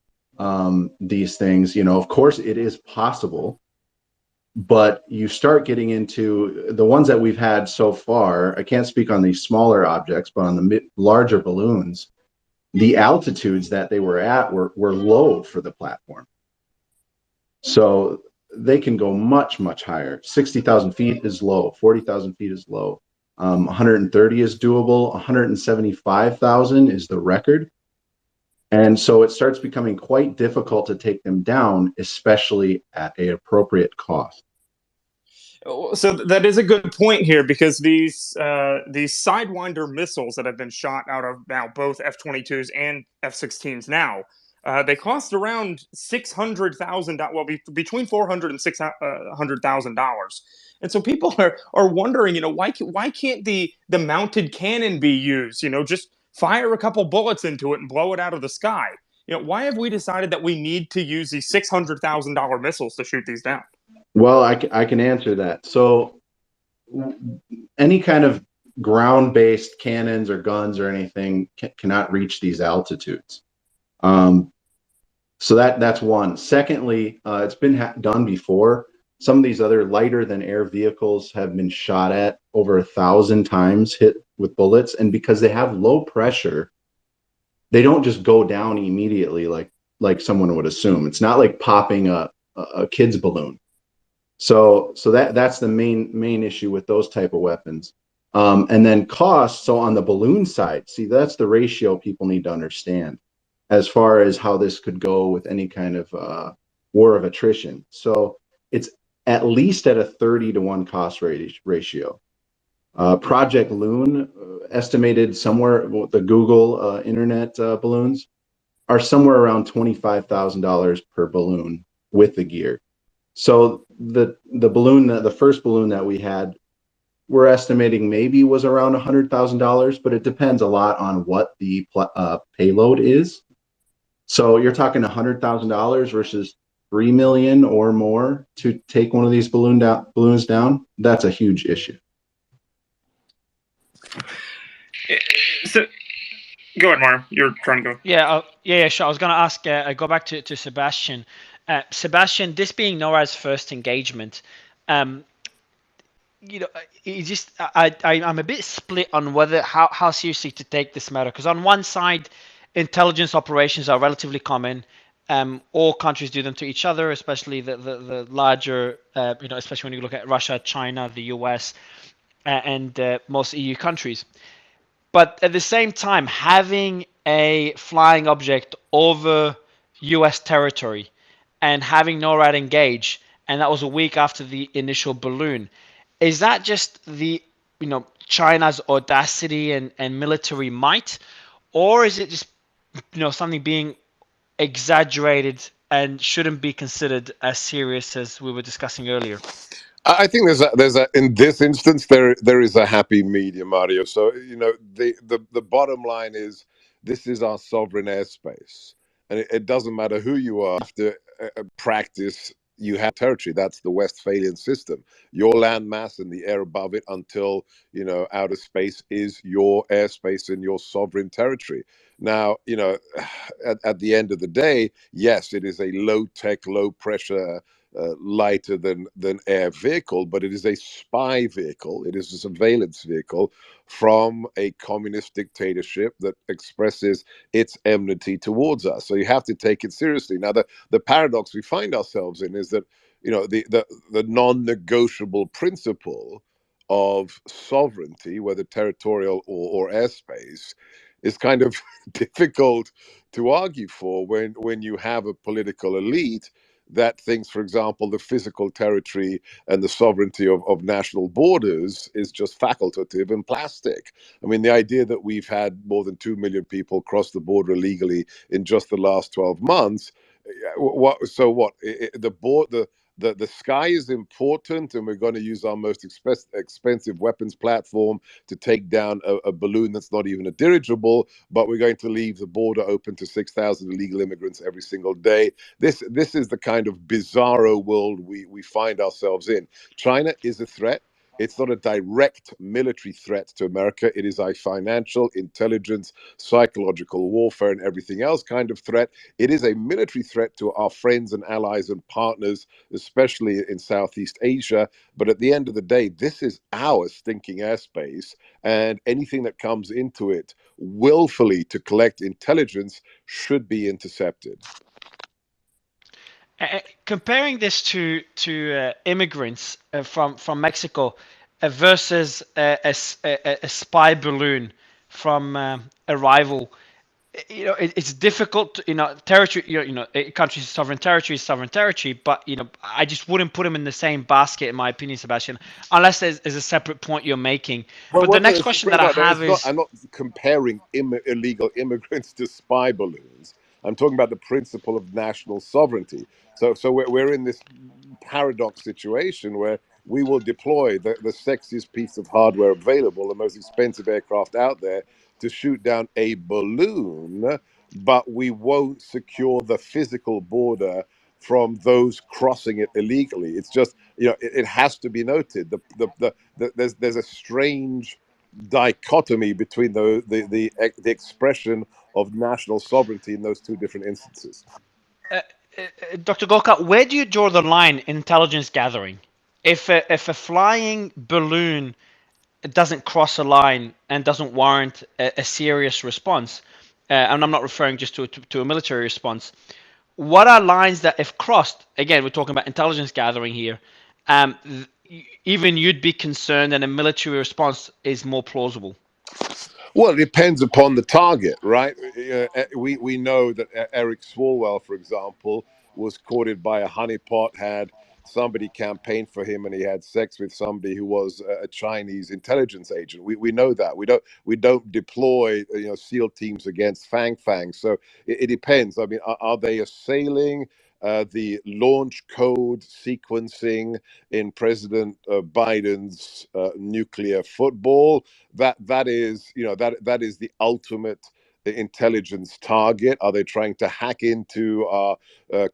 these things, of course it is possible, but you start getting into the ones that we've had so far. I can't speak on these smaller objects, but on the larger balloons, the altitudes that they were at were low for the platform. So they can go much, much higher. 60,000 feet is low. 40,000 feet is low. 130 is doable. 175,000 is the record. And so it starts becoming quite difficult to take them down, especially at an appropriate cost. So that is a good point here, because these Sidewinder missiles that have been shot out of now both F-22s and F-16s now, they cost around $600,000. Well, between $400,000 and $600,000. And so people are wondering, why can't the mounted cannon be used? Just fire a couple bullets into it and blow it out of the sky. Why have we decided that we need to use these $600,000 missiles to shoot these down? Well, I can answer that. So any kind of ground-based cannons or guns or anything cannot reach these altitudes. So that's one. Secondly, it's been done before. Some of these other lighter than air vehicles have been shot at over 1,000 times, hit with bullets, and because they have low pressure, they don't just go down immediately like someone would assume. It's not like popping a kid's balloon. So that's the main issue with those type of weapons. And then cost. So on the balloon side, see, that's the ratio people need to understand as far as how this could go with any kind of war of attrition. So it's at least at a 30-to-1 cost ratio. Project Loon estimated somewhere, the Google internet balloons, are somewhere around $25,000 per balloon with the gear. So the balloon, the first balloon that we had, we're estimating maybe was around $100,000, but it depends a lot on what the payload is. So you're talking $100,000 versus 3 million or more to take one of these balloons down. That's a huge issue. So, go ahead, Mario. You're trying to go. Yeah, sure. I was going to ask. I go back to Sebastian. Sebastian, this being NORAD's first engagement, you know, it just I'm a bit split on whether how seriously to take this matter. Because on one side, intelligence operations are relatively common. All countries do them to each other, especially the larger, especially when you look at Russia, China, the US, and most EU countries. But at the same time, having a flying object over US territory and having NORAD engage, and that was a week after the initial balloon, is that just China's audacity and military might, or is it just something being exaggerated and shouldn't be considered as serious as we were discussing earlier? I think there's a in this instance there is a happy medium, Mario. So the bottom line is this is our sovereign airspace, and it doesn't matter who you are. After practice, you have territory. That's the Westphalian system. Your land mass and the air above it until outer space is your airspace and your sovereign territory. Now, at the end of the day, yes, it is a low tech, low pressure. Lighter than air vehicle, but it is a spy vehicle. It is a surveillance vehicle from a communist dictatorship that expresses its enmity towards us. So you have to take it seriously. Now, the paradox we find ourselves in is that the non-negotiable principle of sovereignty, whether territorial or airspace, is kind of difficult to argue for when you have a political elite that thinks, for example, the physical territory and the sovereignty of national borders is just facultative and plastic. I mean, the idea that we've had more than 2 million people cross the border illegally in just the last 12 months, the sky is important, and we're going to use our most expensive weapons platform to take down a balloon that's not even a dirigible, but we're going to leave the border open to 6,000 illegal immigrants every single day. This is the kind of bizarro world we find ourselves in. China is a threat. It's not a direct military threat to America. It is a financial, intelligence, psychological warfare, and everything else kind of threat. It is a military threat to our friends and allies and partners, especially in Southeast Asia. But at the end of the day, this is our stinking airspace, and anything that comes into it willfully to collect intelligence should be intercepted. Comparing this to immigrants from Mexico versus a spy balloon from a rival, it's difficult. Territory. Country's sovereign territory. But I just wouldn't put them in the same basket, in my opinion, Sebastian, unless there's a separate point you're making. But the next question that I have is, I'm not comparing illegal immigrants to spy balloons. I'm talking about the principle of national sovereignty. So we're in this paradox situation where we will deploy the sexiest piece of hardware available, the most expensive aircraft out there, to shoot down a balloon, but we won't secure the physical border from those crossing it illegally. It's just, it has to be noted. There's a strange dichotomy between the expression of national sovereignty in those two different instances. Dr. Gorka, where do you draw the line in intelligence gathering? If a flying balloon doesn't cross a line and doesn't warrant a serious response, and I'm not referring just to a military response, what are lines that, if crossed, again, we're talking about intelligence gathering here, even you'd be concerned and a military response is more plausible? Well, it depends upon the target, right? We know that Eric Swalwell, for example, was courted by a honeypot, had somebody campaigned for him and he had sex with somebody who was a Chinese intelligence agent. We know that. We don't deploy SEAL teams against Fang. So it depends. I mean, are they assailing the launch code sequencing in President Biden's nuclear football? That is that is the ultimate intelligence target. Are they trying to hack into our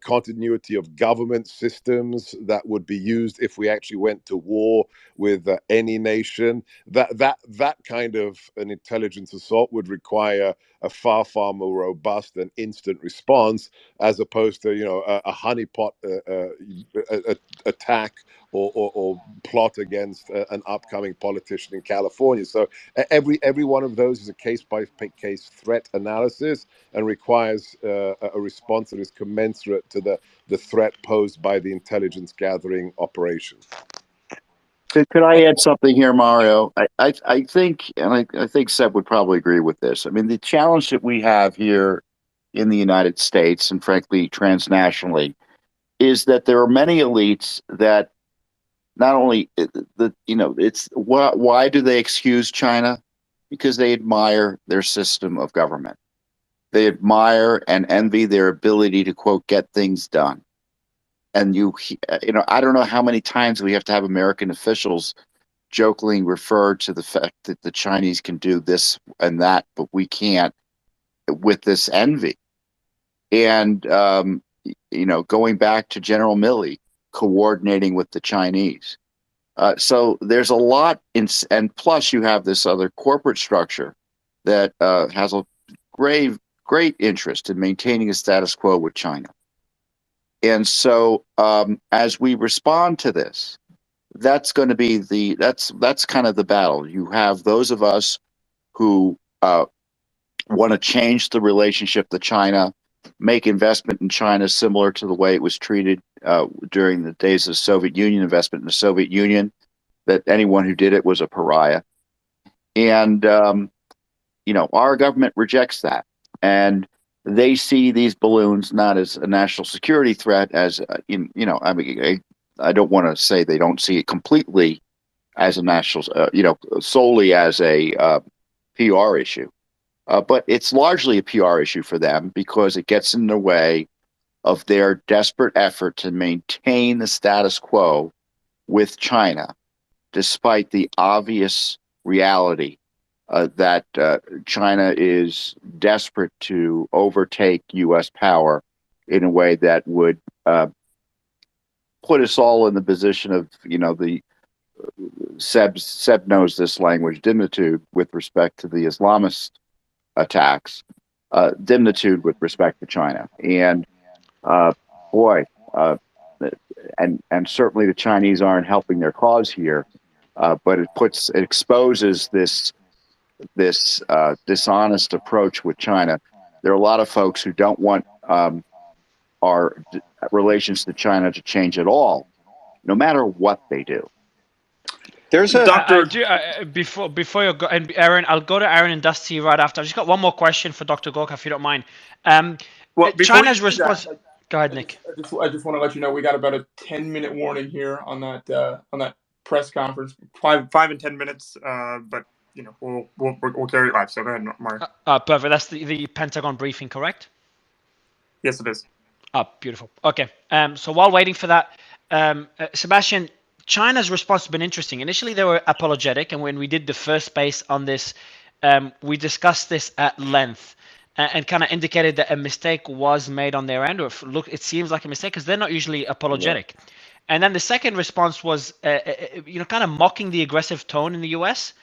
continuity of government systems that would be used if we actually went to war with any nation? That kind of an intelligence assault would require a far more robust and instant response, as opposed to a honeypot attack or plot against an upcoming politician in California. So every one of those is a case by case threat analysis and requires a response that is commensurate to the threat posed by the intelligence gathering operation. Could I add something here, Mario? I think, and I think Seb would probably agree with this. I mean, the challenge that we have here in the United States, and frankly transnationally, is that there are many elites that not only it's why do they excuse China? Because they admire their system of government. They admire and envy their ability to, quote, get things done. And I don't know how many times we have to have American officials jokingly refer to the fact that the Chinese can do this and that, but we can't, with this envy. And, going back to General Milley, coordinating with the Chinese. So there's a lot, and plus you have this other corporate structure that has a great interest in maintaining a status quo with China. And so as we respond to this, that's going to be that's kind of the battle. You have those of us who want to change the relationship to China, make investment in China similar to the way it was treated during the days of the Soviet Union, investment in the Soviet Union, that anyone who did it was a pariah. And, our government rejects that. And they see these balloons not as a national security threat, as, I don't want to say they don't see it completely as a national, solely as a PR issue. But it's largely a PR issue for them because it gets in the way of their desperate effort to maintain the status quo with China, despite the obvious reality that China is desperate to overtake U.S. power in a way that would put us all in the position of, the Seb knows this language, dimnitude, with respect to the Islamist attacks, dimnitude with respect to China. And and certainly the Chinese aren't helping their cause here, but it exposes this dishonest approach with China. There are a lot of folks who don't want our relations to China to change at all, no matter what they do. There's a before you go, and Aaron, I'll go to Aaron and Dusty right after. I've just got one more question for Dr. Gorka, if you don't mind. China's response. Go ahead, Nick. I just want to let you know we got about a 10-minute warning here on that press conference. 5 and 10 minutes, but we'll carry it live. So go ahead, Mario. Perfect. That's the Pentagon briefing, correct? Yes, it is. Beautiful. Okay. So while waiting for that, Sebastian, China's response has been interesting. Initially, they were apologetic, and when we did the first space on this, we discussed this at length and kind of indicated that a mistake was made on their end, or it seems like a mistake because they're not usually apologetic. Yeah. And then the second response was, kind of mocking the aggressive tone in the U.S.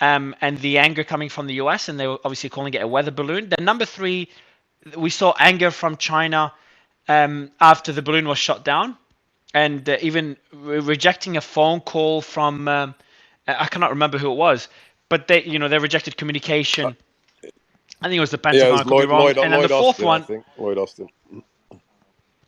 And the anger coming from the U.S., and they were obviously calling it a weather balloon. Then number three, we saw anger from China after the balloon was shot down, and even rejecting a phone call from I cannot remember who it was, but they rejected communication. I think it was the Pentagon. Yeah, it was Lloyd, and then the fourth Austin, one, I think. Lloyd Austin.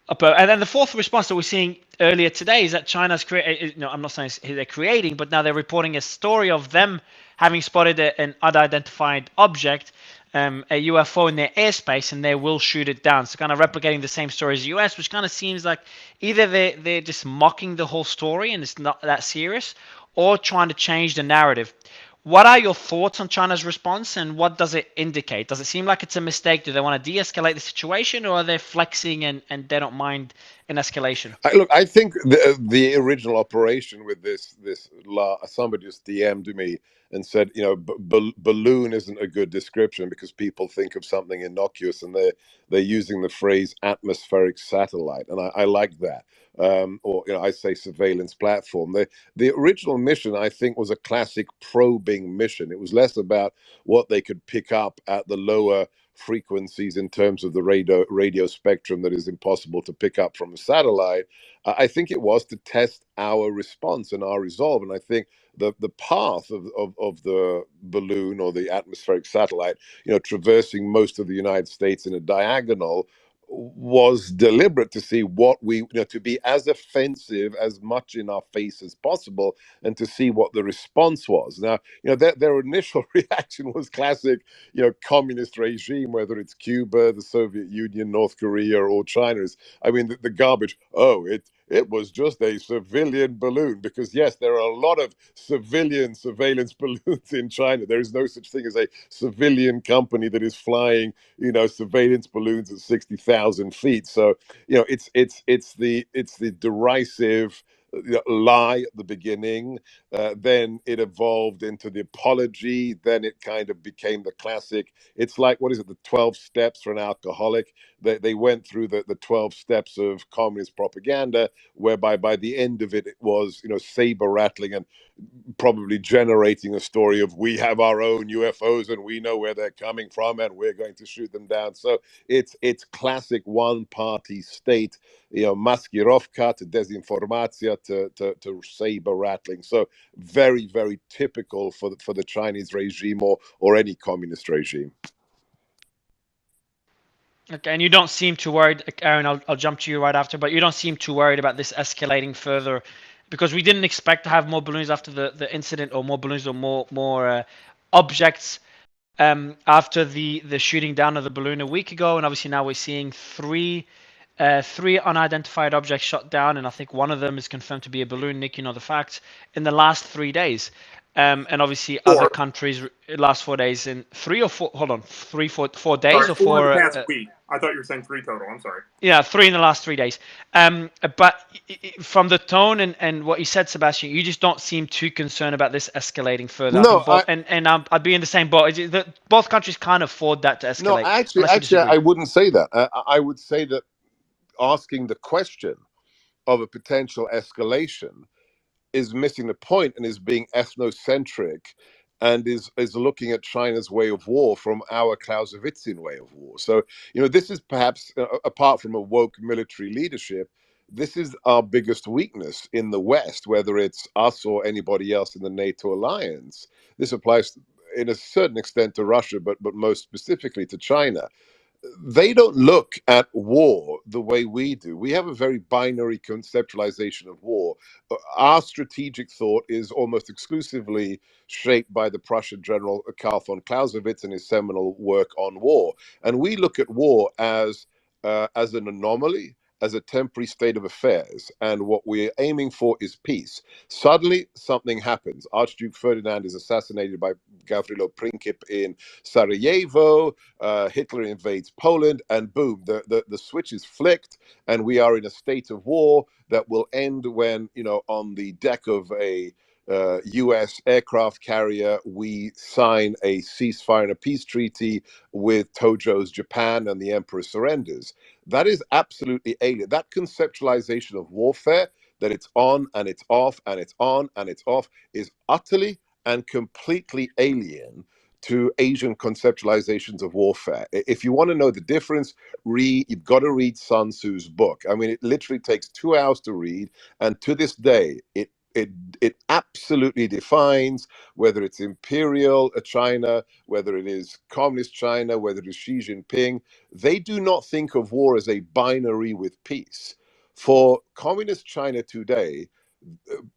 And then the fourth response that we're seeing earlier today is that China's I'm not saying they're creating, but now they're reporting a story of them having spotted an unidentified object a UFO in their airspace and they will shoot it down. So kind of replicating the same story as the US, which kind of seems like either they're just mocking the whole story and it's not that serious, or trying to change the narrative. What are your thoughts on China's response, and what does it indicate? Does it seem like it's a mistake? Do they want to de-escalate the situation, or are they flexing and they don't mind an escalation? Look, I think the original operation with somebody just DM'd me and said, balloon isn't a good description because people think of something innocuous, and they're using the phrase atmospheric satellite, and I like that. Or I say surveillance platform. The original mission, I think, was a classic probing mission. It was less about what they could pick up at the lower frequencies in terms of the radio spectrum that is impossible to pick up from a satellite. I think it was to test our response and our resolve. And I think the path of the balloon or the atmospheric satellite, traversing most of the United States in a diagonal, was deliberate to see what to be as offensive as much in our face as possible, and to see what the response was. Now, their initial reaction was classic, communist regime, whether it's Cuba, the Soviet Union, North Korea, or China. The garbage. Oh, it was just a civilian balloon, because yes, there are a lot of civilian surveillance balloons in China. There is no such thing as a civilian company that is flying, surveillance balloons at 60,000 feet. So, it's the derisive lie at the beginning. Then it evolved into the apology. Then it kind of became the classic. It's like, what is it, the 12 steps for an alcoholic? They went through the 12 steps of communist propaganda, whereby by the end of it, it was, saber rattling and probably generating a story of, we have our own UFOs and we know where they're coming from and we're going to shoot them down. So it's classic one-party state, maskirovka to desinformatia to saber rattling. So very, very typical for the Chinese regime or any communist regime. Okay, and you don't seem too worried, Aaron. I'll jump to you right after, but you don't seem too worried about this escalating further, because we didn't expect to have more balloons after the incident, or more balloons, or more objects after the shooting down of the balloon a week ago, and obviously now we're seeing three unidentified objects shot down, and I think one of them is confirmed to be a balloon. Nick, you know the facts, in the last 3 days. And obviously other countries last 4 days, in 3 or 4, hold on, 3, 4 days, sorry, or 4 in the 4 past week. I thought you were saying 3 total. I'm sorry. Yeah, 3 in the last 3 days. But from the tone and what you said, Sebastian, you just don't seem too concerned about this escalating further. No, I think I'd be in the same boat. Both countries can't afford that to escalate. No, actually, I wouldn't say that. I would say that asking the question of a potential escalation is missing the point and is being ethnocentric, and is looking at China's way of war from our Clausewitzian way of war. So, this is perhaps, apart from a woke military leadership, this is our biggest weakness in the West, whether it's us or anybody else in the NATO alliance. This applies in a certain extent to Russia, but most specifically to China. They don't look at war the way we do. We have a very binary conceptualization of war. Our strategic thought is almost exclusively shaped by the Prussian general Karl von Clausewitz and his seminal work on war. And we look at war as an anomaly, as a temporary state of affairs, and what we're aiming for is peace. Suddenly, something happens. Archduke Ferdinand is assassinated by Gavrilo Princip in Sarajevo. Hitler invades Poland, and boom, the switch is flicked, and we are in a state of war that will end when, on the deck of a U.S. aircraft carrier, we sign a ceasefire and a peace treaty with Tojo's Japan, and the emperor surrenders. That is absolutely alien. That conceptualization of warfare, that it's on and it's off and it's on and it's off, is utterly and completely alien to Asian conceptualizations of warfare. If you want to know the difference, you've got to read Sun Tzu's book. It literally takes 2 hours to read, and to this day, it absolutely defines whether it's imperial China, whether it is communist China, whether it is Xi Jinping. They do not think of war as a binary with peace. For communist China today,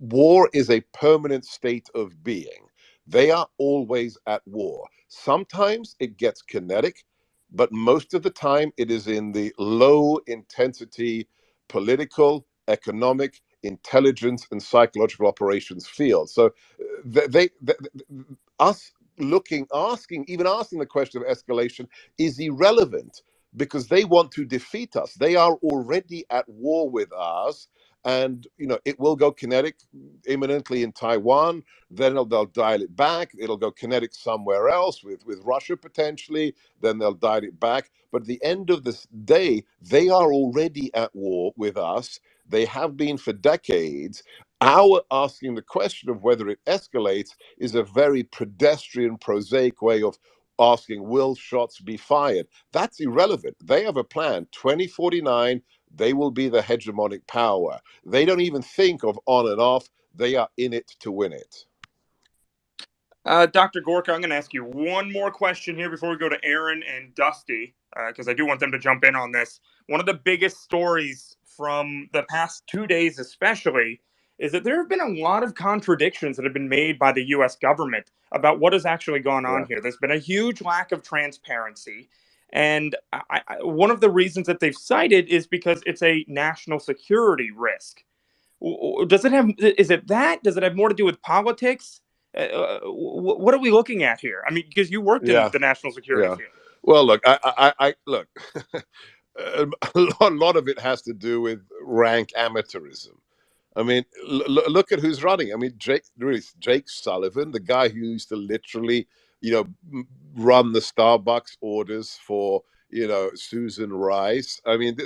war is a permanent state of being. They are always at war. Sometimes it gets kinetic, but most of the time it is in the low intensity political, economic, intelligence, and psychological operations field. So us even asking the question of escalation is irrelevant because they want to defeat us. They are already at war with us. And it will go kinetic imminently in Taiwan. Then they'll dial it back. It'll go kinetic somewhere else with Russia potentially. Then they'll dial it back. But at the end of this day, they are already at war with us. They have been for decades. Our asking the question of whether it escalates is a very pedestrian, prosaic way of asking, will shots be fired? That's irrelevant. They have a plan. 2049, they will be the hegemonic power. They don't even think of on and off. They are in it to win it. Dr. Gorka, I'm going to ask you one more question here before we go to Aaron and Dusty, because I do want them to jump in on this. One of the biggest stories from the past 2 days especially is that there have been a lot of contradictions that have been made by the U.S. government about what has actually gone on here. There's been a huge lack of transparency. And one of the reasons that they've cited is because it's a national security risk. Does it have more to do with politics? What are we looking at here? I mean, because you worked in the national security field. Well, look, I look. A lot of it has to do with rank amateurism. I mean, look at who's running. I mean, Jake Sullivan, the guy who used to literally, run the Starbucks orders for, Susan Rice. I mean,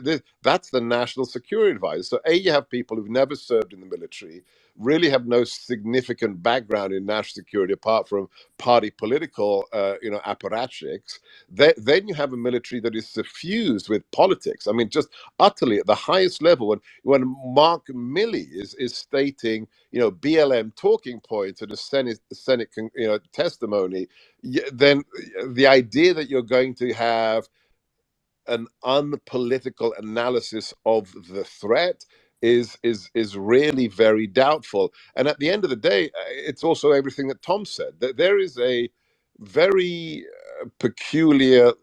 that's the national security advisor. So, you have people who've never served in the military, really have no significant background in national security apart from party political, apparatchiks. Then you have a military that is suffused with politics. I mean, just utterly at the highest level. When Mark Milley is stating, BLM talking points in a Senate testimony, then the idea that you're going to have an unpolitical analysis of the threat is really very doubtful. And at the end of the day, it's also everything that Tom said. That there is a very peculiar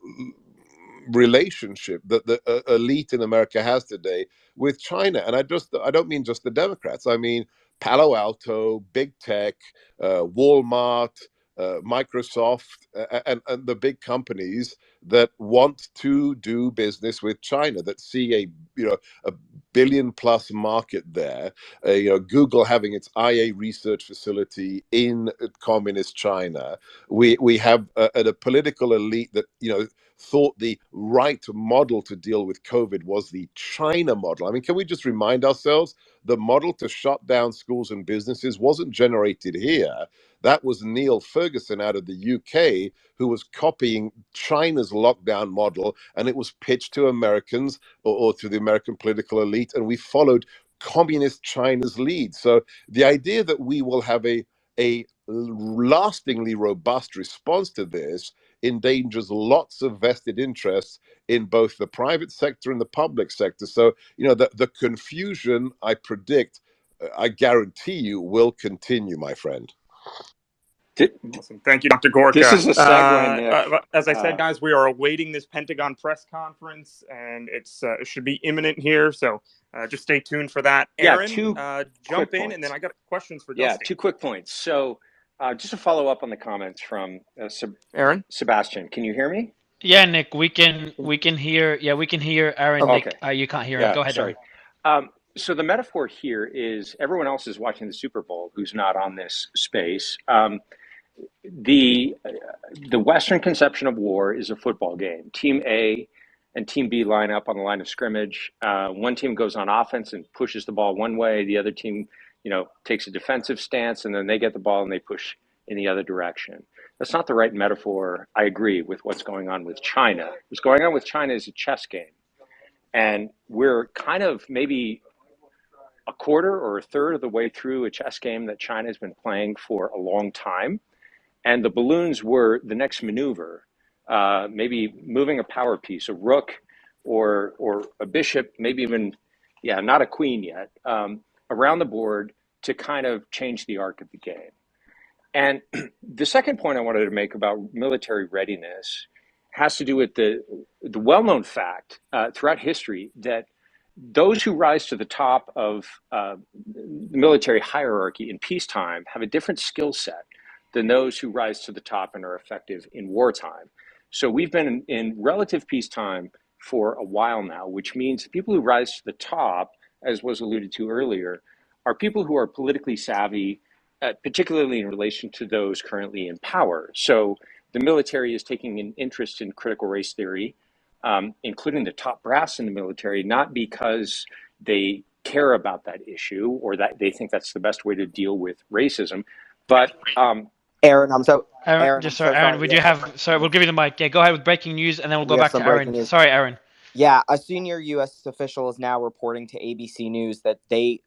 relationship that the elite in America has today with China. And I don't mean just the Democrats. I mean Palo Alto, big tech, Walmart, Microsoft, and the big companies that want to do business with China, that see a billion-plus market there. Google having its IA research facility in communist China. We have a political elite that thought the right model to deal with COVID was the China model. I mean, can we just remind ourselves the model to shut down schools and businesses wasn't generated here? That was Neil Ferguson out of the UK, who was copying China's lockdown model, and it was pitched to Americans or to the American political elite, and we followed communist China's lead. So the idea that we will have a lastingly robust response to this endangers lots of vested interests in both the private sector and the public sector. So, the confusion, I predict, I guarantee you, will continue, my friend. Awesome. Thank you, Dr. Gorka. This is a segue, Nick. As I said, guys, we are awaiting this Pentagon press conference, and it should be imminent here. So just stay tuned for that. Aaron, jump in, and then I got questions for Dusty. Yeah, 2 quick points. So just to follow up on the comments from Aaron, Sebastian, can you hear me? Yeah, Nick, we can hear. Yeah, we can hear Aaron. Okay. Nick, you can't hear him. Go ahead. Sorry. So the metaphor here is everyone else is watching the Super Bowl who's not on this space. The Western conception of war is a football game. Team A and Team B line up on the line of scrimmage. One team goes on offense and pushes the ball one way. The other team, takes a defensive stance, and then they get the ball and they push in the other direction. That's not the right metaphor. I agree with what's going on with China. What's going on with China is a chess game. And we're kind of maybe a quarter or a third of the way through a chess game that China has been playing for a long time. And the balloons were the next maneuver, maybe moving a power piece, a rook or a bishop, maybe even, not a queen yet, around the board to kind of change the arc of the game. And the second point I wanted to make about military readiness has to do with the well-known fact throughout history that those who rise to the top of the military hierarchy in peacetime have a different skill set than those who rise to the top and are effective in wartime. So we've been in relative peacetime for a while now, which means the people who rise to the top, as was alluded to earlier, are people who are politically savvy, particularly in relation to those currently in power. So the military is taking an interest in critical race theory, including the top brass in the military, not because they care about that issue or that they think that's the best way to deal with racism, but Aaron, I'm so Aaron, we do sorry. have. Sorry, we'll give you the mic. Yeah, go ahead with breaking news, and then we'll go We have back some to breaking Aaron. news. Sorry, Aaron. Yeah, a senior U.S. official is now reporting to ABC News that they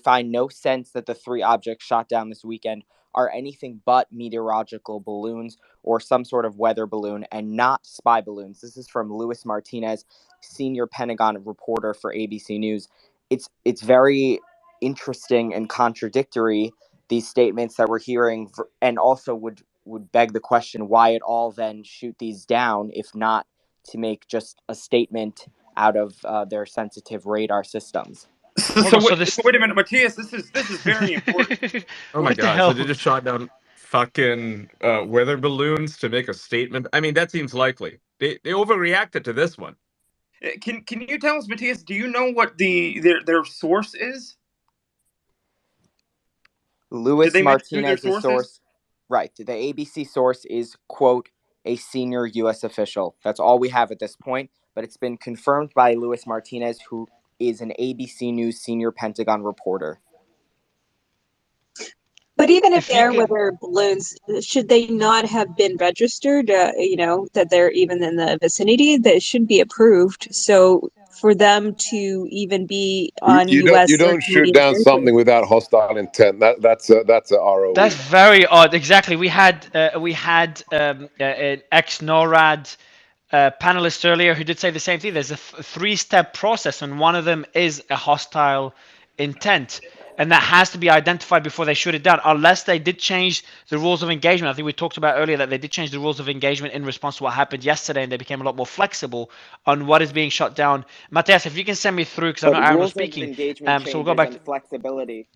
find no sense that the 3 objects shot down this weekend are anything but meteorological balloons or some sort of weather balloon and not spy balloons. This is from Luis Martinez, senior Pentagon reporter for ABC News. It's very interesting and contradictory, these statements that we're hearing, and also would beg the question why at all then shoot these down if not to make just a statement out of their sensitive radar systems. So wait a minute, Matthias. This is very important. Oh my God! So they just shot down fucking weather balloons to make a statement. I mean, that seems likely. They overreacted to this one. Can you tell us, Matthias? Do you know what their source is? Luis Martinez's source, right? The ABC source is, quote, a senior U.S. official. That's all we have at this point, but it's been confirmed by Luis Martinez, who is an ABC News senior Pentagon reporter. But even if they're weather balloons, should they not have been registered? That they're even in the vicinity, that should be approved. So for them to even be on U.S. You don't shoot down something without hostile intent. That's a ROE. That's very odd. Exactly. We had an ex-NORAD panelist earlier who did say the same thing. There's a 3-step process, and one of them is a hostile intent, and that has to be identified before they shoot it down, unless they did change the rules of engagement. I think we talked about earlier that they did change the rules of engagement in response to what happened yesterday, and they became a lot more flexible on what is being shot down. Matthias, if you can send me through, because I know Aaron was speaking, so we'll go back to flexibility.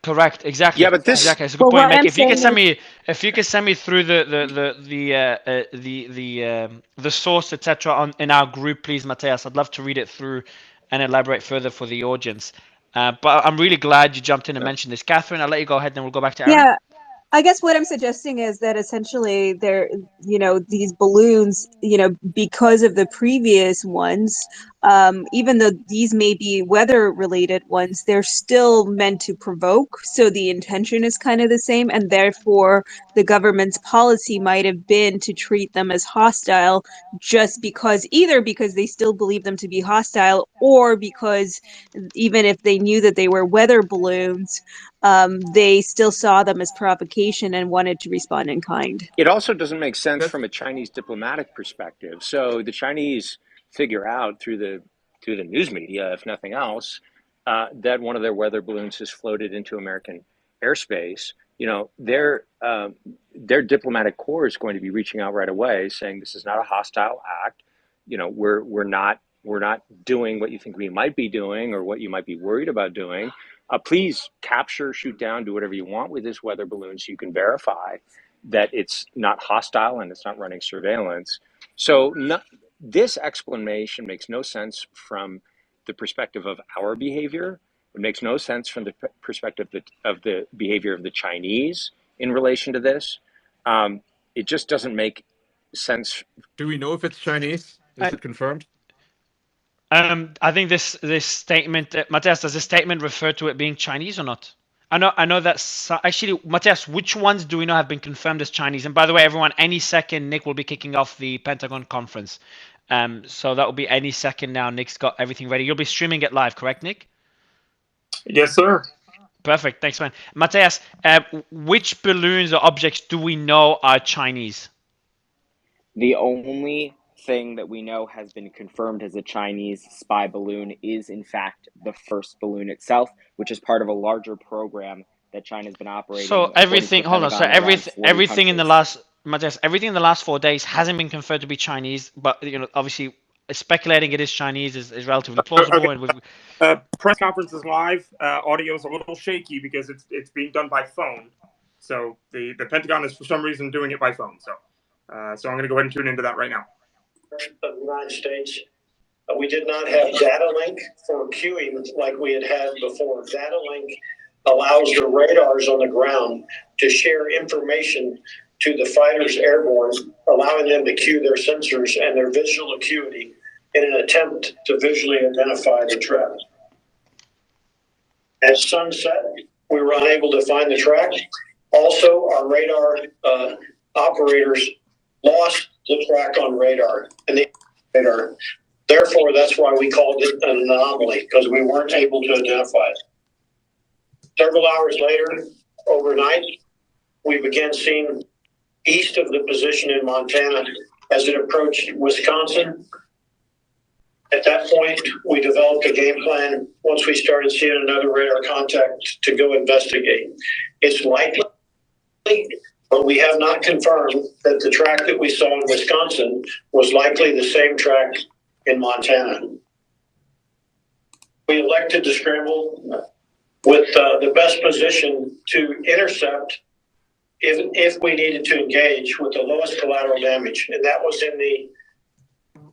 Correct. Exactly. Yeah, but this exactly. It's a good point, Mick. If you can send me through the source, etc., in our group, please, Matthias. I'd love to read it through and elaborate further for the audience. But I'm really glad you jumped in and mentioned this, Catherine. I'll let you go ahead, then we'll go back to Aaron. Yeah. I guess what I'm suggesting is that essentially these balloons, because of the previous ones, even though these may be weather related ones, they're still meant to provoke. So the intention is kind of the same. And therefore the government's policy might have been to treat them as hostile just either because they still believe them to be hostile, or because even if they knew that they were weather balloons, they still saw them as provocation and wanted to respond in kind. It also doesn't make sense from a Chinese diplomatic perspective. So the Chinese figure out through the news media, if nothing else, that one of their weather balloons has floated into American airspace. Their diplomatic corps is going to be reaching out right away, saying this is not a hostile act. We're not doing what you think we might be doing or what you might be worried about doing. Please capture, shoot down, do whatever you want with this weather balloon so you can verify that it's not hostile and it's not running surveillance. So this explanation makes no sense from the perspective of our behavior. It makes no sense from the perspective of the behavior of the Chinese in relation to this. It just doesn't make sense. Do we know if it's Chinese? Is it confirmed? I think this statement, Matthias, does this statement refer to it being Chinese or not? I know that's actually, Matthias, which ones do we know have been confirmed as Chinese? And by the way, everyone, any second Nick will be kicking off the Pentagon conference. So that will be any second now. Nick's got everything ready. You'll be streaming it live, correct, Nick? Yes, sir. Perfect. Thanks, man. Matthias, which balloons or objects do we know are Chinese? The only thing that we know has been confirmed as a Chinese spy balloon is, in fact, the first balloon itself, which is part of a larger program that China's been operating. So everything, hold on. So everything in the countries. last, everything in the last 4 days hasn't been confirmed to be Chinese, but obviously, speculating it is Chinese is relatively plausible. Okay. And Press conference is live. Audio is a little shaky because it's being done by phone. So the Pentagon is for some reason doing it by phone. So I'm going to go ahead and tune into that right now. Of the United States, we did not have data link for queuing like we had before. Data link allows the radars on the ground to share information to the fighters airborne, allowing them to cue their sensors and their visual acuity in an attempt to visually identify the track. At sunset, we were unable to find the track. Also, our radar operators lost the track on radar. Therefore, that's why we called it an anomaly, because we weren't able to identify it. Several hours later, overnight, we began seeing east of the position in Montana as it approached Wisconsin. At that point, we developed a game plan once we started seeing another radar contact to go investigate. It's likely, but we have not confirmed that the track that we saw in Wisconsin was likely the same track in Montana. We elected to scramble with the best position to intercept if we needed to engage with the lowest collateral damage, and that was in the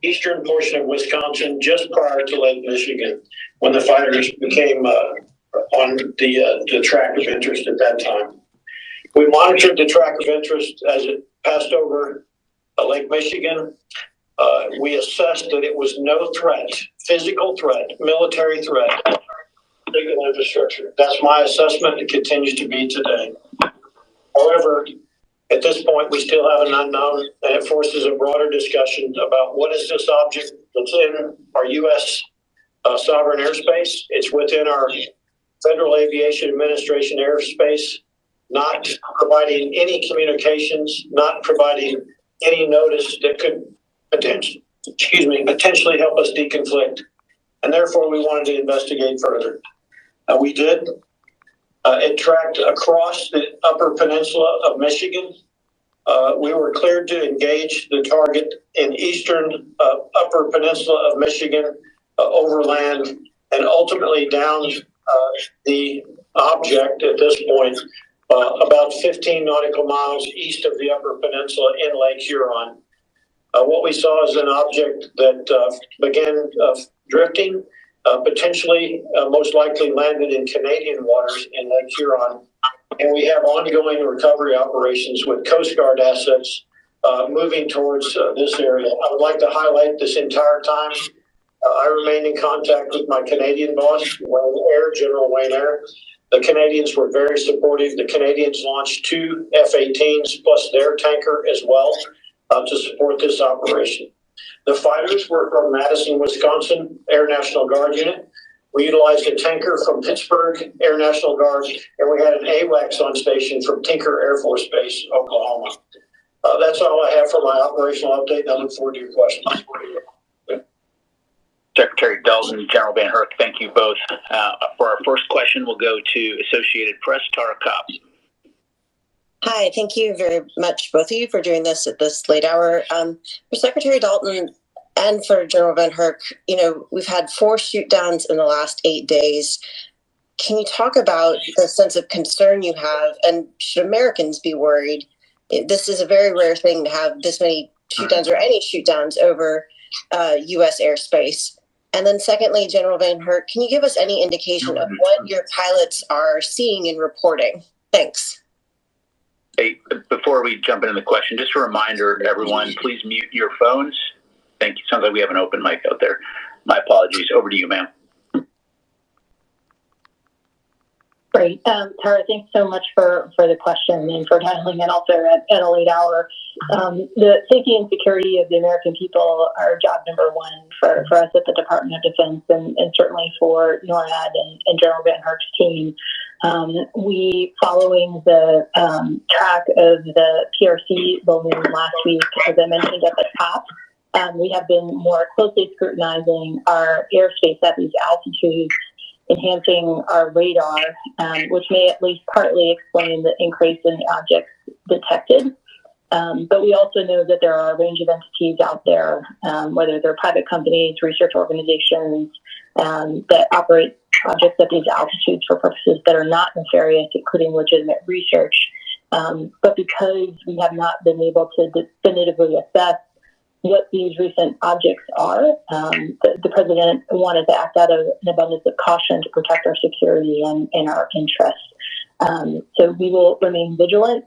eastern portion of Wisconsin, just prior to Lake Michigan, when the fighters became on the track of interest at that time. We monitored the track of interest as it passed over Lake Michigan. We assessed that it was no threat, physical threat, military threat, legal infrastructure. That's my assessment. It continues to be today. However, at this point, we still have an unknown, and it forces a broader discussion about what is this object that's in our U.S. Sovereign airspace. It's within our Federal Aviation Administration airspace, not providing any communications, not providing any notice that could potentially help us deconflict. And therefore, we wanted to investigate further. We did. It tracked across the upper peninsula of Michigan. We were cleared to engage the target in eastern upper peninsula of Michigan, overland, and ultimately down the object at this point, about 15 nautical miles east of the upper peninsula in Lake Huron. What we saw is an object that began drifting, potentially most likely landed in Canadian waters in Lake Huron. And we have ongoing recovery operations with Coast Guard assets moving towards this area. I would like to highlight this entire time. I remained in contact with my Canadian boss, General Wayne Air. The Canadians were very supportive. The Canadians launched 2 F-18s plus their tanker as well to support this operation. The fighters were from Madison, Wisconsin, Air National Guard unit. We utilized a tanker from Pittsburgh Air National Guard, and we had an AWACS on station from Tinker Air Force Base, Oklahoma. That's all I have for my operational update. I look forward to your questions. Secretary Dalton, General Van Herk, thank you both. For our first question, we'll go to Associated Press, Tara Kopp. Hi, thank you very much, both of you, for doing this at this late hour. For Secretary Dalton and for General Van Herk, we've had 4 shoot downs in the last 8 days. Can you talk about the sense of concern you have, and should Americans be worried? This is a very rare thing to have this many shoot downs or any shoot downs over U.S. airspace. And then secondly, General Van Herk, can you give us any indication of what your pilots are seeing and reporting? Thanks. Hey, before we jump into the question, just a reminder, everyone, please mute your phones. Thank you. Sounds like we have an open mic out there. My apologies. Over to you, ma'am. Great. Tara, thanks so much for the question and for handling it also at a late hour. The safety and security of the American people are job number one for us at the Department of Defense and certainly for NORAD and General Van Herk's team. We, following the track of the PRC balloon last week, as I mentioned at the top, we have been more closely scrutinizing our airspace at these altitudes enhancing our radar, which may at least partly explain the increase in the objects detected. But we also know that there are a range of entities out there, whether they're private companies, research organizations, that operate objects at these altitudes for purposes that are not nefarious, including legitimate research. But because we have not been able to definitively assess what these recent objects are, the president wanted to act out of an abundance of caution to protect our security and our interests. So we will remain vigilant.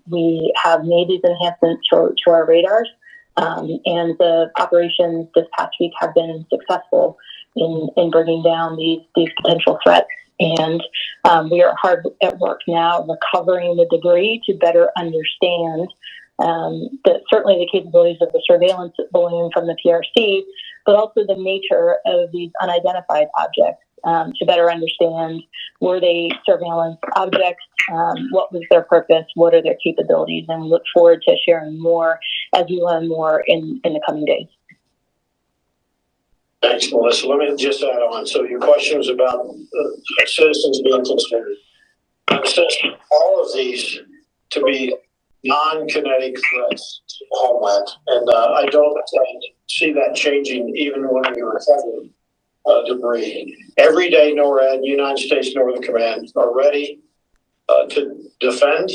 We have made these enhancements to our radars, and the operations this past week have been successful in bringing down these potential threats. And we are hard at work now recovering the debris to better understand certainly the capabilities of the surveillance balloon from the PRC, but also the nature of these unidentified objects, to better understand, were they surveillance objects, what was their purpose, what are their capabilities, and we look forward to sharing more as we learn more in the coming days. Thanks, Melissa. Let me just add on. So your question was about citizens being considered. I'm assessing all of these to be non-kinetic threats to the homeland, and I don't see that changing even when we recover debris. Every day, NORAD, United States Northern Command, are ready to defend,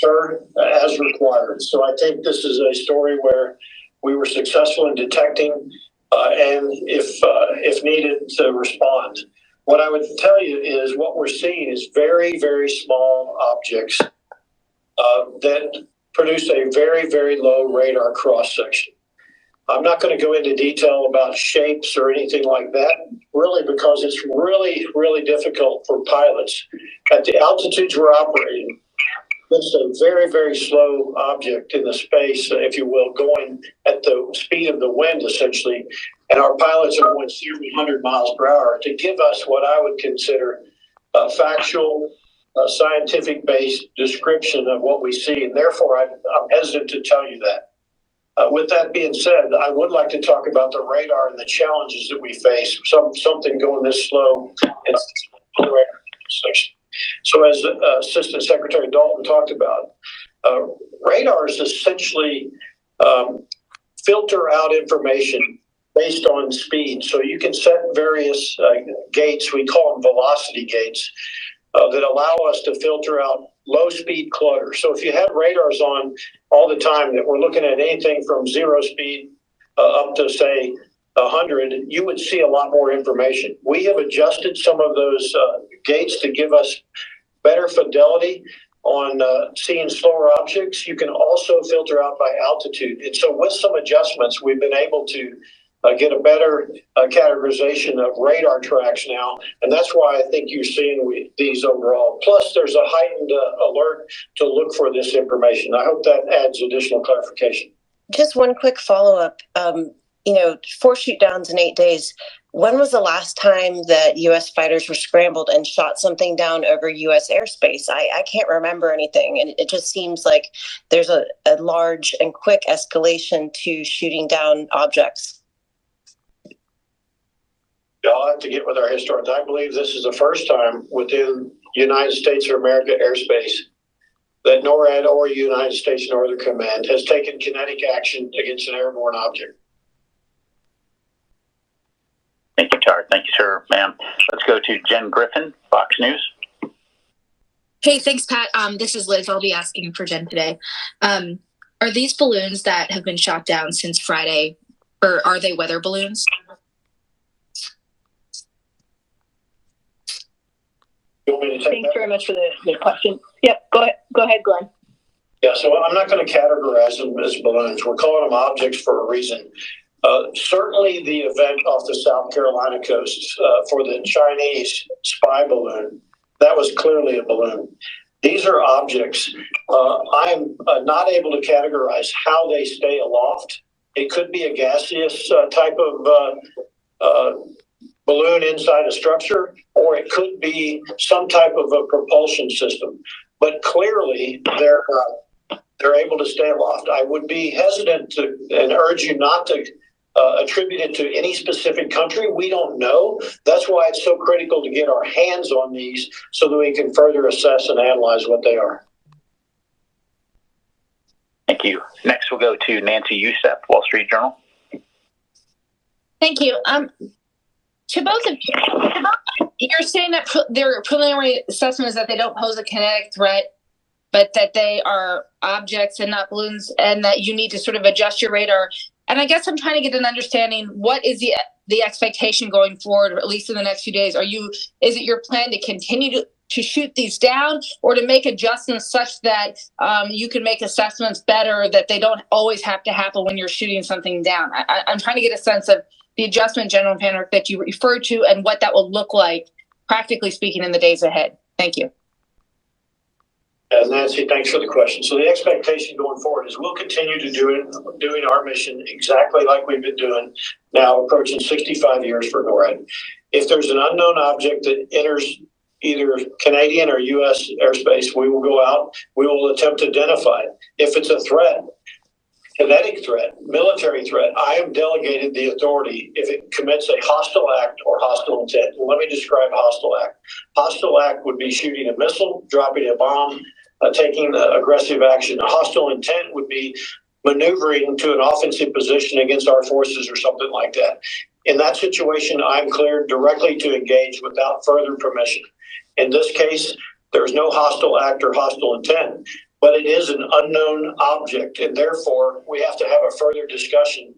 deter as required. So I think this is a story where we were successful in detecting and if needed to respond. What I would tell you is what we're seeing is very, very small objects that produce a very, very low radar cross section. I'm not going to go into detail about shapes or anything like that, really, because it's really, really difficult for pilots at the altitudes we're operating. It's a very, very slow object in the space, if you will, going at the speed of the wind, essentially. And our pilots are going several hundred miles per hour to give us what I would consider a factual, scientific-based description of what we see. And therefore, I'm hesitant to tell you that. With that being said, I would like to talk about the radar and the challenges that we face. Something going this slow. So as Assistant Secretary Dalton talked about, radars essentially filter out information based on speed. So you can set various gates, we call them velocity gates, that allow us to filter out low speed clutter. So if you had radars on all the time that we're looking at anything from 0 speed up to, say, 100, you would see a lot more information. We have adjusted some of those gates to give us better fidelity on seeing slower objects. You can also filter out by altitude. And so with some adjustments, we've been able to get a better categorization of radar tracks now. And that's why I think you're seeing these overall. Plus, there's a heightened alert to look for this information. I hope that adds additional clarification. Just one quick follow-up. 4 shoot downs in 8 days. When was the last time that U.S. fighters were scrambled and shot something down over U.S. airspace? I can't remember anything. And it just seems like there's a large and quick escalation to shooting down objects. I'll have to get with our historians. I believe this is the first time within United States of America airspace that NORAD or United States Northern Command has taken kinetic action against an airborne object. Thank you, Tara. Thank you, sir, ma'am. Let's go to Jen Griffin, Fox News. Hey, thanks, Pat. This is Liz. I'll be asking for Jen today. Are these balloons that have been shot down since Friday, or are they weather balloons? Thanks very much for the question. Yep, go ahead, Glenn. Yeah, so I'm not going to categorize them as balloons. We're calling them objects for a reason. Certainly the event off the South Carolina coast for the Chinese spy balloon, that was clearly a balloon. These are objects. I'm not able to categorize how they stay aloft. It could be a gaseous type of balloon inside a structure, or it could be some type of a propulsion system. But clearly, they're able to stay aloft. I would be hesitant to and urge you not to attributed to any specific country. We don't know. That's why it's so critical to get our hands on these so that we can further assess and analyze what they are. Thank you. Next, we'll go to Nancy Youssef, Wall Street Journal. Thank you. To both of you, you're saying that their preliminary assessment is that they don't pose a kinetic threat, but that they are objects and not balloons, and that you need to sort of adjust your radar. And I guess I'm trying to get an understanding, what is the expectation going forward, or at least in the next few days? Is it your plan to continue to shoot these down, or to make adjustments such that you can make assessments better, that they don't always have to happen when you're shooting something down? I'm trying to get a sense of the adjustment, General Van Herk, that you referred to, and what that will look like, practically speaking, in the days ahead. Thank you. Nancy, thanks for the question. So the expectation going forward is we'll continue to doing our mission exactly like we've been doing now, approaching 65 years for NORAD. If there's an unknown object that enters either Canadian or U.S. airspace, we will go out, we will attempt to identify it. If it's a threat, kinetic threat, military threat, I am delegated the authority if it commits a hostile act or hostile intent. Let me describe hostile act. Hostile act would be shooting a missile, dropping a bomb, taking aggressive action. A hostile intent would be maneuvering to an offensive position against our forces or something like that. In that situation, I'm cleared directly to engage without further permission. In this case, there's no hostile act or hostile intent, but it is an unknown object, and therefore we have to have a further discussion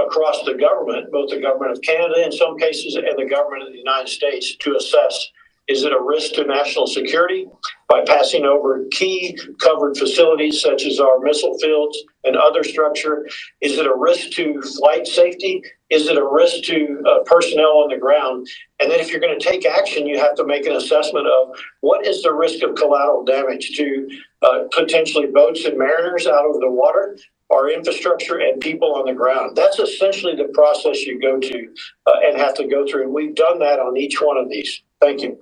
across the government, both the government of Canada in some cases and the government of the United States, to assess, is it a risk to national security by passing over key covered facilities such as our missile fields and other structure? Is it a risk to flight safety? Is it a risk to personnel on the ground? And then if you're going to take action, you have to make an assessment of what is the risk of collateral damage to potentially boats and mariners out over the water, our infrastructure, and people on the ground. That's essentially the process you go to and have to go through. And we've done that on each one of these. Thank you.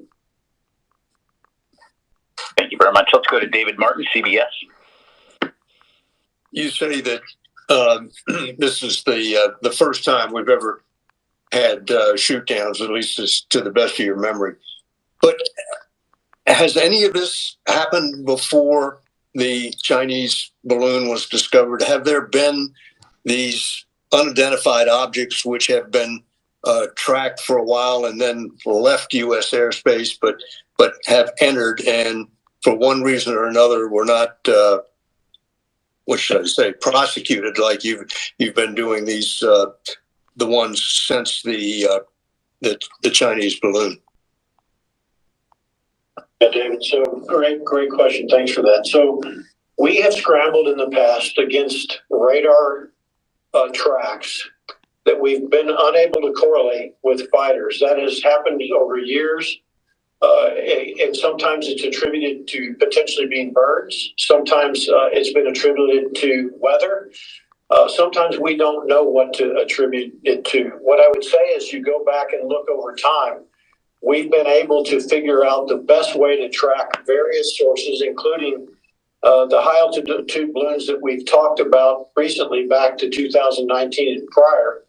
Thank you very much. Let's go to David Martin, CBS. You say that this is the first time we've ever had shoot downs, at least as to the best of your memory. But has any of this happened before the Chinese balloon was discovered? Have there been these unidentified objects which have been tracked for a while and then left U.S. airspace, but have entered and for one reason or another were not, what should I say, prosecuted like you've been doing these, the ones since the Chinese balloon? Yeah, David, so great question. Thanks for that. So we have scrambled in the past against radar tracks that we've been unable to correlate with fighters. That has happened over years. And sometimes it's attributed to potentially being birds. Sometimes it's been attributed to weather. Sometimes we don't know what to attribute it to. What I would say is you go back and look over time, we've been able to figure out the best way to track various sources, including the high altitude balloons that we've talked about recently back to 2019 and prior.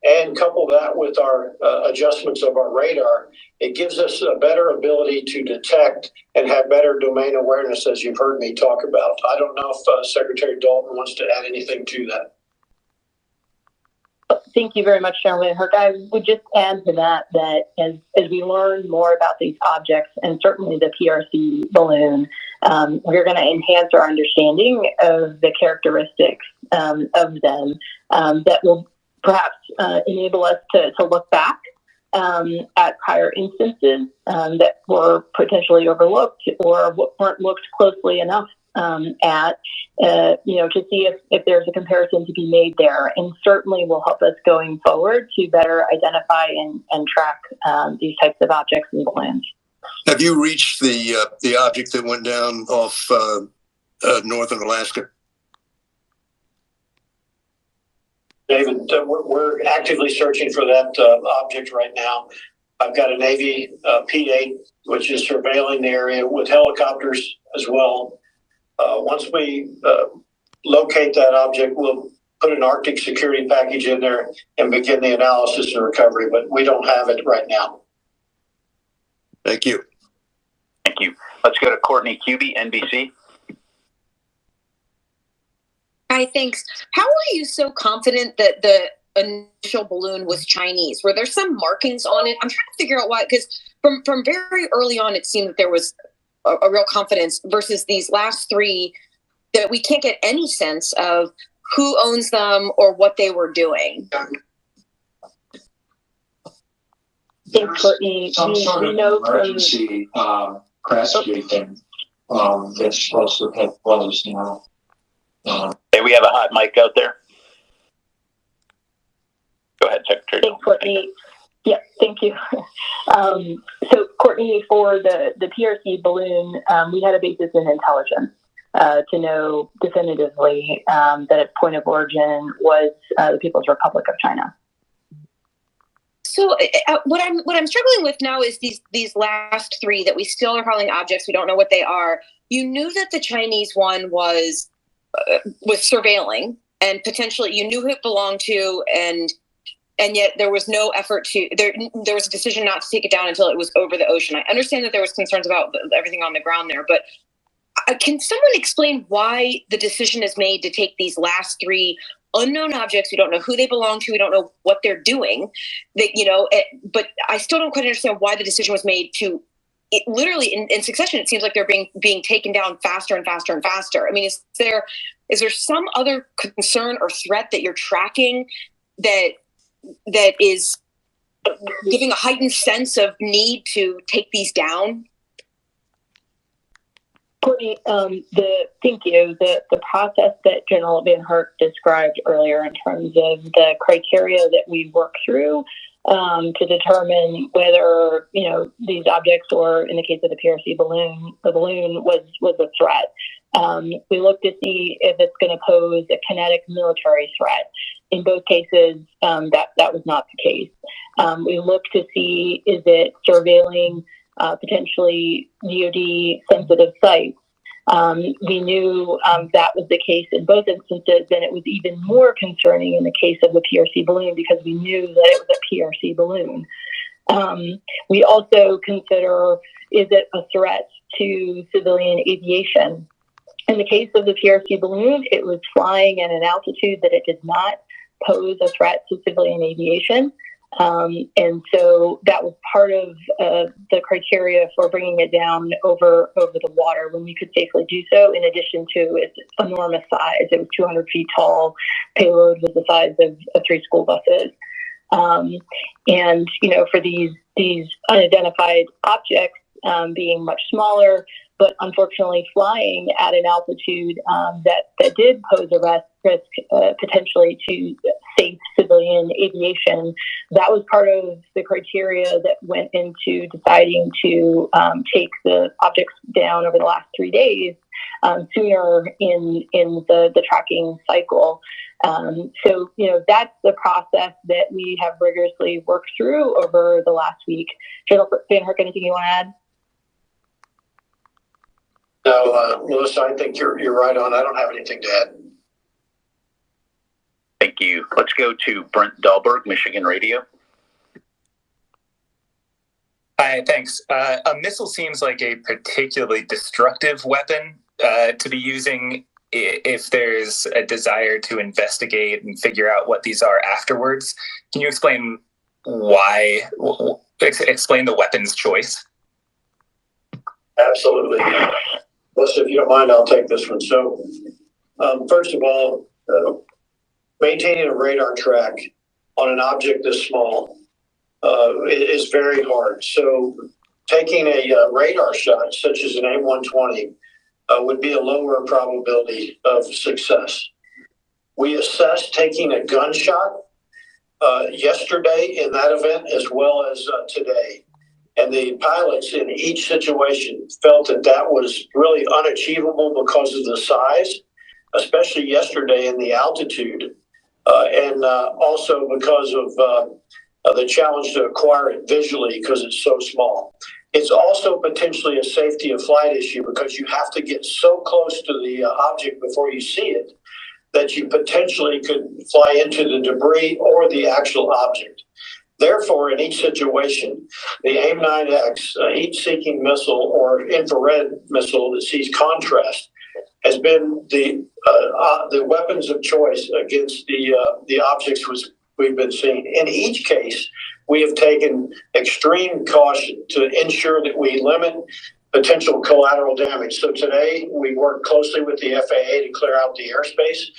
And couple that with our adjustments of our radar, it gives us a better ability to detect and have better domain awareness, as you've heard me talk about. I don't know if Secretary Dalton wants to add anything to that. Thank you very much, General Van Herk. I would just add to that as we learn more about these objects, and certainly the PRC balloon, we're going to enhance our understanding of the characteristics of them that will perhaps enable us to look back at prior instances that were potentially overlooked or weren't looked closely enough at, to see if there's a comparison to be made there, and certainly will help us going forward to better identify and track these types of objects and balloons. Have you reached the object that went down off northern Alaska? David, we're actively searching for that object right now. I've got a Navy P-8, which is surveilling the area with helicopters as well. Once we locate that object, we'll put an Arctic security package in there and begin the analysis and recovery, but we don't have it right now. Thank you. Thank you. Let's go to Courtney Cubey, NBC. Hi, thanks. How are you so confident that the initial balloon was Chinese? Were there some markings on it? I'm trying to figure out why, because from very early on, it seemed that there was a real confidence versus these last three that we can't get any sense of who owns them or what they were doing. Thanks, Courtney. Some sort of emergency crash gate thing that's supposed to have closed now. Hey, we have a hot mic out there. Go ahead, Secretary. Thanks, Courtney. Yeah, thank you. So, Courtney, for the PRC balloon, we had a basis in intelligence to know definitively that its point of origin was the People's Republic of China. So what I'm struggling with now is these last three that we still are calling objects. We don't know what they are. You knew that the Chinese one was surveilling, and potentially you knew who it belonged to, and yet there was no effort to. There was a decision not to take it down until it was over the ocean. I understand that there was concerns about everything on the ground there, but can someone explain why the decision is made to take these last three unknown objects? We don't know who they belong to. We don't know what they're doing. But I still don't quite understand why the decision was made to. Literally in succession, it seems like they're being taken down faster and faster and faster. I mean, is there some other concern or threat that you're tracking that is giving a heightened sense of need to take these down? Courtney, thank you. The process that General Van Herk described earlier in terms of the criteria that we work through to determine whether these objects, or in the case of the PRC balloon, the balloon was a threat. We look to see if it's going to pose a kinetic military threat. In both cases, that was not the case. We look to see, is it surveilling potentially DoD sensitive sites. We knew that was the case in both instances, and it was even more concerning in the case of the PRC balloon because we knew that it was a PRC balloon. We also consider, is it a threat to civilian aviation? In the case of the PRC balloon, it was flying at an altitude that it did not pose a threat to civilian aviation. And so that was part of the criteria for bringing it down over the water when we could safely do so, in addition to its enormous size. It was 200 feet tall. Payload was the size of 3 school buses. And, for these unidentified objects being much smaller, but unfortunately flying at an altitude that did pose a risk potentially to safe civilian aviation, that was part of the criteria that went into deciding to take the objects down over the last 3 days sooner in the tracking cycle. So, that's the process that we have rigorously worked through over the last week. General Van Herk, anything you want to add? No, Melissa, I think you're right on. I don't have anything to add. Thank you. Let's go to Brent Dahlberg, Michigan Radio. Hi, thanks. A missile seems like a particularly destructive weapon to be using if there's a desire to investigate and figure out what these are afterwards. Can you explain why? Explain the weapon's choice? Absolutely. Melissa, if you don't mind, I'll take this one. So, first of all, maintaining a radar track on an object this small is very hard. So, taking a radar shot, such as an AIM-120, would be a lower probability of success. We assessed taking a gunshot yesterday in that event as well as today. And the pilots in each situation felt that was really unachievable because of the size, especially yesterday in the altitude, and also because of the challenge to acquire it visually because it's so small. It's also potentially a safety of flight issue because you have to get so close to the object before you see it that you potentially could fly into the debris or the actual object. Therefore, in each situation, the AIM-9X, heat-seeking missile or infrared missile that sees contrast, has been the weapons of choice against the objects we've been seeing. In each case, we have taken extreme caution to ensure that we limit potential collateral damage. So today, we worked closely with the FAA to clear out the airspace.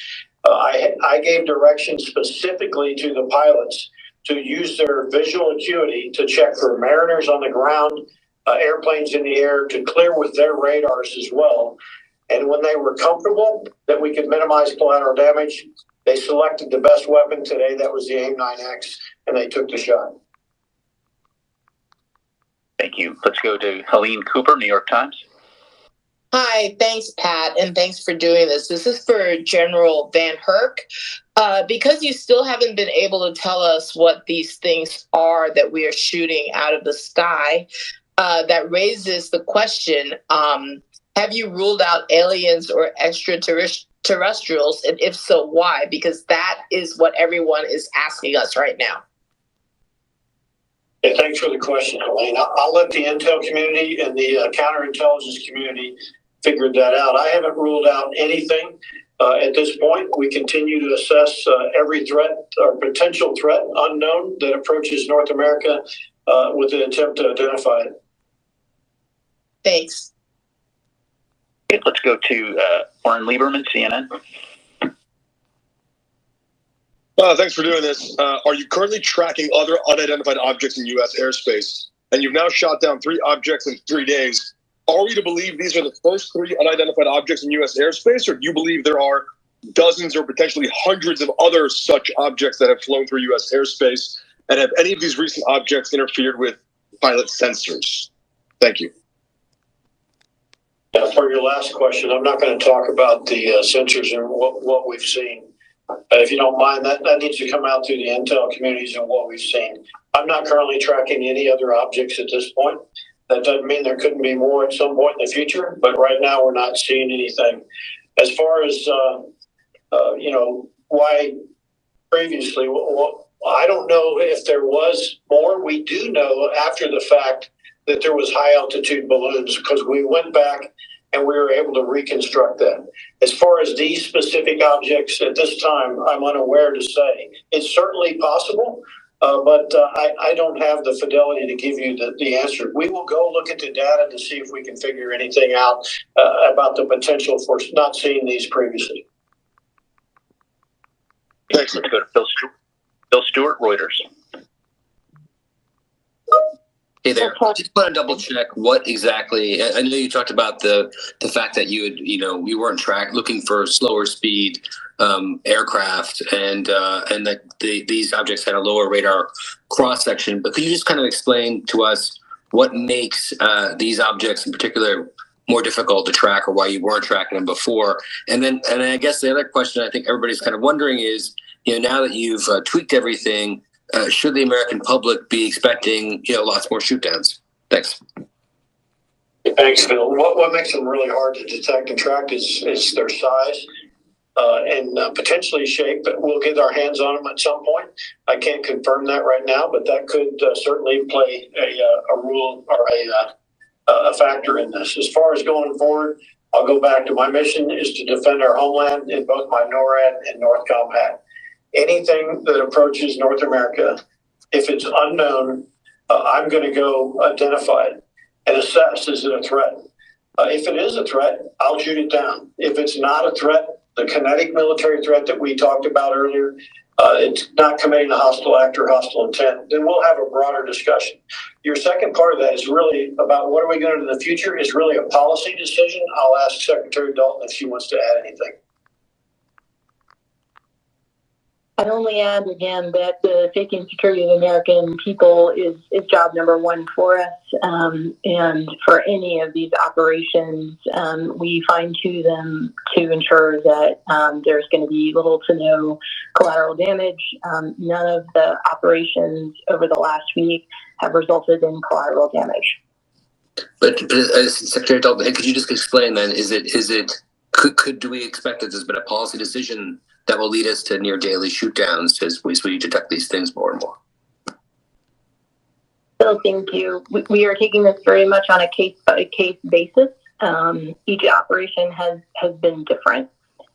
I gave direction specifically to the pilots to use their visual acuity to check for mariners on the ground, airplanes in the air, to clear with their radars as well. And when they were comfortable that we could minimize collateral damage, they selected the best weapon today. That was the AIM-9X, and they took the shot. Thank you. Let's go to Helene Cooper, New York Times. Hi, thanks, Pat, and thanks for doing this. This is for General Van Herk. Because you still haven't been able to tell us what these things are that we are shooting out of the sky, that raises the question, have you ruled out aliens or extraterrestrials, and if so, why? Because that is what everyone is asking us right now. Yeah, thanks for the question, Helene. I'll let the intel community and the counterintelligence community figure that out. I haven't ruled out anything. At this point, we continue to assess every threat or potential threat unknown that approaches North America with the attempt to identify it. Thanks. Okay, let's go to Warren Lieberman, CNN. Thanks for doing this. Are you currently tracking other unidentified objects in U.S. airspace? And you've now shot down 3 objects in 3 days. Are we to believe these are the first 3 unidentified objects in U.S. airspace, or do you believe there are dozens or potentially hundreds of other such objects that have flown through U.S. airspace? And have any of these recent objects interfered with pilot sensors? Thank you. For your last question, I'm not going to talk about the sensors and what we've seen. If you don't mind, that needs to come out through the intel communities and what we've seen. I'm not currently tracking any other objects at this point. That doesn't mean there couldn't be more at some point in the future, but right now we're not seeing anything. As far as, why previously, I don't know if there was more. We do know after the fact that there was high altitude balloons because we went back and we were able to reconstruct that. As far as these specific objects at this time, I'm unaware to say. It's certainly possible, but I don't have the fidelity to give you the answer. We will go look at the data to see if we can figure anything out about the potential for not seeing these previously. Let's go to Bill Stewart, Reuters. Hey there. Just want to double check what exactly. I know you talked about the fact that you weren't looking for slower speed aircraft, and that these objects had a lower radar cross section. But could you just kind of explain to us what makes these objects in particular more difficult to track, or why you weren't tracking them before? And I guess the other question I think everybody's kind of wondering is, now that you've tweaked everything, should the American public be expecting, lots more shoot downs? Thanks. Thanks, Phil. What makes them really hard to detect and track is their size and potentially shape. But we'll get our hands on them at some point. I can't confirm that right now, but that could certainly play a role or a factor in this. As far as going forward, I'll go back to my mission is to defend our homeland in both my NORAD and NORTHCOM hat. Anything that approaches North America, if it's unknown, I'm going to go identify it and assess, is it a threat? If it is a threat, I'll shoot it down. If it's not a threat, the kinetic military threat that we talked about earlier, it's not committing a hostile act or hostile intent, then we'll have a broader discussion. Your second part of that is really about what are we going to do in the future is really a policy decision. I'll ask Secretary Dalton if she wants to add anything. I'd only add again that the safety and security of the American people is job number one for us. And for any of these operations, we fine-tune them to ensure that there's going to be little to no collateral damage. None of the operations over the last week have resulted in collateral damage. But Secretary Dalton, could you just explain then? do we expect that there's been a policy decision that will lead us to near daily shoot downs as we detect these things more and more? Bill, thank you. We are taking this very much on a case-by-case basis. Each operation has been different,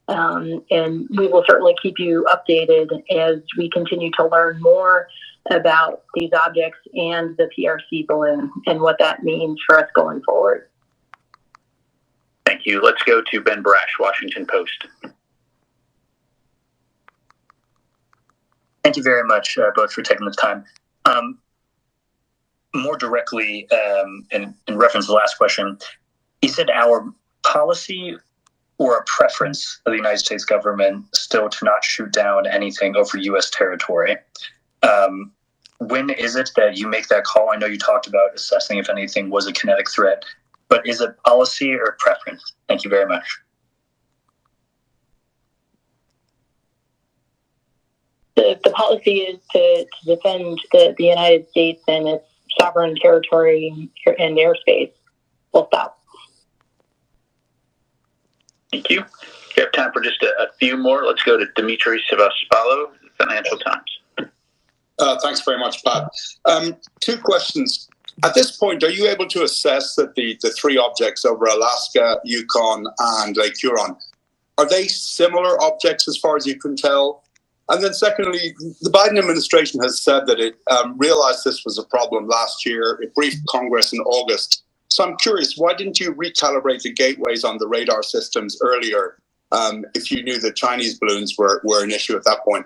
and we will certainly keep you updated as we continue to learn more about these objects and the PRC balloon and what that means for us going forward. Thank you. Let's go to Ben Brash, Washington Post. Thank you very much, both, for taking the time. More directly, in reference to the last question, is it our policy or a preference of the United States government still to not shoot down anything over U.S. territory? When is it that you make that call? I know you talked about assessing if anything was a kinetic threat, but is it policy or preference? Thank you very much. The policy is to defend the United States and its sovereign territory and airspace. Full stop. Thank you. We have time for just a few more. Let's go to Dimitri Sevastopoulos, Financial Times. Thanks very much, Pat. Two questions. At this point, are you able to assess that the three objects over Alaska, Yukon, and Lake Huron, are they similar objects as far as you can tell? And then secondly, the Biden administration has said that it realized this was a problem last year. It briefed Congress in August. So I'm curious, why didn't you recalibrate the gateways on the radar systems earlier if you knew that Chinese balloons were an issue at that point?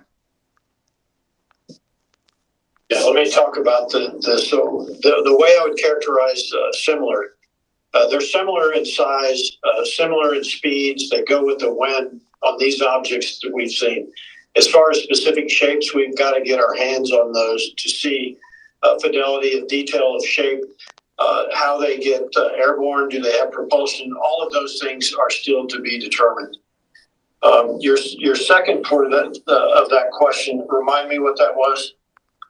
Yeah, let me talk about the way I would characterize similar. They're similar in size, similar in speeds. They go with the wind on these objects that we've seen. As far as specific shapes, we've got to get our hands on those to see fidelity of detail of shape, how they get airborne, do they have propulsion? All of those things are still to be determined. Your second part of that question, remind me what that was.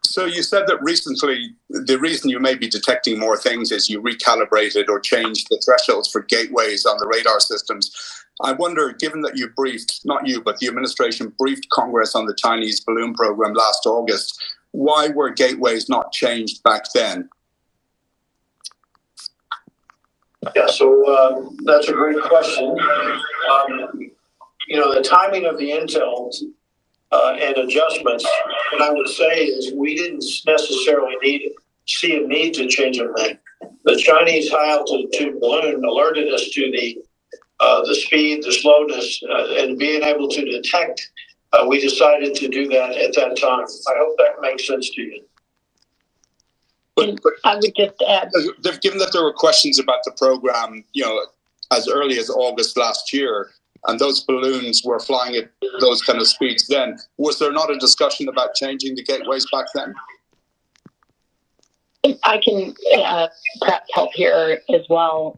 So you said that recently the reason you may be detecting more things is you recalibrated or changed the thresholds for gateways on the radar systems. I wonder, given that you briefed, not you, but the administration briefed Congress on the Chinese balloon program last August, why were gateways not changed back then? Yeah, so that's a great question. The timing of the intel and adjustments, what I would say is we didn't necessarily see a need to change a thing. The Chinese high altitude balloon alerted us to the speed, the slowness, and being able to detect. We decided to do that at that time. I hope that makes sense to you. But I would just add, given that there were questions about the program, as early as August last year, and those balloons were flying at those kind of speeds then, was there not a discussion about changing the gateways back then? I can perhaps help here as well.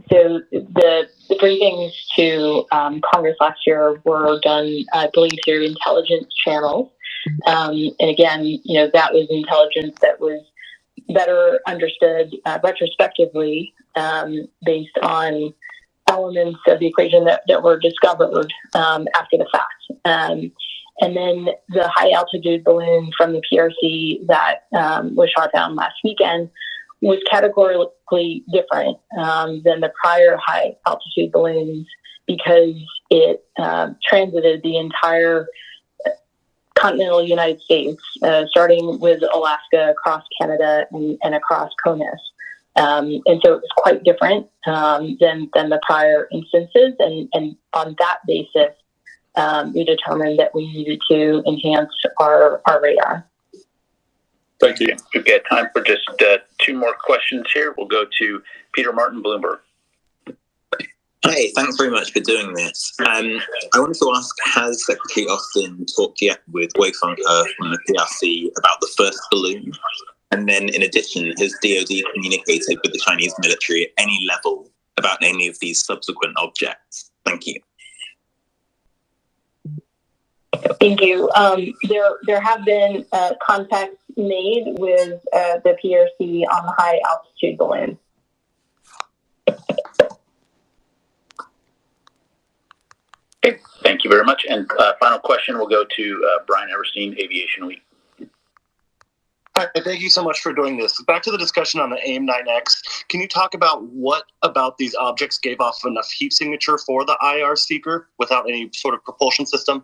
So the briefings to Congress last year were done, I believe, through intelligence channels. And again, that was intelligence that was better understood retrospectively based on elements of the equation that were discovered after the fact. And then the high altitude balloon from the PRC that was shot down last weekend was categorically different than the prior high altitude balloons because it transited the entire continental United States, starting with Alaska, across Canada, and across CONUS. And so it was quite different than the prior instances. And on that basis, we determined that we needed to enhance our radar. Thank you. We've got time for just two more questions here. We'll go to Peter Martin, Bloomberg. Hi, thanks very much for doing this. I wanted to ask, has Secretary Austin talked yet with Weaponization from the PRC about the first balloon? And then in addition, has DoD communicated with the Chinese military at any level about any of these subsequent objects? Thank you. Thank you. There have been contacts made with the PRC on the high altitude balloon. Okay, thank you very much. And final question will go to Brian Everstein, Aviation Week. Hi, thank you so much for doing this. Back to the discussion on the AIM-9X. Can you talk about what about these objects gave off enough heat signature for the IR seeker without any sort of propulsion system?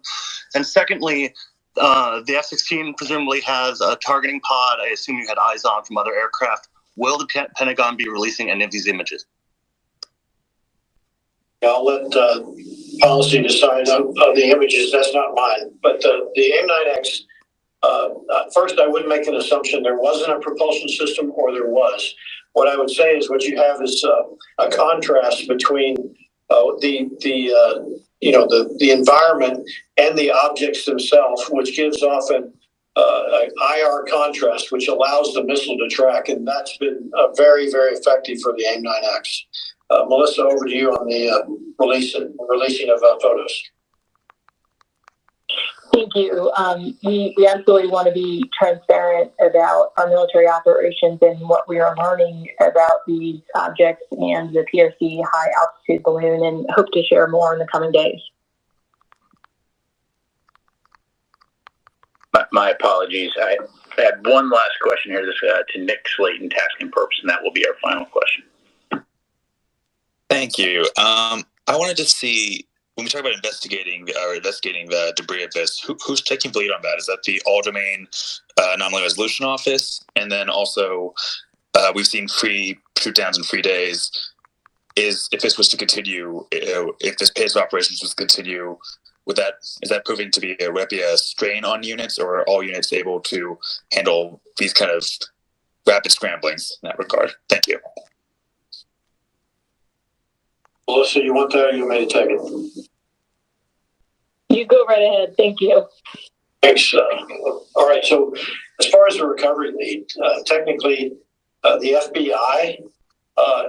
And secondly, the F-16 presumably has a targeting pod. I assume you had eyes on from other aircraft. Will the Pentagon be releasing any of these images? I'll let policy decide on the images. That's not mine. But the AIM-9X, first, I wouldn't make an assumption there wasn't a propulsion system or there was. What I would say is what you have is a contrast between the environment and the objects themselves, which gives off an IR contrast, which allows the missile to track, and that's been very, very effective for the AIM-9X. Melissa, over to you on the releasing of photos. Thank you. We absolutely want to be transparent about our military operations and what we are learning about these objects and the PRC high altitude balloon, and hope to share more in the coming days. My apologies. I had one last question here to Nick Slayton, Task and Purpose, and that will be our final question. Thank you. I wanted to see, when we talk about investigating the debris of this, who's taking the lead on that? Is that the All-Domain Anomaly Resolution Office? And then also, we've seen free shoot-downs and free days. If this was to continue, if this pace of operations was to continue, is that proving to be a strain on units, or are all units able to handle these kind of rapid scramblings in that regard? Thank you. Melissa, you want that, or you want me to take it? You go right ahead. Thank you. Thanks. All right. So, as far as the recovery lead, technically, the FBI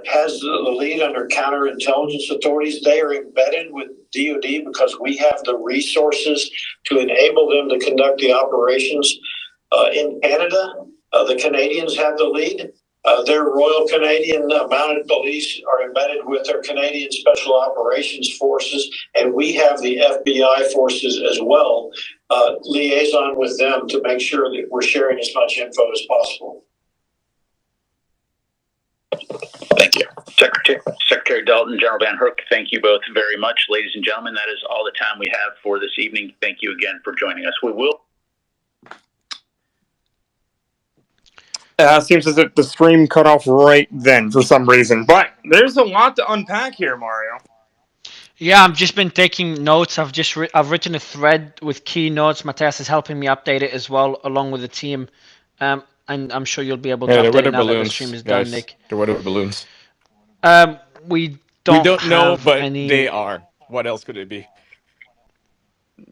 has the lead under counterintelligence authorities. They are embedded with DoD because we have the resources to enable them to conduct the operations. In Canada, the Canadians have the lead. Their Royal Canadian Mounted Police are embedded with their Canadian Special Operations Forces, and we have the FBI forces as well, liaison with them to make sure that we're sharing as much info as possible. Thank you. Secretary Dalton, General Van Herk, thank you both very much. Ladies and gentlemen, that is all the time we have for this evening. Thank you again for joining us. We will. Seems as if the stream cut off right then for some reason. But there's a lot to unpack here, Mario. Yeah, I've just been taking notes. I've written a thread with key notes. Matthias is helping me update it as well, along with the team. And I'm sure you'll be able to update it now that the stream is done, Nick. The weather balloons. We don't know, have but any... they are. What else could it be?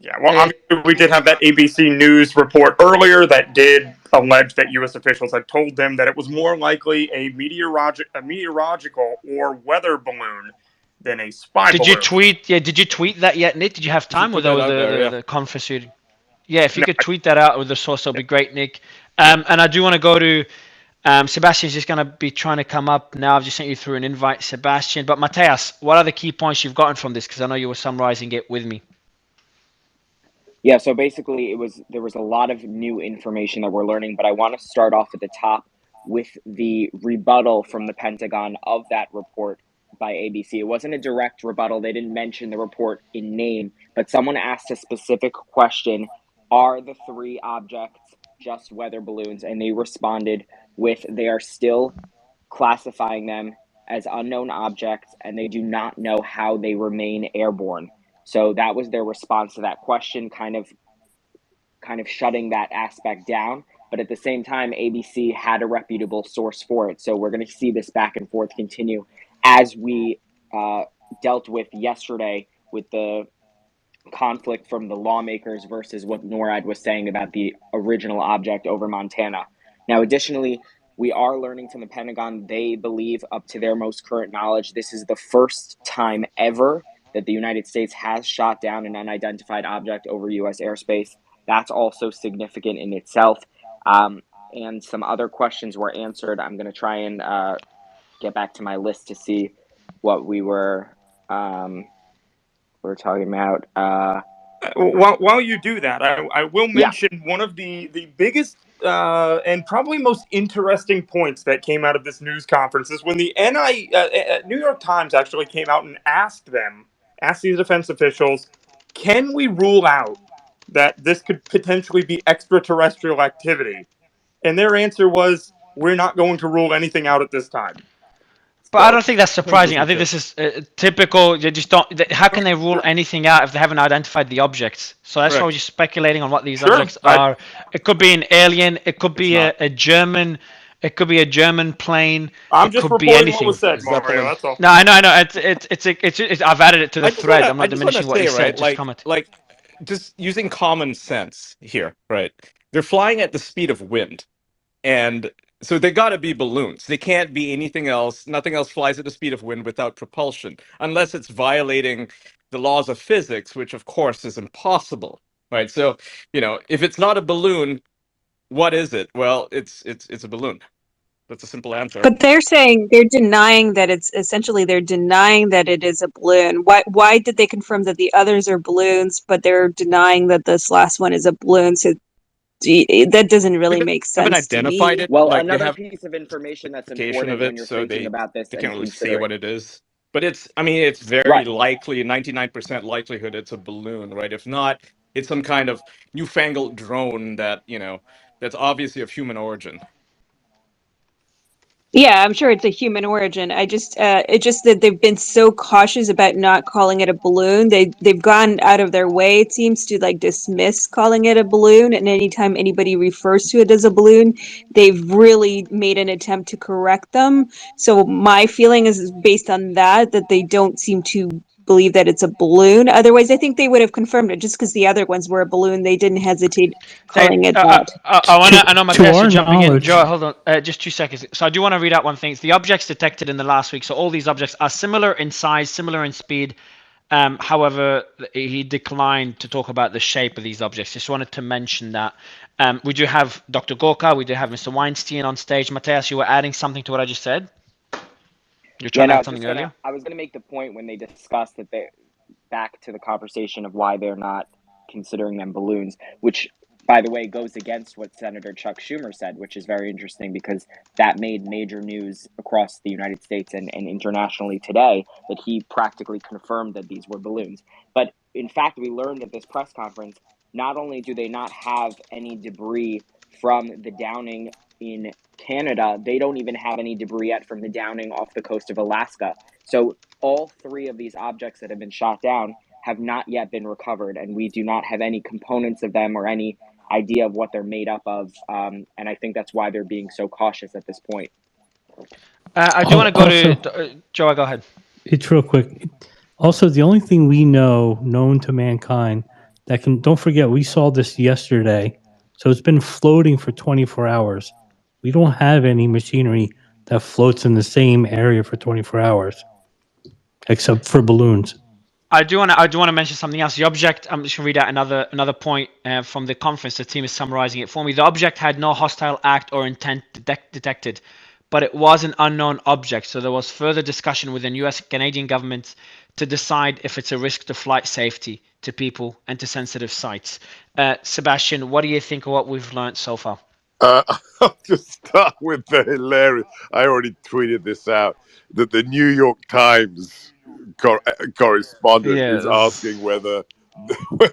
Yeah, well, obviously we did have that ABC News report earlier that did allege that U.S. officials had told them that it was more likely a meteorological or weather balloon than a spy balloon. Did you tweet that yet, Nick? Did you have time with the conference? Yeah, if you could tweet that out with the source, that'll be great, Nick. And I do want to go to Sebastian's just going to be trying to come up now. I've just sent you through an invite, Sebastian. But Matthias, what are the key points you've gotten from this? Because I know you were summarizing it with me. Yeah, so basically there was a lot of new information that we're learning, but I want to start off at the top with the rebuttal from the Pentagon of that report by ABC. It wasn't a direct rebuttal. They didn't mention the report in name, but someone asked a specific question, are the three objects just weather balloons? And they responded with, they are still classifying them as unknown objects, and they do not know how they remain airborne. So that was their response to that question, kind of shutting that aspect down. But at the same time, ABC had a reputable source for it. So we're going to see this back and forth continue as we dealt with yesterday with the conflict from the lawmakers versus what NORAD was saying about the original object over Montana. Now, additionally, we are learning from the Pentagon, they believe, up to their most current knowledge, this is the first time ever that the United States has shot down an unidentified object over U.S. airspace. That's also significant in itself. And some other questions were answered. I'm going to try and get back to my list to see what we were we're talking about. While you do that, I will mention one of the biggest and probably most interesting points that came out of this news conference is when the New York Times actually came out and asked these defense officials, can we rule out that this could potentially be extraterrestrial activity? And their answer was, we're not going to rule anything out at this time. But I don't think that's surprising. I think this is typical. They just don't. How can they rule anything out if they haven't identified the objects? So that's why we're just speculating on what these objects are. It could be an alien. It could be a German. It could be a German plane. I'm it just could be reporting anything. what was said, Mario. That's all. No, I know. It's I've added it to the thread. I'm not diminishing what he said. Just comment. Like, just using common sense here, right? They're flying at the speed of wind, and so they got to be balloons. They can't be anything else. Nothing else flies at the speed of wind without propulsion, unless it's violating the laws of physics, which of course is impossible, right? So, if it's not a balloon, what is it? Well, it's a balloon. That's a simple answer. But they're denying that they're denying that it is a balloon. Why did they confirm that the others are balloons, but they're denying that this last one is a balloon? So that doesn't really make sense. Haven't identified it. Well, like, another piece of information that's important when you're thinking about this they and can't really say considering what it is. But it's very likely, 99% likelihood it's a balloon, right? If not, it's some kind of newfangled drone that, that's obviously of human origin. Yeah, I'm sure it's a human origin. It's just that they've been so cautious about not calling it a balloon. They've gone out of their way, it seems, to dismiss calling it a balloon. And anytime anybody refers to it as a balloon, they've really made an attempt to correct them. So my feeling is based on that they don't seem to believe that it's a balloon. Otherwise, I think they would have confirmed it. Just because the other ones were a balloon, they didn't hesitate calling it that. I know Matthias is jumping in. Joe, hold on, just 2 seconds. So I do want to read out one thing. It's the objects detected in the last week. So all these objects are similar in size, similar in speed. However, he declined to talk about the shape of these objects. Just wanted to mention that. We do have Dr. Gorka. We do have Mr. Weinstein on stage. Matthias, you were adding something to what I just said? You're trying to add something earlier? I was going to make the point when they discussed that they're back to the conversation of why they're not considering them balloons, which, by the way, goes against what Senator Chuck Schumer said, which is very interesting because that made major news across the United States and internationally today, that he practically confirmed that these were balloons. But in fact, we learned at this press conference, not only do they not have any debris from the downing in Canada, they don't even have any debris yet from the downing off the coast of Alaska. So all three of these objects that have been shot down have not yet been recovered, and we do not have any components of them or any idea of what they're made up of. And I think that's why they're being so cautious at this point. I do want to go to Joe. Go ahead. It's real quick. Also, the only thing we known to mankind that can, don't forget, we saw this yesterday. So it's been floating for 24 hours. We don't have any machinery that floats in the same area for 24 hours, except for balloons. I do want to mention something else. The object, I'm just going to read out another point from the conference. The team is summarizing it for me. The object had no hostile act or intent detected, but it was an unknown object. So there was further discussion within U.S. Canadian governments to decide if it's a risk to flight safety, to people, and to sensitive sites. Sebastian, what do you think of what we've learned so far? I'll just start with the hilarious. I already tweeted this out that the New York Times correspondent is asking whether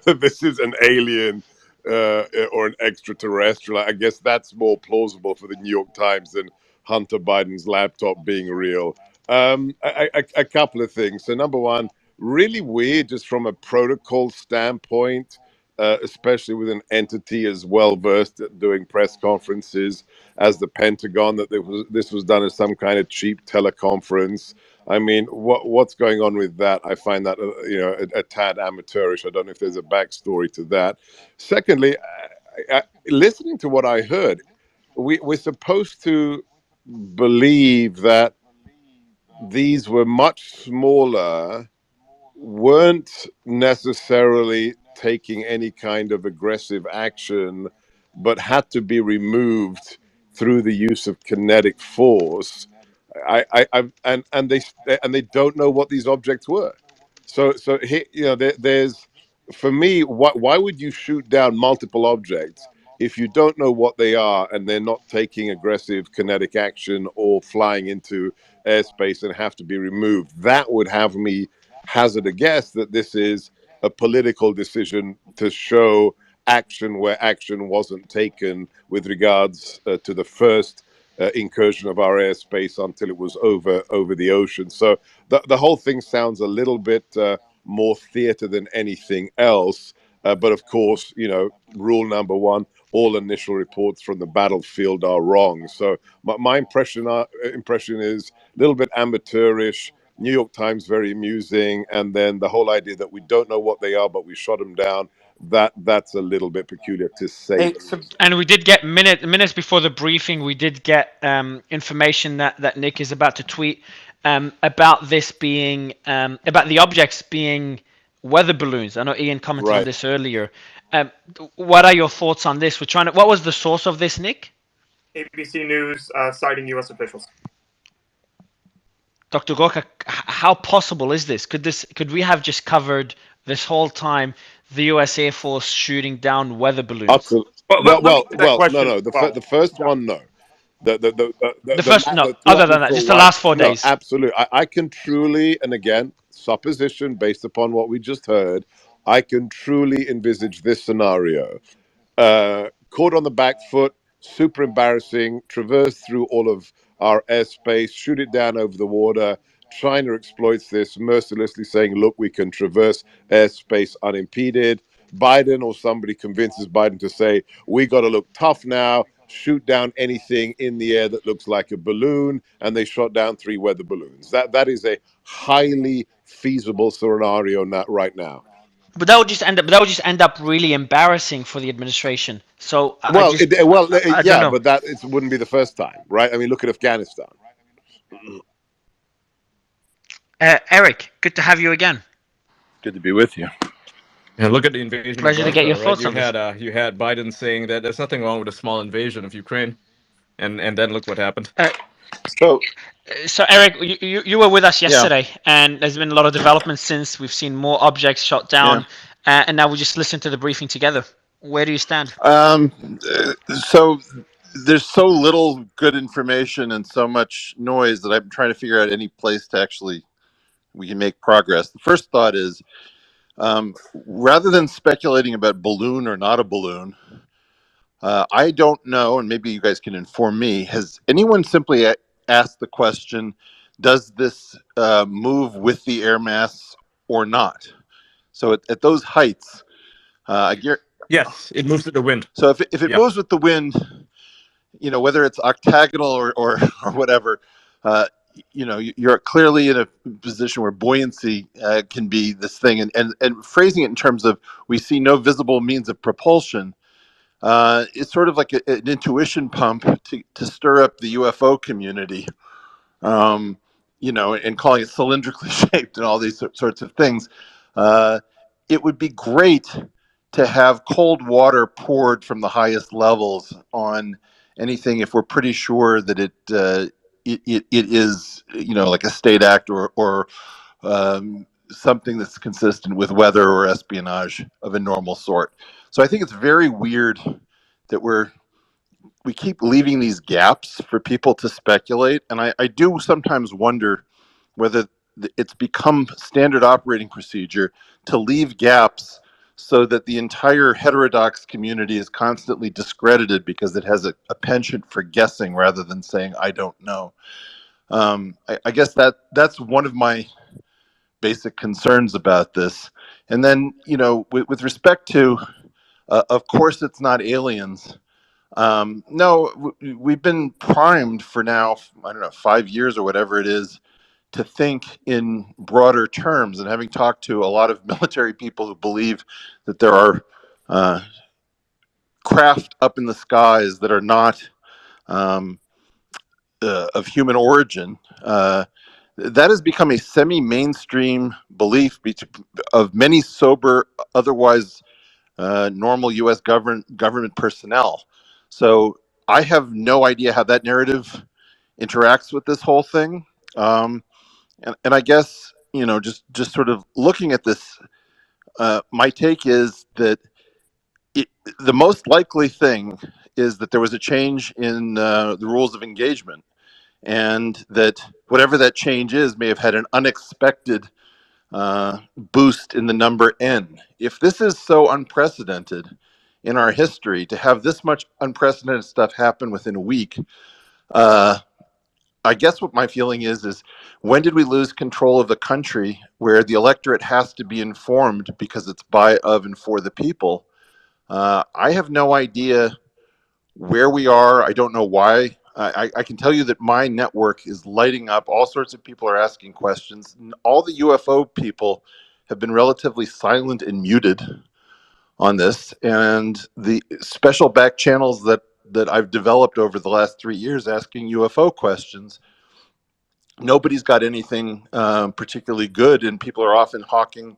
this is an alien or an extraterrestrial. I guess that's more plausible for the New York Times than Hunter Biden's laptop being real. A couple of things. So number one, really weird just from a protocol standpoint. Especially with an entity as well versed at doing press conferences as the Pentagon, that this was done as some kind of cheap teleconference. I mean, what's going on with that? I find that a tad amateurish. I don't know if there's a backstory to that. Secondly, listening to what I heard, we're supposed to believe that these were much smaller, weren't necessarily taking any kind of aggressive action, but had to be removed through the use of kinetic force. And they don't know what these objects were. So there's for me, why would you shoot down multiple objects if you don't know what they are and they're not taking aggressive kinetic action or flying into airspace and have to be removed? That would have me hazard a guess that this is a political decision to show action where action wasn't taken with regards to the first incursion of our airspace until it was over the ocean. So the whole thing sounds a little bit more theater than anything else. But of course, rule number one: all initial reports from the battlefield are wrong. So my impression is a little bit amateurish. New York Times very amusing, and then the whole idea that we don't know what they are, but we shot them down. That's a little bit peculiar, to say the least. And we did get minutes before the briefing. We did get information that Nick is about to tweet about this being about the objects being weather balloons. I know Ian commented on Right. this earlier. What are your thoughts on this? What was the source of this, Nick? ABC News citing U.S. officials. Dr. Gorka, how possible is this? Could we have just covered this whole time the U.S. Air Force shooting down weather balloons? Absolutely. Well, No. The first one, no. The first, no. The Other than that, theoretical just the one, last 4 no, days. absolutely. I can truly, and again, supposition based upon what we just heard, I can truly envisage this scenario. Caught on the back foot, super embarrassing, traverse through all of our airspace, shoot it down over the water. China exploits this, mercilessly saying, look, we can traverse airspace unimpeded. Biden or somebody convinces Biden to say, we got to look tough now, shoot down anything in the air that looks like a balloon, and they shot down 3 weather balloons. That is a highly feasible scenario right now. But that would just end up really embarrassing for the administration. So I don't know. But it wouldn't be the first time, right? I mean, look at Afghanistan. Eric, good to have you again. Good to be with you. Yeah, look at the invasion. Pleasure of to get your Russia, right? thoughts on this. You had Biden saying that there's nothing wrong with a small invasion of Ukraine, and then look what happened. So Eric, you were with us yesterday, and there's been a lot of developments since. We've seen more objects shot down, and now we just listened to the briefing together. Where do you stand? So there's so little good information and so much noise that I'm trying to figure out any place to actually we can make progress. The first thought is, rather than speculating about balloon or not a balloon, I don't know, and maybe you guys can inform me. Has anyone simply asked the question, does this move with the air mass or not? So at those heights, yes, it moves with the wind. So if it moves with the wind, whether it's octagonal or whatever, you're clearly in a position where buoyancy can be this thing, and phrasing it in terms of we see no visible means of propulsion. It's sort of like an intuition pump to stir up the UFO community, and calling it cylindrically shaped and all these sorts of things. It would be great to have cold water poured from the highest levels on anything if we're pretty sure that it is like a state act or something that's consistent with weather or espionage of a normal sort. So I think it's very weird that we keep leaving these gaps for people to speculate, and I do sometimes wonder whether it's become standard operating procedure to leave gaps so that the entire heterodox community is constantly discredited because it has a penchant for guessing rather than saying I don't know. I guess that's one of my basic concerns about this. And then, with respect to, of course, it's not aliens. No, we've been primed for now, I don't know, 5 years or whatever it is, to think in broader terms. And having talked to a lot of military people who believe that there are craft up in the skies that are not of human origin, that has become a semi-mainstream belief of many sober, otherwise normal U.S. government personnel. So I have no idea how that narrative interacts with this whole thing. And I guess just sort of looking at this, my take is that the most likely thing is that there was a change in the rules of engagement, and that whatever that change is may have had an unexpected boost in the number n. If this is so unprecedented in our history, to have this much unprecedented stuff happen within a week, I guess what my feeling is when did we lose control of the country where the electorate has to be informed because it's by, of, and for the people? I have no idea where we are. I don't know why. I can tell you that my network is lighting up. All sorts of people are asking questions. All the UFO people have been relatively silent and muted on this. And the special back channels that I've developed over the last 3 years asking UFO questions, nobody's got anything particularly good, and people are often hawking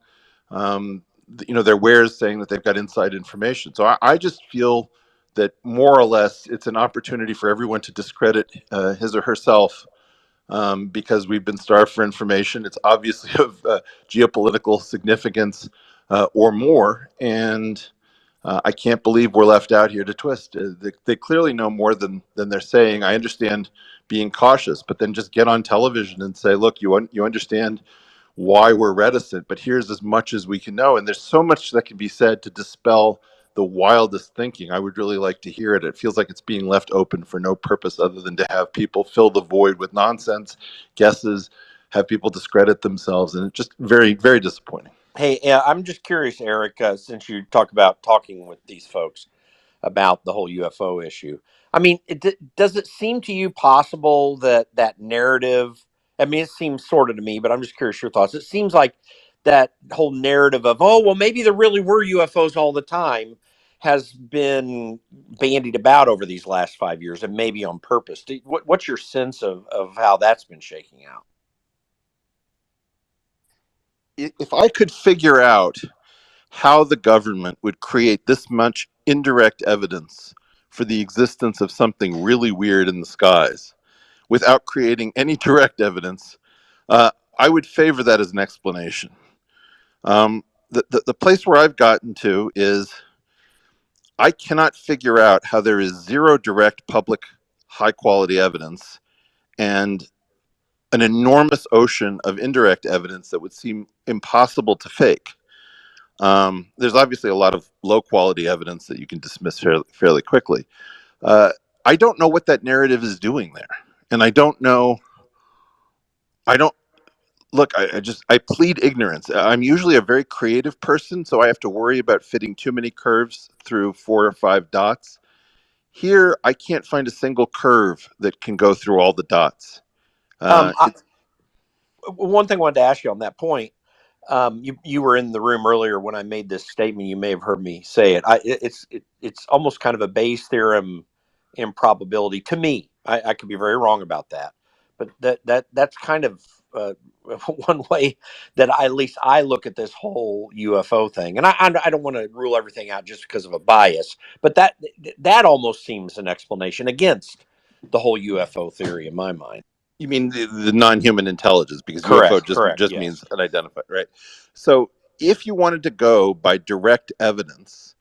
their wares, saying that they've got inside information. So I just feel that more or less it's an opportunity for everyone to discredit his or herself, because we've been starved for information. It's obviously of geopolitical significance or more, and I can't believe we're left out here to twist. They clearly know more than they're saying. I understand being cautious, but then just get on television and say, look, you understand why we're reticent, but here's as much as we can know. And there's so much that can be said to dispel the wildest thinking. I would really like to hear it. It feels like it's being left open for no purpose other than to have people fill the void with nonsense, guesses, have people discredit themselves, and it's just very, very disappointing. Hey, I'm just curious, Eric, since you talk about talking with these folks about the whole UFO issue. I mean, does it seem to you possible that that narrative, I mean, it seems sort of to me, but I'm just curious your thoughts. It seems like that whole narrative of, oh, well, maybe there really were UFOs all the time has been bandied about over these last 5 years, and maybe on purpose. What's your sense of how that's been shaking out? If I could figure out how the government would create this much indirect evidence for the existence of something really weird in the skies without creating any direct evidence, I would favor that as an explanation. The place where I've gotten to is I cannot figure out how there is zero direct public high quality evidence and an enormous ocean of indirect evidence that would seem impossible to fake. There's obviously a lot of low quality evidence that you can dismiss fairly quickly. I don't know what that narrative is doing there. And I don't look, I plead ignorance. I'm usually a very creative person, so I have to worry about fitting too many curves through 4 or 5 dots. Here, I can't find a single curve that can go through all the dots. One thing I wanted to ask you on that point, you were in the room earlier when I made this statement. You may have heard me say it. It's almost kind of a Bayes theorem improbability to me. I could be very wrong about that, but that's kind of one way that at least I look at this whole UFO thing. And I don't want to rule everything out just because of a bias, but that almost seems an explanation against the whole UFO theory in my mind. You mean the non-human intelligence, because Correct, UFO just yes. means unidentified, right? So if you wanted to go by direct evidence,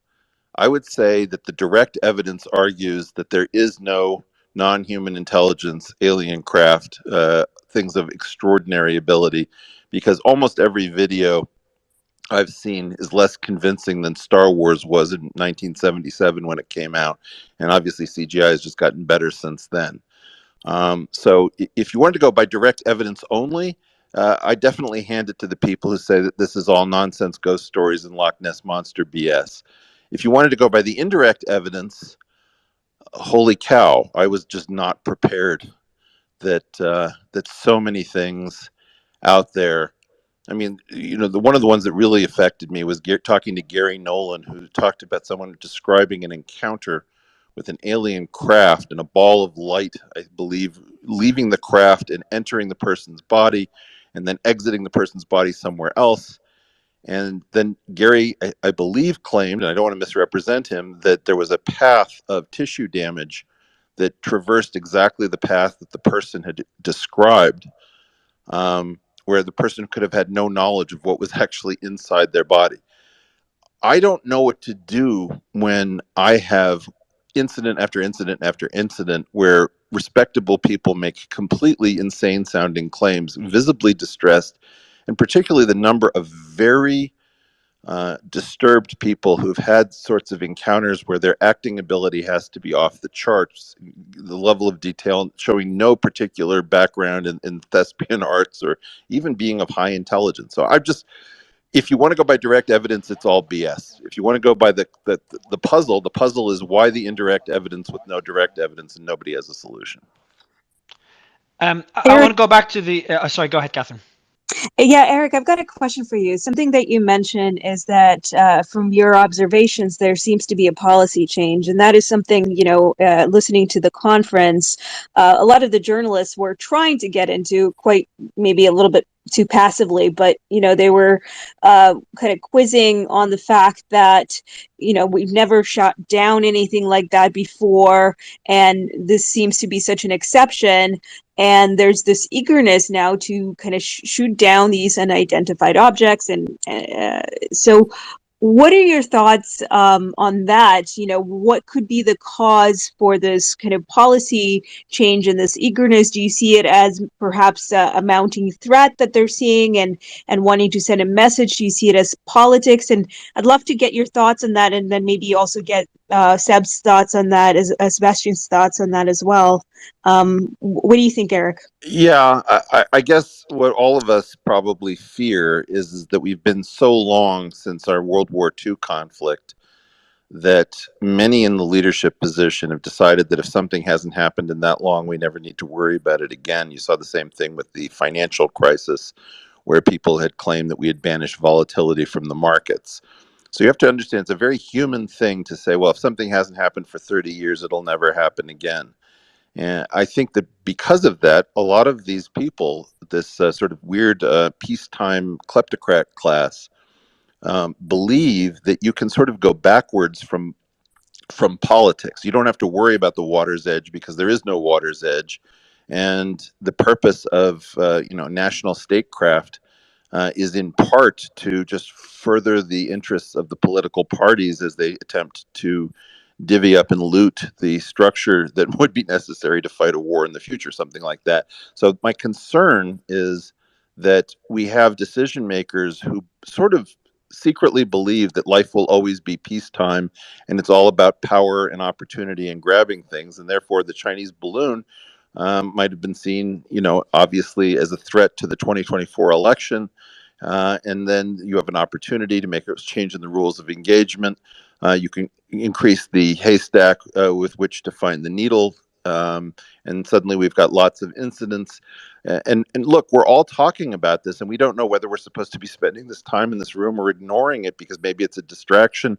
I would say that the direct evidence argues that there is no non-human intelligence, alien craft, things of extraordinary ability, because almost every video I've seen is less convincing than Star Wars was in 1977 when it came out. And obviously CGI has just gotten better since then. So if you wanted to go by direct evidence only, I definitely hand it to the people who say that this is all nonsense, ghost stories, and Loch Ness Monster BS. If you wanted to go by the indirect evidence, holy cow, I was just not prepared that so many things out there. I mean, one of the ones that really affected me was talking to Gary Nolan, who talked about someone describing an encounter with an alien craft and a ball of light, I believe, leaving the craft and entering the person's body and then exiting the person's body somewhere else. And then Gary, I believe, claimed, and I don't want to misrepresent him, that there was a path of tissue damage that traversed exactly the path that the person had described. where the person could have had no knowledge of what was actually inside their body. I don't know what to do when I have incident after incident after incident where respectable people make completely insane sounding claims, visibly distressed, and particularly the number of very disturbed people who've had sorts of encounters where their acting ability has to be off the charts, the level of detail showing no particular background in thespian arts or even being of high intelligence. So if you want to go by direct evidence, it's all BS. If you want to go by the puzzle is why the indirect evidence with no direct evidence, and nobody has a solution. I want to go back to the. Sorry, go ahead, Catherine. Yeah, Eric, I've got a question for you. Something that you mentioned is that from your observations, there seems to be a policy change. And that is something, listening to the conference, a lot of the journalists were trying to get into quite maybe a little bit too passively, but, they were kind of quizzing on the fact that, we've never shot down anything like that before. And this seems to be such an exception. And there's this eagerness now to kind of shoot down these unidentified objects. And so what are your thoughts on that? What could be the cause for this kind of policy change and this eagerness? Do you see it as perhaps a mounting threat that they're seeing and wanting to send a message? Do you see it as politics? And I'd love to get your thoughts on that, and then maybe also get Seb's thoughts on that, as Sebastian's thoughts on that as well. What do you think, Eric? Yeah, I guess what all of us probably fear is that we've been so long since our World War II conflict that many in the leadership position have decided that if something hasn't happened in that long, we never need to worry about it again. You saw the same thing with the financial crisis, where people had claimed that we had banished volatility from the markets. So you have to understand it's a very human thing to say, well, if something hasn't happened for 30 years, it'll never happen again. And I think that because of that, a lot of these people, this sort of weird peacetime kleptocrat class, believe that you can sort of go backwards from politics. You don't have to worry about the water's edge because there is no water's edge, and the purpose of national statecraft is in part to just further the interests of the political parties as they attempt to divvy up and loot the structure that would be necessary to fight a war in the future, something like that. So my concern is that we have decision makers who sort of secretly believe that life will always be peacetime and it's all about power and opportunity and grabbing things, and therefore the Chinese balloon might have been seen, obviously as a threat to the 2024 election. And then you have an opportunity to make a change in the rules of engagement. You can increase the haystack with which to find the needle. And suddenly we've got lots of incidents. And look, we're all talking about this, and we don't know whether we're supposed to be spending this time in this room or ignoring it because maybe it's a distraction.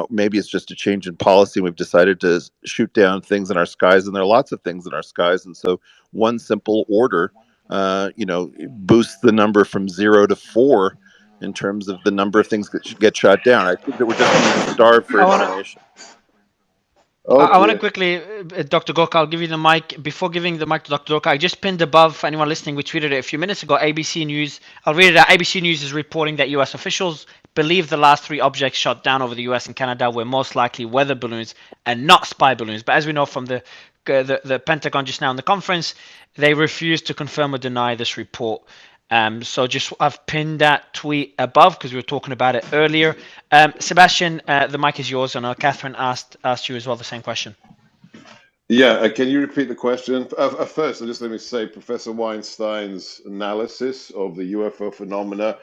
Maybe it's just a change in policy. We've decided to shoot down things in our skies, and there are lots of things in our skies. And so one simple order boosts the number from 0 to 4 in terms of the number of things that should get shot down. I think that we're just being starved for information. I want to quickly, Dr. Gorka, I'll give you the mic. Before giving the mic to Dr. Gorka, I just pinned above, for anyone listening, we tweeted it a few minutes ago, ABC News. I'll read it out. ABC News is reporting that U.S. officials believe the last 3 objects shot down over the U.S. and Canada were most likely weather balloons and not spy balloons. But as we know from the Pentagon just now in the conference, they refused to confirm or deny this report. So just I've pinned that tweet above because we were talking about it earlier. Sebastian, the mic is yours, and Catherine asked you as well the same question. Yeah, can you repeat the question? First, just let me say Professor Weinstein's analysis of the UFO phenomena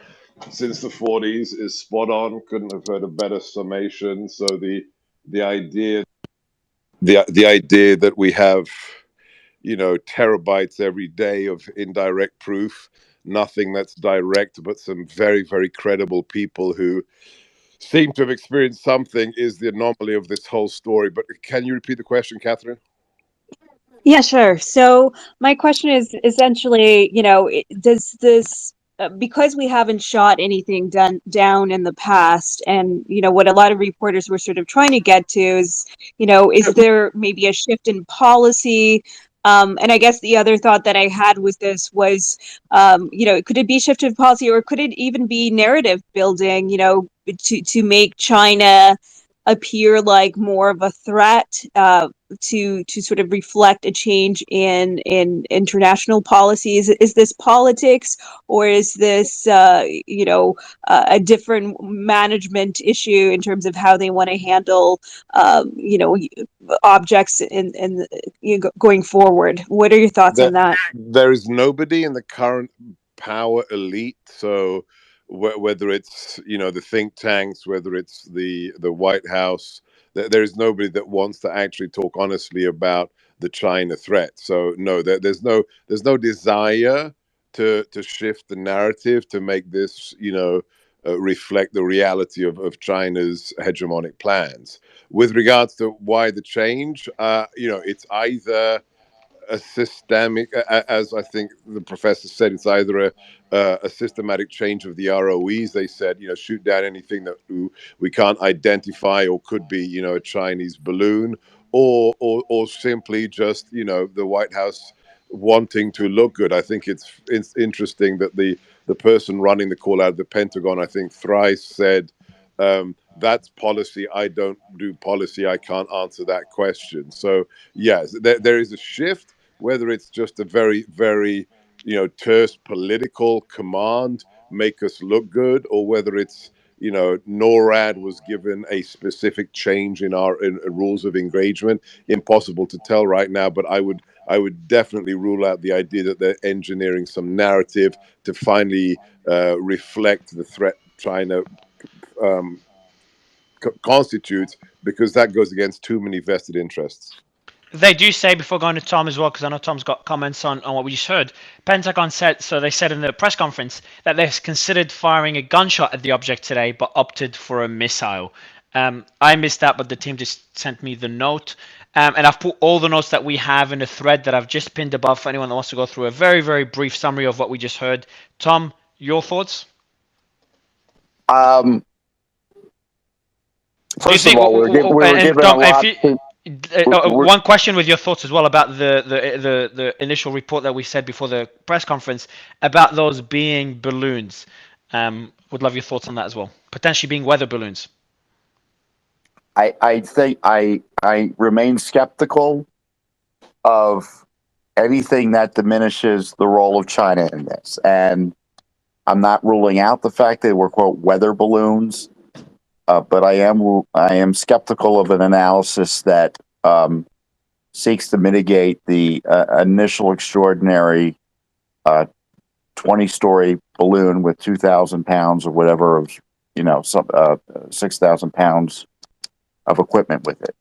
since the 40s is spot on. Couldn't have heard a better summation. So the idea that we have terabytes every day of indirect proof, nothing that's direct, but some very, very credible people who seem to have experienced something is the anomaly of this whole story. But can you repeat the question, Catherine? Yeah, sure. So my question is essentially, does this, because we haven't shot anything down in the past, and, what a lot of reporters were sort of trying to get to is, is there maybe a shift in policy And I guess the other thought that I had with this was, could it be shift of policy, or could it even be narrative building, to make China appear like more of a threat, to sort of reflect a change in international policies? Is this politics, or is this a different management issue in terms of how they want to handle objects in going forward? What are your thoughts on that? There is nobody in the current power elite, so whether it's the think tanks, whether it's the White House, there is nobody that wants to actually talk honestly about the China threat. So no, there's no desire to shift the narrative to make this reflect the reality of China's hegemonic plans. With regards to why the change, it's either a systemic, as I think the professor said, it's either a systematic change of the ROEs. They said, shoot down anything that we can't identify or could be, a Chinese balloon, or simply just, the White House wanting to look good. I think it's interesting that the person running the call out of the Pentagon, I think thrice said, that's policy. I don't do policy. I can't answer that question. So yes, there is a shift. Whether it's just a very, very, terse political command, make us look good, or whether it's, NORAD was given a specific change in our rules of engagement, impossible to tell right now. But I would definitely rule out the idea that they're engineering some narrative to finally reflect the threat China constitutes, because that goes against too many vested interests. They do say, before going to Tom as well, because I know Tom's got comments on what we just heard, Pentagon said, so they said in the press conference that they considered firing a gunshot at the object today, but opted for a missile. I missed that, but the team just sent me the note. And I've put all the notes that we have in a thread that I've just pinned above for anyone that wants to go through a very, very brief summary of what we just heard. Tom, your thoughts? First of all, we're given Tom, a lot. One question with your thoughts as well about the initial report that we said before the press conference about those being balloons. Would love your thoughts on that as well. Potentially being weather balloons. I think I remain skeptical of anything that diminishes the role of China in this, and I'm not ruling out the fact that we're quote weather balloons. But I am skeptical of an analysis that seeks to mitigate the initial extraordinary 20-story balloon with 2,000 pounds or whatever of 6,000 pounds of equipment with it.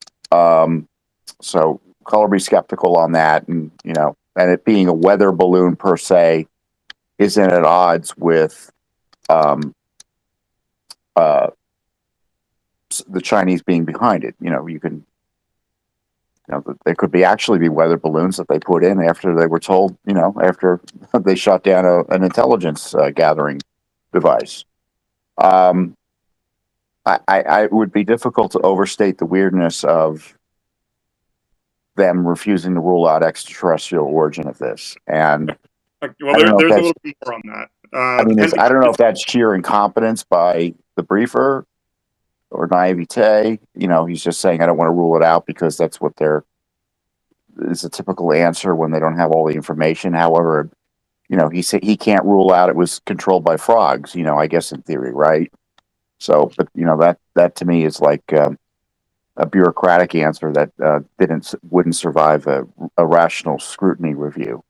So colorably skeptical on that, and and it being a weather balloon per se isn't at odds with the Chinese being behind it. There could actually be weather balloons that they put in after they were told, after they shot down an intelligence gathering device. It would be difficult to overstate the weirdness of them refusing to rule out extraterrestrial origin of this. And well, there's a little bit more on that. I don't know if that's sheer incompetence by the briefer or naivete. He's just saying, I don't want to rule it out because that's what is a typical answer when they don't have all the information. However, he said he can't rule out it was controlled by frogs, I guess in theory, right? So, but that to me is like a bureaucratic answer that wouldn't survive a rational scrutiny review.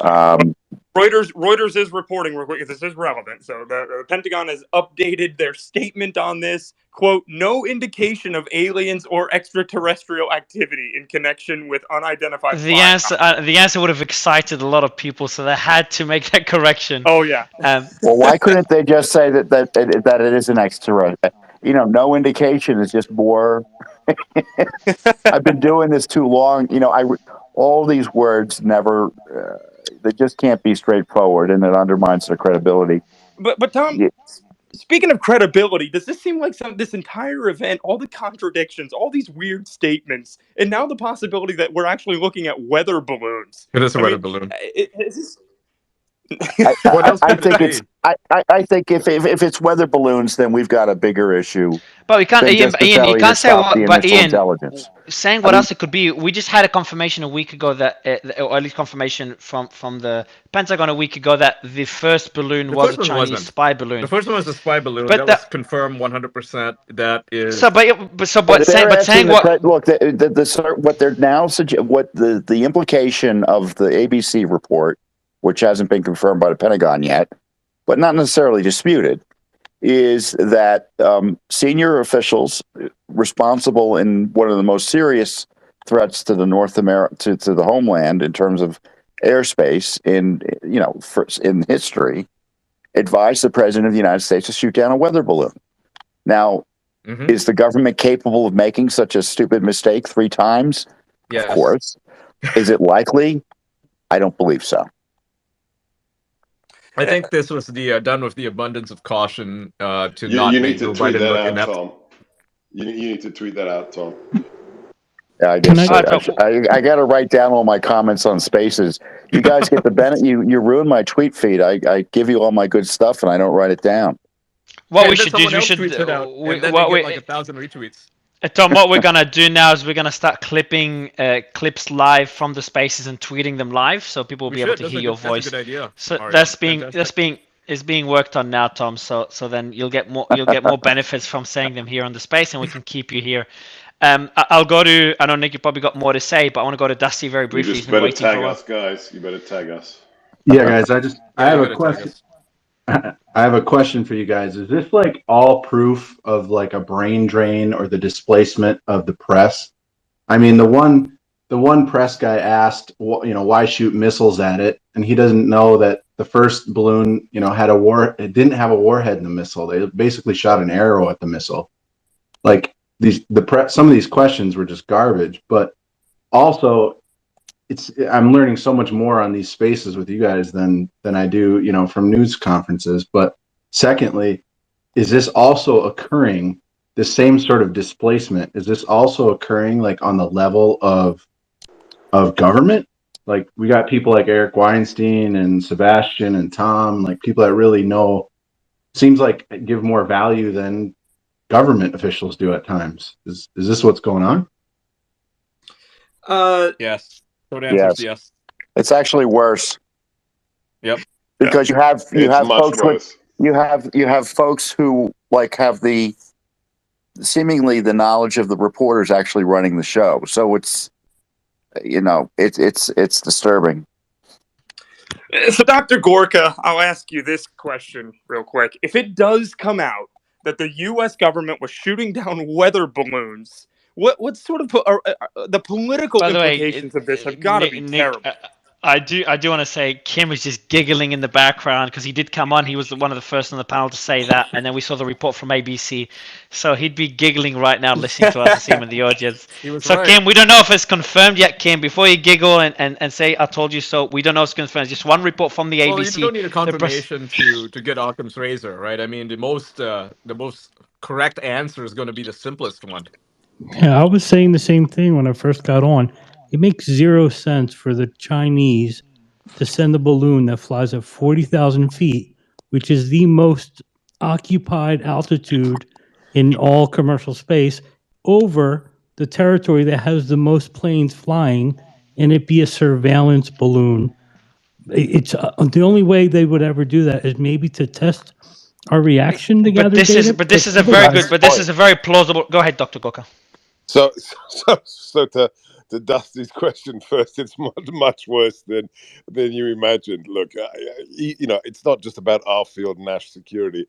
Reuters is reporting real quick. This is relevant. So the Pentagon has updated their statement on this. Quote, no indication of aliens or extraterrestrial activity in connection with unidentified the answer would have excited a lot of people, so they had to make that correction. Oh yeah. Well, why couldn't they just say that it is an extraterrestrial? No indication is just more. I've been doing this too long. All these words never. They just can't be straightforward, and it undermines their credibility. But Tom, speaking of credibility, does this seem like this entire event, all the contradictions, all these weird statements, and now the possibility that we're actually looking at weather balloons? It is a weather balloon. Is this... I think it's. I think if it's weather balloons, then we've got a bigger issue. But we can't, Ian. You can't say what. But Ian, intelligence. Saying what else it could be. We just had a confirmation a week ago that, or at least confirmation from the Pentagon a week ago that the first balloon was a Chinese spy balloon. The first one was a spy balloon. But that was confirmed 100%. That is. So, but saying what? Look, what they're now what the implication of the ABC report, which hasn't been confirmed by the Pentagon yet, but not necessarily disputed, is that senior officials responsible in one of the most serious threats to the to the homeland in terms of airspace in history, advised the president of the United States to shoot down a weather balloon. Now, is the government capable of making such a stupid mistake 3 times? Yes. Of course. Is it likely? I don't believe so. I think this was done with the abundance of caution to you not need to tweet that out, inept. Tom. You need to tweet that out, Tom. Yeah, I guess I got to write down all my comments on Spaces. You guys get the benefit. You ruin my tweet feed. I give you all my good stuff and I don't write it down. What we should do is we should. It out, and then they get like 1,000 retweets. Tom, what we're gonna do now is we're gonna start clipping clips live from the Spaces and tweeting them live, so people will be able to hear your voice. That's a good idea. So that's being worked on now, Tom. So then you'll get more benefits from saying them here on the Space, and we can keep you here. I'll go to. I know Nick, you probably got more to say, but I want to go to Dusty very briefly. You just better tag us, guys. You better tag us. Yeah, guys. I have a question. I have a question for you guys. Is this like all proof of like a brain drain or the displacement of the press? I mean, the one press guy asked, why shoot missiles at it, and he doesn't know that the first balloon, had it didn't have a warhead in the missile. They basically shot an arrow at the missile. Like some of these questions were just garbage. But also, I'm learning so much more on these Spaces with you guys than I do, from news conferences. But secondly, is this also occurring, the same sort of displacement? Is this also occurring like on the level of government? Like we got people like Eric Weinstein and Sebastian and Tom, like people that really know, seems like give more value than government officials do at times. Is this what's going on? Yes. Yes. It's actually worse. Yep. Because you have folks worse. you have folks who like have the seemingly the knowledge of the reporters actually running the show. So it's it's disturbing. So Dr. Gorka, I'll ask you this question real quick. If it does come out that the U.S. government was shooting down weather balloons, what sort of the political implications of this have got to be terrible. I do want to say Kim was just giggling in the background because he did come on. He was one of the first on the panel to say that, and then we saw the report from ABC. So he'd be giggling right now listening to us and see him in the audience. So right. Kim, we don't know if it's confirmed yet, Kim. Before you giggle and say "I told you so," we don't know if it's confirmed. Just one report from the ABC. Well, you don't need a confirmation to get Occam's razor, right? I mean, the most correct answer is going to be the simplest one. Yeah, I was saying the same thing when I first got on. It makes 0 sense for the Chinese to send a balloon that flies at 40,000 feet, which is the most occupied altitude in all commercial space, over the territory that has the most planes flying, and it be a surveillance balloon. It's the only way they would ever do that is maybe to test our reaction to gather data. This is a very plausible. Go ahead, Dr. Gorka. So to Dusty's question first, it's much worse than you imagined. Look, it's not just about our field national security.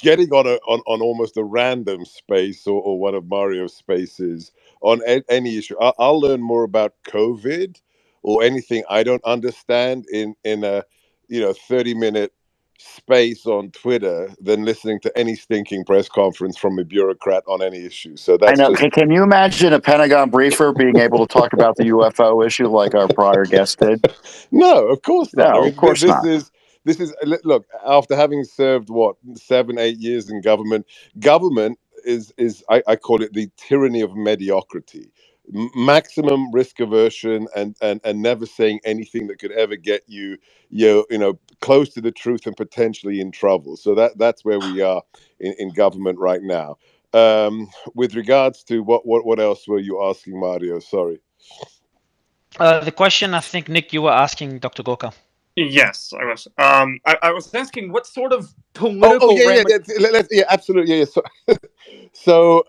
Getting on almost a random space or one of Mario's spaces on any issue. I'll learn more about COVID or anything I don't understand in a 30-minute space on Twitter than listening to any stinking press conference from a bureaucrat on any issue. So that's I know. Can you imagine a Pentagon briefer being able to talk about the UFO issue like our prior guest did? No, of course not. No, of course not. this is look. After having served what 7, 8 years in government, government is I call it the tyranny of mediocrity. Maximum risk aversion and never saying anything that could ever get you close to the truth and potentially in trouble. So that's where we are in government right now. With regards to what else were you asking, Mario? Sorry. The question I think, Nick, you were asking Dr. Gorka. Yes, I was. I was asking what sort of Oh political yeah, yeah, absolutely, yeah. So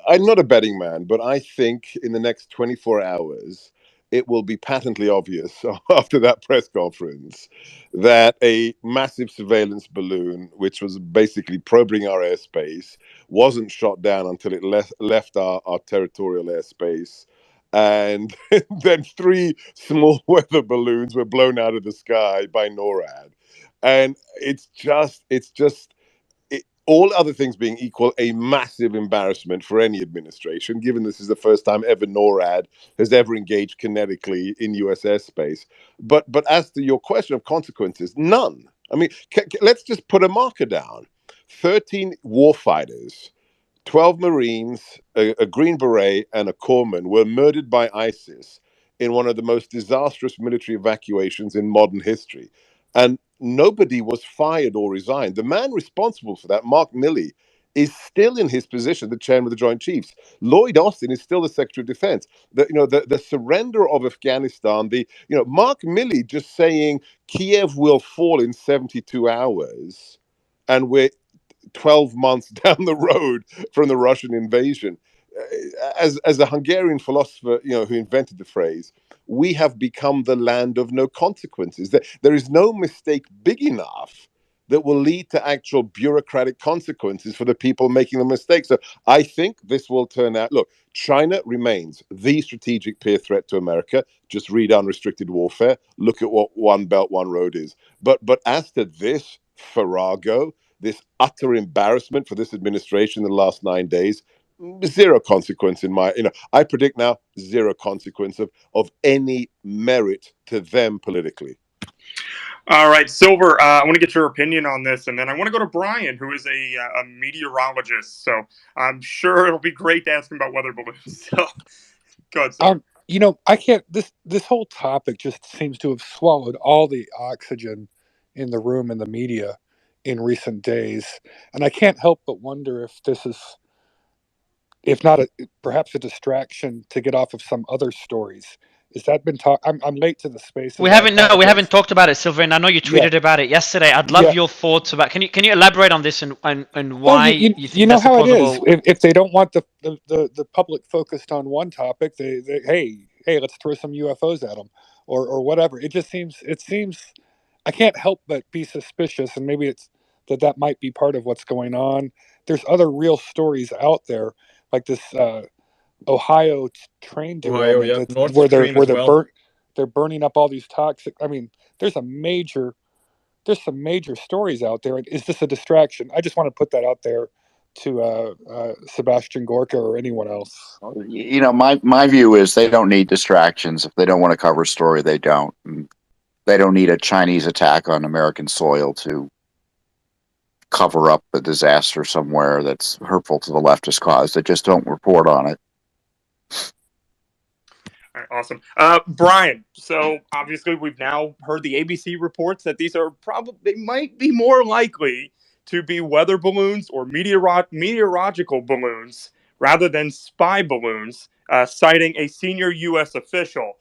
I'm not a betting man, but I think in the next 24 hours, it will be patently obvious after that press conference that a massive surveillance balloon, which was basically probing our airspace, wasn't shot down until it left our territorial airspace. And then 3 small weather balloons were blown out of the sky by NORAD. And it's just all other things being equal, a massive embarrassment for any administration, given this is the first time ever NORAD has ever engaged kinetically in US airspace. But as to your question of consequences, none. I mean, let's just put a marker down. 13 warfighters, 12 Marines, a Green Beret, and a corpsman were murdered by ISIS in one of the most disastrous military evacuations in modern history. And nobody was fired or resigned. The man responsible for that, Mark Milley, is still in his position, the chairman of the Joint Chiefs. Lloyd Austin is still the Secretary of Defense. The surrender of Afghanistan, Mark Milley just saying Kiev will fall in 72 hours, and we're 12 months down the road from the Russian invasion. As a Hungarian philosopher, who invented the phrase, we have become the land of no consequences. There is no mistake big enough that will lead to actual bureaucratic consequences for the people making the mistake. So I think this will turn out. Look, China remains the strategic peer threat to America. Just read Unrestricted Warfare. Look at what One Belt, One Road is. But as to this farrago, this utter embarrassment for this administration in the last 9 days, zero consequence I predict now zero consequence of any merit to them politically. All right, Silver, I want to get your opinion on this, and then I want to go to Brian, who is a meteorologist. So I'm sure it'll be great to ask him about weather balloons. So go ahead, Silver. I can't. This whole topic just seems to have swallowed all the oxygen in the room and the media in recent days, and I can't help but wonder if this is, if not perhaps a distraction to get off of some other stories. Has that been talked? I'm late to the spaces. We haven't talked about it, Silver, and I know you tweeted about it yesterday. I'd love your thoughts about. Can you elaborate on this and why you think that's a plausible? How it is. If they don't want the public focused on one topic, they hey, let's throw some UFOs at them or whatever. It seems I can't help but be suspicious, and maybe it's that might be part of what's going on. There's other real stories out there, like this Ohio train derailment where they're burning up all these toxic. I mean, there's some major stories out there. Is this a distraction? I just want to put that out there to Sebastian Gorka or anyone else. My view is they don't need distractions. If they don't want to cover a story, they don't. And they don't need a Chinese attack on American soil to cover up a disaster somewhere that's hurtful to the leftist cause. They just don't report on it. All right, awesome. Brian, so obviously we've now heard the ABC reports that these are they might be more likely to be weather balloons or meteorological balloons rather than spy balloons, citing a senior U.S. official.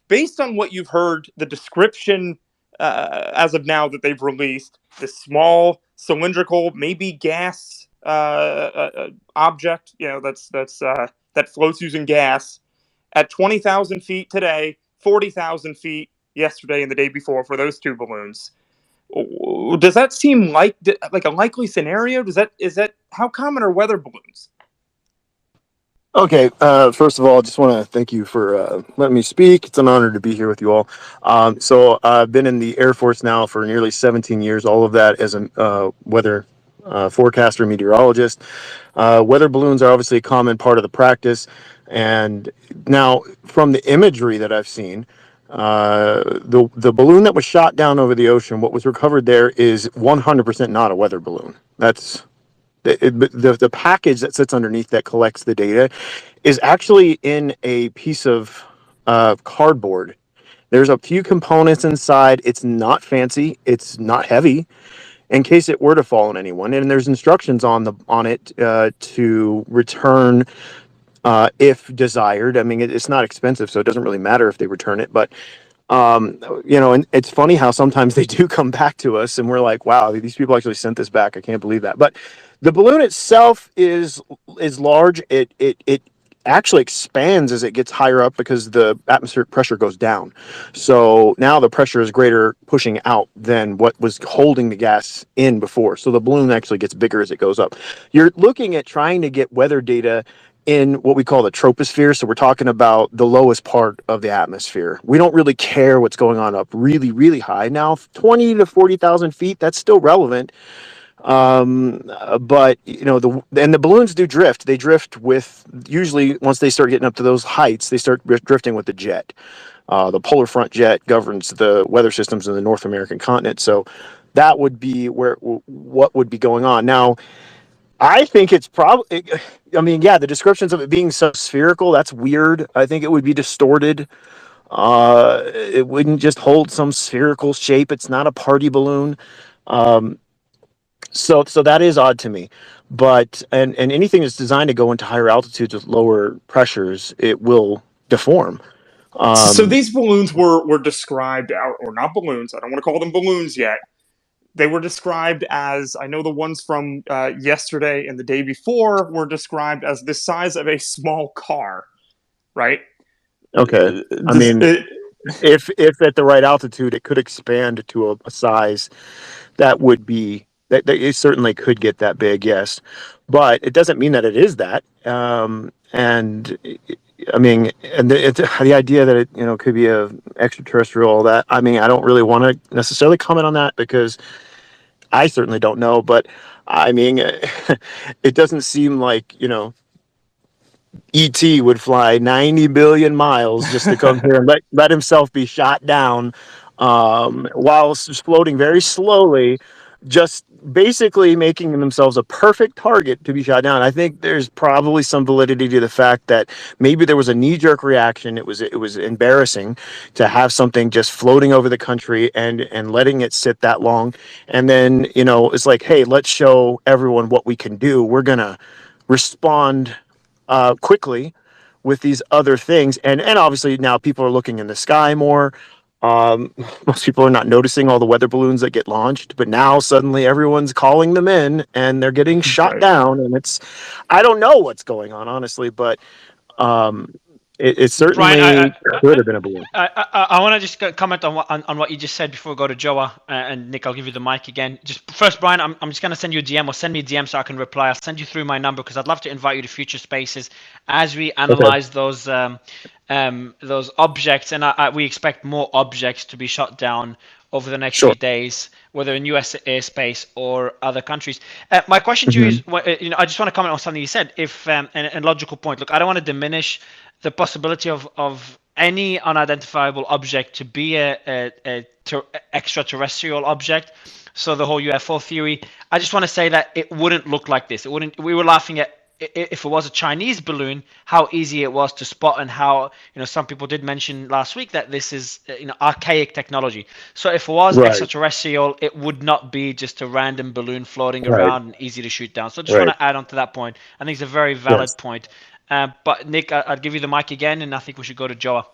Based on what you've heard, the description as of now that they've released, the small cylindrical, maybe gas object, that floats using gas at 20,000 feet today, 40,000 feet yesterday and the day before for those 2 balloons. Does that seem like a likely scenario? Is that how common are weather balloons? Okay, first of all, I just want to thank you for letting me speak. It's an honor to be here with you all. So I've been in the Air Force now for nearly 17 years, all of that as a weather forecaster, meteorologist. Weather balloons are obviously a common part of the practice. And now from the imagery that I've seen, The balloon that was shot down over the ocean, what was recovered there is 100% not a weather balloon. That's the package that sits underneath that collects the data is actually in a piece of cardboard. There's a few components inside. It's not fancy. It's not heavy. In case it were to fall on anyone, and there's instructions on it to return if desired. I mean, it's not expensive, so it doesn't really matter if they return it. But and it's funny how sometimes they do come back to us, and we're like, "Wow, these people actually sent this back. I can't believe that." But the balloon itself is large. It actually expands as it gets higher up because the atmospheric pressure goes down. So now the pressure is greater pushing out than what was holding the gas in before. So the balloon actually gets bigger as it goes up. You're looking at trying to get weather data in what we call the troposphere. So we're talking about the lowest part of the atmosphere. We don't really care what's going on up really, really high. Now, 20 to 40,000 feet, that's still relevant. But the balloons do drift. They drift with, usually once they start getting up to those heights, they start drifting with the jet. The polar front jet governs the weather systems in the North American continent. So that would be what would be going on. Now, I think it's probably, I mean, yeah, the descriptions of it being so spherical, that's weird. I think it would be distorted. It wouldn't just hold some spherical shape. It's not a party balloon. So that is odd to me. But and anything that's designed to go into higher altitudes with lower pressures, it will deform. So these balloons were described, or not balloons. I don't want to call them balloons yet. They were described as, I know the ones from yesterday and the day before were described as the size of a small car, right? Okay. I mean, if at the right altitude, it could expand to a size that would be, that it certainly could get that big, yes. But it doesn't mean that it is that. And I mean, and the idea that it could be a extraterrestrial, all that. I mean, I don't really want to necessarily comment on that because I certainly don't know. But I mean, it doesn't seem like E.T. would fly 90 billion miles just to come here and let himself be shot down while floating very slowly, just basically making themselves a perfect target to be shot down. I think there's probably some validity to the fact that maybe there was a knee-jerk reaction. It was embarrassing to have something just floating over the country and letting it sit that long. And then, it's like, hey, let's show everyone what we can do. We're going to respond quickly with these other things, and obviously now people are looking in the sky more. Most people are not noticing all the weather balloons that get launched, but now suddenly everyone's calling them in and they're getting shot down, and I don't know what's going on, honestly, but it certainly Brian, could have been a balloon. I want to just comment on what you just said before we go to Joa, and Nick, I'll give you the mic again. Just first, Brian, I'm just going to send you a DM, or send me a DM so I can reply. I'll send you through my number because I'd love to invite you to future spaces as we analyze those objects, and we expect more objects to be shot down over the next few days, whether in U.S. airspace or other countries. My question to you is, I just want to comment on something you said. If and logical point. Look, I don't want to diminish the possibility of any unidentifiable object to be a extraterrestrial object. So the whole UFO theory. I just want to say that it wouldn't look like this. It wouldn't. We were laughing at, if it was a Chinese balloon, how easy it was to spot, and how some people did mention last week that this is archaic technology. So if it was extraterrestrial, it would not be just a random balloon floating around and easy to shoot down. So I just want to add on to that point. I think it's a very valid point. But Nick, I'll give you the mic again, and I think we should go to Joa.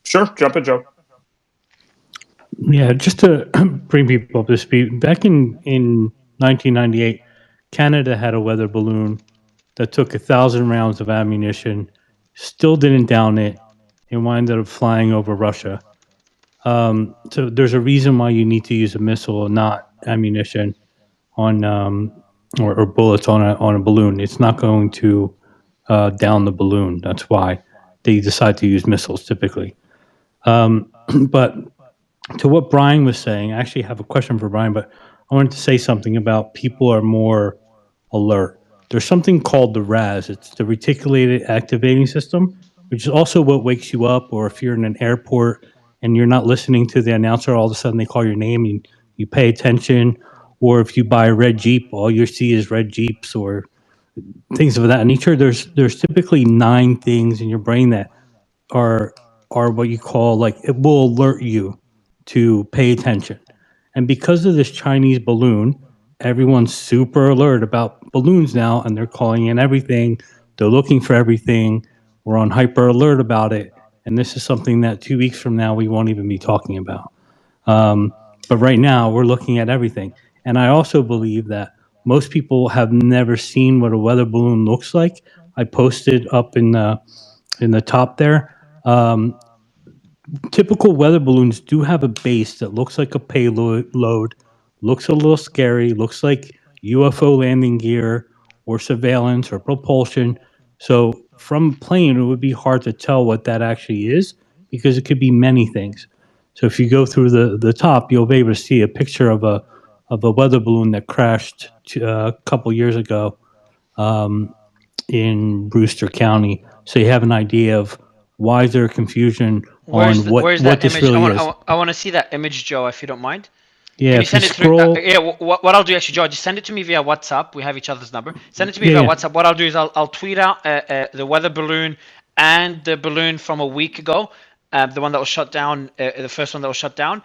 Sure, jump in, Joe. Yeah, just to bring people up to speed, back in 1998, Canada had a weather balloon that took 1,000 rounds of ammunition, still didn't down it, and wound up flying over Russia. So there's a reason why you need to use a missile and not ammunition on or bullets on a balloon. It's not going to down the balloon. That's why they decide to use missiles typically. But to what Brian was saying, I actually have a question for Brian, but I wanted to say something about people are more alert. There's something called the RAS. It's the reticulated activating system. which is also what wakes you up. Or if you're in an airport and you're not listening to the announcer, all of a sudden they call your name and you pay attention. Or if you buy a red Jeep, all you see is red Jeeps or things of that nature. There's typically 9 things in your brain that are what you call, like, it will alert you to pay attention. And because of this Chinese balloon, everyone's super alert about balloons now, and they're calling in everything. They're looking for everything. We're on hyper alert about it. And this is something that 2 weeks from now we won't even be talking about. But right now we're looking at everything. And I also believe that most people have never seen what a weather balloon looks like. I posted up in the top there. Typical weather balloons do have a base that looks like a payload, looks a little scary, looks like UFO landing gear or surveillance or propulsion. So from a plane, it would be hard to tell what that actually is because it could be many things. So if you go through the top, you'll be able to see a picture of a weather balloon that crashed a couple years ago in Brewster County. So you have an idea of why is there confusion on Where's what that this image? really is. I want to see that image, Joe, if you don't mind. Yeah, Can you if you send it through? scroll, Yeah, what I'll do actually, Joe, just send it to me via WhatsApp. We have each other's number. Send it to me yeah, via yeah. WhatsApp. What I'll do is I'll tweet out the weather balloon and the balloon from a week ago, the one that was shut down, the first one that was shut down.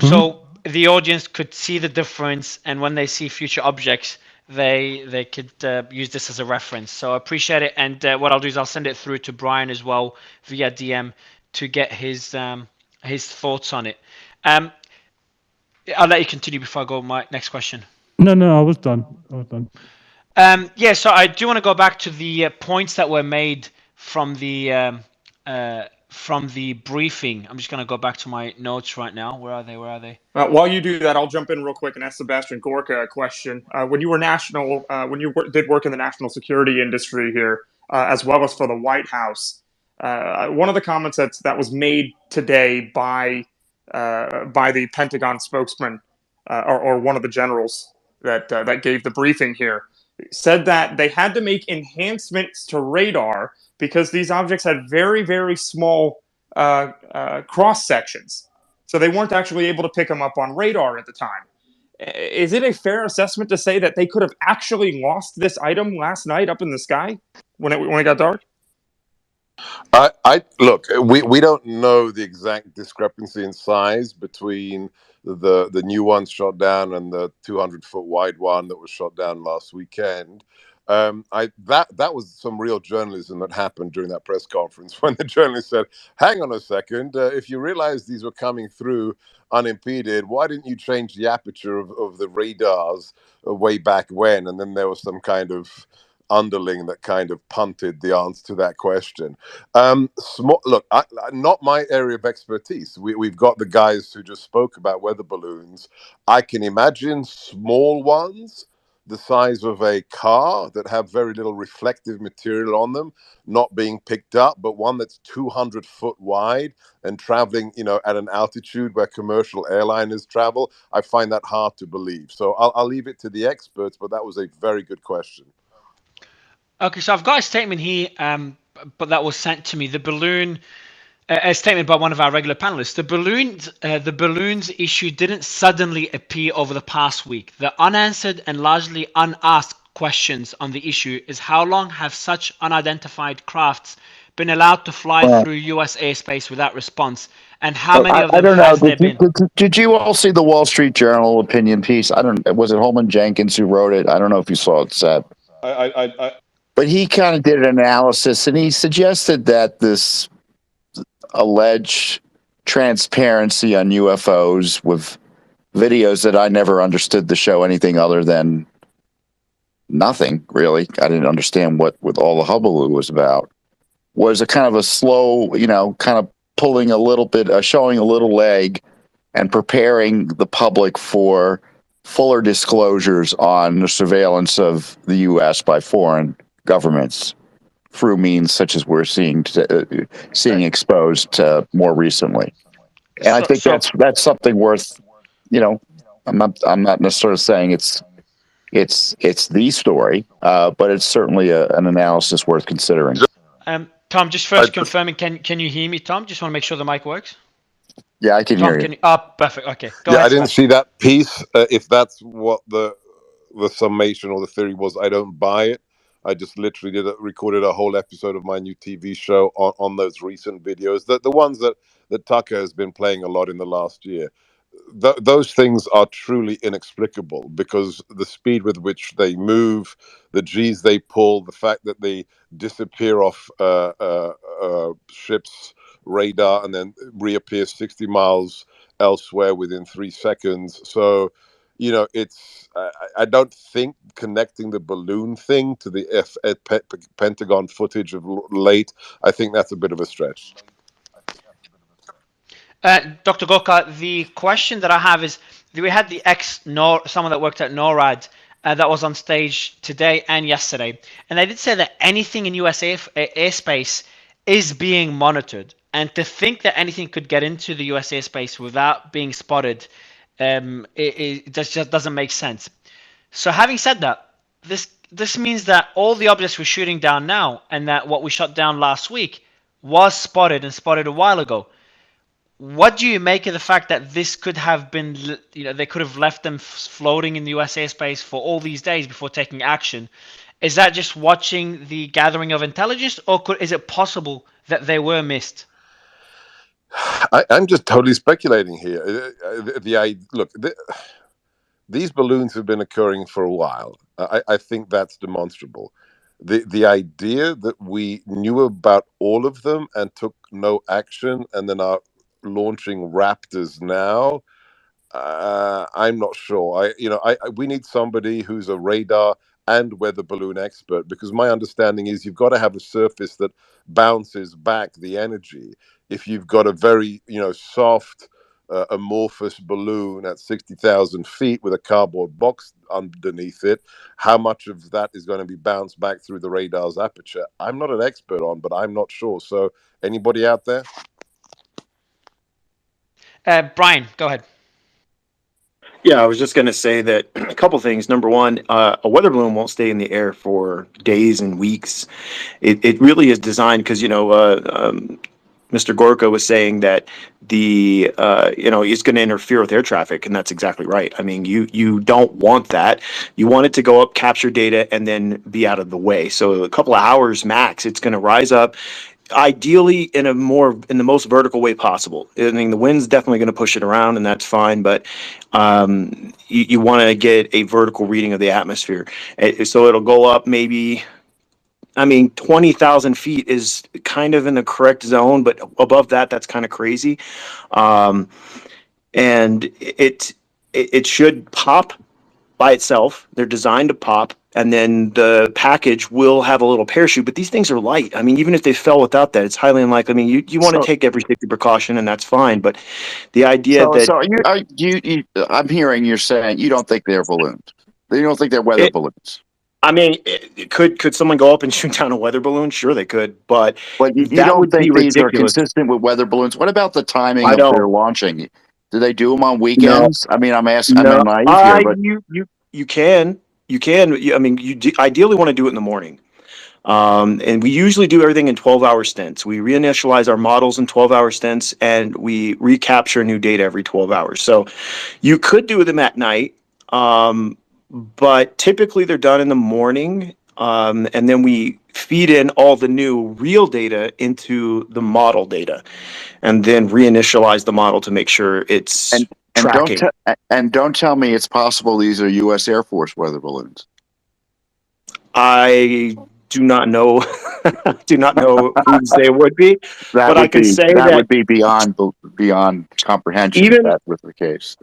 So the audience could see the difference, and when they see future objects, they could use this as a reference. So I appreciate it. And what I'll do is I'll send it through to Brian as well via DM to get his thoughts on it. I'll let you continue before I go to my next question. No, I was done. Yeah, so I do want to go back to the points that were made from the briefing. I'm just going to go back to my notes right now. Where are they? While you do that, I'll jump in real quick and ask Sebastian Gorka a question. When you were did work in the national security industry here, as well as for the White House, one of the comments that was made today by the Pentagon spokesman or one of the generals that gave the briefing here said that they had to make enhancements to radar because these objects had very, very small cross sections. So they weren't actually able to pick them up on radar at the time. Is it a fair assessment to say that they could have actually lost this item last night up in the sky when it got dark? I look. We don't know the exact discrepancy in size between the new one shot down and the 200-foot wide one that was shot down last weekend. That was some real journalism that happened during that press conference when the journalist said, "Hang on a second, if you realize these were coming through unimpeded, why didn't you change the aperture of the radars way back when?" And then there was some kind of underling that kind of punted the answer to that question. Look, not my area of expertise. We've got the guys who just spoke about weather balloons. I can imagine small ones the size of a car that have very little reflective material on them not being picked up, but one that's 200 foot wide and traveling, at an altitude where commercial airliners travel. I find that hard to believe. So I'll leave it to the experts, but that was a very good question. Okay, so I've got a statement here, but that was sent to me. The balloon, a statement by one of our regular panelists. The balloons issue didn't suddenly appear over the past week. The unanswered and largely unasked questions on the issue is how long have such unidentified crafts been allowed to fly through U.S. airspace without response, and how many of them I don't know. has there been? Did you all see the Wall Street Journal opinion piece? Was it Holman Jenkins who wrote it? I don't know if you saw it, Seb. But he kind of did an analysis, and he suggested that this alleged transparency on UFOs with videos that I never understood to show anything other than nothing, really. I didn't understand what all the hullabaloo was about. Was a kind of a slow, kind of pulling a little bit, showing a little leg and preparing the public for fuller disclosures on the surveillance of the U.S. by foreign governments through means such as we're seeing exposed more recently. And I think that's something worth, I'm not necessarily saying it's the story, but it's certainly an analysis worth considering. Tom, just first confirming, can you hear me, Tom? Just want to make sure the mic works. Yeah, I can Tom, hear you. can you? Oh, perfect. Okay, go Yeah, ahead, I didn't Sebastian. see that piece. If that's what the summation or the theory was, I don't buy it. I just literally recorded a whole episode of my new TV show on those recent videos, the ones that Tucker has been playing a lot in the last year. Those things are truly inexplicable because the speed with which they move, the G's they pull, the fact that they disappear off ships' radar and then reappear 60 miles elsewhere within 3 seconds. So, it's I don't think connecting the balloon thing to the Pentagon footage of late. I think that's a bit of a stretch. Dr. Gorka, the question that I have is, we had the someone that worked at NORAD that was on stage today and yesterday, and they did say that anything in US airspace is being monitored, and to think that anything could get into the US airspace without being spotted, it just doesn't make sense. So having said that, this means that all the objects we're shooting down now, and that what we shot down last week was spotted and spotted a while ago. What do you make of the fact that this could have been, they could have left them floating in the US airspace for all these days before taking action? Is that just watching the gathering of intelligence, or is it possible that they were missed? I'm just totally speculating here. These balloons have been occurring for a while. I think that's demonstrable. The idea that we knew about all of them and took no action and then are launching Raptors now, I'm not sure. We need somebody who's a radar and weather balloon expert, because my understanding is you've got to have a surface that bounces back the energy. If you've got a very soft amorphous balloon at 60,000 feet with a cardboard box underneath it, how much of that is going to be bounced back through the radar's aperture? I'm not an expert on, but I'm not sure. So anybody out there? Brian, go ahead. Yeah, I was just going to say that a couple things. Number one, a weather balloon won't stay in the air for days and weeks. It really is designed because, Mr. Gorka was saying that it's going to interfere with air traffic, and that's exactly right. I mean, you don't want that. You want it to go up, capture data, and then be out of the way. So a couple of hours max, it's going to rise up. Ideally in the most vertical way possible. I mean, the wind's definitely going to push it around, and that's fine, but you want to get a vertical reading of the atmosphere. So it'll go up maybe, 20,000 feet is kind of in the correct zone, but above that, that's kind of crazy. And it should pop by itself. They're designed to pop, and then the package will have a little parachute. But these things are light. I mean, even if they fell without that, it's highly unlikely. I mean, you want to take every safety precaution, and that's fine. But the idea I'm hearing you're saying you don't think they're balloons. You don't think they're weather balloons. I mean, could someone go up and shoot down a weather balloon? Sure, they could, but you that don't would be think these are ridiculous. consistent with weather balloons? What about the timing I of their don't. launching? Do they do them on No, weekends? I mean, I'm asking. no. I'm naive here, but You can. I mean, ideally want to do it in the morning. And we usually do everything in 12-hour stints. We reinitialize our models in 12-hour stints, and we recapture new data every 12 hours. So you could do them at night, but typically they're done in the morning. And then we feed in all the new real data into the model data, and then reinitialize the model to make sure it's tracking. Don't tell me it's possible these are U.S. Air Force weather balloons. I do not know. Do not know whose they would be, but I can say that would be beyond comprehension. Even if that was the case.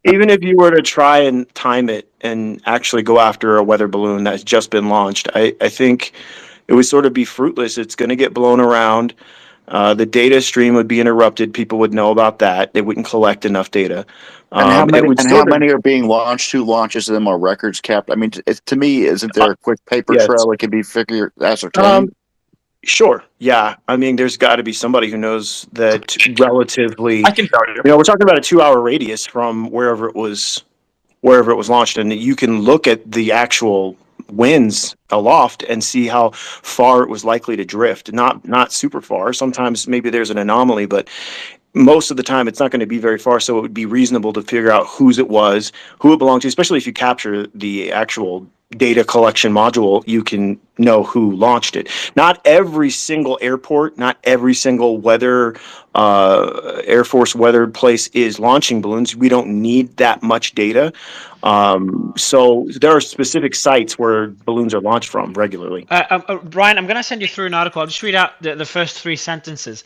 Even if you were to try and time it and actually go after a weather balloon that's just been launched, I think it would sort of be fruitless. It's going to get blown around. The data stream would be interrupted. People would know about that. They wouldn't collect enough data. And how many are being launched? Who launches them? Are records kept? I mean, to me, isn't there a quick paper trail that can be ascertained? Sure. Yeah. I mean, there's got to be somebody who knows that relatively. I can tell you. We're talking about a 2-hour radius from wherever it was launched, and you can look at the actual winds aloft and see how far it was likely to drift. Not super far. Sometimes maybe there's an anomaly, but most of the time it's not going to be very far, so it would be reasonable to figure out whose it was, who it belonged to, especially if you capture the actual data collection module. You can know who launched it. Not every single airport, not every single weather Air Force weather place is launching balloons. We don't need that much data. So there are specific sites where balloons are launched from regularly. Brian, I'm going to send you through an article. I'll just read out the first 3 sentences.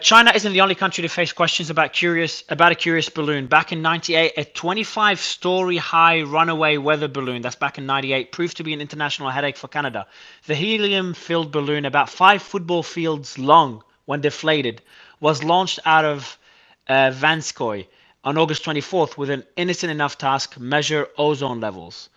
China isn't the only country to face questions about a curious balloon. Back in '98, a 25-story high runaway weather balloon, that's back in '98, proved to be an international headache for Canada. The helium-filled balloon, about 5 football fields long when deflated, was launched out of Vanskoy on August 24th with an innocent enough task: measure ozone levels.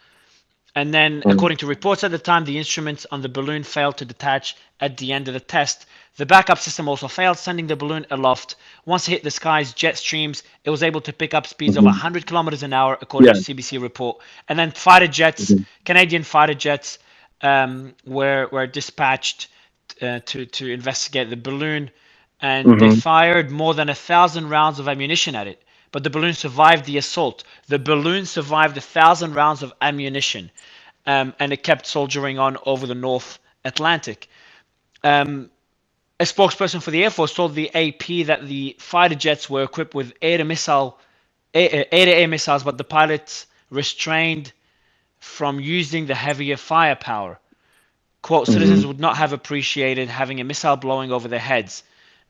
And then, according to reports at the time, the instruments on the balloon failed to detach at the end of the test. The backup system also failed, sending the balloon aloft. Once it hit the sky's jet streams, it was able to pick up speeds of 100 kilometers an hour, according to CBC report. And then fighter jets, Canadian fighter jets, were dispatched to investigate the balloon, and they fired more than 1,000 rounds of ammunition at it. But the balloon survived the assault. The balloon survived 1,000 rounds of ammunition, and it kept soldiering on over the North Atlantic. A spokesperson for the Air Force told the AP that the fighter jets were equipped with air-to-air missiles, but the pilots restrained from using the heavier firepower. Quote, citizens would not have appreciated having a missile blowing over their heads.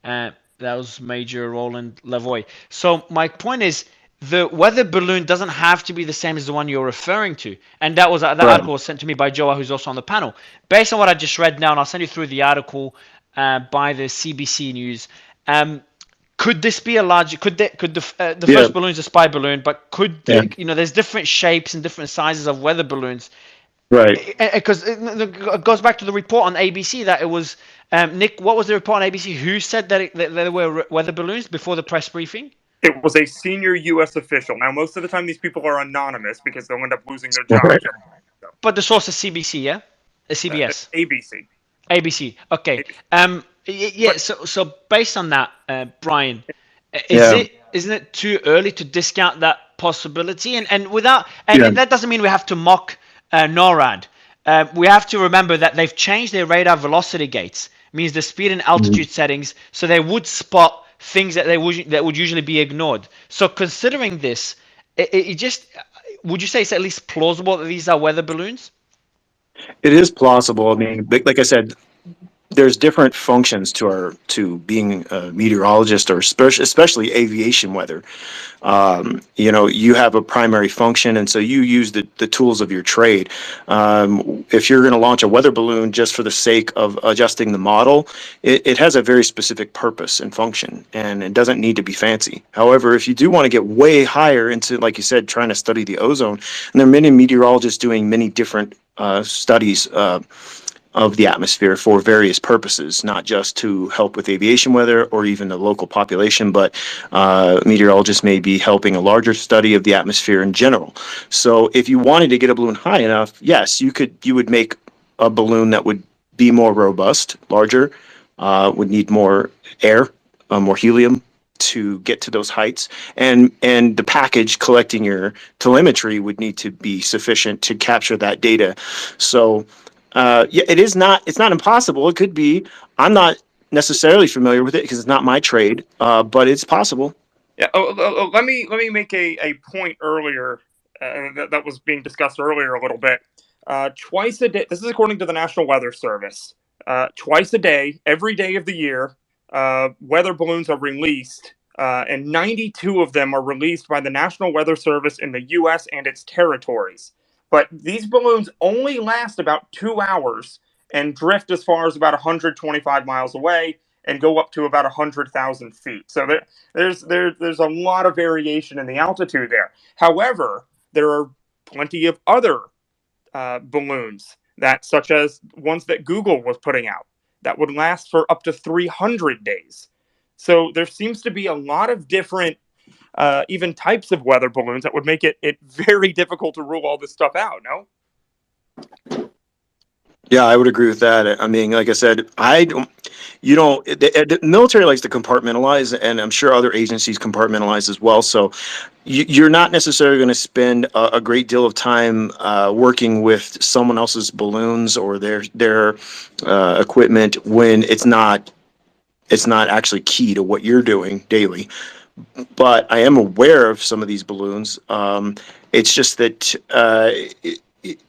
That was Major Roland Lavoie. So my point is, the weather balloon doesn't have to be the same as the one you're referring to. And that article was sent to me by Joa, who's also on the panel. Based on what I just read now, and I'll send you through the article by the CBC News. Could this be a large? Could the first balloon is a spy balloon, but could there's different shapes and different sizes of weather balloons. Right. Because it goes back to the report on ABC that it was Nick. What was the report on ABC? Who said that there were weather balloons before the press briefing? It was a senior U.S. official. Now, most of the time, these people are anonymous because they'll end up losing their jobs. But the source is CBC, yeah, CBS, ABC. ABC. Okay. So based on that, Brian, isn't it too early to discount that possibility? And that doesn't mean we have to mock NORAD. We have to remember that they've changed their radar velocity gates, means the speed and altitude settings, so they would spot things that would usually be ignored. So considering this, would you say it's at least plausible that these are weather balloons? It is plausible. I mean, like I said, there's different functions to being a meteorologist, or especially aviation weather. You have a primary function, and so you use the tools of your trade. If you're going to launch a weather balloon just for the sake of adjusting the model, it has a very specific purpose and function, and it doesn't need to be fancy. However, if you do want to get way higher into, like you said, trying to study the ozone, and there are many meteorologists doing many different studies of the atmosphere for various purposes, not just to help with aviation weather or even the local population, but meteorologists may be helping a larger study of the atmosphere in general. So if you wanted to get a balloon high enough, yes, you would make a balloon that would be more robust, larger, would need more air, more helium to get to those heights, and the package collecting your telemetry would need to be sufficient to capture that data. So it's not impossible. It could be. I'm not necessarily familiar with it because it's not my trade, but it's possible. Yeah. Let me make a point earlier that was being discussed earlier a little bit. Twice a day. This is according to the National Weather Service. Twice a day, every day of the year, weather balloons are released, and 92 of them are released by the National Weather Service in the U.S. and its territories. But these balloons only last about 2 hours and drift as far as about 125 miles away and go up to about 100,000 feet. So there's a lot of variation in the altitude there. However, there are plenty of other balloons, such as ones that Google was putting out, that would last for up to 300 days. So there seems to be a lot of different even types of weather balloons that would make it very difficult to rule all this stuff out, no? Yeah, I would agree with that. I mean, like I said, I don't, you know, the military likes to compartmentalize, and I'm sure other agencies compartmentalize as well. So you're not necessarily going to spend a great deal of time working with someone else's balloons or their equipment when it's not actually key to what you're doing daily. But I am aware of some of these balloons. It's just that,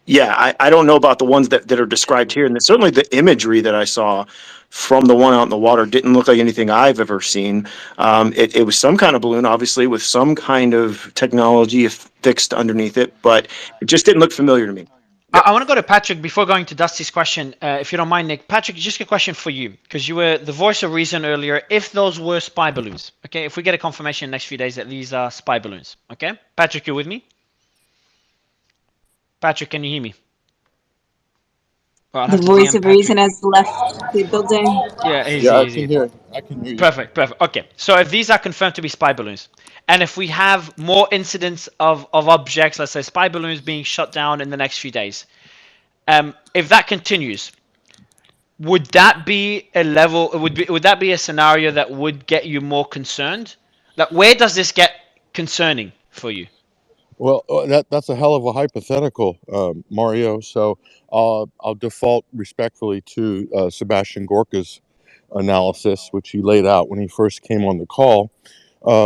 yeah, I don't know about the ones that are described here. And certainly the imagery that I saw from the one out in the water didn't look like anything I've ever seen. It was some kind of balloon, obviously, with some kind of technology fixed underneath it, but it just didn't look familiar to me. I want to go to Patrick before going to Dusty's question, if you don't mind, Nick. Patrick, just a question for you, because you were the voice of reason earlier. If those were spy balloons, okay, if we get a confirmation in the next few days that these are spy balloons, okay? Patrick, you with me? Patrick, can you hear me? Well, I'll The have to voice DM of reason Patrick. has left the building. Yeah, Yeah, I easy. can hear. I can hear you. Perfect. Okay, so if these are confirmed to be spy balloons, and if we have more incidents of objects, let's say spy balloons being shut down in the next few days, if that continues, would that be a level? Would that be a scenario that would get you more concerned? Like, where does this get concerning for you? Well, that's a hell of a hypothetical, Mario. So I'll default respectfully to Sebastian Gorka's analysis, which he laid out when he first came on the call,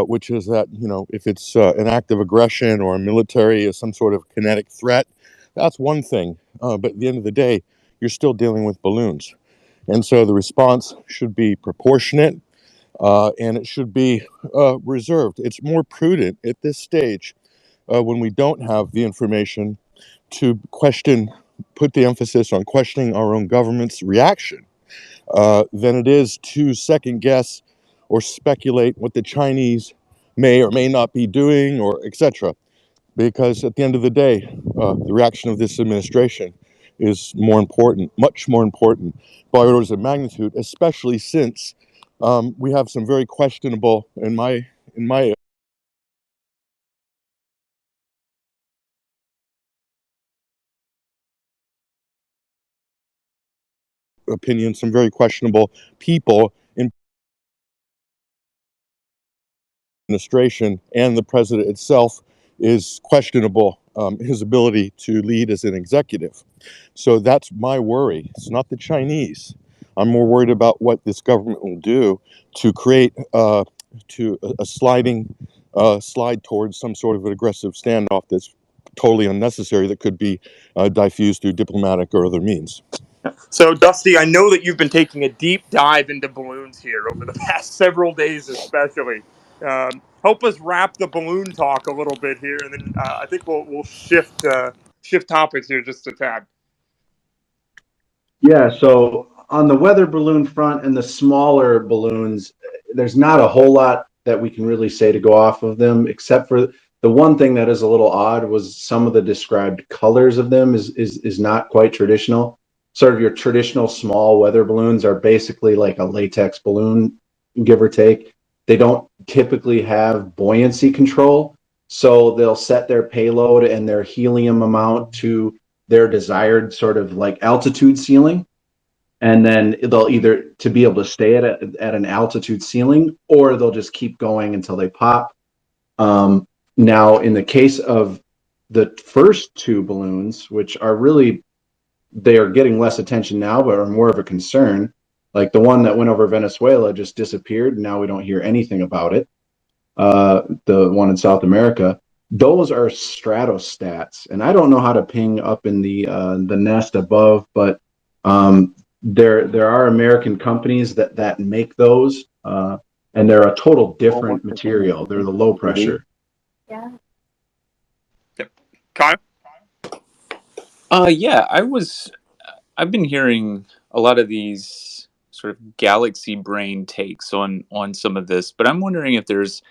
which is that, you know, if it's an act of aggression or a military or some sort of kinetic threat, that's one thing. But at the end of the day, you're still dealing with balloons. And so the response should be proportionate, and it should be reserved. It's more prudent at this stage, when we don't have the information, to put the emphasis on questioning our own government's reaction, than it is to second guess or speculate what the Chinese may or may not be doing, or etc. Because at the end of the day, the reaction of this administration is more important, much more important, by orders of magnitude, especially since we have some very questionable, in my opinion, some very questionable people in administration, and the president itself is questionable, his ability to lead as an executive. So that's my worry. It's not the Chinese. I'm more worried about what this government will do to create a slide towards some sort of an aggressive standoff that's totally unnecessary, that could be diffused through diplomatic or other means. So, Dusty, I know that you've been taking a deep dive into balloons here over the past several days, especially. Help us wrap the balloon talk a little bit here, and then I think we'll shift topics here just a tad. Yeah, so on the weather balloon front and the smaller balloons, there's not a whole lot that we can really say to go off of them, except for the one thing that is a little odd was some of the described colors of them is not quite traditional. Sort of your traditional small weather balloons are basically like a latex balloon, give or take. They don't typically have buoyancy control, so they'll set their payload and their helium amount to their desired sort of like altitude ceiling, and then they'll either to be able to stay at an altitude ceiling, or they'll just keep going until they pop. Now in the case of the first two balloons, which are really, they are getting less attention now but are more of a concern, like the one that went over Venezuela just disappeared and now we don't hear anything about it, the one in South America, those are stratostats, and I don't know how to ping up in the nest above, but there are American companies that make those, and they're a total different material. They're the low pressure. Yeah. Yep. Kyle? Yeah, I've been hearing a lot of these sort of galaxy brain takes on some of this, but I'm wondering if there's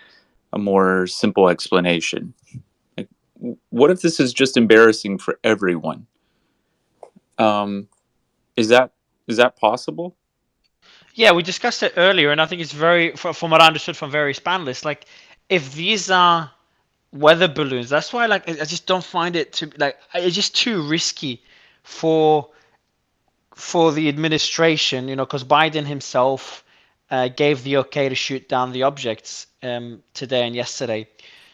a more simple explanation. Like, what if this is just embarrassing for everyone? Is that possible? Yeah, we discussed it earlier, and I think it's from what I understood from various panelists, like, if these are weather balloons, that's why, like, I just don't find it to, like, it's just too risky for the administration, because Biden himself gave the okay to shoot down the objects today and yesterday.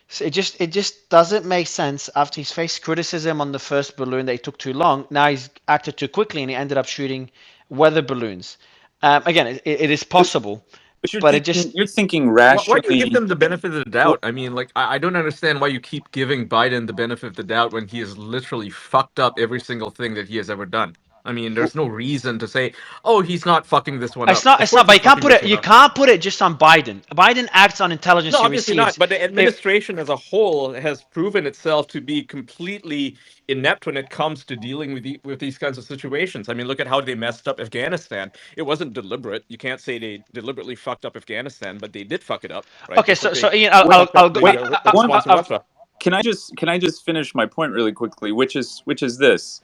So it just doesn't make sense after he's faced criticism on the first balloon that he took too long. Now he's acted too quickly and he ended up shooting weather balloons. Again, it is possible, But but it just you're thinking why do you give rationally. them the benefit of the Well, doubt? I mean, like, I don't understand why you keep giving Biden the benefit of the doubt when he has literally fucked up every single thing that he has ever done. I mean, there's no reason to say, "Oh, he's not fucking this one it's up." not Of it's not. course, But he's fucking this one you up. can't put it just on Biden. Biden acts on intelligence No, he obviously not. receives. But the If administration as a whole has proven itself to be completely inept when it comes to dealing with these kinds of situations. I mean, look at how they messed up Afghanistan. It wasn't deliberate. You can't say they deliberately fucked up Afghanistan, but they did fuck it up, right? okay, Just like so they Ian, wait, fucked I'll up go. wait. the One, response in Russia. can I just finish my point really quickly, which is this.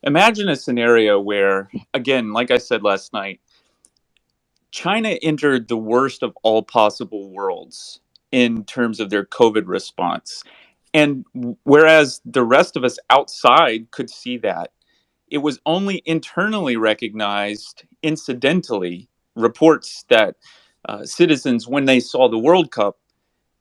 Imagine a scenario where, again, like I said last night, China entered the worst of all possible worlds in terms of their COVID response. And whereas the rest of us outside could see that, it was only internally recognized incidentally. Reports that citizens, when they saw the World Cup,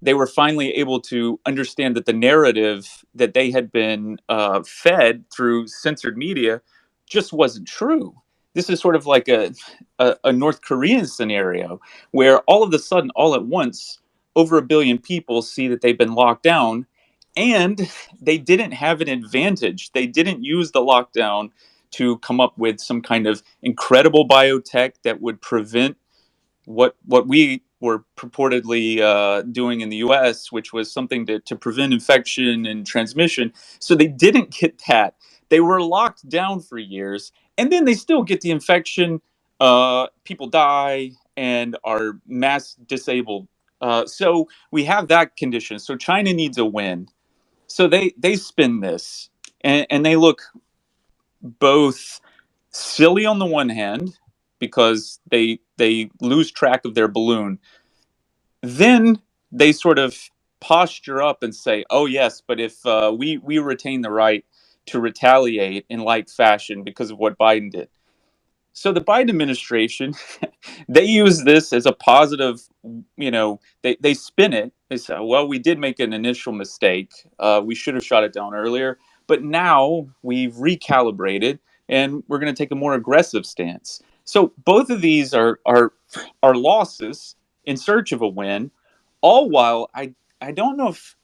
they were finally able to understand that the narrative that they had been fed through censored media just wasn't true. This is sort of like a North Korean scenario where all of a sudden, all at once, over 1 billion people see that they've been locked down and they didn't have an advantage. They didn't use the lockdown to come up with some kind of incredible biotech that would prevent what we were purportedly doing in the U.S., which was something to prevent infection and transmission. So they didn't get that. They were locked down for years, and then they still get the infection. People die and are mass disabled. So we have that condition. So China needs a win. So they spin this, and they look both silly on the one hand because they lose track of their balloon. Then they sort of posture up and say, "Oh yes, but if we retain the right to retaliate in like fashion because of what Biden did." So the Biden administration, they use this as a positive. They spin it. They say, "Well, we did make an initial mistake. We should have shot it down earlier, but now we've recalibrated and we're going to take a more aggressive stance." So both of these are losses in search of a win, all while I don't know if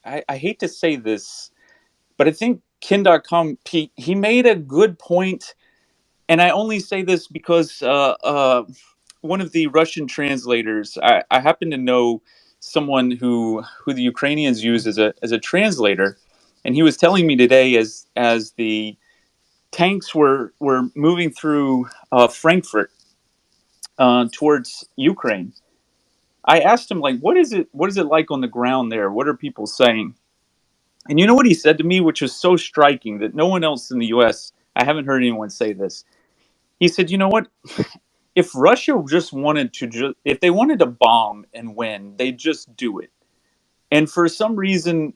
I hate to say this, but I think Kin.com he made a good point, and I only say this because one of the Russian translators, I happen to know someone who the Ukrainians use as a translator, and he was telling me today as the tanks were moving through Frankfurt towards Ukraine. I asked him, like, what is it like on the ground there? What are people saying? And you know what he said to me, which was so striking that no one else in the U.S. I haven't heard anyone say this. He said, "You know what? If Russia just wanted to, if they wanted to bomb and win, they'd just do it. And for some reason,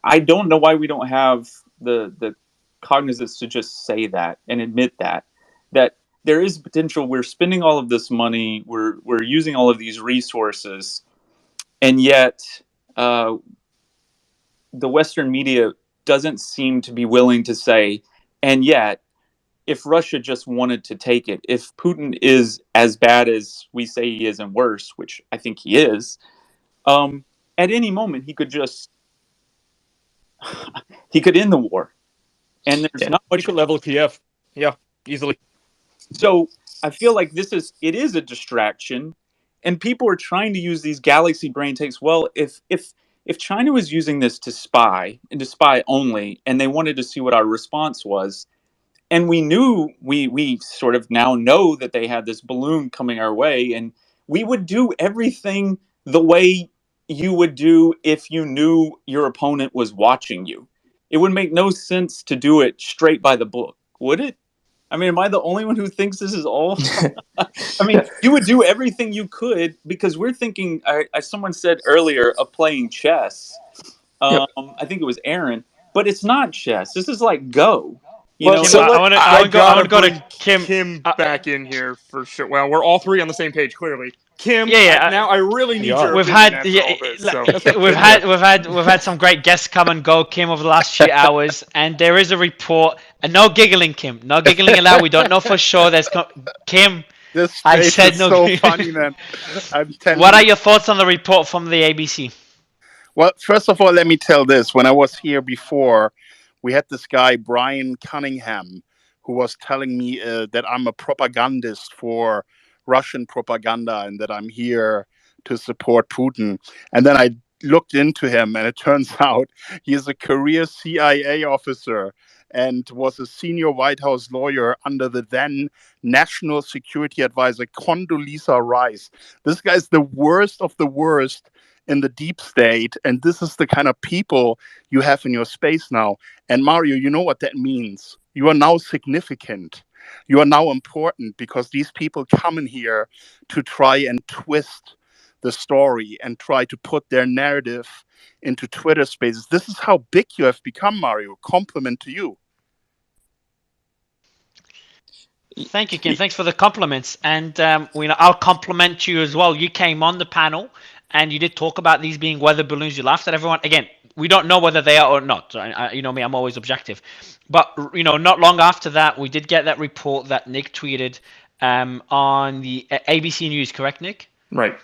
I don't know why we don't have the cognizance to just say that and admit that there is potential. We're spending all of this money. We're using all of these resources, and yet uh, the Western media doesn't seem to be willing to say, and yet, if Russia just wanted to take it, if Putin is as bad as we say he is and worse, which I think he is, at any moment he could end the war, and there's not You much. could level Kiev. Yeah, easily. So I feel like it is a distraction, and people are trying to use these galaxy brain takes. Well, if China was using this to spy and to spy only, and they wanted to see what our response was, and we knew we sort of now know that they had this balloon coming our way, and we would do everything the way you would do if you knew your opponent was watching you. It would make no sense to do it straight by the book, would it? I mean, am I the only one who thinks this is all? I mean, you would do everything you could because we're thinking, as someone said earlier, of playing chess. Yep. I think it was Aaron, but it's not chess. This is like Go. You know, Kim, I want to I I want to go I want gotta to go bring to Kim. Kim back in here for sure. Well, we're all three on the same page, clearly. Kim, Yeah, yeah. now I really We need are. your We've opinion had after all this. So we've had some great guests come and go, Kim, over the last few hours, and there is a report. And no giggling, Kim. No giggling allowed. We don't know for sure. Kim. This I space said is no. so funny, man. I'm telling What are you. your thoughts on the report from the ABC? Well, first of all, let me tell this. When I was here before, we had this guy, Brian Cunningham, who was telling me that I'm a propagandist for Russian propaganda and that I'm here to support Putin. And then I looked into him, and it turns out he is a career CIA officer and was a senior White House lawyer under the then National Security Advisor Condoleezza Rice. This guy's the worst of the worst in the deep state, and this is the kind of people you have in your space now. And Mario, you know what that means. You are now significant. You are now important because these people come in here to try and twist the story and try to put their narrative into Twitter spaces. This is how big you have become, Mario. Compliment to you. Thank you, Kim. Thanks for the compliments, and I'll compliment you as well. You came on the panel, and you did talk about these being weather balloons. You laughed at everyone. Again, we don't know whether they are or not. You know me; I'm always objective. But not long after that, we did get that report that Nick tweeted on the ABC News. Correct, Nick? right.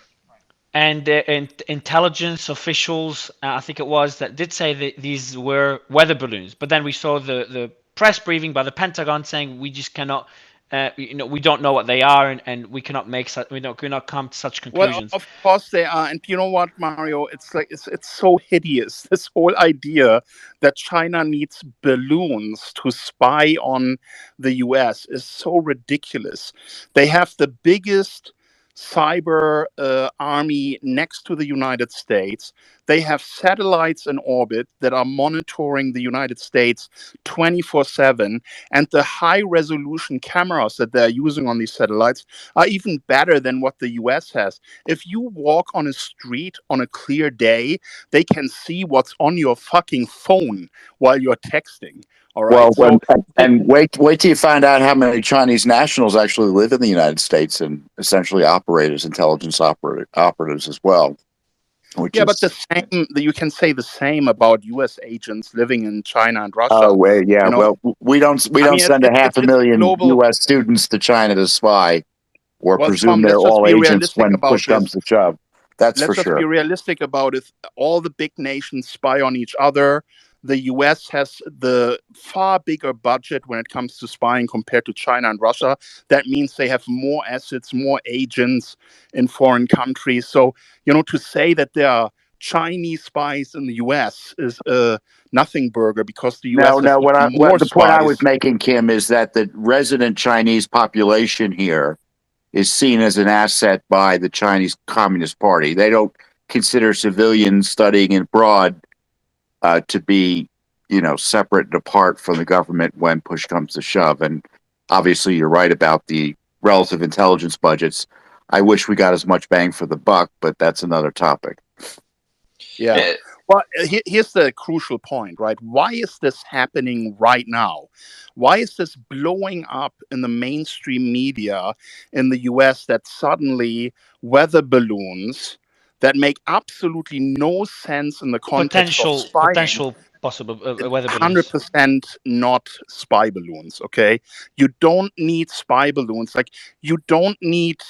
And intelligence officials, I think it was, that did say that these were weather balloons. But then we saw the press briefing by the Pentagon saying we just cannot, we don't know what they are, and we cannot cannot come to such Well, conclusions. of course they are, and you know what, Mario? It's like it's so hideous. This whole idea that China needs balloons to spy on the U.S. is so ridiculous. They have the biggest cyber army next to the United States. They have satellites in orbit that are monitoring the United States 24/7, and the high resolution cameras that they're using on these satellites are even better than what the US has. If you walk on a street on a clear day, they can see what's on your fucking phone while you're texting. All right. Well, and wait till you find out how many Chinese nationals actually live in the United States and essentially operate as intelligence operatives as well. But the same, you can say the same about U.S. agents living in China and Russia. Oh, well, yeah. Well, we don't send a half a million U.S. students to China to spy or presume Tom, they're let's just all be agents realistic when about push comes this. to shove. That's for Let's sure. be realistic about it. All the big nations spy on each other. The US has the far bigger budget when it comes to spying compared to China and Russia. That means they have more assets, more agents in foreign countries. So, to say that there are Chinese spies in the US is a Nothingburger because the US has more the point I was spies. making, Kim, is that the resident Chinese population here is seen as an asset by the Chinese Communist Party. They don't consider civilians studying abroad to be, separate and apart from the government when push comes to shove. And obviously, you're right about the relative intelligence budgets. I wish we got as much bang for the buck, but that's another topic. Yeah. Well, here's the crucial point, right? Why is this happening right now? Why is this blowing up in the mainstream media in the US that suddenly weather balloons that make absolutely no sense in the context of spying, potential possible weather balloons. 100% not spy balloons, okay? You don't need spy balloons. Like, you don't need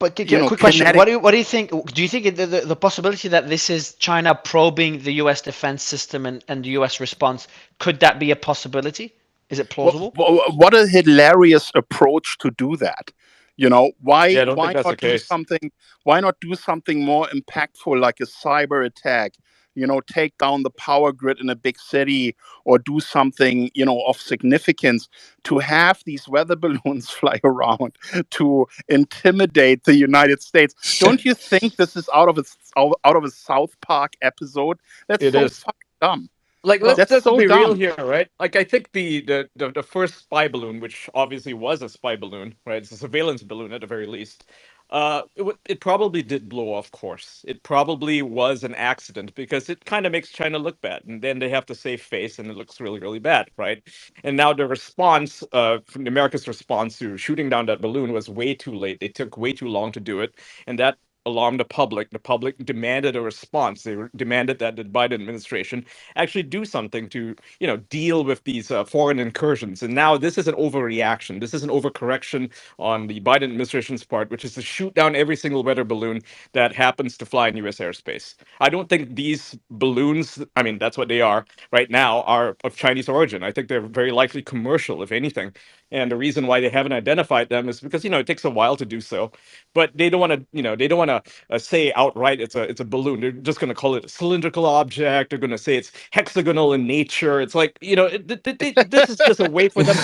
But quick question: What do you think? Do you think the possibility that this is China probing the U.S. defense system and the U.S. response, could that be a possibility? Is it plausible? What a hilarious approach to do that. Why I don't think that's the case. Why not do something more impactful, like a cyber attack? Take down the power grid in a big city, or do something of significance. To have these weather balloons fly around to intimidate the United States, don't you think this is out of a South Park episode? That's so fucking dumb. Like, let's be real here, right? Like, I think the first spy balloon, which obviously was a spy balloon, right? It's a surveillance balloon at the very least. It probably did blow off course. It probably was an accident because it kind of makes China look bad, and then they have to save face, and it looks really, really bad, right? And now the response, from America's response to shooting down that balloon was way too late. They took way too long to do it, and that alarmed the public. The public demanded a response. They demanded that the Biden administration actually do something to, deal with these foreign incursions. And now this is an overreaction. This is an overcorrection on the Biden administration's part, which is to shoot down every single weather balloon that happens to fly in U.S. airspace. I don't think these balloons, I mean, that's what they are right now, are of Chinese origin. I think they're very likely commercial, if anything. And the reason why they haven't identified them is because, it takes a while to do so. But they don't want to, they don't want to say outright it's a balloon. They're just going to call it a cylindrical object. They're going to say it's hexagonal in nature. It's like, this is just a way for them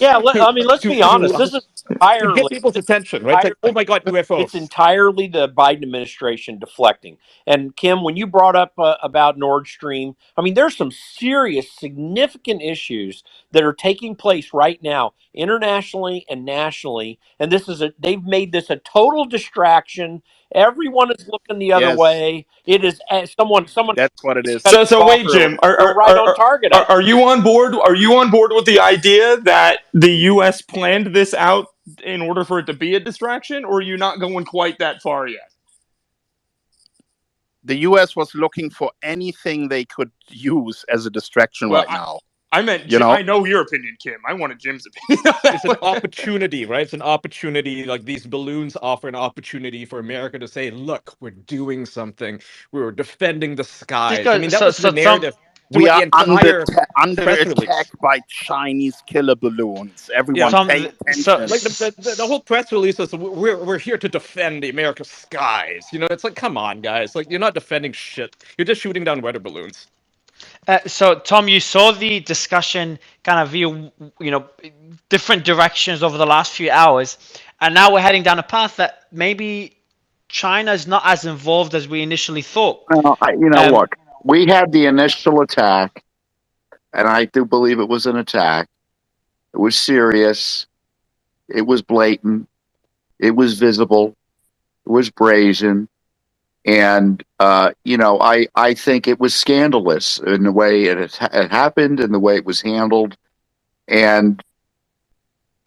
Yeah, I mean, let's to be honest. This is entirely get people's attention, right? It's like, oh my God, it's UFOs. entirely the Biden administration deflecting. And Kim, when you brought up about Nord Stream, I mean, there's some serious, significant issues that are taking place right now, internationally and nationally. And they've made this a total distraction. Everyone is looking the other Yes, way. It is someone that's what it is. cut So you off wait, earlier. Jim, You're right on target. are you on board? Are you on board with the idea that the U.S. planned this out in order for it to be a distraction, or are you not going quite that far yet? The U.S. was looking for anything they could use as a distraction right now. I meant, Jim, I know your opinion, Kim. I wanted Jim's opinion. It's an opportunity, right? It's an opportunity. Like, these balloons offer an opportunity for America to say, "Look, we're doing something. We're defending the skies." I mean, that was the narrative. We are under press release. attack by Chinese killer balloons. Everyone pay attention. So, like, the whole press release is, we're here to defend the America's skies. It's like, come on, guys. Like, you're not defending shit. You're just shooting down weather balloons. So, Tom, you saw the discussion kind of view, different directions over the last few hours, and now we're heading down a path that maybe China is not as involved as we initially thought. Look, we had the initial attack, and I do believe it was an attack. It was serious. It was blatant. It was visible. It was brazen. And, I think it was scandalous in the way it happened and the way it was handled. And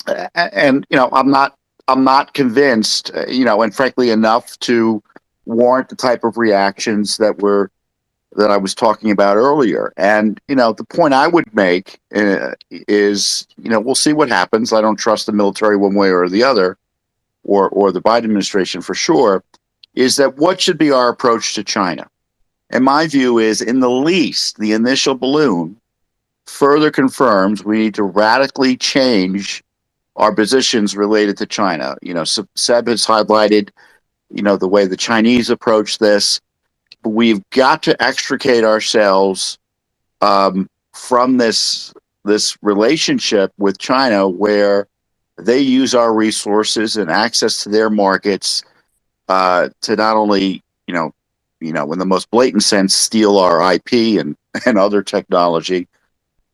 I'm not convinced, and frankly enough to warrant the type of reactions that I was talking about earlier. And, the point I would make is, we'll see what happens. I don't trust the military one way or the other, or the Biden administration for sure. Is that what should be our approach to China? And my view is, in the least, the initial balloon further confirms we need to radically change our positions related to China. Seb has highlighted, the way the Chinese approach this. We've got to extricate ourselves from this relationship with China, where they use our resources and access to their markets to not only, in the most blatant sense, steal our IP and other technology,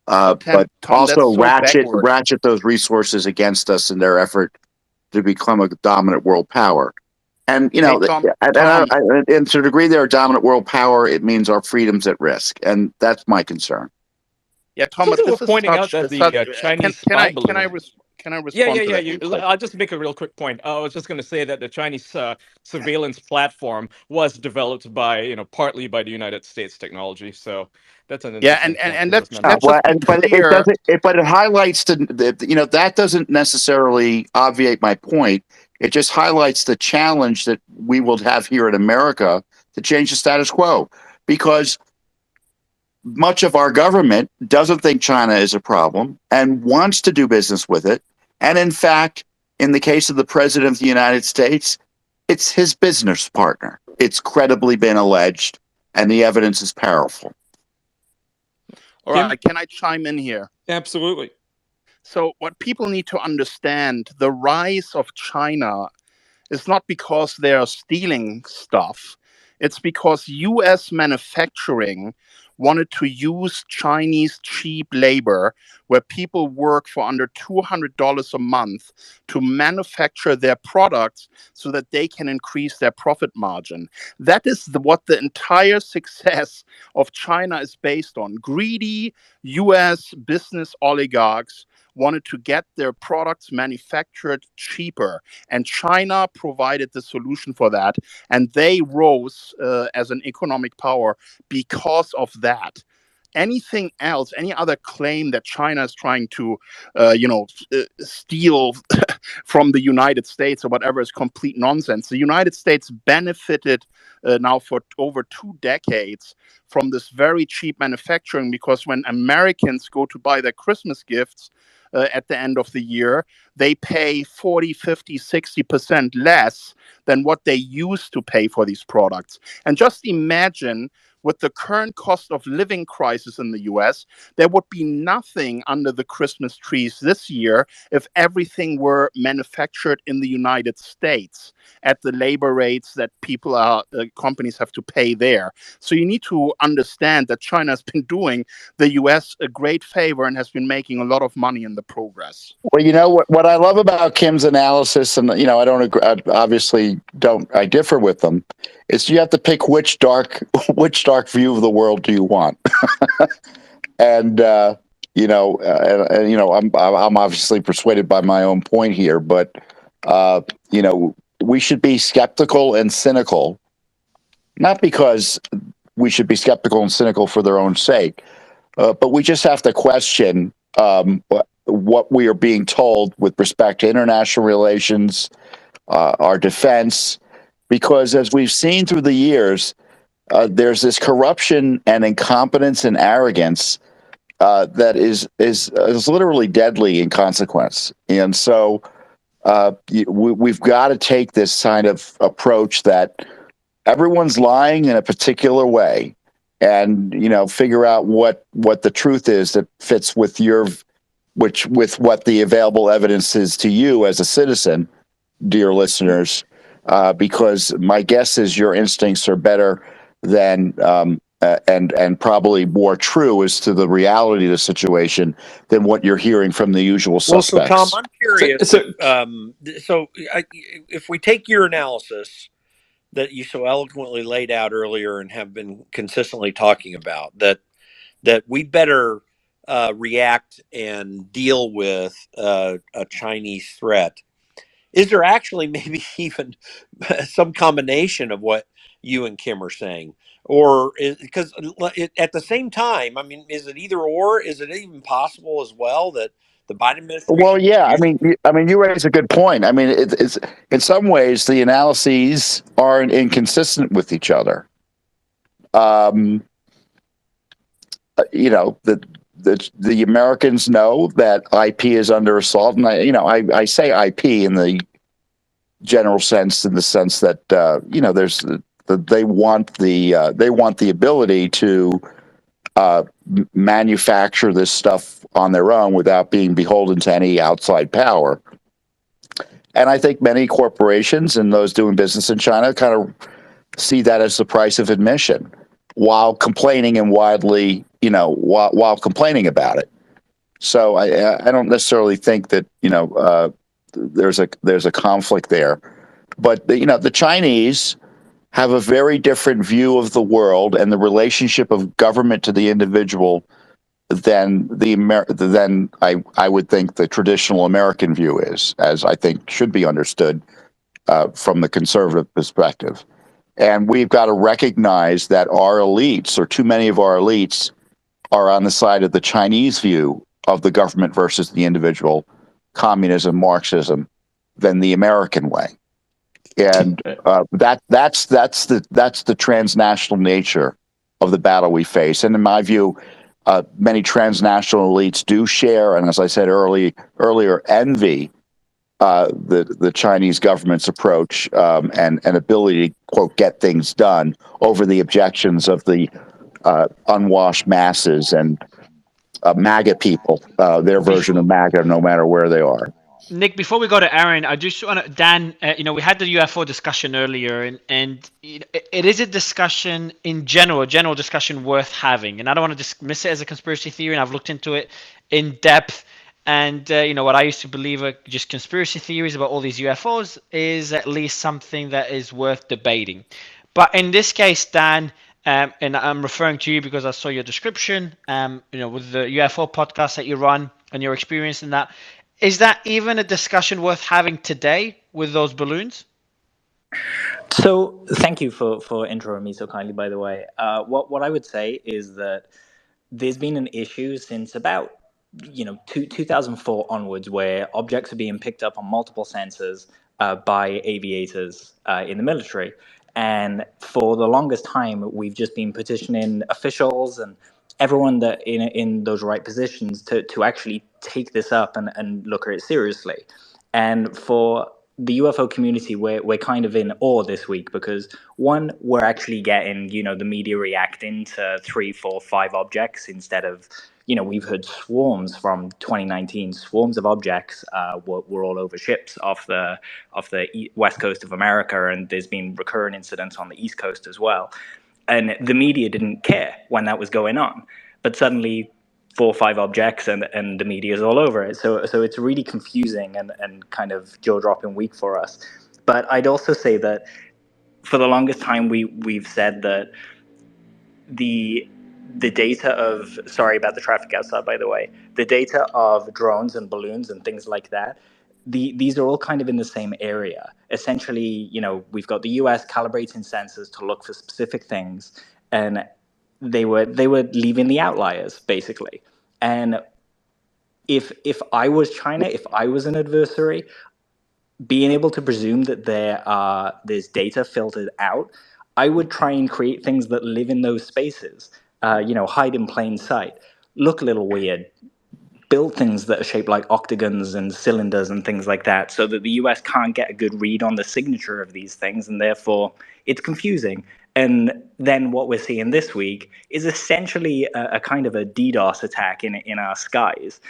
but Tom, also that's so ratchet those resources against us in their effort to become a dominant world power. And, Tom, and to the degree they're a dominant world power, it means our freedom's at risk. And that's my concern. Yeah, Tom, but this is pointing out that the Chinese spy balloon. Can I respond to that? I'll just make a real quick point. I was just going to say that the Chinese surveillance platform was developed by, partly by the United States technology. So that's an interesting point. And let's be clear. But it highlights that doesn't necessarily obviate my point. It just highlights the challenge that we will have here in America to change the status quo, because much of our government doesn't think China is a problem and wants to do business with it. And in fact, in the case of the President of the United States, it's his business partner. It's credibly been alleged, and the evidence is powerful. All right, can I chime in here? Absolutely. So what people need to understand, the rise of China is not because they are stealing stuff. It's because U.S. manufacturing wanted to use Chinese cheap labor where people work for under $200 a month to manufacture their products so that they can increase their profit margin. That is what the entire success of China is based on. Greedy US business oligarchs wanted to get their products manufactured cheaper, and China provided the solution for that, and they rose as an economic power because of that. Anything else, any other claim that China is trying to, steal from the United States or whatever is complete nonsense. The United States benefited now for over 2 decades from this very cheap manufacturing, because when Americans go to buy their Christmas gifts at the end of the year, they pay 40, 50, 60% less than what they used to pay for these products. And just imagine, with the current cost of living crisis in the US, there would be nothing under the Christmas trees this year if everything were manufactured in the United States at the labor rates that companies have to pay there. So you need to understand that China has been doing the US a great favor and has been making a lot of money in the progress. Well, what I love about Kim's analysis, and I don't agree, I differ with them, is you have to pick which dark view of the world do you want. And I'm obviously persuaded by my own point here, but we should be skeptical and cynical, not because we should be skeptical and cynical for their own sake, but we just have to question what we are being told with respect to international relations, our defense, because as we've seen through the years, there's this corruption and incompetence and arrogance that is literally deadly in consequence. And so we've got to take this kind of approach that everyone's lying in a particular way, and figure out what the truth is that fits with with what the available evidence is to you as a citizen, dear listeners, because my guess is your instincts are better than and probably more true as to the reality of the situation than what you're hearing from the usual suspects. Well, so Tom, I'm curious. If we take your analysis that you so eloquently laid out earlier and have been consistently talking about, that we better react and deal with a Chinese threat, is there actually maybe even some combination of what you and Kim are saying? Or because at the same time, I mean, is it either or? Is it even possible as well that the Biden administration? Well, yeah. I mean, you raise a good point. I mean, it's in some ways the analyses are inconsistent with each other. The Americans know that IP is under assault, and I say IP in the general sense, in the sense that they want the ability to manufacture this stuff on their own without being beholden to any outside power. And I think many corporations and those doing business in China kind of see that as the price of admission, while complaining and while complaining about it. So I don't necessarily think that there's a conflict there, but the Chinese have a very different view of the world and the relationship of government to the individual than I would think the traditional American view is, as I think should be understood from the conservative perspective. And we've got to recognize that our elites, or too many of our elites, are on the side of the Chinese view of the government versus the individual, communism, Marxism, than the American way. And that's the transnational nature of the battle we face. And in my view, many transnational elites do share, and as I said earlier, envy the Chinese government's approach and ability to, quote, get things done over the objections of the unwashed masses and MAGA people, their version of MAGA, no matter where they are. Nick, before we go to Aaron, I just want to, Dan, we had the UFO discussion earlier, and it is a discussion in general, a general discussion worth having. And I don't want to dismiss it as a conspiracy theory, and I've looked into it in depth. And, what I used to believe are just conspiracy theories about all these UFOs is at least something that is worth debating. But in this case, Dan, and I'm referring to you because I saw your description, with the UFO podcast that you run and your experience in that. Is that even a discussion worth having today with those balloons? So, thank you for introing me so kindly, by the way. What I would say is that there's been an issue since about 2004 onwards where objects are being picked up on multiple sensors by aviators in the military. And for the longest time, we've just been petitioning officials and everyone that in those right positions to actually take this up and look at it seriously. And for the UFO community, we're kind of in awe this week because one, we're actually getting, the media reacting to 3, 4, 5 objects instead of, we've heard swarms from 2019, swarms of objects were all over ships off the west coast of America, and there's been recurrent incidents on the east coast as well. And the media didn't care when that was going on, but suddenly 4 or 5 objects and the media is all over it. So it's really confusing and kind of jaw-dropping week for us. But I'd also say that for the longest time we've said that the data of, sorry about the traffic outside, by the way, the data of drones and balloons and things like that, these are all kind of in the same area. Essentially, we've got the US calibrating sensors to look for specific things, and they were leaving the outliers, basically. And if I was China, if I was an adversary, being able to presume that there's data filtered out, I would try and create things that live in those spaces, hide in plain sight, look a little weird, build things that are shaped like octagons and cylinders and things like that so that the US can't get a good read on the signature of these things, and therefore it's confusing. And then what we're seeing this week is essentially a kind of a DDoS attack in our skies,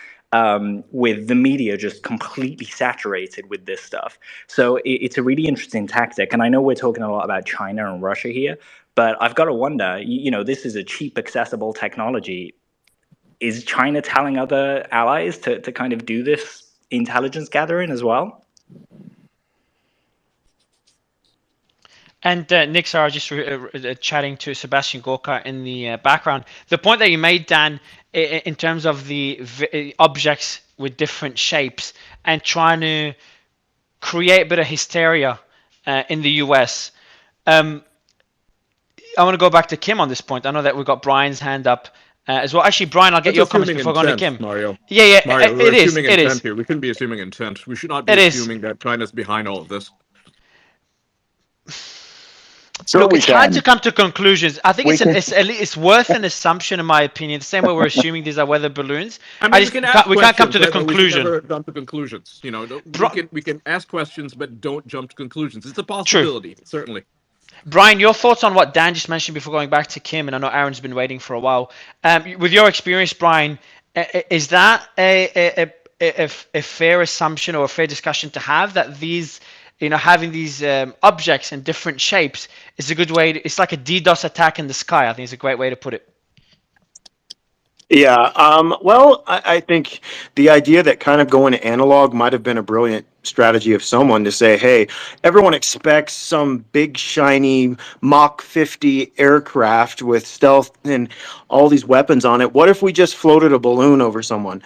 with the media just completely saturated with this stuff. So it's a really interesting tactic. And I know we're talking a lot about China and Russia here, but I've got to wonder, this is a cheap, accessible technology. Is China telling other allies to kind of do this intelligence gathering as well? And Nick, sorry, just chatting to Sebastian Gorka in the background. The point that you made, Dan, in terms of the objects with different shapes and trying to create a bit of hysteria in the US. I want to go back to Kim on this point. I know that we've got Brian's hand up as well. Actually, Brian, I'll get your comments before going to Kim. Mario. Yeah, Mario, we're it is. assuming It intent is. here. We shouldn't be assuming intent. We should not be It assuming that China's behind all of this. Sure, Look, we it's hard can. to come to conclusions. I think We it's worth an assumption, in my opinion. The same way we're assuming these are weather balloons. I mean, we We can't come to the but we should conclusion. never jump to conclusions. We can ask questions, but don't jump to conclusions. It's a True. possibility, certainly. Brian, your thoughts on what Dan just mentioned before going back to Kim, and I know Aaron's been waiting for a while. With your experience, Brian, is that a fair assumption or a fair discussion to have, that these, having these objects in different shapes is a good way it's like a DDoS attack in the sky? I think it's a great way to put it. Yeah. Well, I think the idea that kind of going analog might have been a brilliant strategy of someone to say, hey, everyone expects some big, shiny Mach 50 aircraft with stealth and all these weapons on it. What if we just floated a balloon over someone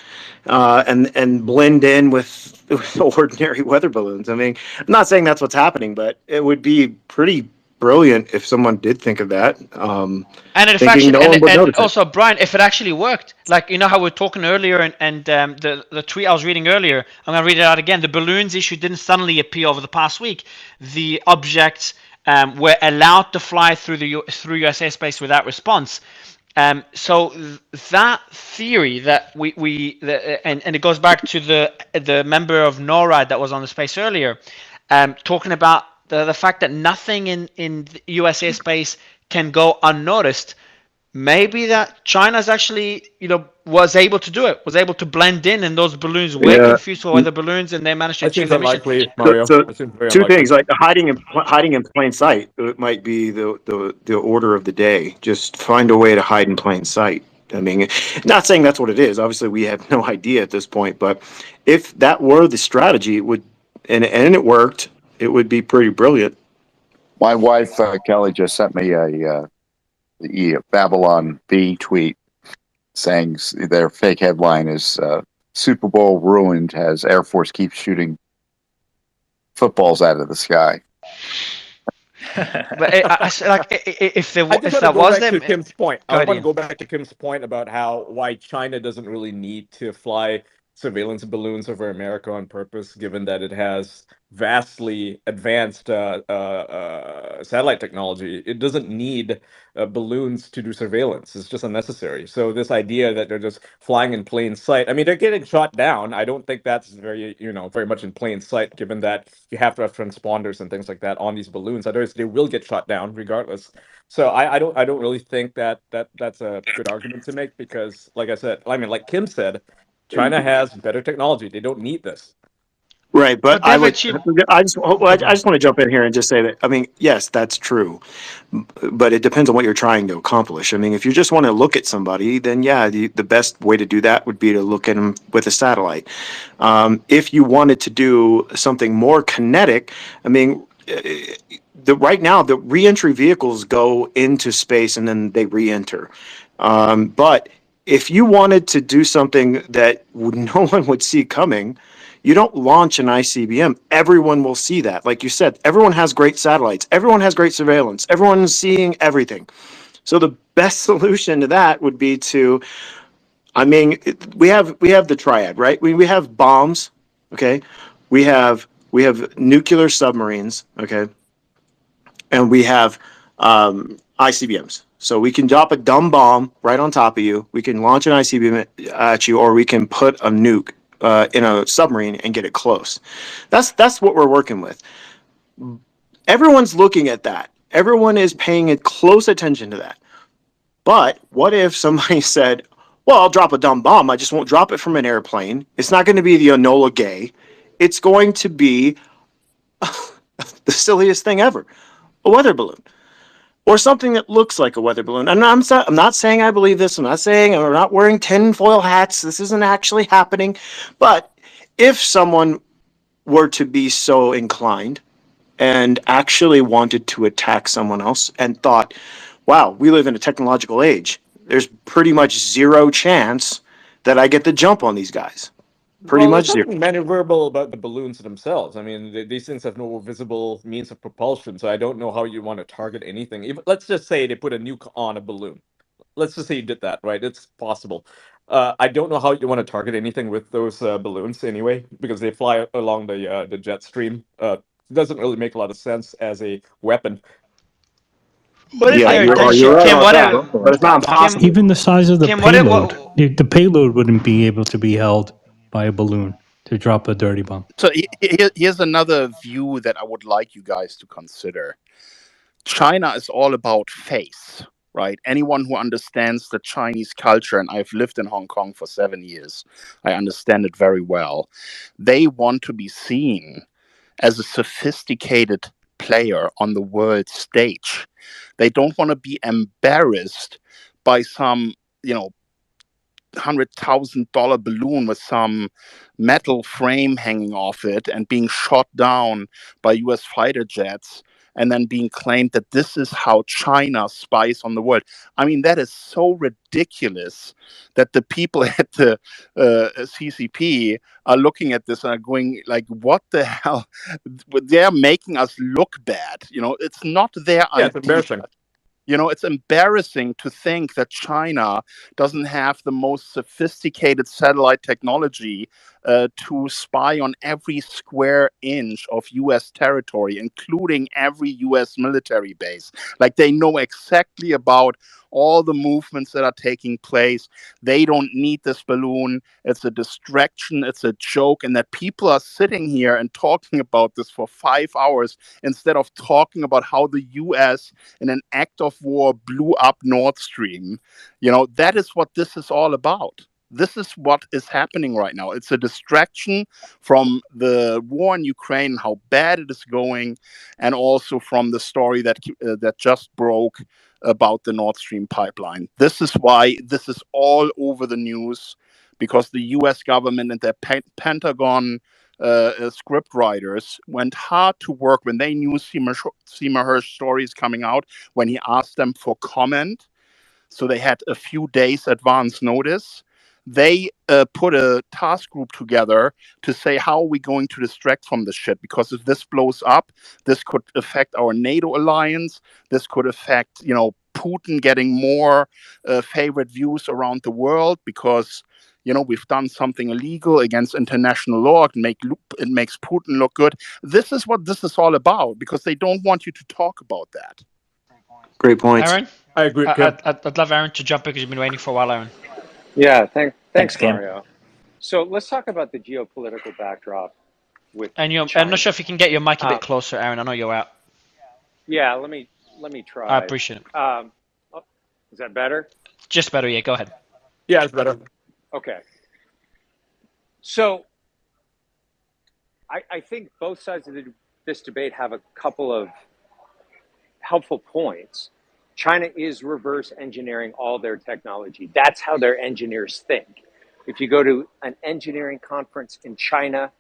and blend in with ordinary weather balloons? I mean, I'm not saying that's what's happening, but it would be pretty brilliant if someone did think of that. And in fact, and also, Brian, if it actually worked, like, how we were talking earlier, and the tweet I was reading earlier, I'm going to read it out again. The balloons issue didn't suddenly appear over the past week. The objects were allowed to fly through US airspace without response. So that theory that and it goes back to the member of NORAD that was on the space earlier, talking about the fact that nothing in US airspace can go unnoticed. maybe that China's actually, was able to do it, was able to blend in, and those balloons were Yeah. confused for weather balloons, and they managed to That achieve seems their mission. unlikely, So, Mario. so That seems very two unlikely. things like hiding in plain sight. It might be the order of the day. Just find a way to hide in plain sight. I mean, not saying that's what it is. Obviously, we have no idea at this point. But if that were the strategy, it would, and it worked, it would be pretty brilliant. My wife Kelly just sent me a Babylon B tweet saying their fake headline is Super Bowl ruined as Air Force keeps shooting footballs out of the sky. But if I just want to that go was back them, to Kim's point. go I ahead, want to Ian. go back to Kim's point about why China doesn't really need to fly surveillance balloons over America on purpose, given that it has vastly advanced satellite technology. It doesn't need balloons to do surveillance. It's just unnecessary. So this idea that they're just flying in plain sight, I mean, they're getting shot down. I don't think that's very much in plain sight, given that you have to have transponders and things like that on these balloons. Otherwise, they will get shot down regardless. So I don't really think that's a good argument to make because, like I said, I mean, like Kim said, China has better technology. They don't need this. Right, but But they've achieved. I just want to jump in here and just say that I mean, yes, that's true, but it depends on what you're trying to accomplish. I mean, if you just want to look at somebody, then yeah, the best way to do that would be to look at them with a satellite. If you wanted to do something more kinetic, I mean, right now the reentry vehicles go into space and then they re-enter. But if you wanted to do something that no one would see coming, you don't launch an ICBM. Everyone will see that. Like you said, everyone has great satellites. Everyone has great surveillance. Everyone's seeing everything. So the best solution to that would be to, I mean, we have the triad, right? We have bombs, okay? We have nuclear submarines, okay? And we have ICBMs. So we can drop a dumb bomb right on top of you. We can launch an ICBM at you, or we can put a nuke in a submarine and get it close. That's what we're working with. Everyone's looking at that. Everyone is paying close attention to that. But what if somebody said, "Well, I'll drop a dumb bomb. I just won't drop it from an airplane. It's not going to be the Enola Gay. It's going to be the silliest thing ever, a weather balloon." Or something that looks like a weather balloon. And I'm not saying I believe this. I'm not saying I'm not wearing tinfoil hats. This isn't actually happening. But if someone were to be so inclined and actually wanted to attack someone else and thought, wow, we live in a technological age, there's pretty much zero chance that I get the jump on these guys. Pretty Well, much there's zero. nothing maneuverable about the balloons themselves. I mean, these things have no visible means of propulsion, so I don't know how you want to target anything. Even, let's just say they put a nuke on a balloon. Let's just say you did that, right? It's possible. I don't know how you want to target anything with those balloons anyway, because they fly along the jet stream. It doesn't really make a lot of sense as a weapon. What if Yeah, their you're intention, right Kim? about What that. if But it's not impossible. Even the size of the Kim? What if payload, what? the payload wouldn't be able to be held by a balloon to drop a dirty bomb. So here's another view that I would like you guys to consider. China is all about face, right? Anyone who understands the Chinese culture, and I've lived in Hong Kong for 7 years, I understand it very well. They want to be seen as a sophisticated player on the world stage. They don't want to be embarrassed by some, $100,000 balloon with some metal frame hanging off it and being shot down by US fighter jets and then being claimed that this is how China spies on the world. I mean, that is so ridiculous that the people at the CCP are looking at this and are going like, what the hell? They're making us look bad. It's not their Yeah, it's idea. embarrassing. It's embarrassing to think that China doesn't have the most sophisticated satellite technology to spy on every square inch of U.S. territory, including every U.S. military base. Like, they know exactly about all the movements that are taking place. They don't need this balloon. It's a distraction. It's a joke. And that people are sitting here and talking about this for 5 hours instead of talking about how the U.S. in an act of war blew up Nord Stream. That is what this is all about. This is what is happening right now. It's a distraction from the war in Ukraine, how bad it is going, and also from the story that just broke about the Nord Stream pipeline. This is why this is all over the news, because the U.S. government and their Pentagon script writers went hard to work when they knew Seymour Hersh stories coming out, when he asked them for comment. So they had a few days advance notice. They put a task group together to say, how are we going to distract from this shit? Because if this blows up, this could affect our NATO alliance. This could affect, Putin getting more favorite views around the world, because we've done something illegal against international law. It makes Putin look good. This is what this is all about, because they don't want you to talk about that. Great points. Aaron? I agree, Kim. I'd love Aaron to jump in because you've been waiting for a while, Aaron. Yeah, Thanks, thanks, Kim. Mario. So let's talk about the geopolitical backdrop with And I'm not China. sure if you can get your mic a bit closer, Aaron. I know you're out. Yeah, let me I try. appreciate it. Is that better? Just better, yeah. Go ahead. Yeah, it's better. Okay. So I think both sides of this debate have a couple of helpful points. China is reverse engineering all their technology. That's how their engineers think. If you go to an engineering conference in China,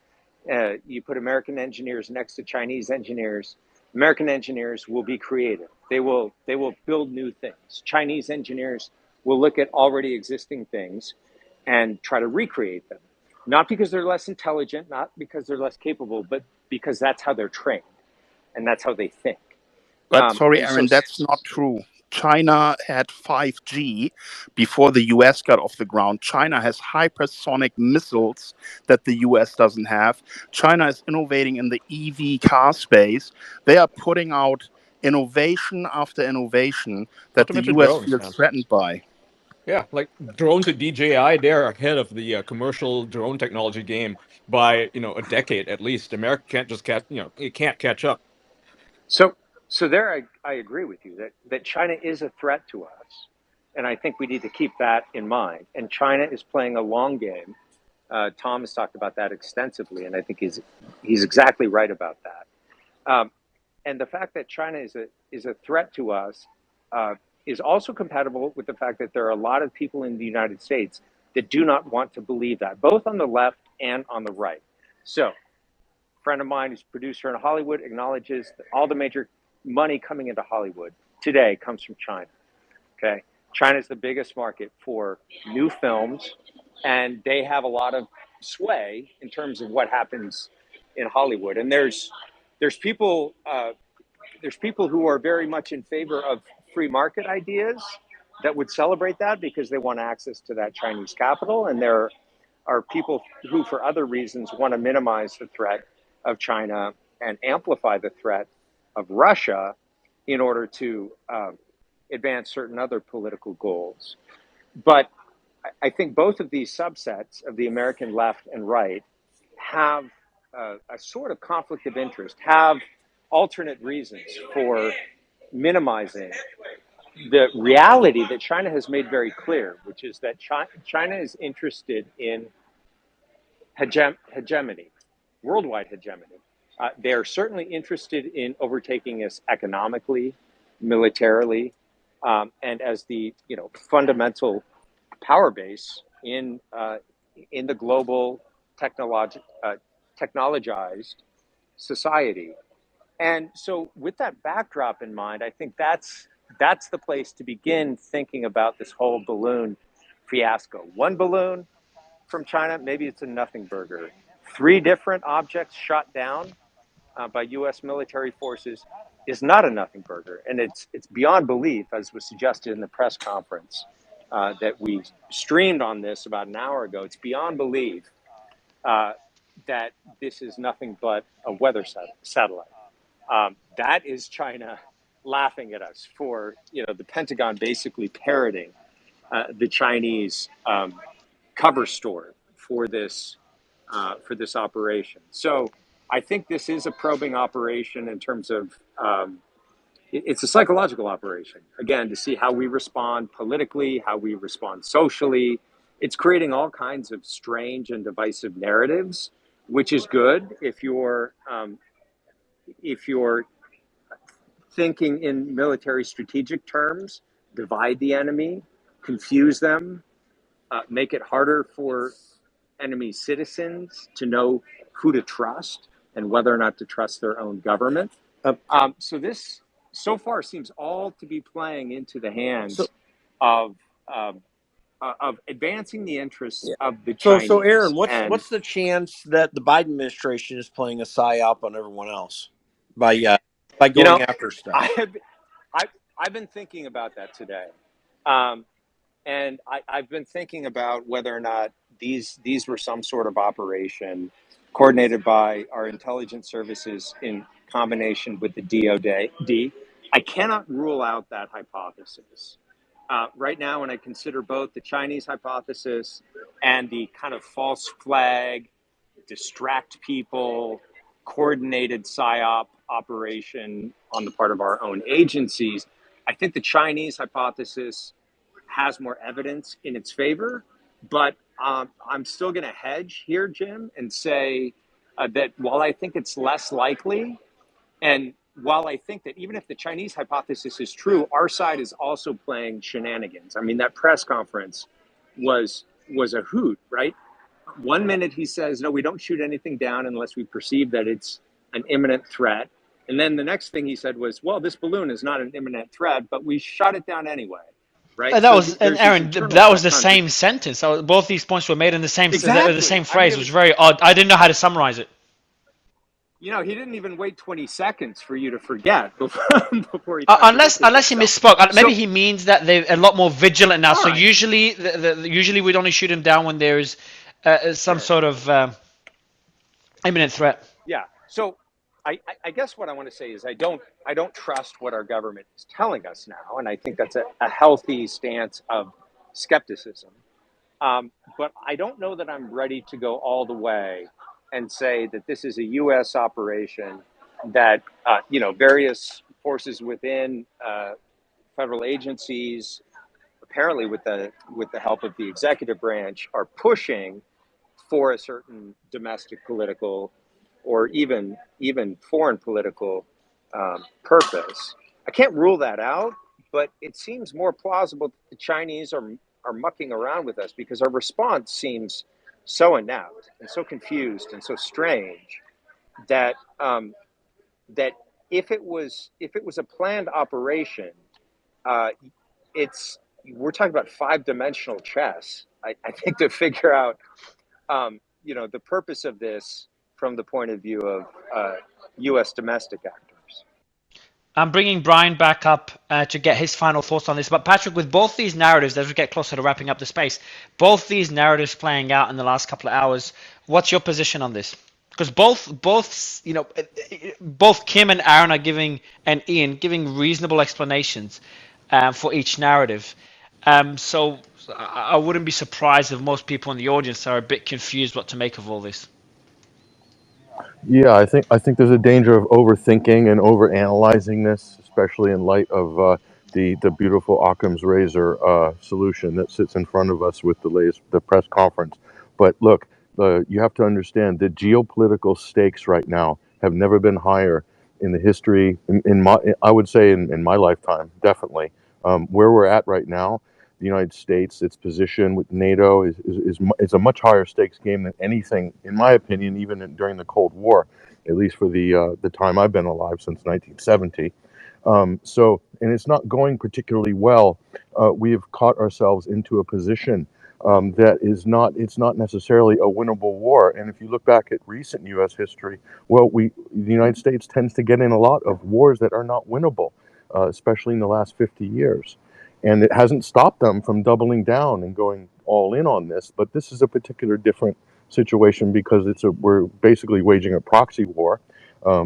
you put American engineers next to Chinese engineers, American engineers will be creative. They will build new things. Chinese engineers will look at already existing things and try to recreate them. Not because they're less intelligent, not because they're less capable, but because that's how they're trained and that's how they think. But sorry, And so, Aaron, that's not true. China had 5G before the US got off the ground. China has hypersonic missiles that the US doesn't have. China is innovating in the EV car space. They are putting out innovation after innovation that Not to the mention US drones, feels man. threatened by. Yeah, like drones at DJI, they're ahead of the commercial drone technology game by a decade at least. America can't just it can't catch up. so there, I agree with you that China is a threat to us, and I think we need to keep that in mind. And China is playing a long game. Tom has talked about that extensively, and I think he's exactly right about that. And the fact that China is a threat to us is also compatible with the fact that there are a lot of people in the United States that do not want to believe that, both on the left and on the right. So, a friend of mine who's a producer in Hollywood acknowledges that all the major money coming into Hollywood today comes from China. Okay, China is the biggest market for new films, and they have a lot of sway in terms of what happens in Hollywood. And there's people who are very much in favor of free market ideas that would celebrate that because they want access to that Chinese capital, and there are people who, for other reasons, want to minimize the threat of China and amplify the threat of Russia in order to advance certain other political goals. But I think both of these subsets of the American left and right have a sort of conflict of interest, have alternate reasons for minimizing the reality that China has made very clear, which is that China is interested in hegemony, worldwide hegemony. They are certainly interested in overtaking us economically, militarily, and as the fundamental power base in the global technologized society. And so, with that backdrop in mind, I think that's the place to begin thinking about this whole balloon fiasco. One balloon from China, maybe it's a Nothingburger. 3 different objects shot down by U.S. military forces is not a Nothingburger, and it's beyond belief, as was suggested in the press conference that we streamed on this about an hour ago. It's beyond belief that this is nothing but a weather satellite. That is China laughing at us for, the Pentagon basically parroting the Chinese cover story for this operation. So I think this is a probing operation in terms of it's a psychological operation, again, to see how we respond politically, how we respond socially. It's creating all kinds of strange and divisive narratives, which is good if you're thinking in military strategic terms. Divide the enemy, confuse them, make it harder for enemy citizens to know who to trust and whether or not to trust their own government. So this, so far, seems all to be playing into the hands So of advancing the interests yeah. of the So Chinese. Aaron, And what's the chance that the Biden administration is playing a psyop on everyone else by you going know, after stuff? I've been thinking about that today. Um, And I've been thinking about whether or not these were some sort of operation coordinated by our intelligence services in combination with the DoD. I cannot rule out that hypothesis. Right now, when I consider both the Chinese hypothesis and the kind of false flag, distract people, coordinated PSYOP operation on the part of our own agencies, I think the Chinese hypothesis has more evidence in its favor. But I'm still going to hedge here, Jim, and say that while I think it's less likely, and while I think that even if the Chinese hypothesis is true, our side is also playing shenanigans. I mean, that press conference was a hoot, right? One minute he says, no, we don't shoot anything down unless we perceive that it's an imminent threat. And then the next thing he said was, well, this balloon is not an imminent threat, but we shot it down anyway. Right. That So was, and there's these Aaron, internal that was the contra. same sentence. So both these points were made in the the Exactly. same I mean, phrase. it It was was, very odd. I didn't know how to summarize it. he didn't even wait 20 seconds for you to forget before he contradicted Unless he himself. misspoke. Maybe So, he means that they're a lot more vigilant now. all So right. usually we'd only shoot him down when there's some Sure. sort of imminent threat. Yeah. So I guess what I want to say is I don't trust what our government is telling us now. And I think that's a healthy stance of skepticism. But I don't know that I'm ready to go all the way and say that this is a U.S. operation that various forces within federal agencies, apparently with the help of the executive branch, are pushing for a certain domestic political or even foreign political purpose. I can't rule that out, but it seems more plausible that the Chinese are mucking around with us because our response seems so inept and so confused and so strange that that if it was a planned operation, uh, it's we're talking about 5-dimensional chess. I think to figure out the purpose of this from the point of view of U.S. domestic actors. I'm bringing Brian back up to get his final thoughts on this. But Patrick, with both these narratives, as we get closer to wrapping up the space, both these narratives playing out in the last couple of hours, what's your position on this? Because both Kim and Aaron are giving, and Ian giving reasonable explanations for each narrative. So I wouldn't be surprised if most people in the audience are a bit confused what to make of all this. Yeah, I think there's a danger of overthinking and overanalyzing this, especially in light of the beautiful Occam's razor solution that sits in front of us with the press conference. But look, you have to understand the geopolitical stakes right now have never been higher in the history in my I would say in my lifetime, definitely. Where we're at right now, the United States, its position with NATO is a much higher stakes game than anything, in my opinion, even during the Cold War, at least for the time I've been alive since 1970. And it's not going particularly well. We have caught ourselves into a position that it's not necessarily a winnable war. And if you look back at recent U.S. history, well, the United States tends to get in a lot of wars that are not winnable, especially in the last 50 years. And it hasn't stopped them from doubling down and going all in on this. But this is a particular different situation because we're basically waging a proxy war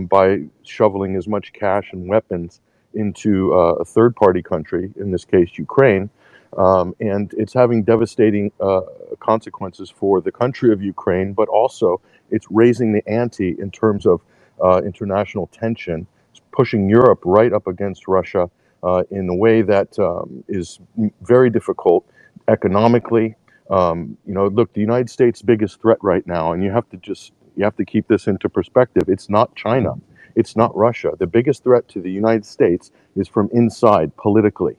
by shoveling as much cash and weapons into a third-party country, in this case Ukraine, and it's having devastating consequences for the country of Ukraine, but also it's raising the ante in terms of international tension. It's pushing Europe right up against Russia in a way that is very difficult economically. Look, the United States' biggest threat right now, and you have to keep this into perspective. It's not China. It's not Russia. The biggest threat to the United States is from inside politically.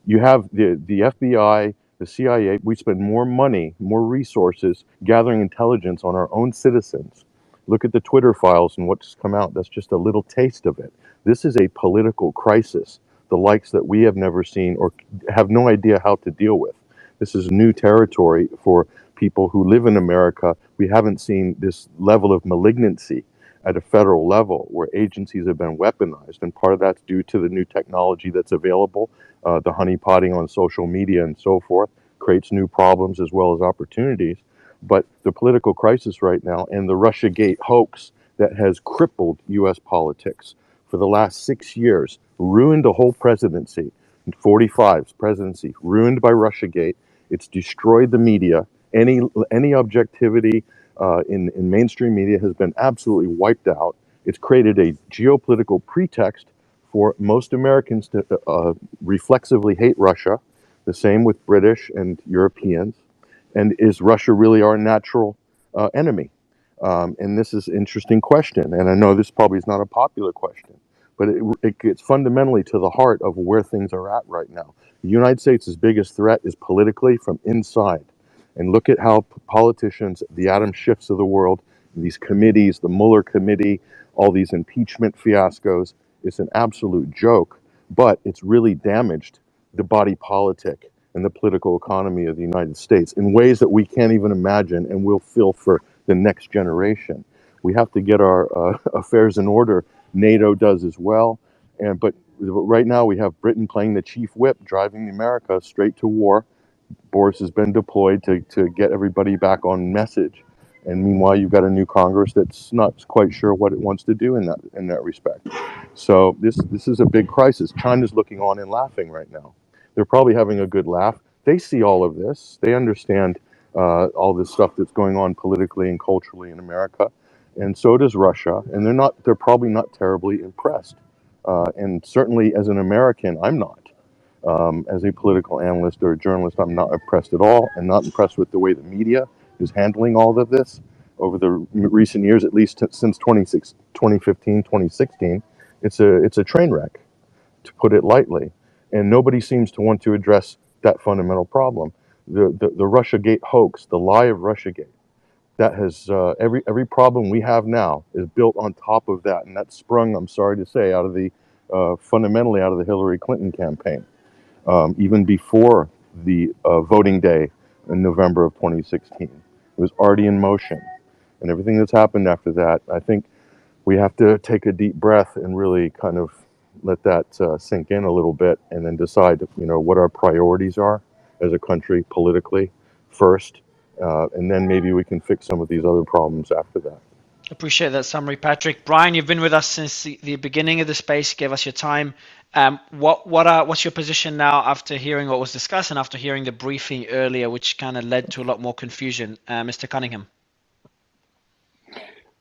You have the FBI, the CIA. We spend more money, more resources gathering intelligence on our own citizens. Look at the Twitter files and what's come out. That's just a little taste of it. This is a political crisis, the likes that we have never seen or have no idea how to deal with. This is new territory for people who live in America. We haven't seen this level of malignancy at a federal level where agencies have been weaponized, and part of that's due to the new technology that's available. The honeypotting on social media and so forth creates new problems as well as opportunities. But the political crisis right now and the Russiagate hoax that has crippled U.S. politics for the last 6 years, ruined the whole presidency, 45's presidency, ruined by Russiagate. It's destroyed the media. Any objectivity in mainstream media has been absolutely wiped out. It's created a geopolitical pretext for most Americans to reflexively hate Russia, the same with British and Europeans. And is Russia really our natural enemy? And this is an interesting question. And I know this probably is not a popular question, but it gets fundamentally to the heart of where things are at right now. The United States' biggest threat is politically from inside. And look at how politicians, the Adam Schiffs of the world, these committees, the Mueller committee, all these impeachment fiascos, it's an absolute joke, but it's really damaged the body politic and the political economy of the United States in ways that we can't even imagine and will feel for the next generation. We have to get our affairs in order. NATO does as well. But right now we have Britain playing the chief whip, driving America straight to war. Boris has been deployed to get everybody back on message. And meanwhile, you've got a new Congress that's not quite sure what it wants to do in that respect. So this is a big crisis. China's looking on and laughing right now. They're probably having a good laugh. They see all of this. They understand all this stuff that's going on politically and culturally in America, and so does Russia. And they're probably not terribly impressed. And certainly, as an American, I'm not. As a political analyst or a journalist, I'm not impressed at all, and not impressed with the way the media is handling all of this over the recent years, at least since 2015, 2016. It's a train wreck, to put it lightly, and nobody seems to want to address that fundamental problem. The Russiagate hoax, the lie of Russiagate, that has every problem we have now is built on top of that, and that sprung, I'm sorry to say, out of the fundamentally out of the Hillary Clinton campaign. Even before the voting day in November of 2016. It was already in motion. And everything that's happened after that, I think we have to take a deep breath and really kind of let that sink in a little bit, and then decide, what our priorities are as a country politically first. And then maybe we can fix some of these other problems after that. Appreciate that summary, Patrick. Brian, you've been with us since the beginning of the space. Gave us your time. What's your position now after hearing what was discussed and after hearing the briefing earlier, which kind of led to a lot more confusion, Mr. Cunningham?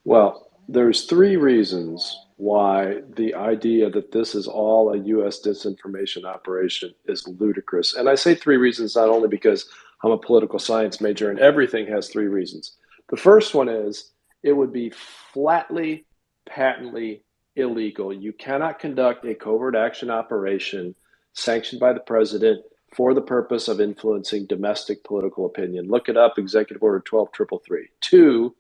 Well, there's three reasons why the idea that this is all a U.S. disinformation operation is ludicrous. And I say three reasons not only because I'm a political science major and everything has three reasons. The first one is it would be flatly, patently illegal. You cannot conduct a covert action operation sanctioned by the president for the purpose of influencing domestic political opinion. Look it up, Executive Order 12333. Two,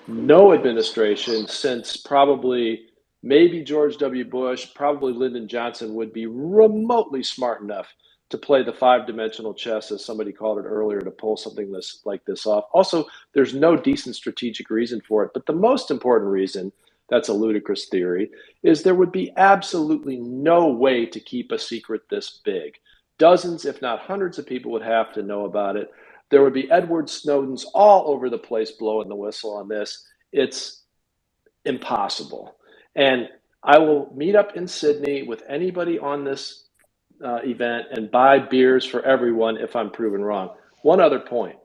no administration since probably maybe George W. Bush, probably Lyndon Johnson would be remotely smart enough to play the five-dimensional chess, as somebody called it earlier, to pull something like this off. Also, there's no decent strategic reason for it. But the most important reason, that's a ludicrous theory, is there would be absolutely no way to keep a secret this big. Dozens, if not hundreds of people would have to know about it. There would be Edward Snowdens all over the place blowing the whistle on this. It's impossible. And I will meet up in Sydney with anybody on this event and buy beers for everyone if I'm proven wrong. One other point.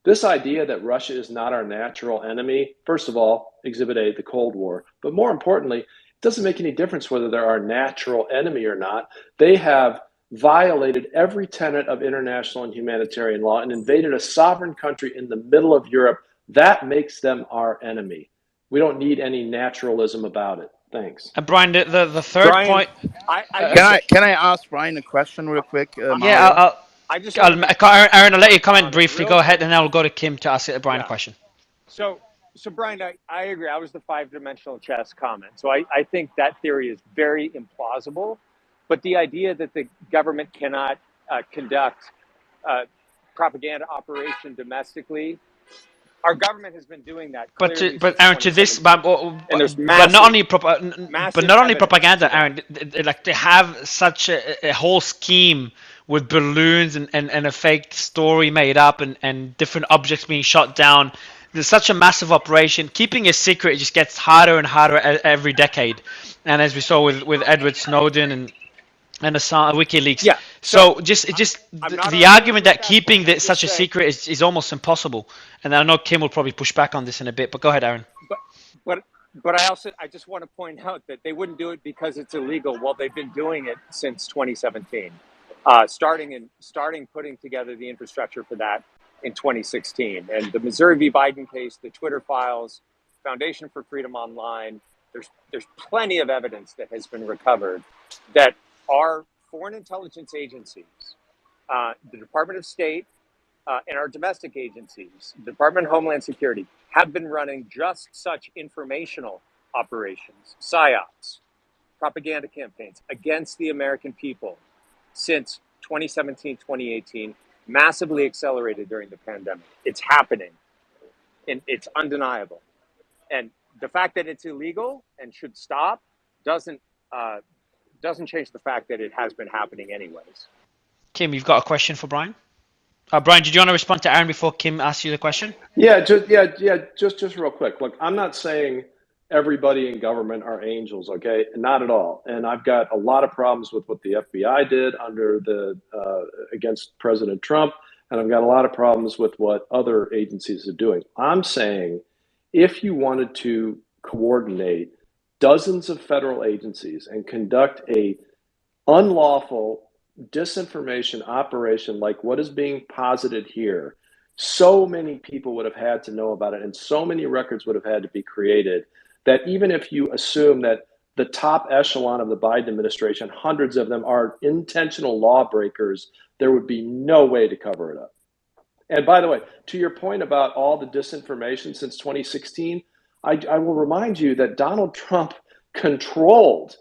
This idea that Russia is not our natural enemy, first of all, Exhibit A, the Cold War. But more importantly, it doesn't make any difference whether they're our natural enemy or not. They have violated every tenet of international and humanitarian law and invaded a sovereign country in the middle of Europe. That makes them our enemy. We don't need any naturalism about it. Thanks. Brian, the third Brian, point. Can I ask Brian a question real quick, Mario? Yeah, I just want to make Aaron, I'll let you comment briefly. real Go ahead, quick. and then I'll go to Kim to ask Brian a Yeah. question. So Brian, I agree. I was the 5-dimensional chess comment. So I think that theory is very implausible. But the idea that the government cannot conduct propaganda operation domestically, our government has been doing that clearly. But Aaron, to this, but there's not only massive propaganda, Aaron. Like they have such a whole scheme with balloons and a fake story made up and different objects being shot down. There's such a massive operation. Keeping a secret just gets harder and harder every decade. And as we saw with Edward Snowden and WikiLeaks. Yeah. So the argument that keeping such a secret is almost impossible. And I know Kim will probably push back on this in a bit, but go ahead, Aaron. But I just want to point out that they wouldn't do it because it's illegal. Well, they've been doing it since 2017, starting putting together the infrastructure for that in 2016. And the Missouri v. Biden case, the Twitter files, Foundation for Freedom Online, there's plenty of evidence that has been recovered that our foreign intelligence agencies, the Department of State, and our domestic agencies, the Department of Homeland Security, have been running just such informational operations, psyops, propaganda campaigns against the American people since 2017, 2018, massively accelerated during the pandemic. It's happening, and it's undeniable. And the fact that it's illegal and should stop doesn't change the fact that it has been happening anyways. Kim, you've got a question for Brian? Brian, did you want to respond to Aaron before Kim asks you the question? Just real quick. Look, I'm not saying everybody in government are angels, okay? Not at all. And I've got a lot of problems with what the FBI did under against President Trump, and I've got a lot of problems with what other agencies are doing. I'm saying if you wanted to coordinate dozens of federal agencies and conduct a unlawful disinformation operation like what is being posited here, so many people would have had to know about it and so many records would have had to be created that even if you assume that the top echelon of the Biden administration, hundreds of them are intentional lawbreakers, there would be no way to cover it up. And by the way, to your point about all the disinformation since 2016, I will remind you that Donald Trump controlled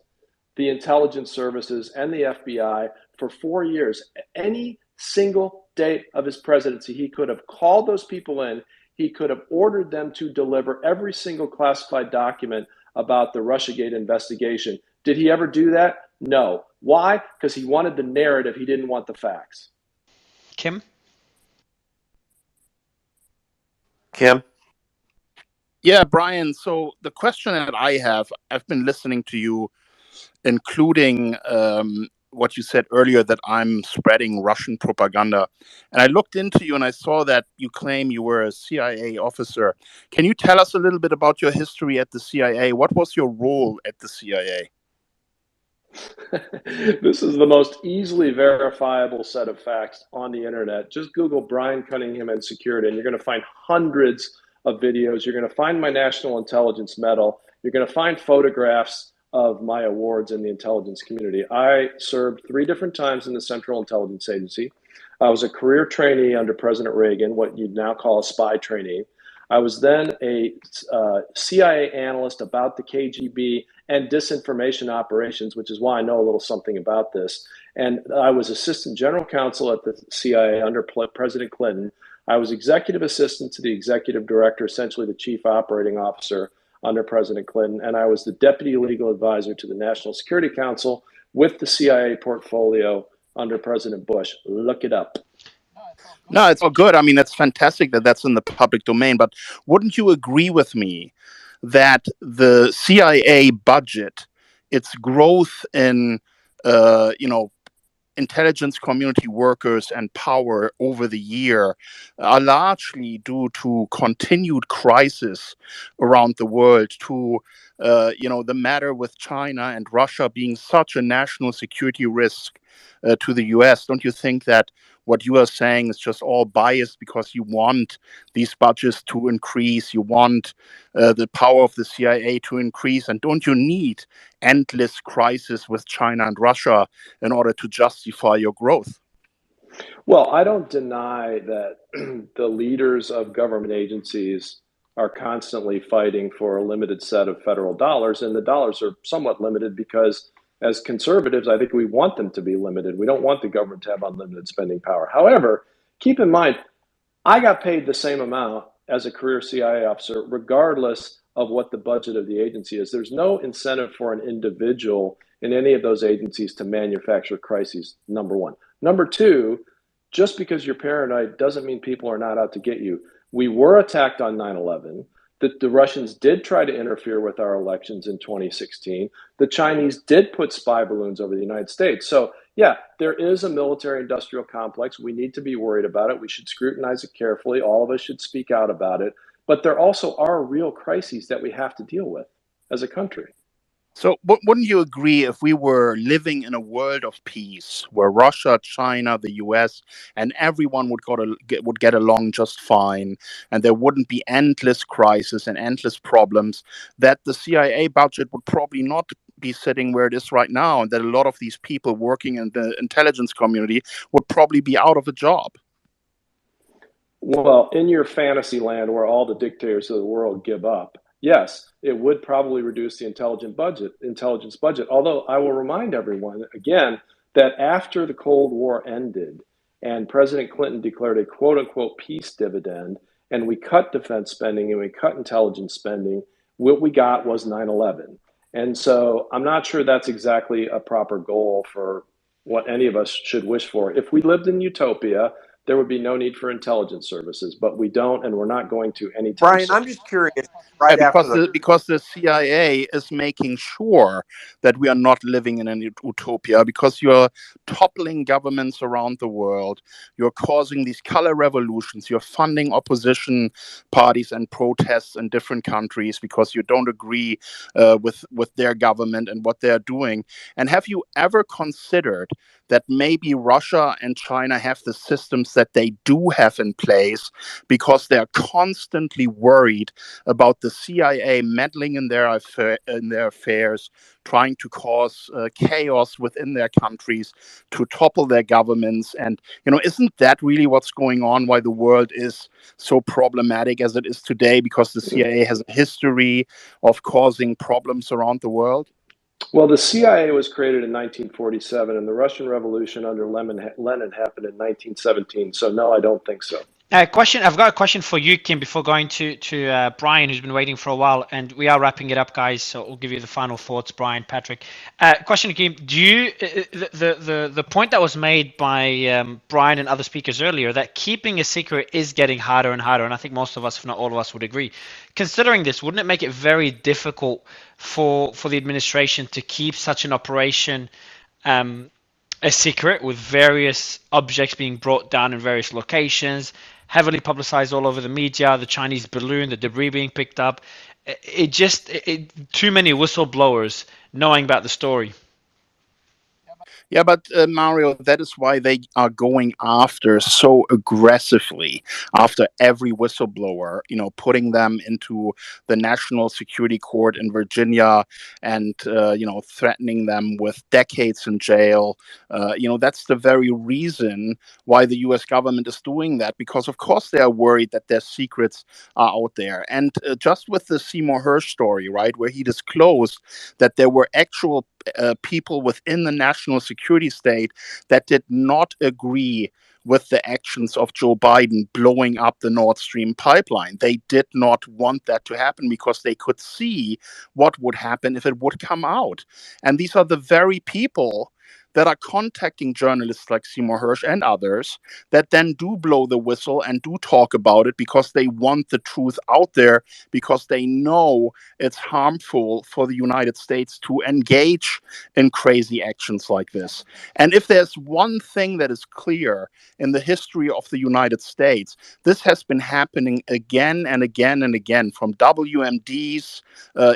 the intelligence services and the FBI for 4 years. Any single day of his presidency, he could have called those people in. He could have ordered them to deliver every single classified document about the Russiagate investigation. Did he ever do that? No. Why? Because he wanted the narrative. He didn't want the facts. Kim? Kim? Yeah, Brian. So the question that I have, I've been listening to you, including what you said earlier, that I'm spreading Russian propaganda. And I looked into you and I saw that you claim you were a CIA officer. Can you tell us a little bit about your history at the CIA? What was your role at the CIA? This is the most easily verifiable set of facts on the internet. Just Google Brian Cunningham and security, and you're going to find hundreds of videos. You're going to find my National Intelligence Medal. You're going to find photographs of my awards in the intelligence community. I served 3 different times in the Central Intelligence Agency. I was a career trainee under President Reagan, what you'd now call a spy trainee. I was then a CIA analyst about the KGB and disinformation operations, which is why I know a little something about this. And I was assistant general counsel at the CIA under President Clinton. I was executive assistant to the executive director, essentially the chief operating officer under President Clinton. And I was the deputy legal advisor to the National Security Council with the CIA portfolio under President Bush. Look it up. No, it's all good. I mean, it's fantastic that that's in the public domain. But wouldn't you agree with me that the CIA budget, its growth in, you know, intelligence community workers and power over the year are largely due to continued crisis around the world, to the matter with China and Russia being such a national security risk to the US? Don't you think that what you are saying is just all biased because you want these budgets to increase, you want the power of the CIA to increase, and don't you need endless crisis with China and Russia in order to justify your growth? Well, I don't deny that the leaders of government agencies are constantly fighting for a limited set of federal dollars, and the dollars are somewhat limited because, as conservatives, I think we want them to be limited. We don't want the government to have unlimited spending power. However, keep in mind, I got paid the same amount as a career CIA officer, regardless of what the budget of the agency is. There's no incentive for an individual in any of those agencies to manufacture crises, number one. Number two, just because you're paranoid doesn't mean people are not out to get you. We were attacked on 9/11. The Russians did try to interfere with our elections in 2016. The Chinese did put spy balloons over the United States. So, yeah, there is a military industrial complex. We need to be worried about it. We should scrutinize it carefully. All of us should speak out about it. But there also are real crises that we have to deal with as a country. So, wouldn't you agree, if we were living in a world of peace where Russia, China, the US, and everyone would get along just fine, and there wouldn't be endless crises and endless problems, that the CIA budget would probably not be sitting where it is right now, and that a lot of these people working in the intelligence community would probably be out of a job? Well, in your fantasy land where all the dictators of the world give up, yes, it would probably reduce the intelligence budget. Although I will remind everyone again that after the Cold War ended and President Clinton declared a quote unquote peace dividend, and we cut defense spending and we cut intelligence spending, what we got was 9/11. And so I'm not sure that's exactly a proper goal for what any of us should wish for. If we lived in utopia, there would be no need for intelligence services, but we don't, and we're not going to anytime Brian, soon. I'm just curious. Yeah, Right after because the CIA is making sure that we are not living in an utopia, because you're toppling governments around the world, you're causing these color revolutions, you're funding opposition parties and protests in different countries because you don't agree with their government and what they're doing. And have you ever considered that maybe Russia and China have the systems that they do have in place because they're constantly worried about the CIA meddling in their affairs, trying to cause chaos within their countries, to topple their governments? And isn't that really what's going on? Why the world is so problematic as it is today? Because the CIA has a history of causing problems around the world. Well, the CIA was created in 1947, and the Russian Revolution under Lenin happened in 1917. So, no, I don't think so. Question. I've got a question for you, Kim, before going to Brian, who's been waiting for a while, and we are wrapping it up, guys. So we'll give you the final thoughts, Brian, Patrick. Question, Kim. Do you the point that was made by Brian and other speakers earlier, that keeping a secret is getting harder and harder, and I think most of us, if not all of us, would agree. Considering this, wouldn't it make it very difficult for the administration to keep such an operation a secret, with various objects being brought down in various locations, heavily publicized all over the media, the Chinese balloon, the debris being picked up? Too many whistleblowers knowing about the story. Yeah, but Mario, that is why they are going so aggressively after every whistleblower, putting them into the National Security Court in Virginia and, threatening them with decades in jail. That's the very reason why the US government is doing that, because, of course, they are worried that their secrets are out there. And just with the Seymour Hersh story, right, where he disclosed that there were actual people within the national security state that did not agree with the actions of Joe Biden blowing up the Nord Stream pipeline. They did not want that to happen because they could see what would happen if it would come out. And these are the very people that are contacting journalists like Seymour Hersh and others that then do blow the whistle and do talk about it because they want the truth out there, because they know it's harmful for the United States to engage in crazy actions like this. And if there's one thing that is clear in the history of the United States, this has been happening again and again and again, from WMDs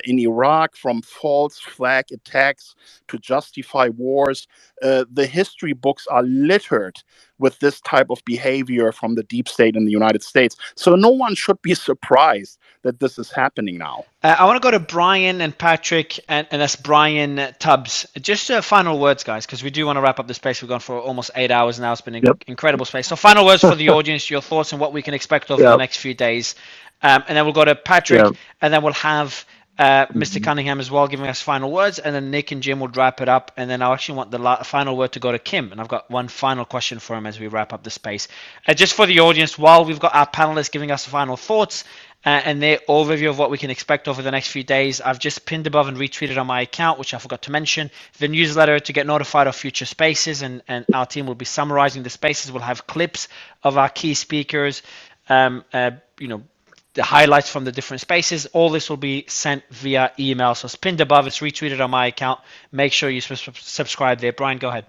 in Iraq, from false flag attacks to justify wars. The history books are littered with this type of behavior from the deep state in the United States. So no one should be surprised that this is happening now. I want to go to Brian and Patrick, and that's Brian Tubbs. Just final words, guys, because we do want to wrap up the space. We've gone for almost 8 hours now. It's been an incredible space. So final words for the audience, your thoughts on what we can expect over the next few days. And then we'll go to Patrick, and then we'll have Mr. Cunningham as well giving us final words, and then Nick and Jim will wrap it up. And then I actually want the final word to go to Kim, and I've got one final question for him as we wrap up the space. Just for the audience, while we've got our panelists giving us final thoughts, and their overview of what we can expect over the next few days, I've just pinned above and retweeted on my account, which I forgot to mention, the newsletter to get notified of future spaces, and our team will be summarizing the spaces. We'll have clips of our key speakers, the highlights from the different spaces. All this will be sent via email. So it's pinned above, it's retweeted on my account. Make sure you subscribe there. Brian, go ahead.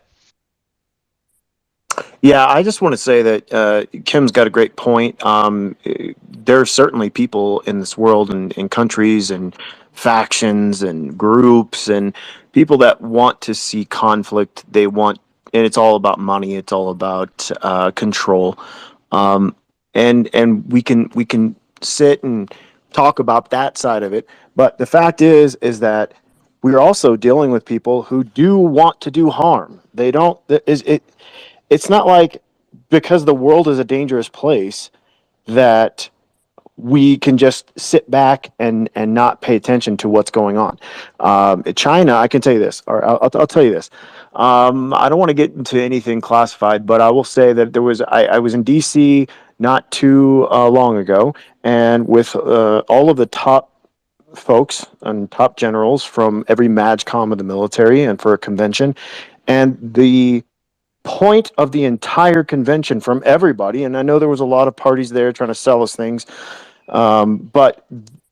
Yeah, I just want to say that Kim's got a great point. There are certainly people in this world and countries and factions and groups and people that want to see conflict. They want, and it's all about money. It's all about control. And we can sit and talk about that side of it. But the fact is that we're also dealing with people who do want to do harm. They don't. It's not like because the world is a dangerous place that we can just sit back and not pay attention to what's going on. China, I can tell you this, or I'll tell you this. I don't want to get into anything classified, but I will say that I was in D.C. not too long ago, and with all of the top folks and top generals from every MAGCOM of the military and for a convention, and the point of the entire convention from everybody, and I know there was a lot of parties there trying to sell us things, but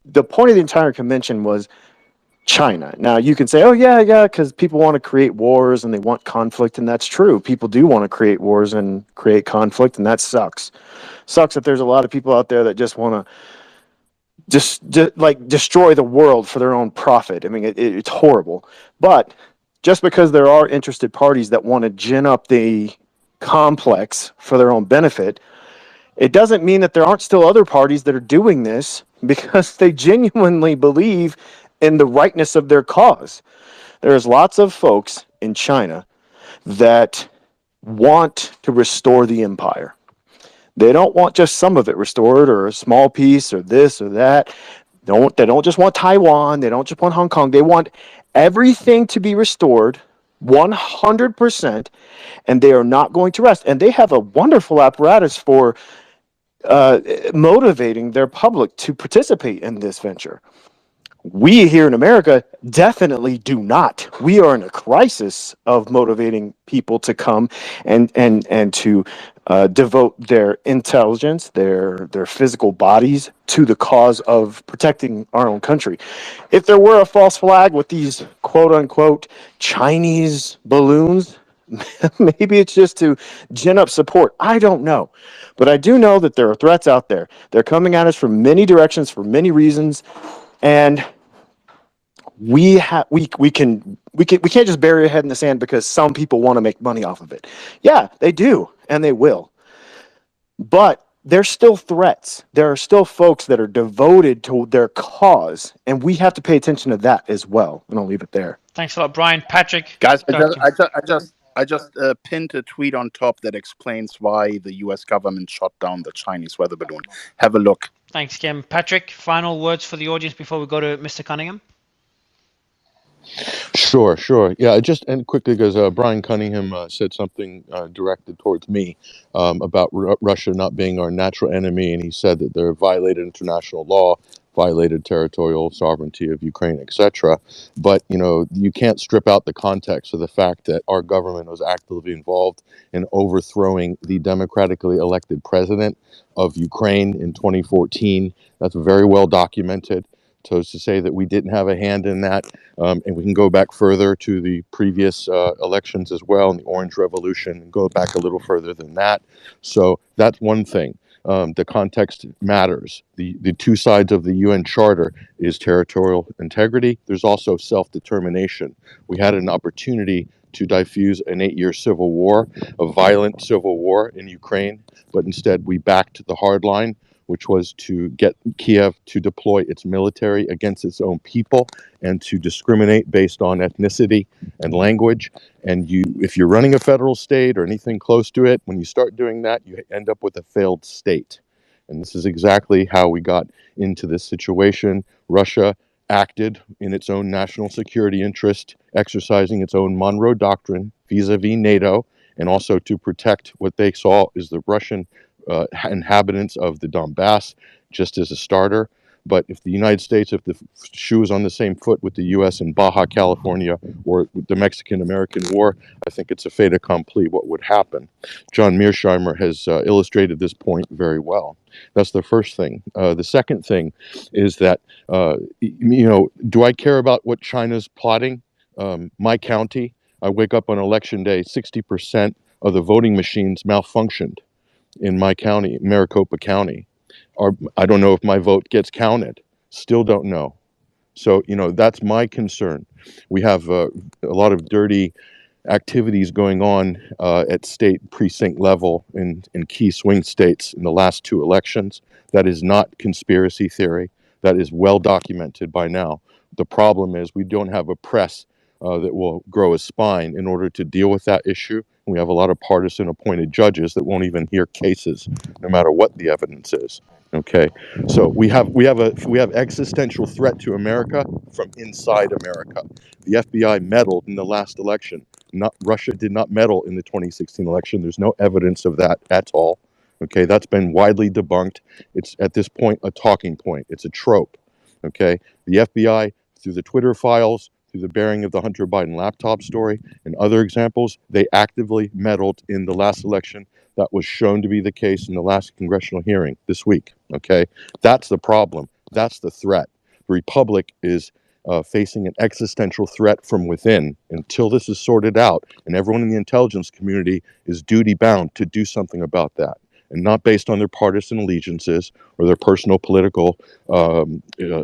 the point of the entire convention was China. Now you can say, oh yeah, because people want to create wars and they want conflict, and that's true. People do want to create wars and create conflict, and that sucks. Sucks that there's a lot of people out there that just want to like destroy the world for their own profit. I mean, it's horrible. But just because there are interested parties that want to gin up the complex for their own benefit, it doesn't mean that there aren't still other parties that are doing this because they genuinely believe in the rightness of their cause. There's lots of folks in China that want to restore the empire. They don't want just some of it restored or a small piece or this or that. They don't just want Taiwan. They don't just want Hong Kong. They want everything to be restored 100%, and they are not going to rest. And they have a wonderful apparatus for motivating their public to participate in this venture. We here in America definitely do not. We are in a crisis of motivating people to come and to devote their intelligence, their physical bodies to the cause of protecting our own country. If there were a false flag with these quote unquote Chinese balloons, maybe it's just to gin up support. I don't know. But I do know that there are threats out there. They're coming at us from many directions for many reasons. And we can't just bury our head in the sand because some people want to make money off of it. Yeah, they do, and they will. But there's still threats. There are still folks that are devoted to their cause, and we have to pay attention to that as well. And I'll leave it there. Thanks a lot, Brian. Patrick, Guys, I just pinned a tweet on top that explains why the U.S. government shot down the Chinese weather balloon. Have a look. Thanks, Kim. Patrick, final words for the audience before we go to Mr. Cunningham? Sure, sure. Yeah, just and quickly because Brian Cunningham said something directed towards me about Russia not being our natural enemy, and he said that they're violated international law, violated territorial sovereignty of Ukraine, etc. But you can't strip out the context of the fact that our government was actively involved in overthrowing the democratically elected president of Ukraine in 2014. That's very well documented. So to say that we didn't have a hand in that, and we can go back further to the previous elections as well, and the Orange Revolution, and go back a little further than that. So that's one thing. The context matters. The two sides of the UN Charter is territorial integrity. There's also self-determination. We had an opportunity to diffuse an 8-year civil war, a violent civil war in Ukraine, but instead we backed the hard line, which was to get Kiev to deploy its military against its own people and to discriminate based on ethnicity and language. And if you're running a federal state or anything close to it, when you start doing that, you end up with a failed state. And this is exactly how we got into this situation. Russia acted in its own national security interest, exercising its own Monroe Doctrine vis-a-vis NATO, and also to protect what they saw as the Russian inhabitants of the Donbass, just as a starter. But if the United States, if the shoe is on the same foot with the U.S. in Baja California or the Mexican-American War, I think it's a fait accompli what would happen. John Mearsheimer has illustrated this point very well. That's the first thing. The second thing is that, do I care about what China's plotting? My county, I wake up on election day, 60% of the voting machines malfunctioned in my county, Maricopa County. Or I don't know if my vote gets counted. Still don't know. So, that's my concern. We have a lot of dirty activities going on at state precinct level in key swing states in the last two elections. That is not conspiracy theory. That is well documented by now. The problem is we don't have a press that will grow a spine in order to deal with that issue. We have a lot of partisan appointed judges that won't even hear cases, no matter what the evidence is. Okay, so we have existential threat to America from inside America. The FBI meddled in the last election. Russia did not meddle in the 2016 election. There's no evidence of that at all. Okay, that's been widely debunked. It's at this point a talking point. It's a trope. Okay, the FBI, through the Twitter files, through the bearing of the Hunter Biden laptop story and other examples, they actively meddled in the last election. That was shown to be the case in the last congressional hearing this week. Okay, that's the problem. That's the threat. The Republic is facing an existential threat from within. Until this is sorted out, and everyone in the intelligence community is duty bound to do something about that, and not based on their partisan allegiances or their personal political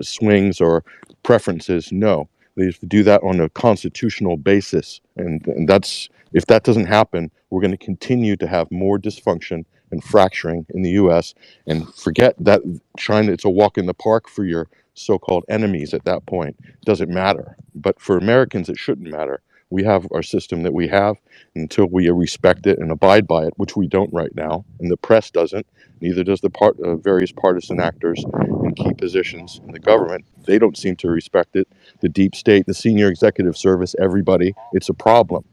swings or preferences. No, they have to do that on a constitutional basis, and that's, if that doesn't happen, we're going to continue to have more dysfunction and fracturing in the U.S. And forget that China, it's a walk in the park for your so-called enemies at that point. It doesn't matter. But for Americans, it shouldn't matter. We have our system that we have until we respect it and abide by it, which we don't right now. And the press doesn't. Neither does the various partisan actors in key positions in the government. They don't seem to respect it. The deep state, the senior executive service, everybody. It's a problem.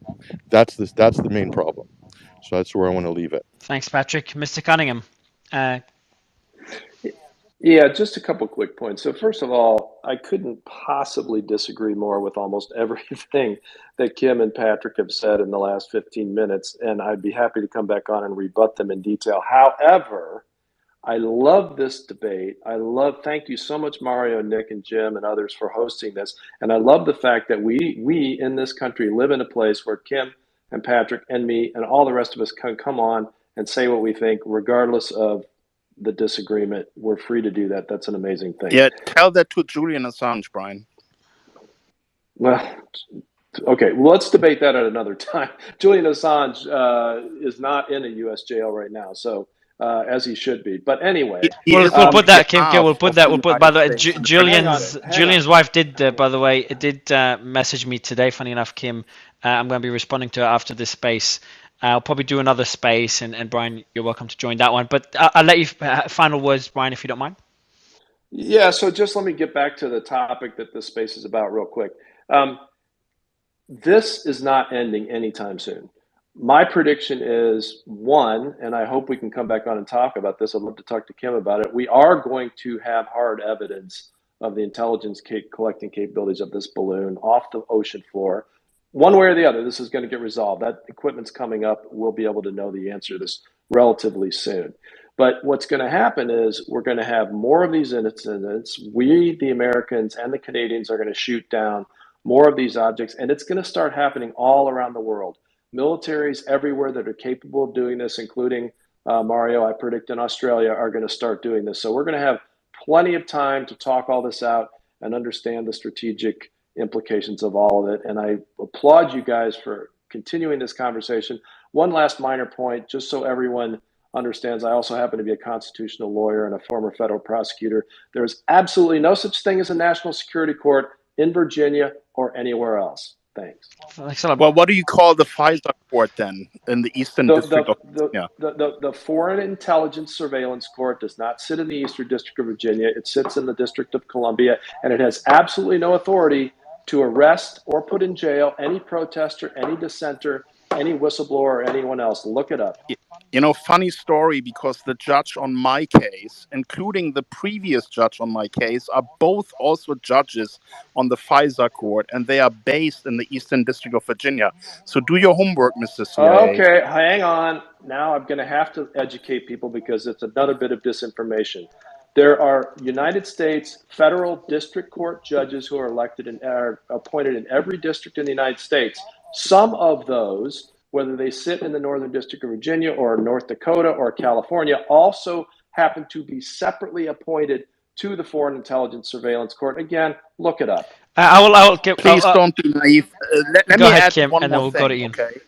That's the main problem. So that's where I want to leave it. Thanks, Patrick. Mr. Cunningham. Yeah, just a couple quick points. So first of all, I couldn't possibly disagree more with almost everything that Kim and Patrick have said in the last 15 minutes, and I'd be happy to come back on and rebut them in detail. However, I love this debate. Thank you so much, Mario, Nick, and Jim, and others for hosting this. And I love the fact that we in this country live in a place where Kim and Patrick and me and all the rest of us can come on and say what we think, regardless of the disagreement. We're free to do that. That's an amazing thing. Yeah, tell that to Julian Assange, Brian. Well, okay, well, let's debate that at another time. Julian Assange is not in a U.S. jail right now, so as he should be. But anyway, We'll put that, Kim. We'll put that. We'll put. By the way, Julian's wife did. By the way, did message me today. Funny enough, Kim. I'm going to be responding to her after this space. I'll probably do another space, and Brian, you're welcome to join that one. But I'll let you final words, Brian, if you don't mind. Yeah. So just let me get back to the topic that this space is about real quick. this is not ending anytime soon. My prediction is one, and I hope we can come back on and talk about this. I'd love to talk to Kim about it. We are going to have hard evidence of the intelligence collecting capabilities of this balloon off the ocean floor. One way or the other, this is going to get resolved. That equipment's coming up. We'll be able to know the answer to this relatively soon. But what's going to happen is we're going to have more of these incidents. We, the Americans and the Canadians, are going to shoot down more of these objects, and it's going to start happening all around the world. Militaries everywhere that are capable of doing this, including Mario, I predict in Australia, are going to start doing this. So we're going to have plenty of time to talk all this out and understand the strategic implications of all of it. And I applaud you guys for continuing this conversation. One last minor point, just so everyone understands, I also happen to be a constitutional lawyer and a former federal prosecutor. There is absolutely no such thing as a national security court in Virginia or anywhere else. Thanks. Well, what do you call the FISA court then in the Eastern District of Virginia? The Foreign Intelligence Surveillance Court does not sit in the Eastern District of Virginia. It sits in the District of Columbia, and it has absolutely no authority to arrest or put in jail any protester, any dissenter, any whistleblower, or anyone else. Look it up. You know, funny story, because the judge on my case, including the previous judge on my case, are both also judges on the FISA court, and they are based in the Eastern District of Virginia. So do your homework, Mr. CIA. Okay, hang on. Now I'm going to have to educate people because it's another bit of disinformation. There are United States federal district court judges who are elected and are appointed in every district in the United States. Some of those, whether they sit in the Northern District of Virginia or North Dakota or California, also happen to be separately appointed to the Foreign Intelligence Surveillance Court. Again, look it up. Please don't be naive. Let me add Kim, one and then more we'll go to thing, Ian. okay?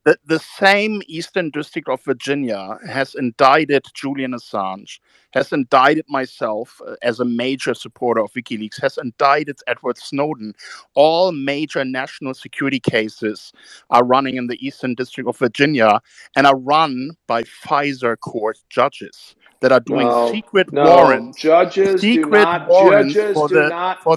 The same Eastern District of Virginia has indicted Julian Assange, has indicted myself as a major supporter of WikiLeaks, has indicted Edward Snowden. All major national security cases are running in the Eastern District of Virginia and are run by FISA court judges that are doing secret warrants for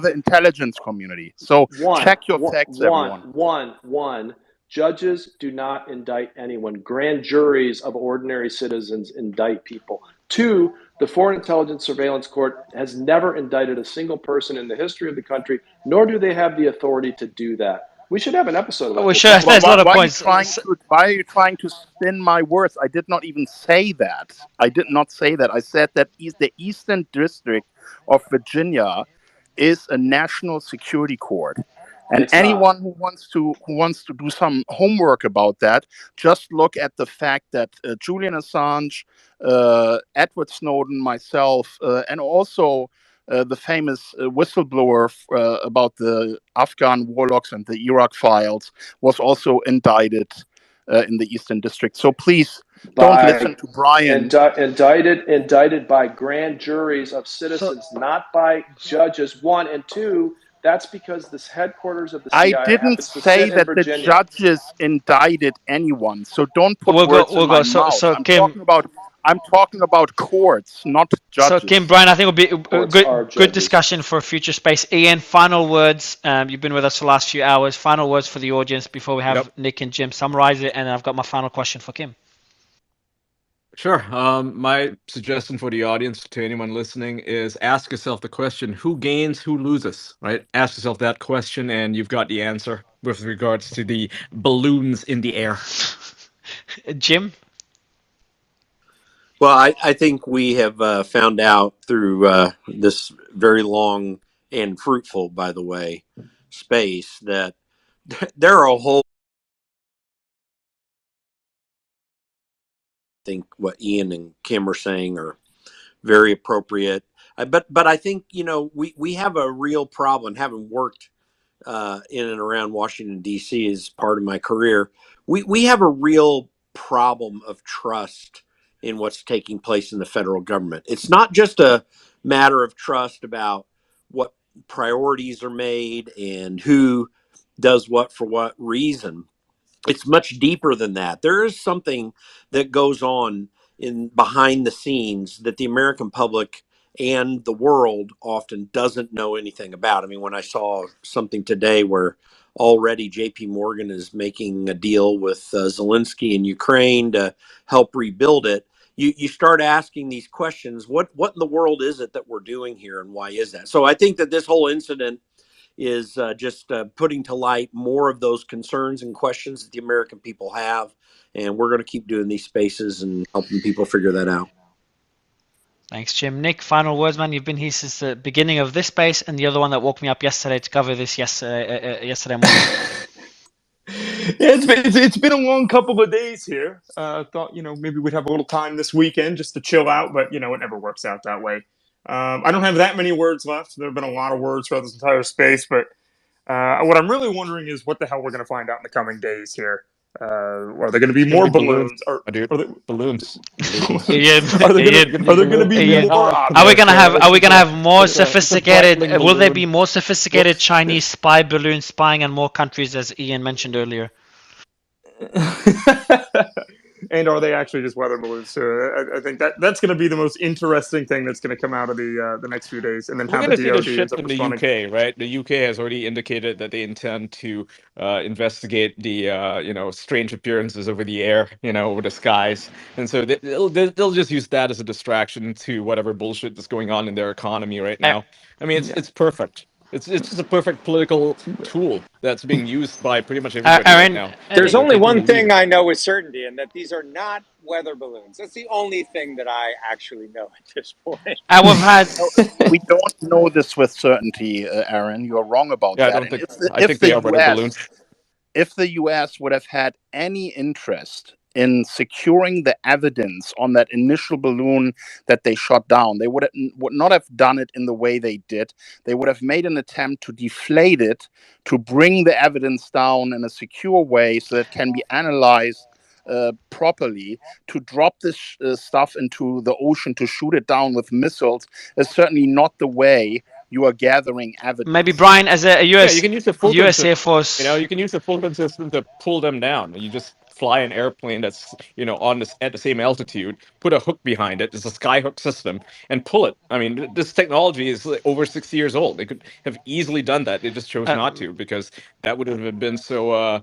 the intelligence community. So check your facts, everyone. Judges do not indict anyone. Grand juries of ordinary citizens indict people. Two, the Foreign Intelligence Surveillance Court has never indicted a single person in the history of the country, nor do they have the authority to do that. We should have an episode about this. There's a lot of points. Why are you trying to spin my words? I did not even say that. I did not say that. I said that the Eastern District of Virginia is a national security court. And anyone who wants to do some homework about that, just look at the fact that Julian Assange, Edward Snowden, myself, and also the famous whistleblower about the Afghan warlocks and the Iraq files was also indicted in the Eastern District. So please don't listen to Brian. Indicted by grand juries of citizens, not by judges. One, and two, that's because this headquarters of the CIA I didn't say that the judges indicted anyone. So don't put words in my mouth. So Kim, I'm talking about courts, not judges. So Kim, Brian, I think it will be a good discussion for a future space. Ian, final words. You've been with us for the last few hours. Final words for the audience before we have Nick and Jim summarize it, and then I've got my final question for Kim. Sure. My suggestion for the audience, to anyone listening, is ask yourself the question, who gains, who loses, right? Ask yourself that question, and you've got the answer with regards to the balloons in the air. Jim? Well, I think we have found out through this very long and fruitful, by the way, space that there are a whole. I think what Ian and Kim are saying are very appropriate. But I think, we have a real problem, having worked in and around Washington, D.C. as part of my career. We have a real problem of trust in what's taking place in the federal government. It's not just a matter of trust about what priorities are made and who does what for what reason. It's much deeper than that. There is something that goes on in behind the scenes that the American public and the world often doesn't know anything about. I mean, when I saw something today where already JP Morgan is making a deal with Zelensky in Ukraine to help rebuild it, you start asking these questions. What in the world is it that we're doing here, and why is that? So I think that this whole incident is just putting to light more of those concerns and questions that the American people have. And we're going to keep doing these spaces and helping people figure that out. Thanks, Jim. Nick, final words, man. You've been here since the beginning of this space and the other one that woke me up yesterday to cover this yesterday morning. Yeah, it's been a long couple of days here. Thought maybe we'd have a little time this weekend just to chill out, but it never works out that way. I don't have that many words left. There have been a lot of words throughout this entire space, but what I'm really wondering is what the hell we're going to find out in the coming days here. Are there going to be more balloons? Balloons. Are there going to be more Are we gonna have more it's a sophisticated? Breitling Will there balloon. be more sophisticated Chinese spy balloons spying on more countries, as Ian mentioned earlier? And are they actually just weather balloons? So I think that's going to be the most interesting thing that's going to come out of the next few days, and then We're how going the to see the DoD shit ends up in the responding. UK, right? The UK has already indicated that they intend to investigate the strange appearances over the air, over the skies, and so they'll just use that as a distraction to whatever bullshit that's going on in their economy right now. I mean, it's perfect. It's just a perfect political tool that's being used by pretty much everybody right now. There's Whether only people one believe thing it. I know with certainty, and that these are not weather balloons. That's the only thing that I actually know at this point. And we've had. No, we don't know this with certainty, Aaron. You are wrong about Yeah, I that. don't And think. I think they are weather balloons. if the US would have had any interest in securing the evidence on that initial balloon that they shot down, they would not have done it in the way they did. They would have made an attempt to deflate it, to bring the evidence down in a secure way so that it can be analyzed properly. To drop this stuff into the ocean to shoot it down with missiles is certainly not the way you are gathering evidence. Maybe Brian, as a US, you can use the full US Air system. Force. You can use the Fulton system to pull them down. You just fly an airplane that's on this at the same altitude, put a hook behind it. It's a skyhook system, and pull it. I mean, this technology is like over 60 years old. They could have easily done that. They just chose not to because that would have been so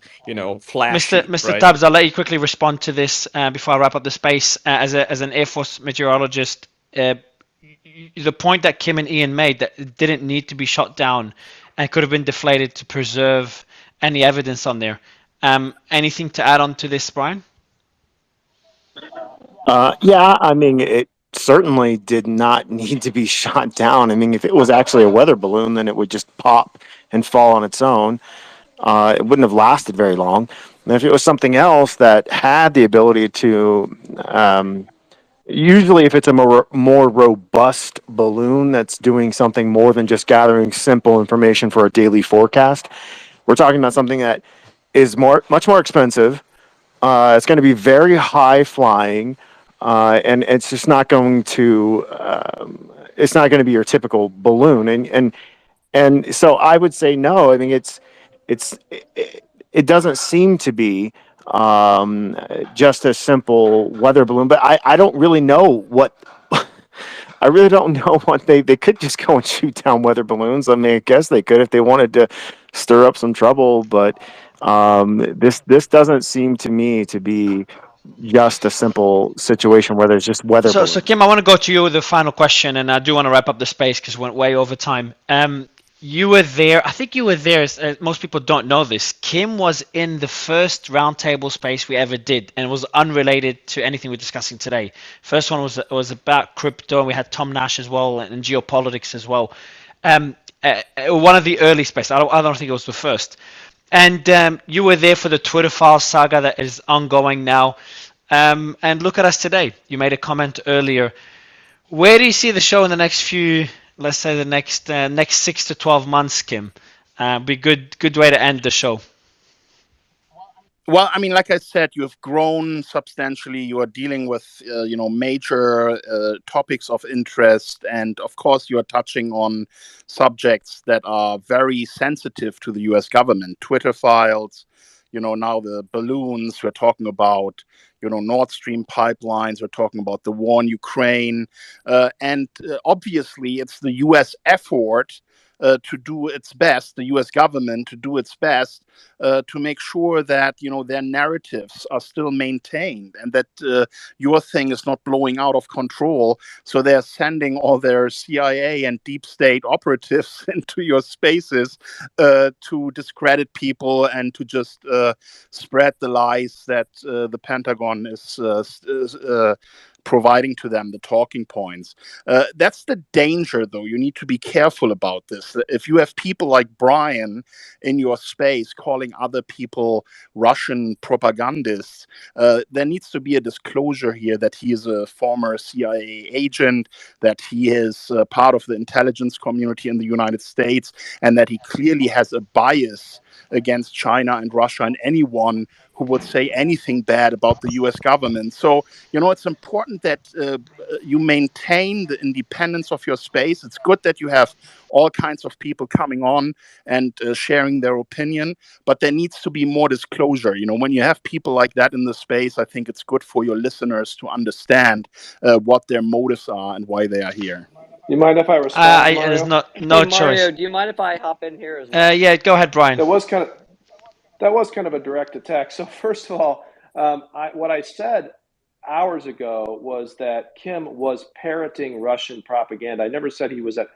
flashy. Mr. Right? Tubbs, I'll let you quickly respond to this before I wrap up the space. As an Air Force meteorologist, the point that Kim and Ian made that it didn't need to be shot down and could have been deflated to preserve any evidence on there. Anything to add on to this, Brian? Yeah, I mean, it certainly did not need to be shot down. I mean, if it was actually a weather balloon, then it would just pop and fall on its own. It wouldn't have lasted very long. And if it was something else that had the ability to, usually if it's a more robust balloon that's doing something more than just gathering simple information for a daily forecast, we're talking about something that is much more expensive. It's going to be very high flying, and it's just not going to. It's not going to be your typical balloon, and so I would say no. I mean, it doesn't seem to be just a simple weather balloon. But I don't really know what. I really don't know what they could just go and shoot down weather balloons. I mean, I guess they could if they wanted to stir up some trouble, but this doesn't seem to me to be just a simple situation where there's just weather balloons. So Kim, I want to go to you with the final question, and I do want to wrap up the space because we went way over time. You were there. I think you were there. Most people don't know this. Kim was in the first roundtable space we ever did, and it was unrelated to anything we're discussing today. First one was about crypto, and we had Tom Nash as well, and geopolitics as well. One of the early spaces. I don't think it was the first. And you were there for the Twitter files saga that is ongoing now. And look at us today. You made a comment earlier. Where do you see the show in the next few, let's say the next 6 to 12 months, Kim? Be good way to end the show. Well, I mean, like I said, you have grown substantially. You are dealing with, major topics of interest, and of course, you are touching on subjects that are very sensitive to the U.S. government. Twitter files, now the balloons. We're talking about Nord Stream pipelines. We're talking about the war in Ukraine, and obviously it's the U.S. effort to do its best, the U.S. government to do its best to make sure that their narratives are still maintained and that your thing is not blowing out of control. So they're sending all their CIA and deep state operatives into your spaces to discredit people and to just spread the lies that the Pentagon is providing to them, the talking points. That's the danger, though. You need to be careful about this. If you have people like Brian in your space calling other people Russian propagandists, there needs to be a disclosure here that he is a former CIA agent, that he is part of the intelligence community in the United States, and that he clearly has a bias against China and Russia and anyone who would say anything bad about the US government. So, it's important that you maintain the independence of your space. It's good that you have all kinds of people coming on and sharing their opinion, but there needs to be more disclosure. When you have people like that in the space, I think it's good for your listeners to understand what their motives are and why they are here. You mind if I respond, Mario? There's no Hey, choice. Mario, do you mind if I hop in here as well? Yeah, go ahead, Brian. That was kind of a direct attack. So first of all, what I said hours ago was that Kim was parroting Russian propaganda. I never said he was a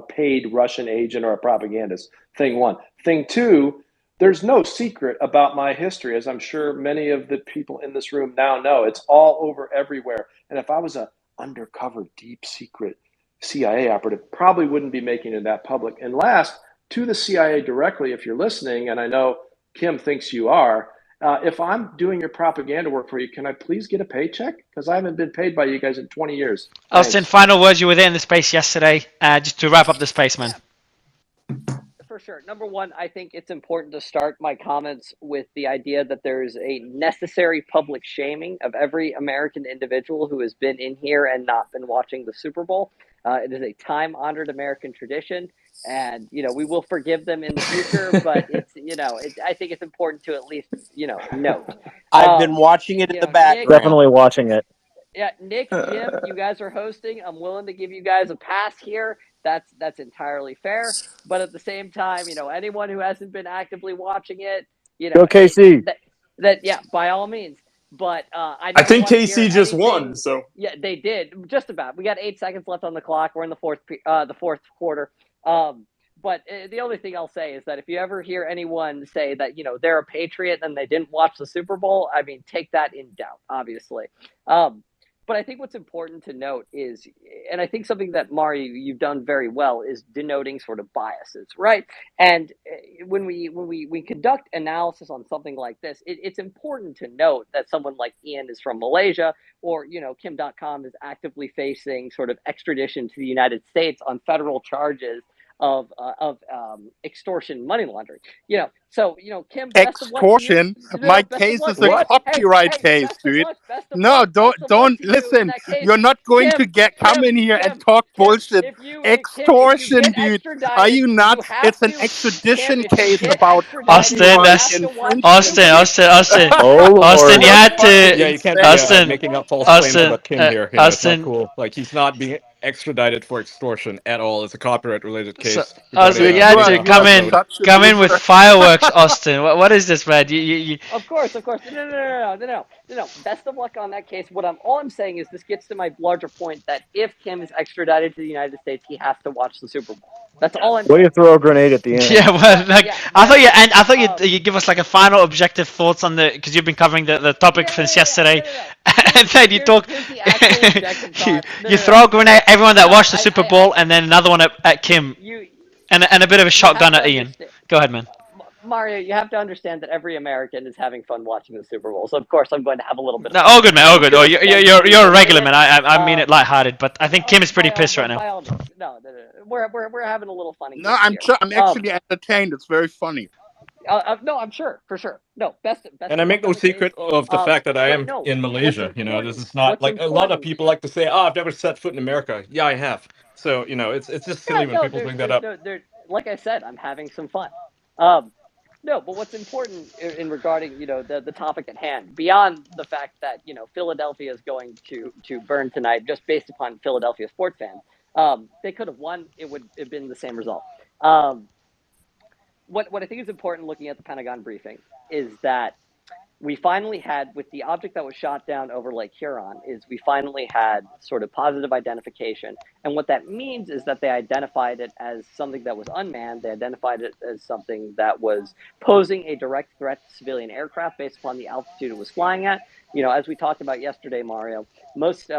paid Russian agent or a propagandist. Thing one. Thing two, there's no secret about my history, as I'm sure many of the people in this room now know. It's all over everywhere. And if I was an undercover, deep secret CIA operative, probably wouldn't be making it that public. And last, to the CIA directly, if you're listening, and I know Kim thinks you are, if I'm doing your propaganda work for you, can I please get a paycheck? Because I haven't been paid by you guys in 20 years. Austin, final words. You were there in the space yesterday. Just to wrap up the space, man. For sure. Number one, I think it's important to start my comments with the idea that there is a necessary public shaming of every American individual who has been in here and not been watching the Super Bowl. It is a time-honored American tradition, and we will forgive them in the future. But I think it's important to at least note. I've been watching it in the Nick, background. Definitely watching it. Yeah, Nick, Kim, you guys are hosting. I'm willing to give you guys a pass here. That's entirely fair. But at the same time, anyone who hasn't been actively watching it, Go KC. yeah, by all means. But I I never think want to hear KC just anything. won, so Yeah, they did just about. We got 8 seconds left on the clock. We're in the fourth quarter. But the only thing I'll say is that if you ever hear anyone say that they're a patriot and they didn't watch the Super Bowl, I mean, take that in doubt, obviously. But I think what's important to note is, and I think something that Mario you've done very well is denoting sort of biases, right? And when we conduct analysis on something like this, it's important to note that someone like Ian is from Malaysia, or Kim.com is actively facing sort of extradition to the United States on federal charges of extortion, money laundering. So Kim, best of luck to you. Extortion. My case is a copyright case, dude. No, don't listen. You're not going to come in here and talk bullshit. Extortion, dude. Are you nuts? It's an extradition case about Austin, copyright infringement. Austin. Oh, Austin, you had to. Yeah, you can't be making up false claims about Kim here. It's not cool. Like, he's not being extradited for extortion at all. It's a copyright-related case. Austin, you had to come in with fireworks, Austin. What is this, man? You... Of course. No. Best of luck on that case. All I'm saying is this gets to my larger point that if Kim is extradited to the United States, he has to watch the Super Bowl. That's all I'm saying. Way to throw a grenade at the end. Yeah, well, I thought you give us like a final objective thoughts on because you've been covering the topic since yesterday, and then you talk. You throw a grenade at everyone that watched the Super Bowl, and then another one at Kim, and a bit of a shotgun at Ian. Go ahead, man. Mario, you have to understand that every American is having fun watching the Super Bowl, so of course I'm going to have a little bit. No, all good, man. All good. Oh, you're a regular, man. I mean it lighthearted, but I think Kim is pretty pissed right now. No. We're having a little funny. No, I'm actually entertained. It's very funny. No, I'm sure, for sure. No, best. And I make no secret of the fact that I am in Malaysia. This is not like a lot of people like to say, "Oh, I've never set foot in America." Yeah, I have. So it's just silly when people bring that up. Like I said, I'm having some fun. No, but what's important in regarding, the topic at hand, beyond the fact that, Philadelphia is going to burn tonight just based upon Philadelphia sports fans, they could have won. It would have been the same result. What I think is important looking at the Pentagon briefing is that we finally had, with the object that was shot down over Lake Huron, is we finally had sort of positive identification. And what that means is that they identified it as something that was unmanned. They identified it as something that was posing a direct threat to civilian aircraft based upon the altitude it was flying at. As we talked about yesterday, Mario, most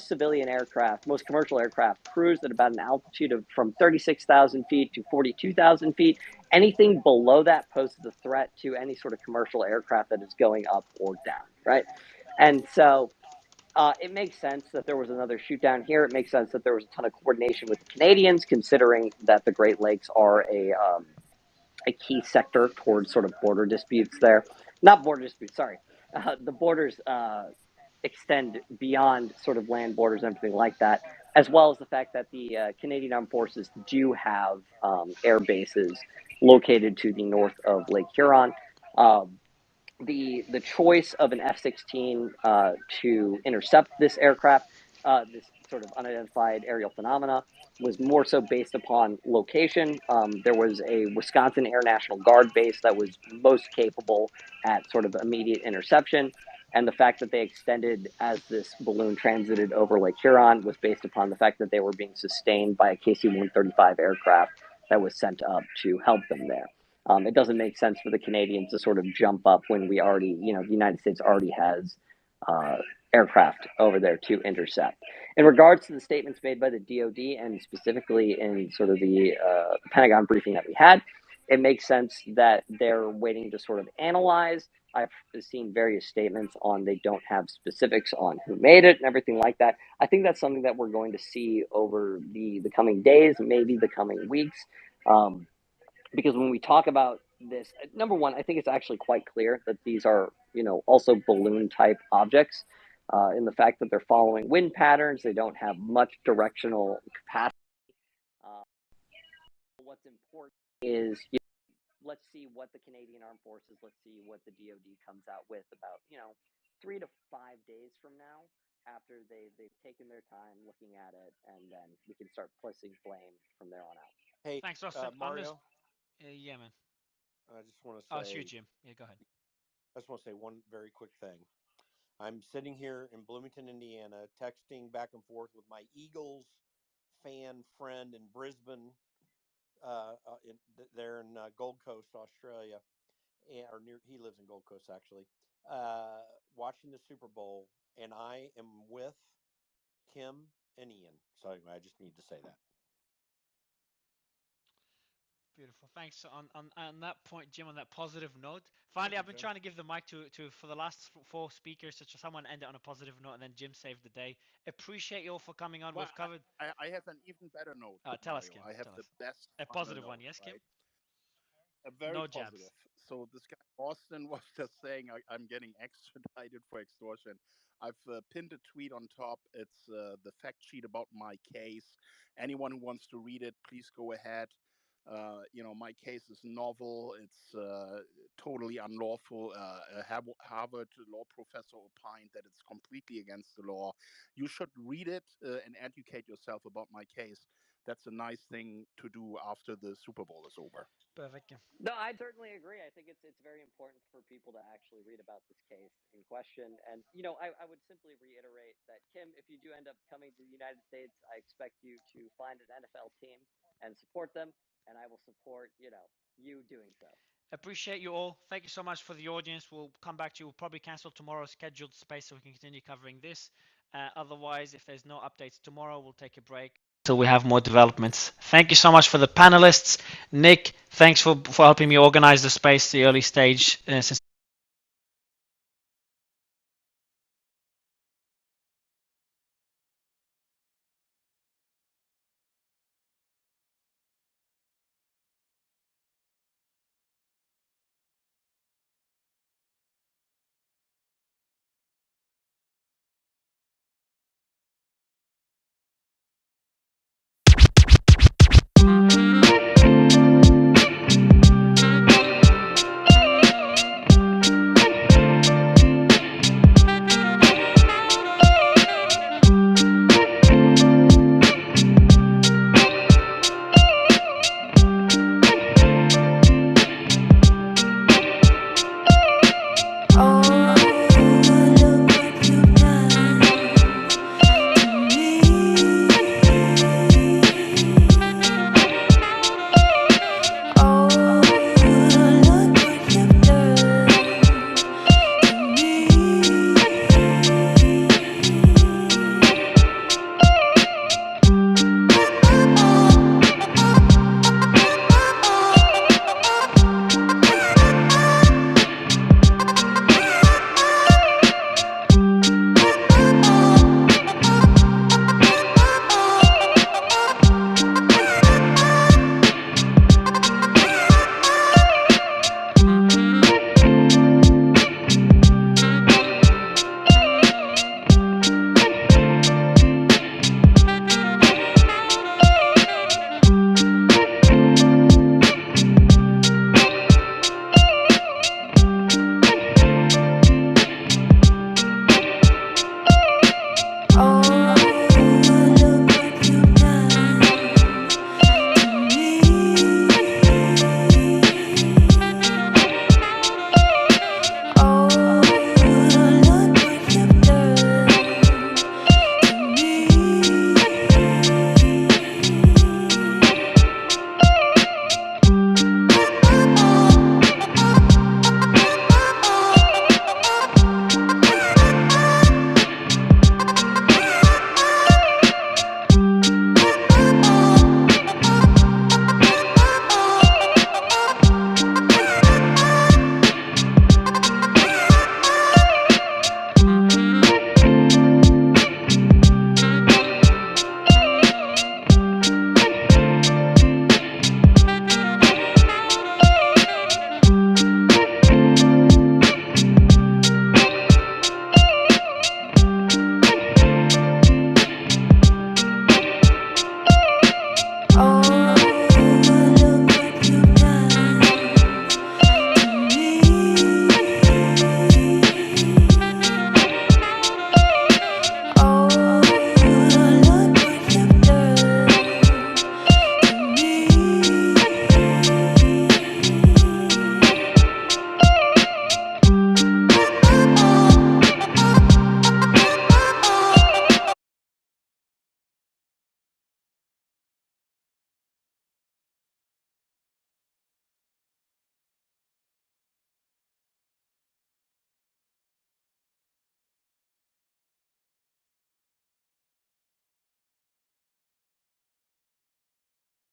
civilian aircraft, most commercial aircraft cruise at about an altitude of from 36,000 feet to 42,000 feet. Anything below that poses a threat to any sort of commercial aircraft that is going up or down, right? And so it makes sense that there was another shoot down here. It makes sense that there was a ton of coordination with the Canadians, considering that the Great Lakes are a key sector towards sort of border disputes there. Not border disputes, sorry. The borders extend beyond sort of land borders and everything like that, as well as the fact that the Canadian Armed Forces do have air bases located to the north of Lake Huron. The choice of an F-16 to intercept this aircraft, this sort of unidentified aerial phenomena, was more so based upon location. There was a Wisconsin Air National Guard base that was most capable at sort of immediate interception. And the fact that they extended as this balloon transited over Lake Huron was based upon the fact that they were being sustained by a KC-135 aircraft that was sent up to help them there. It doesn't make sense for the Canadians to sort of jump up when we already, the United States already has aircraft over there to intercept. In regards to the statements made by the DoD and specifically in sort of the Pentagon briefing that we had, it makes sense that they're waiting to sort of analyze. I've seen various statements on they don't have specifics on who made it and everything like that. I think that's something that we're going to see over the coming days, maybe the coming weeks. Because when we talk about this, number one, I think it's actually quite clear that these are, also balloon type objects in the fact that they're following wind patterns. They don't have much directional capacity. What's important is, let's see what the Canadian Armed Forces, let's see what the DoD comes out with about, 3 to 5 days from now, after they've taken their time looking at it, and then we can start placing blame from there on out. Hey, Thanks, Austin. Mario. Yeah, man. I just want to say. Oh, it's you, Jim. Yeah, go ahead. I just want to say one very quick thing. I'm sitting here in Bloomington, Indiana, texting back and forth with my Eagles fan friend in Brisbane, there in Gold Coast, Australia, or near. He lives in Gold Coast actually. Watching the Super Bowl, and I am with Kim and Ian. So anyway, I just need to say that. Beautiful. Thanks. On that point, Jim, on that positive note, finally, I've been trying to give the mic to for the last 4 speakers, so someone end it on a positive note, and then Jim saved the day. Appreciate you all for coming on. Well, We've covered. I have an even better note. Tell Mario. us, Kim. I have Tell the us. best. A positive one, note, yes, Kim? right? A very No positive. jabs. So this guy Austin was just saying I'm getting extradited for extortion. I've pinned a tweet on top. It's the fact sheet about my case. Anyone who wants to read it, please go ahead. My case is novel. It's totally unlawful. A Harvard law professor opined that it's completely against the law. You should read it and educate yourself about my case. That's a nice thing to do after the Super Bowl is over. Perfect. No, I certainly agree. I think it's very important for people to actually read about this case in question. And, I would simply reiterate that, Kim, if you do end up coming to the United States, I expect you to find an NFL team and support them, and I will support, you doing so. Appreciate you all. Thank you so much for the audience. We'll come back to you. We'll probably cancel tomorrow's scheduled space so we can continue covering this. Otherwise, if there's no updates tomorrow, we'll take a break until we have more developments. Thank you so much for the panelists. Nick, thanks for helping me organize the space, the early stage, since